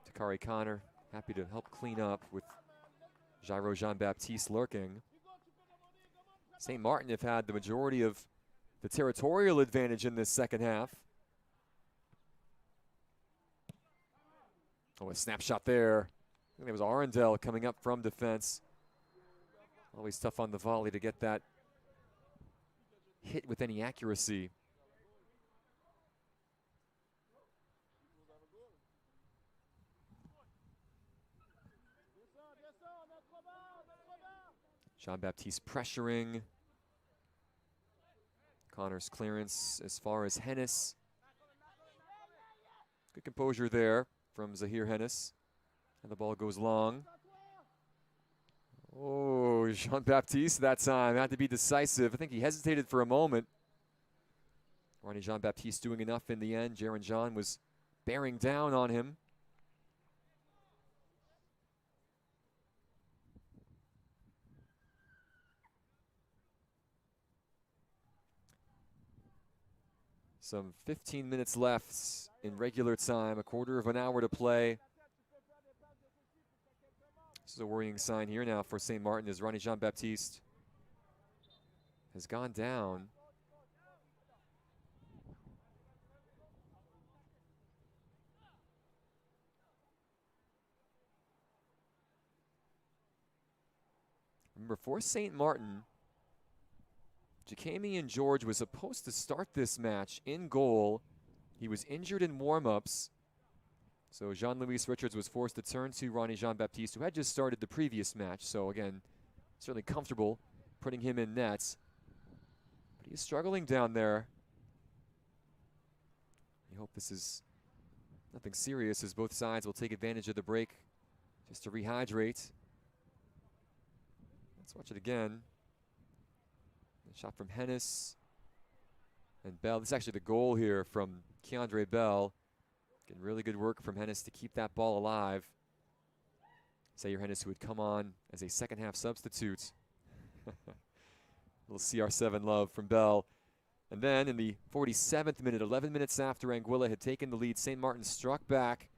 Takari Connor happy to help clean up with Jairo Jean-Baptiste lurking. St. Maarten have had the majority of the territorial advantage in this second half. Oh, a snapshot there. I think it was Arundel coming up from defense. Always tough on the volley to get that hit with any accuracy. Jean-Baptiste pressuring. Connor's clearance as far as Hennis. Good composure there from Zahir Hennis. And the ball goes long. Oh, Jean-Baptiste that time had to be decisive. I think he hesitated for a moment. Ronnie Jean-Baptiste doing enough in the end. Jaron John was bearing down on him. Some 15 minutes left in regular time, a quarter of an hour to play. This is a worrying sign here now for St. Maarten as Ronnie Jean-Baptiste has gone down. Remember, for St. Maarten, Jacami and George was supposed to start this match in goal. He was injured in warm-ups. So Jean-Louis Richards was forced to turn to Ronnie Jean-Baptiste, who had just started the previous match. So again, certainly comfortable putting him in nets. But he's struggling down there. We hope this is nothing serious, as both sides will take advantage of the break just to rehydrate. Let's watch it again. A shot from Hennis and Bell. This is actually the goal here from Keandre Bell. Getting really good work from Hennis to keep that ball alive. Zaire Hennis, who would come on as a second half substitute. Little CR7 love from Bell. And then in the 47th minute, 11 minutes after Anguilla had taken the lead, St. Maarten struck back.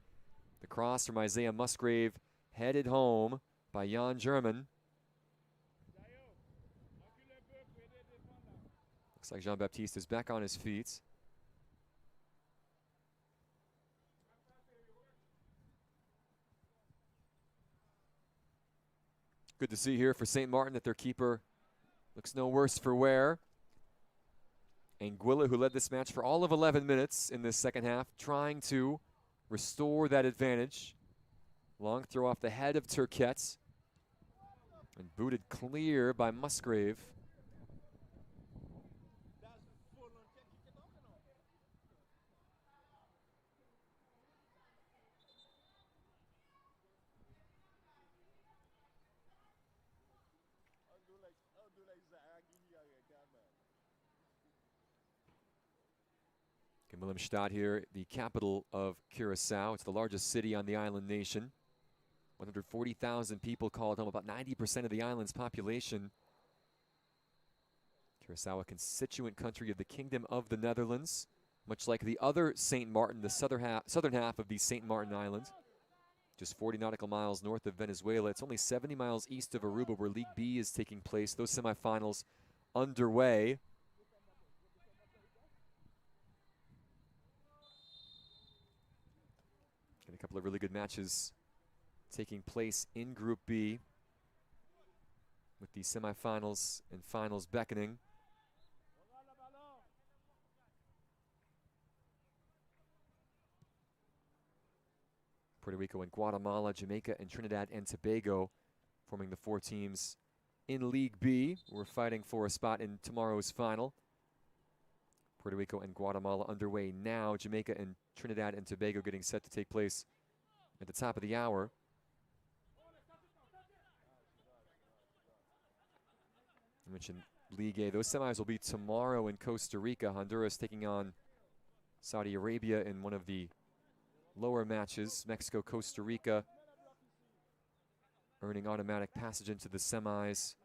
The cross from Isaiah Musgrave headed home by Jan German. Looks like Jean-Baptiste is back on his feet. Good to see here for St. Maarten that their keeper looks no worse for wear. Anguilla, who led this match for all of 11 minutes in this second half, trying to restore that advantage. Long throw off the head of Turquette. And booted clear by Musgrave. Willemstad here, the capital of Curacao. It's the largest city on the island nation. 140,000 people call it home, about 90% of the island's population. Curacao, a constituent country of the Kingdom of the Netherlands, much like the other St. Maarten, the southern half of the St. Maarten Islands. Just 40 nautical miles north of Venezuela. It's only 70 miles east of Aruba, where League B is taking place. Those semifinals underway. And a couple of really good matches taking place in Group B, with the semifinals and finals beckoning. Puerto Rico and Guatemala, Jamaica and Trinidad and Tobago forming the 4 teams in League B. We're fighting for a spot in tomorrow's final. Puerto Rico and Guatemala underway now. Jamaica and Trinidad and Tobago getting set to take place at the top of the hour. I mentioned League A. Those semis will be tomorrow in Costa Rica. Honduras taking on Saudi Arabia in one of the lower matches. Mexico, Costa Rica earning automatic passage into the semis.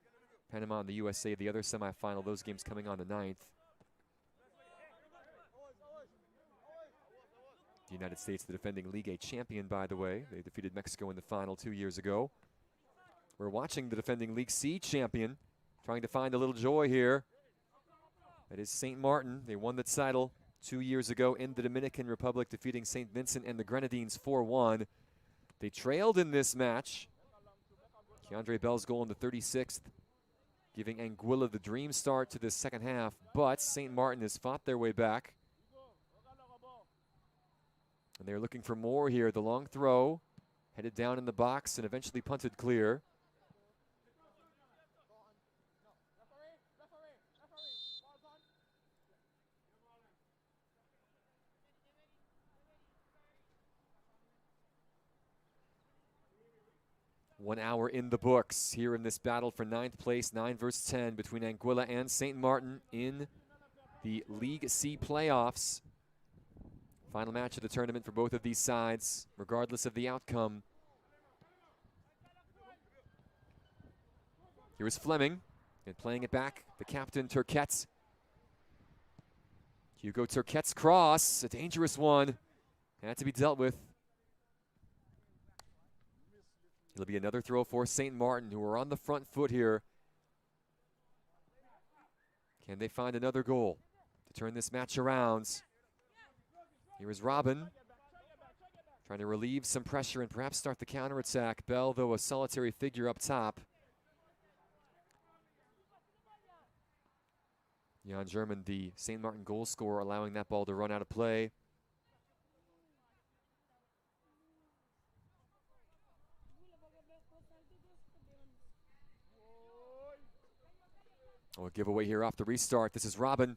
Panama and the USA, the other semifinal. Those games coming on the 9th. The United States, the defending League A champion, by the way. They defeated Mexico in the final 2 years ago. We're watching the defending League C champion trying to find a little joy here. That is St. Maarten. They won the title 2 years ago in the Dominican Republic, defeating St. Vincent and the Grenadines 4-1. They trailed in this match. Keandre Bell's goal in the 36th, giving Anguilla the dream start to this second half, but St. Maarten has fought their way back. And they're looking for more here. The long throw, headed down in the box and eventually punted clear. One hour in the books here in this battle for 9th place, 9 versus 10 between Anguilla and St. Maarten in the League C playoffs. Final match of the tournament for both of these sides, regardless of the outcome. Here is Fleming, and playing it back, the captain, Turquette's. Hugo Turquette's cross, a dangerous one, had to be dealt with. It'll be another throw for St. Maarten, who are on the front foot here. Can they find another goal to turn this match around? Here is Robin, trying to relieve some pressure and perhaps start the counterattack. Bell, though, a solitary figure up top. Jan German, the St. Maarten goal scorer, allowing that ball to run out of play. Oh, a giveaway here off the restart. This is Robin.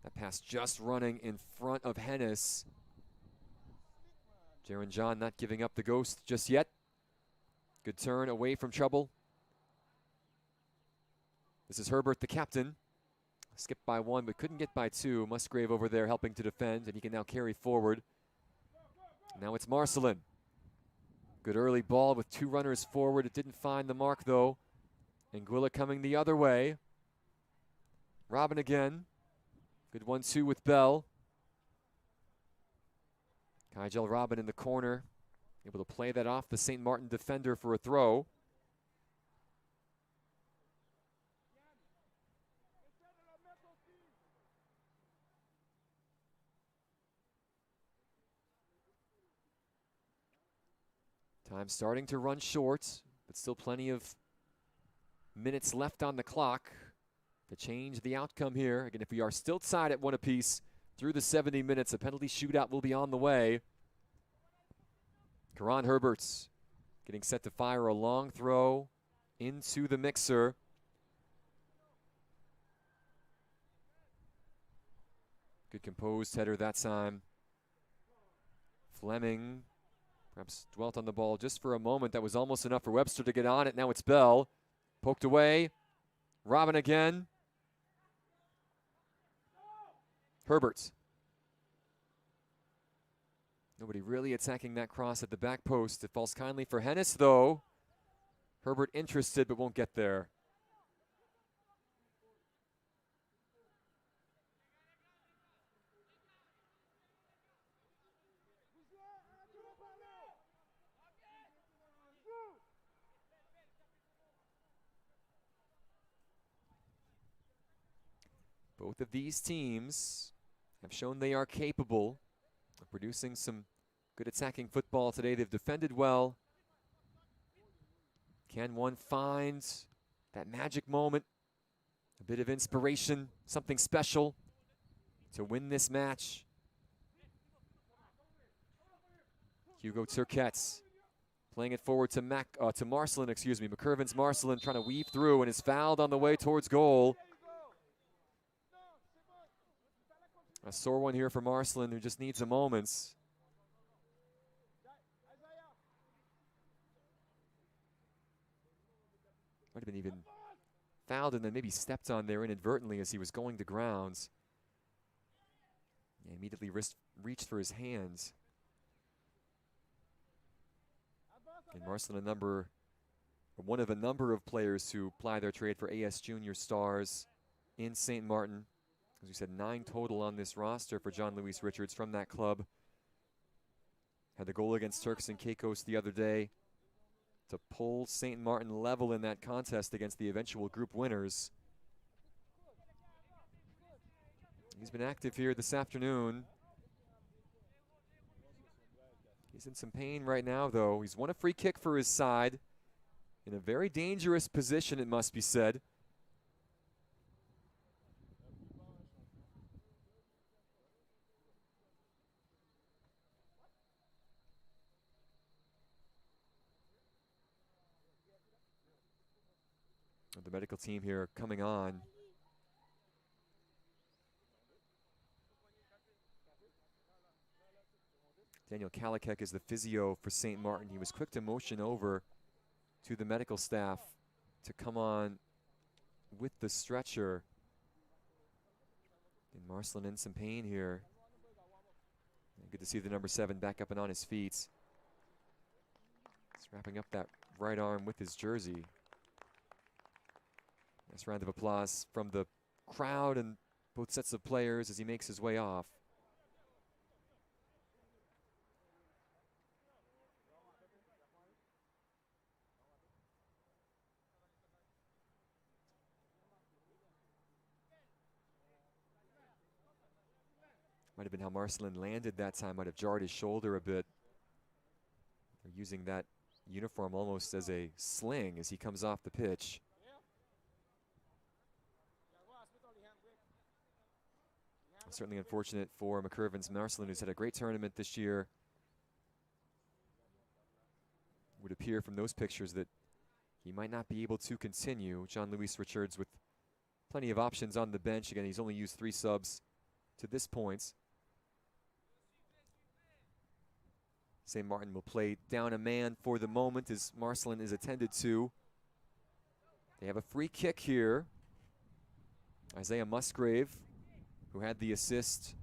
That pass just running in front of Hennis. Jaron John not giving up the ghost just yet. Good turn away from trouble. This is Herbert, the captain. Skipped by 1, but couldn't get by 2. Musgrave over there helping to defend, and he can now carry forward. Now it's Marcelin. Good early ball with 2 runners forward. It didn't find the mark, though. Anguilla coming the other way. Robin again. Good 1-2 with Bell. Kygel Robin in the corner. Able to play that off the St. Maarten defender for a throw. Time starting to run short, but still plenty of minutes left on the clock to change the outcome here. Again, if we are still tied at 1 apiece through the 70 minutes, a penalty shootout will be on the way. Karan Herberts getting set to fire a long throw into the mixer. Good composed header that time. Fleming perhaps dwelt on the ball just for a moment. That was almost enough for Webster to get on it. Now it's Bell. Poked away. Robin again. Herbert. Nobody really attacking that cross at the back post. It falls kindly for Hennis, though. Herbert interested, but won't get there. Both of these teams have shown they are capable of producing some good attacking football today. They've defended well. Can one find that magic moment, a bit of inspiration, something special to win this match? Hugo Turquette playing it forward to Marcelin, excuse me. McCurvin's Marcelin trying to weave through and is fouled on the way towards goal. A sore one here for Marcelin, who just needs a moment. Might have been even fouled and then maybe stepped on there inadvertently as he was going to grounds. Yeah, immediately reached for his hands. And Marcelin, one of a number of players who ply their trade for AS Junior Stars in St. Maarten. As we said, 9 total on this roster for John Luis Richards from that club. Had the goal against Turks and Caicos the other day to pull St. Maarten level in that contest against the eventual group winners. He's been active here this afternoon. He's in some pain right now, though. He's won a free kick for his side in a very dangerous position, it must be said. The medical team here coming on. Daniel Kalikek is the physio for St. Maarten. He was quick to motion over to the medical staff to come on with the stretcher. And Marcelin in some pain here. And good to see the number 7 back up and on his feet. He's wrapping up that right arm with his jersey. Nice round of applause from the crowd and both sets of players as he makes his way off. Might have been how Marcelin landed that time, might have jarred his shoulder a bit. They're using that uniform almost as a sling as he comes off the pitch. Certainly unfortunate for McCurvin's Marcelin, who's had a great tournament this year. Would appear from those pictures that he might not be able to continue. John Luis Richards with plenty of options on the bench. Again, he's only used 3 subs to this point. St. Maarten will play down a man for the moment as Marcelin is attended to. They have a free kick here. Isaiah Musgrave, who had the assist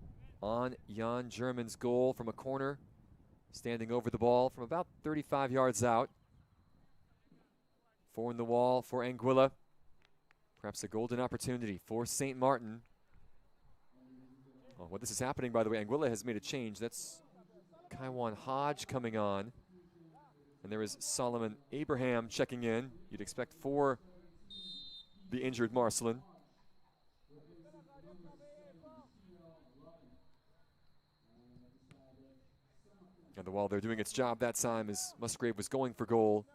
on Jan German's goal from a corner, standing over the ball from about 35 yards out. 4 in the wall for Anguilla. Perhaps a golden opportunity for St. Maarten. Oh, well, this is happening, by the way. Anguilla has made a change. That's Kaiwan Hodge coming on. And there is Solomon Abraham checking in. You'd expect for the injured Marcelin. And the wall there doing its job that time as Musgrave was going for goal.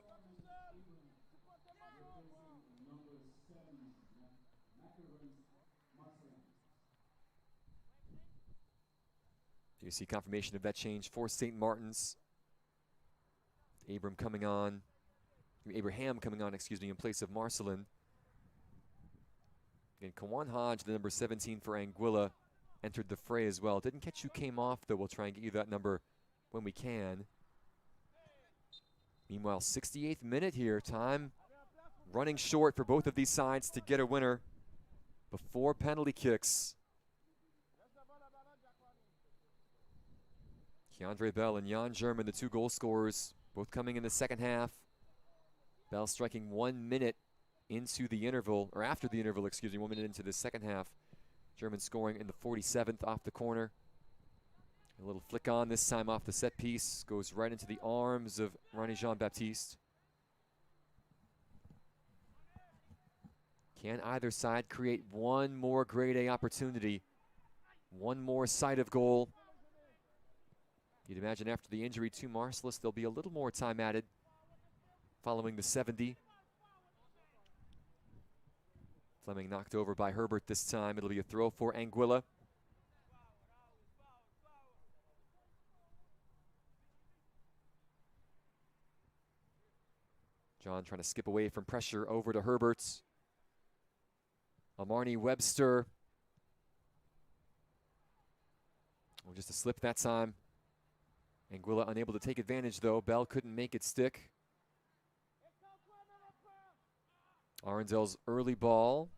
You see confirmation of that change for St. Maarten's. Abraham coming on, excuse me, in place of Marcelin. And Kawan Hodge, the number 17 for Anguilla, entered the fray as well. Didn't catch who came off, though. We'll try and get you that number when we can. Meanwhile, 68th minute here. Time running short for both of these sides to get a winner before penalty kicks. Keandre Bell and Jan German, the 2 goal scorers, both coming in the second half. Bell striking 1 minute into the interval, or after the interval, excuse me, 1 minute into the second half. German scoring in the 47th off the corner. A little flick on this time off the set piece. Goes right into the arms of Ronnie Jean-Baptiste. Can either side create one more grade A opportunity? One more sight of goal? You'd imagine after the injury to Marcelus, there'll be a little more time added following the 70. Fleming knocked over by Herbert this time. It'll be a throw for Anguilla. John trying to skip away from pressure over to Herbert. Amarni Webster. Oh, just a slip that time. Anguilla unable to take advantage though. Bell couldn't make it stick. Arundel's early ball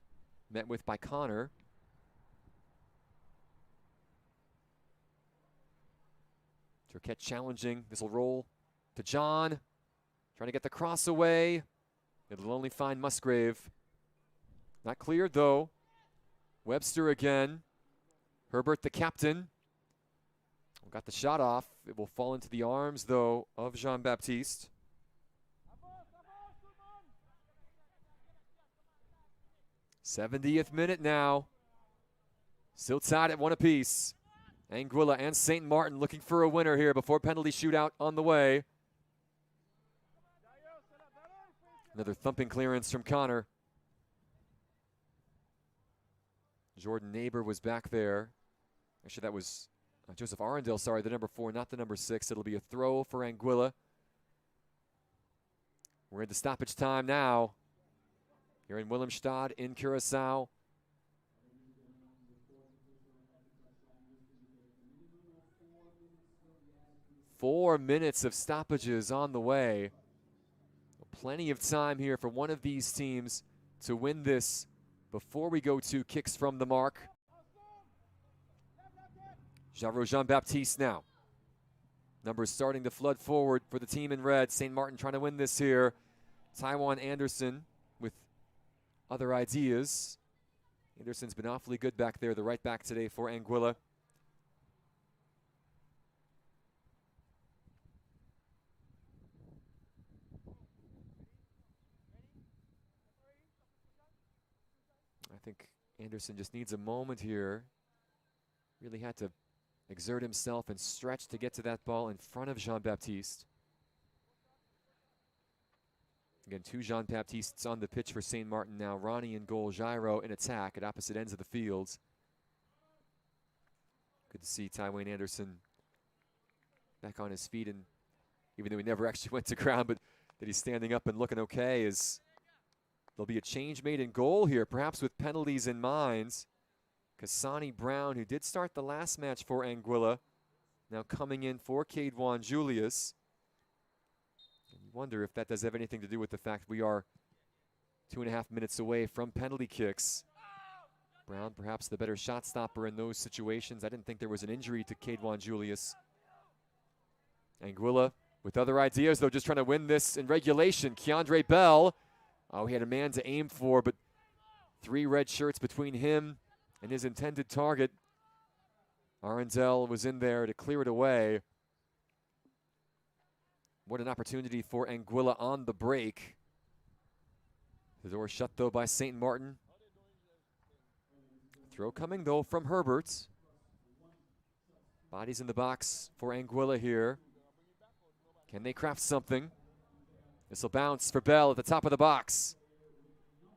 met with by Connor. Turquette challenging. This will roll to John. Trying to get the cross away. It'll only find Musgrave. Not cleared though. Webster again. Herbert the captain. Got the shot off. It will fall into the arms though of Jean-Baptiste. '70th minute now. Still tied at 1 apiece. Anguilla and St. Maarten looking for a winner here before penalty shootout on the way. Another thumping clearance from Connor. Jordan Neighbor was back there. Actually, that was Joseph Arundel, sorry, the number 4, not the number 6. It'll be a throw for Anguilla. We're into stoppage time now. Here in Willemstad in Curaçao. Four minutes of stoppages on the way. Plenty of time here for one of these teams to win this before we go to kicks from the mark. Jarreau Jean-Baptiste now. Numbers starting to flood forward for the team in red. St. Maarten trying to win this here. Taiwan Anderson with other ideas. Anderson's been awfully good back there, the right back today for Anguilla. I think Anderson just needs a moment here. Really had to exert himself and stretch to get to that ball in front of Jean-Baptiste. Again, 2 Jean-Baptistes on the pitch for St. Maarten now. Ronnie in goal, Jairo in attack at opposite ends of the fields. Good to see Taiwan Anderson back on his feet, and even though he never actually went to ground, but that he's standing up and looking okay. As there'll be a change made in goal here, perhaps with penalties in mind. Kasani Brown, who did start the last match for Anguilla, now coming in for Caedwan Julius. And you wonder if that does have anything to do with the fact we are 2.5 minutes away from penalty kicks. Brown perhaps the better shot stopper in those situations. I didn't think there was an injury to Caedwan Julius. Anguilla with other ideas, though, just trying to win this in regulation. Keandre Bell, he had a man to aim for, but 3 red shirts between him and his intended target. Arundel was in there to clear it away. What an opportunity for Anguilla on the break. The door shut, though, by St. Maarten. Throw coming, though, from Herbert. Bodies in the box for Anguilla here. Can they craft something? This will bounce for Bell at the top of the box.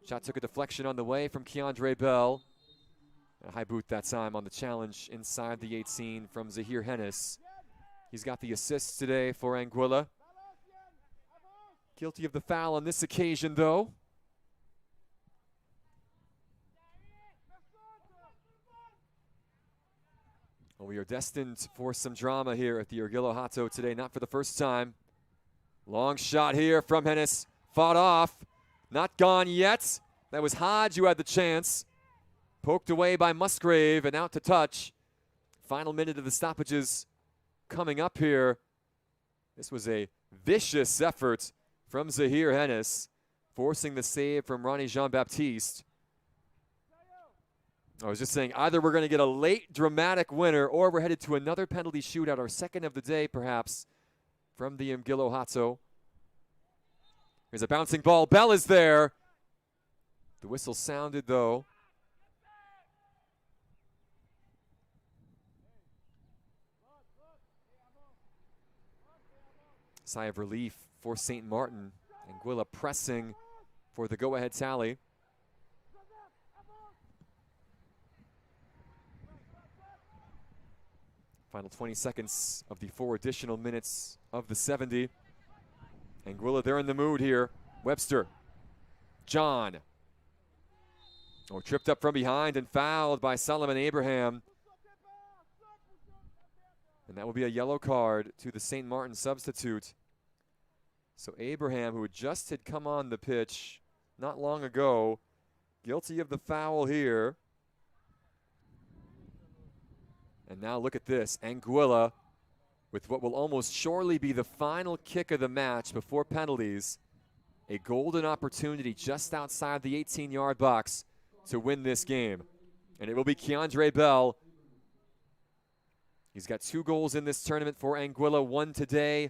Shot took a deflection on the way from Keandre Bell. A high boot that time on the challenge inside the 18 from Zahir Hennis. He's got the assists today for Anguilla. Guilty of the foul on this occasion, though. Well, we are destined for some drama here at the Ergilo Hato today, not for the first time. Long shot here from Hennis. Fought off. Not gone yet. That was Hodge who had the chance. Poked away by Musgrave and out to touch. Final minute of the stoppages coming up here. This was a vicious effort from Zahir Hennis, forcing the save from Ronnie Jean-Baptiste. I was just saying, either we're going to get a late dramatic winner or we're headed to another penalty shootout, our second of the day perhaps, from the Ergilo Hato. Here's a bouncing ball. Bell is there. The whistle sounded, though. Sigh of relief for St. Maarten. Anguilla pressing for the go-ahead tally. Final 20 seconds of the 4 additional minutes of the 70. Anguilla, they're in the mood here. Webster. John. Oh, tripped up from behind and fouled by Solomon Abraham. And that will be a yellow card to the St. Maarten substitute. So Abraham, who just had come on the pitch not long ago, guilty of the foul here. And now look at this. Anguilla with what will almost surely be the final kick of the match before penalties. A golden opportunity just outside the 18-yard box to win this game. And it will be Keandre Bell. He's got 2 goals in this tournament for Anguilla, 1 today.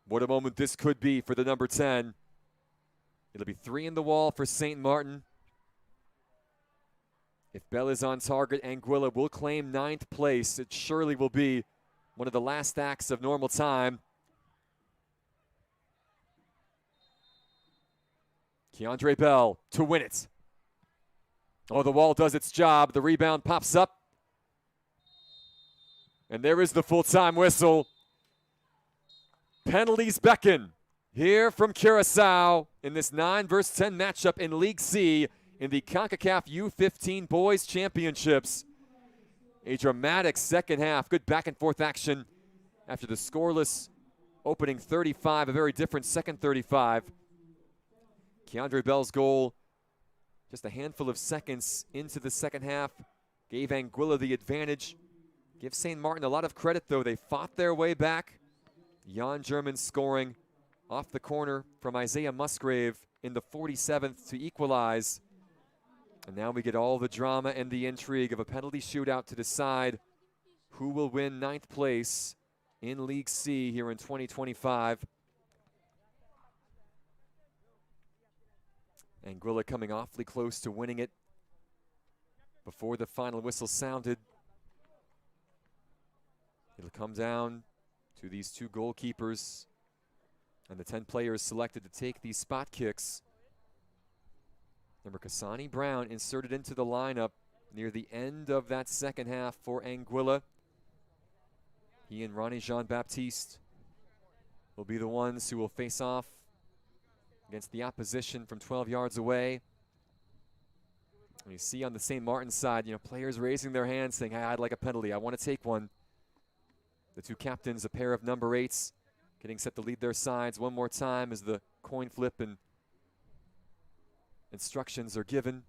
What a moment this could be for the number 10. It'll be 3 in the wall for St. Maarten. If Bell is on target, Anguilla will claim 9th place. It surely will be one of the last acts of normal time. Keandre Bell to win it. Oh, the wall does its job. The rebound pops up. And there is the full-time whistle. Penalties beckon here from Curacao in this 9 versus 10 matchup in League C in the Concacaf U-15 Boys Championships. A dramatic second half. Good back-and-forth action after the scoreless opening 35, a very different second 35. Keandre Bell's goal just a handful of seconds into the second half gave Anguilla the advantage. Give St. Maarten a lot of credit, though. They fought their way back. Jan German scoring off the corner from Isaiah Musgrave in the 47th to equalize. And now we get all the drama and the intrigue of a penalty shootout to decide who will win 9th place in League C here in 2025. Anguilla coming awfully close to winning it before the final whistle sounded. It'll come down to these 2 goalkeepers and the 10 players selected to take these spot kicks. Number Kasani Brown inserted into the lineup near the end of that second half for Anguilla. He and Ronnie Jean-Baptiste will be the ones who will face off against the opposition from 12 yards away. And you see on the St. Maarten side, players raising their hands saying, hey, I'd like a penalty. I want to take one. The 2 captains, a pair of number 8s, getting set to lead their sides one more time as the coin flip and instructions are given.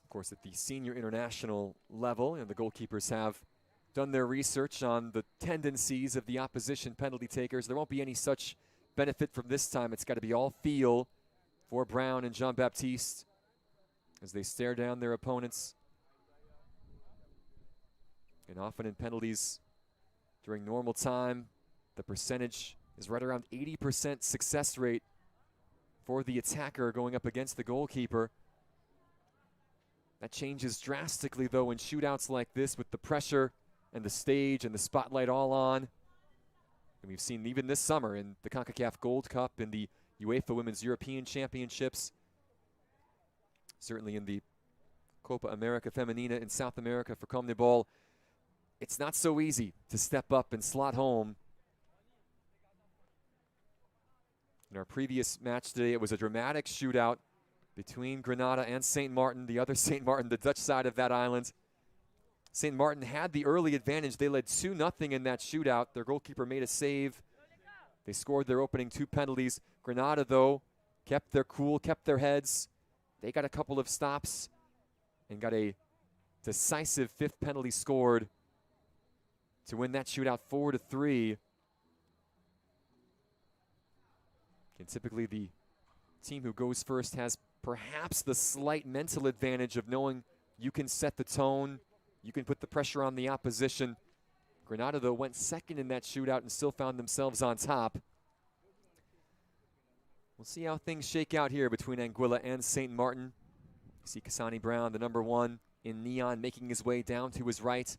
Of course, at the senior international level, the goalkeepers have done their research on the tendencies of the opposition penalty takers. There won't be any such benefit from this time. It's got to be all feel for Brown and Jean-Baptiste as they stare down their opponents. And often in penalties during normal time, the percentage is right around 80% success rate for the attacker going up against the goalkeeper. That changes drastically, though, in shootouts like this with the pressure and the stage and the spotlight all on. And we've seen even this summer in the Concacaf Gold Cup, in the UEFA Women's European Championships, certainly in the Copa America Femenina in South America for CONMEBOL, it's not so easy to step up and slot home. In our previous match today, it was a dramatic shootout between Grenada and St. Maarten, the other St. Maarten, the Dutch side of that island. St. Maarten had the early advantage. They led 2-0 in that shootout. Their goalkeeper made a save. They scored their opening 2 penalties. Grenada, though, kept their cool, kept their heads. They got a couple of stops and got a decisive 5th penalty scored to win that shootout 4-3. And typically the team who goes first has perhaps the slight mental advantage of knowing you can set the tone, you can put the pressure on the opposition. Grenada, though, went second in that shootout and still found themselves on top. We'll see how things shake out here between Anguilla and St. Maarten. You see Kasani Brown, the number 1 in neon, making his way down to his right.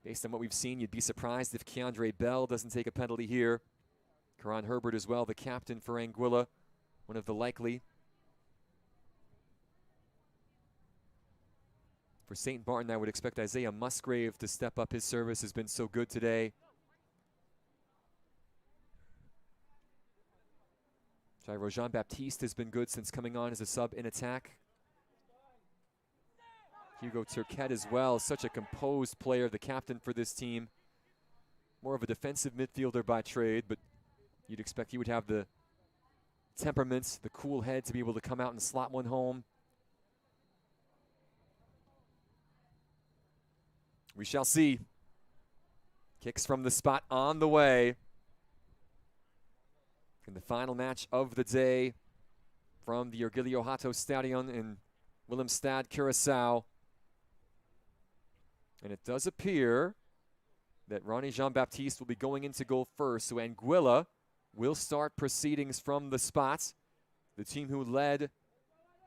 Based on what we've seen, you'd be surprised if Keandre Bell doesn't take a penalty here. Karan Herbert as well, the captain for Anguilla, one of the likely. For St. Martin, I would expect Isaiah Musgrave to step up. His service has been so good today. Jairo Jean-Baptiste has been good since coming on as a sub in attack. Hugo Turquette as well, such a composed player, the captain for this team. More of a defensive midfielder by trade, but you'd expect he would have the temperament, the cool head to be able to come out and slot one home. We shall see. Kicks from the spot on the way. In the final match of the day from the Orgulho Hato Stadion in Willemstad, Curaçao. And it does appear that Ronnie Jean-Baptiste will be going into goal first. So Anguilla will start proceedings from the spot. The team who led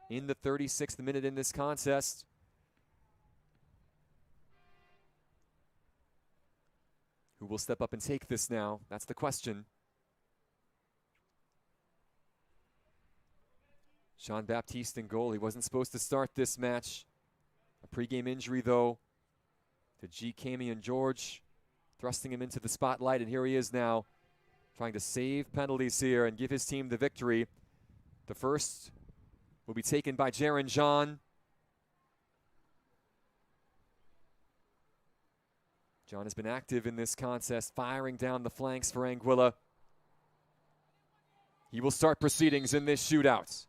in the 36th minute in this contest. Who will step up and take this now? That's the question. Jean-Baptiste in goal. He wasn't supposed to start this match. A pregame injury, though, to G. Kami and George, thrusting him into the spotlight, and here he is now, trying to save penalties here and give his team the victory. The first will be taken by Jaron John. John has been active in this contest, firing down the flanks for Anguilla. He will start proceedings in this shootout.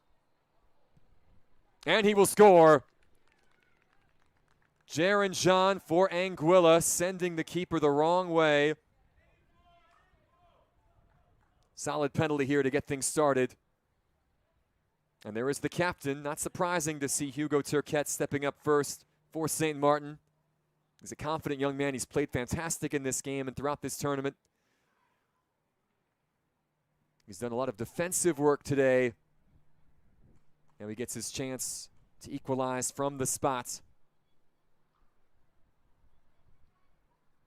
And he will score. Jaron John for Anguilla, sending the keeper the wrong way. Solid penalty here to get things started. And there is the captain. Not surprising to see Hugo Turquette stepping up first for St. Martin. He's a confident young man. He's played fantastic in this game and throughout this tournament. He's done a lot of defensive work today. Now he gets his chance to equalize from the spot.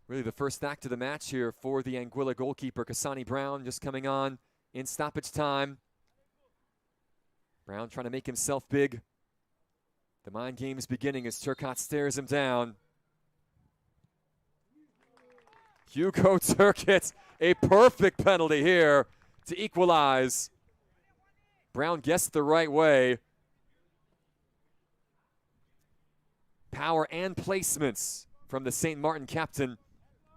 Really the first act of the match here for the Anguilla goalkeeper, Kasani Brown, just coming on in stoppage time. Brown trying to make himself big. The mind game is beginning as Turcotte stares him down. Hugo Turcotte, a perfect penalty here to equalize. Brown guessed the right way. Power and placements from the St. Martin captain.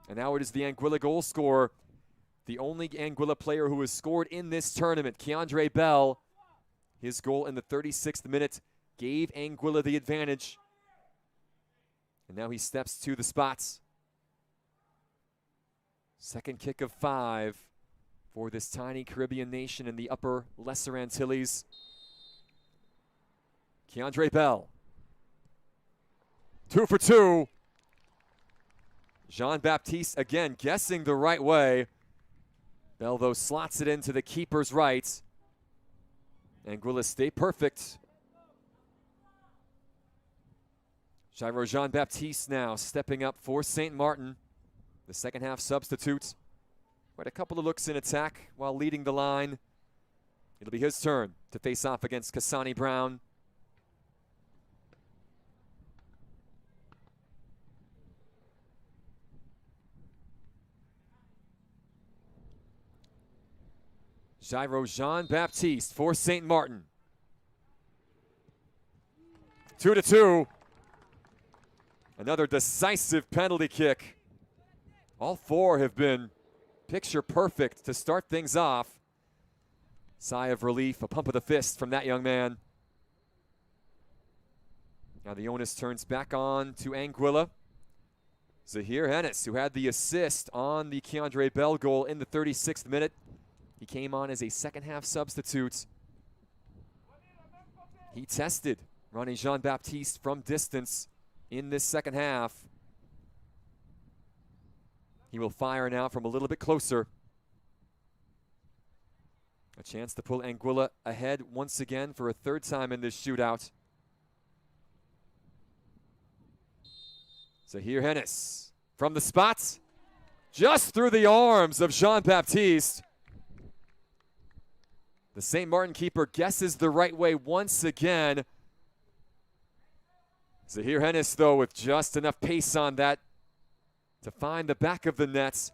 And now it is the Anguilla goal scorer, the only Anguilla player who has scored in this tournament, Keandre Bell. His goal in the 36th minute gave Anguilla the advantage. And now he steps to the spots. Second kick of 5 for this tiny Caribbean nation in the upper Lesser Antilles. Keandre Bell. 2 for 2. Jean-Baptiste again guessing the right way. Bell, though, slots it into the keeper's right. Anguilla stay perfect. Jairo Jean-Baptiste now stepping up for St. Martin. The second half substitute. Quite a couple of looks in attack while leading the line. It'll be his turn to face off against Kasani Brown. Jairo Jean-Baptiste for St. Martin. 2-2. Another decisive penalty kick. All 4 have been picture perfect to start things off. Sigh of relief, a pump of the fist from that young man. Now the onus turns back on to Anguilla. Zahir Hennis, who had the assist on the Keandre Bell goal in the 36th minute. He came on as a second half substitute. He tested Ronnie Jean-Baptiste from distance in this second half. He will fire now from a little bit closer. A chance to pull Anguilla ahead once again for a third time in this shootout. Zahir Hennis from the spot. Just through the arms of Jean-Baptiste. The St. Maarten keeper guesses the right way once again. Zahir Hennis, though, with just enough pace on that to find the back of the nets.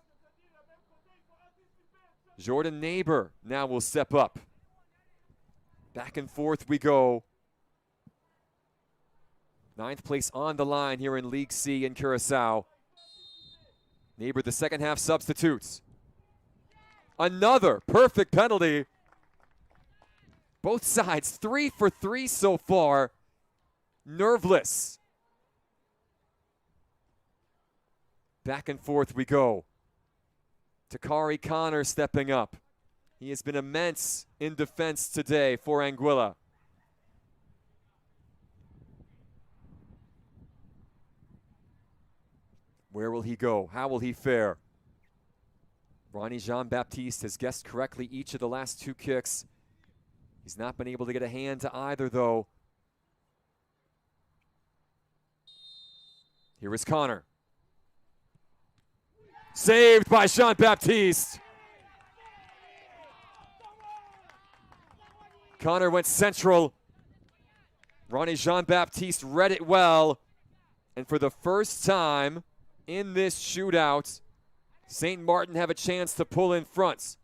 Jordan Neighbor now will step up. Back and forth we go. 9th place on the line here in League C in Curacao. Neighbor, the second half substitutes. Another perfect penalty. Both sides 3 for 3 so far. Nerveless. Back and forth we go. Takari Connor stepping up. He has been immense in defense today for Anguilla. Where will he go? How will he fare? Ronnie Jean-Baptiste has guessed correctly each of the last 2 kicks. He's not been able to get a hand to either, though. Here is Connor. Saved by Jean-Baptiste. Connor went central. Ronnie Jean-Baptiste read it well. And for the first time in this shootout, St. Maarten have a chance to pull in front.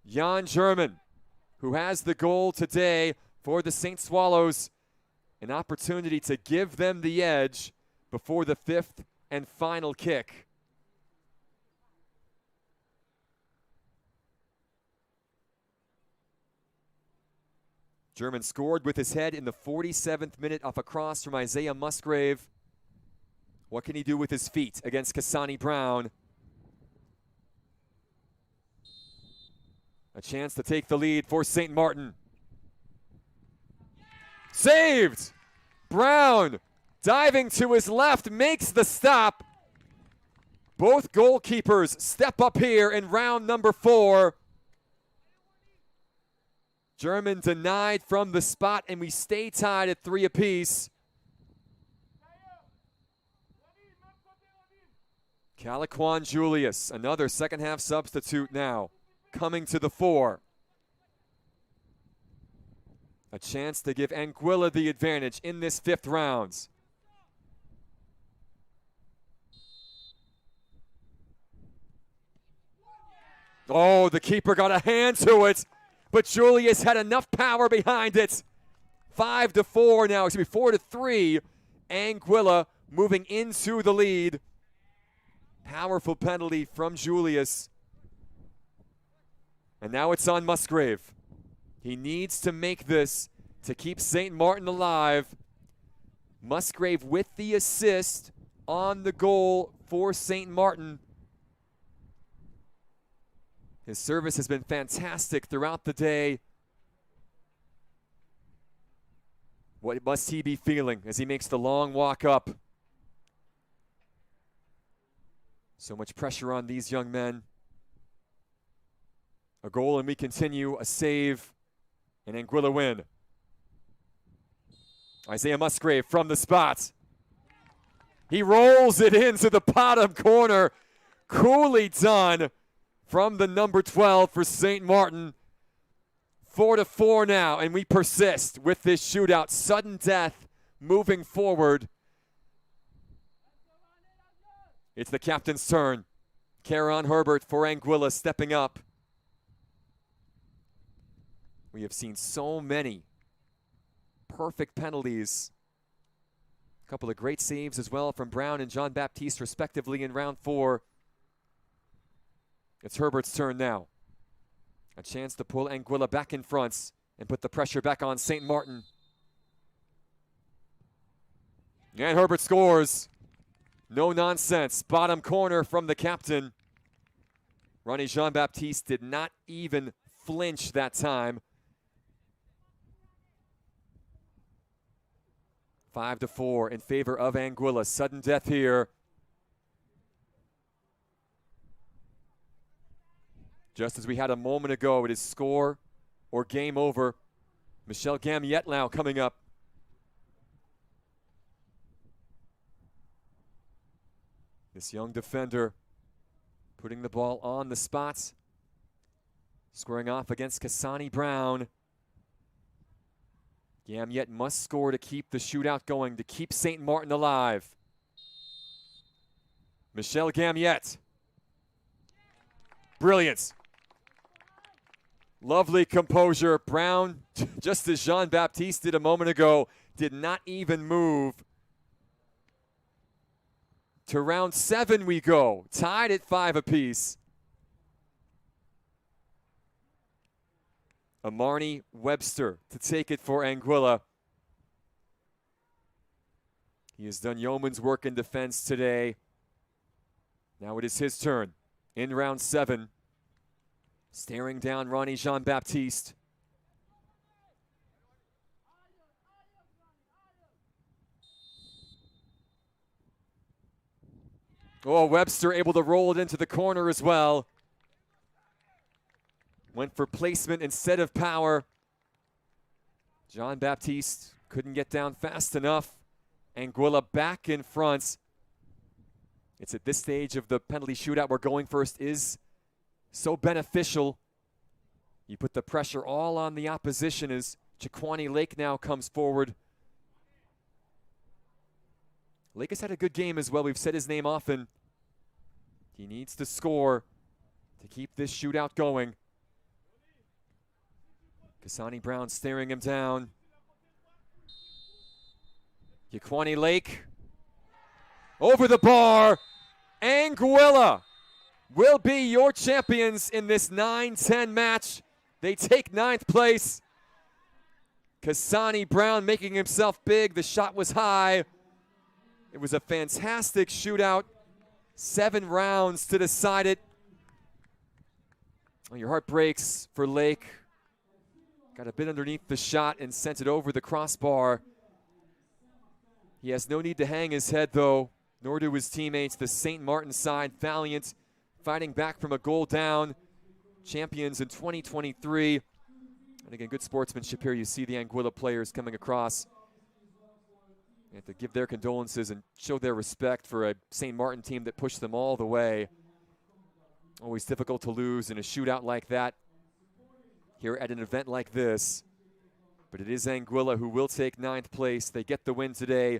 Jan German, who has the goal today for the St. Swallows, an opportunity to give them the edge before the 5th and final kick. German scored with his head in the 47th minute off a cross from Isaiah Musgrave. What can he do with his feet against Kasani Brown? A chance to take the lead for St. Maarten. Saved! Brown diving to his left makes the stop. Both goalkeepers step up here in round number 4. German denied from the spot, and we stay tied at 3 apiece. Calaquan Julius, another second half substitute now, coming to the fore. A chance to give Anguilla the advantage in this 5th round. Oh, the keeper got a hand to it, but Julius had enough power behind it. 5-4 now, 4-3. Anguilla moving into the lead. Powerful penalty from Julius. And now it's on Musgrave. He needs to make this to keep St. Maarten alive. Musgrave with the assist on the goal for St. Maarten. His service has been fantastic throughout the day. What must he be feeling as he makes the long walk up? So much pressure on these young men. A goal and we continue, a save, and Anguilla win. Isaiah Musgrave from the spot. He rolls it into the bottom corner. Coolly done from the number 12 for St. Maarten. 4-4 now, and we persist with this shootout. Sudden death moving forward. It's the captain's turn. Kieran Herbert for Anguilla stepping up. We have seen so many perfect penalties. A couple of great saves as well from Brown and Jean-Baptiste respectively in round 4. It's Herbert's turn now. A chance to pull Anguilla back in front and put the pressure back on St. Maarten. And Herbert scores. No nonsense. Bottom corner from the captain. Ronnie Jean-Baptiste did not even flinch that time. 5-4 in favor of Anguilla. Sudden death here. Just as we had a moment ago, it is score or game over. Michel Gamiet now coming up. This young defender putting the ball on the spot. Squaring off against Kasani Brown. Gamiet must score to keep the shootout going, to keep St. Maarten alive. Michel Gamiet. Brilliant. Lovely composure. Brown, just as Jean-Baptiste did a moment ago, did not even move. To round 7 we go, tied at 5 apiece. Amarni Webster to take it for Anguilla. He has done yeoman's work in defense today. Now it is his turn in round 7. Staring down Ronnie Jean-Baptiste. Oh, Webster able to roll it into the corner as well. Went for placement instead of power. Jean-Baptiste couldn't get down fast enough. Anguilla back in front. It's at this stage of the penalty shootout where going first is so beneficial. You put the pressure all on the opposition as Chiquani Lake now comes forward. Lake has had a good game as well. We've said his name often. He needs to score to keep this shootout going. Kasani Brown staring him down. Chiquani Lake over the bar. Anguilla will be your champions in this 9-10 match. They take 9th place. Kasani Brown making himself big. The shot was high. It was a fantastic shootout. 7 rounds to decide it. Oh, your heart breaks for Lake. Got a bit underneath the shot and sent it over the crossbar. He has no need to hang his head, though, nor do his teammates. The St. Maarten side, valiant, fighting back from a goal down. Champions in 2023. And again, good sportsmanship here. You see the Anguilla players coming across. They have to give their condolences and show their respect for a St. Maarten team that pushed them all the way. Always difficult to lose in a shootout like that here at an event like this. But it is Anguilla who will take 9th place. They get the win today.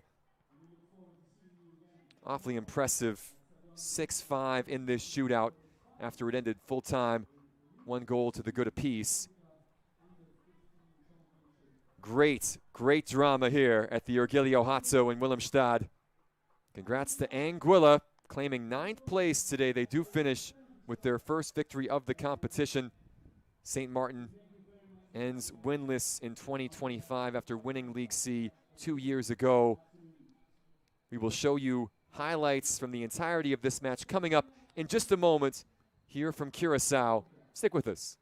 Awfully impressive. 6-5 in this shootout after it ended full time. 1 goal to the good apiece. Great, great drama here at the Ergilio Hatzo in Willemstad. Congrats to Anguilla, claiming 9th place today. They do finish with their first victory of the competition. St. Maarten ends winless in 2025 after winning League C 2 years ago. We will show you highlights from the entirety of this match coming up in just a moment here from Curacao. Stick with us.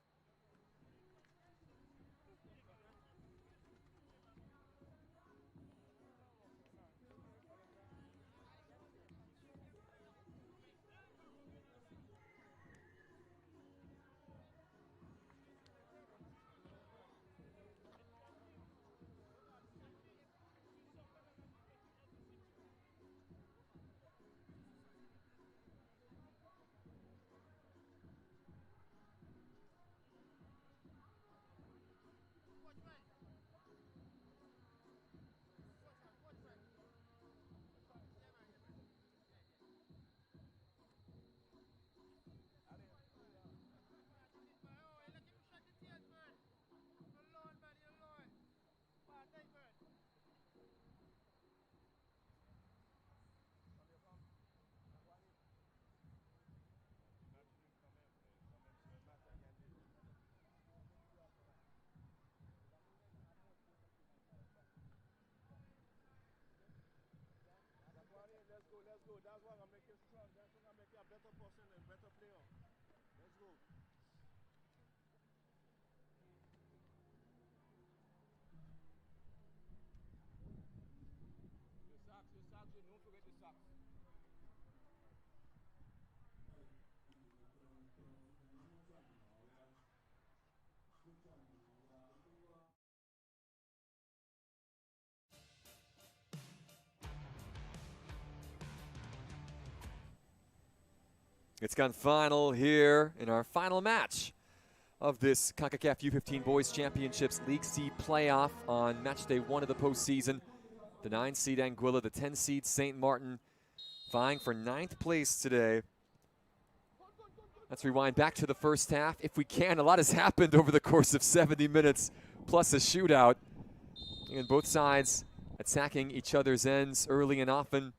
Let's go. That's what I'm making strong. That's what I'm making a better person and better player. Let's go. The socks, don't forget the socks. It's gone final here in our final match of this Concacaf U-15 Boys Championships League C playoff on match day 1 of the postseason. The 9-seed Anguilla, the 10-seed St. Maarten, vying for 9th place today. Let's rewind back to the first half, if we can. A lot has happened over the course of 70 minutes, plus a shootout. And both sides attacking each other's ends early and often.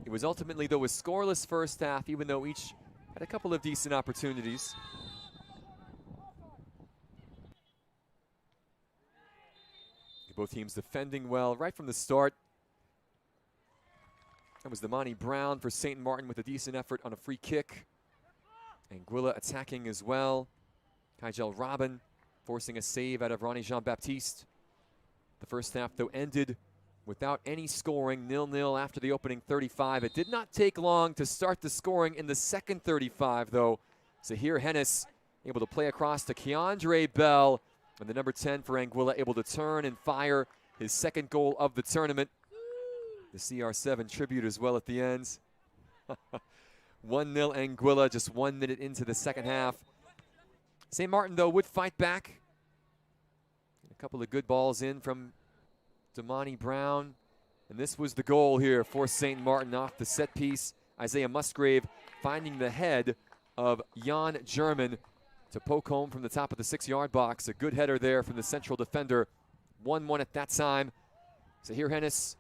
It was ultimately, though, a scoreless first half, even though each had a couple of decent opportunities. Both teams defending well right from the start. That was Damani Brown for St. Maarten with a decent effort on a free kick. Anguilla attacking as well. Kygel Robin forcing a save out of Ronnie Jean-Baptiste. The first half, though, ended without any scoring, 0-0 after the opening 35. It did not take long to start the scoring in the second 35, though. Zahir Hennis able to play across to Keandre Bell, and the number 10 for Anguilla able to turn and fire his second goal of the tournament. The CR7 tribute as well at the end. 1-0 Anguilla, just 1 minute into the second half. St. Maarten, though, would fight back. A couple of good balls in from Damani Brown. And this was the goal here for St. Maarten off the set piece. Isaiah Musgrave finding the head of Jan German to poke home from the top of the 6-yard box. A good header there from the central defender. 1-1 at that time. Zahir Hennis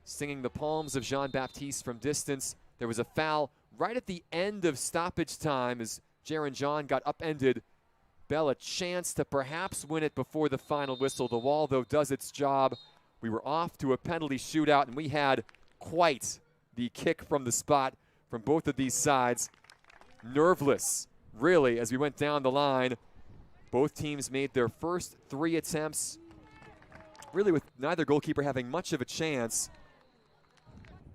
singing the palms of Jean-Baptiste from distance. There was a foul right at the end of stoppage time as Jaron John got upended. Bell a chance to perhaps win it before the final whistle. The wall, though, does its job. We were off to a penalty shootout, and we had quite the kick from the spot from both of these sides. Nerveless, really, as we went down the line. Both teams made their first 3 attempts, really with neither goalkeeper having much of a chance.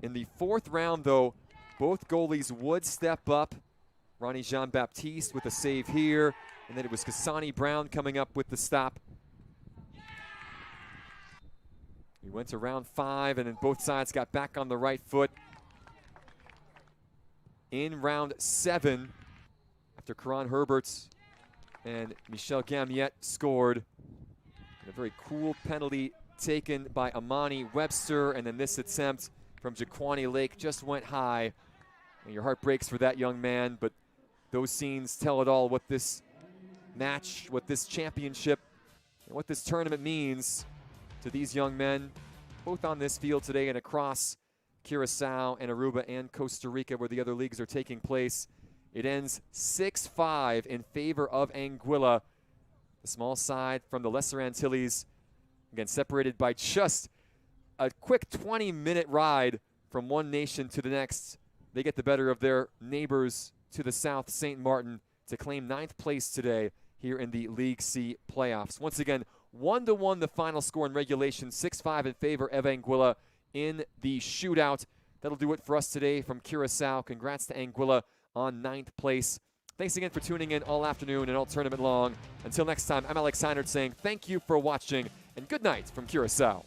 In the 4th round, though, both goalies would step up. Ronnie Jean-Baptiste with a save here, and then it was Kasani Brown coming up with the stop. We went to round 5, and then both sides got back on the right foot. In round 7, after Karan Herberts and Michel Gamiet scored, and a very cool penalty taken by Amani Webster, and then this attempt from Jaquani Lake just went high. And your heart breaks for that young man, but those scenes tell it all, what this match, what this championship, and what this tournament means to these young men, both on this field today and across Curacao and Aruba and Costa Rica, where the other leagues are taking place. It ends 6-5 in favor of Anguilla. The small side from the Lesser Antilles, again separated by just a quick 20-minute ride from one nation to the next. They get the better of their neighbors to the south, St. Maarten, to claim 9th place today here in the League C playoffs. Once again, 1-1 the final score in regulation, 6-5 in favor of Anguilla in the shootout. That'll do it for us today from Curacao. Congrats to Anguilla on 9th place. Thanks again for tuning in all afternoon and all tournament long. Until next time, I'm Alex Heinert saying thank you for watching and good night from Curacao.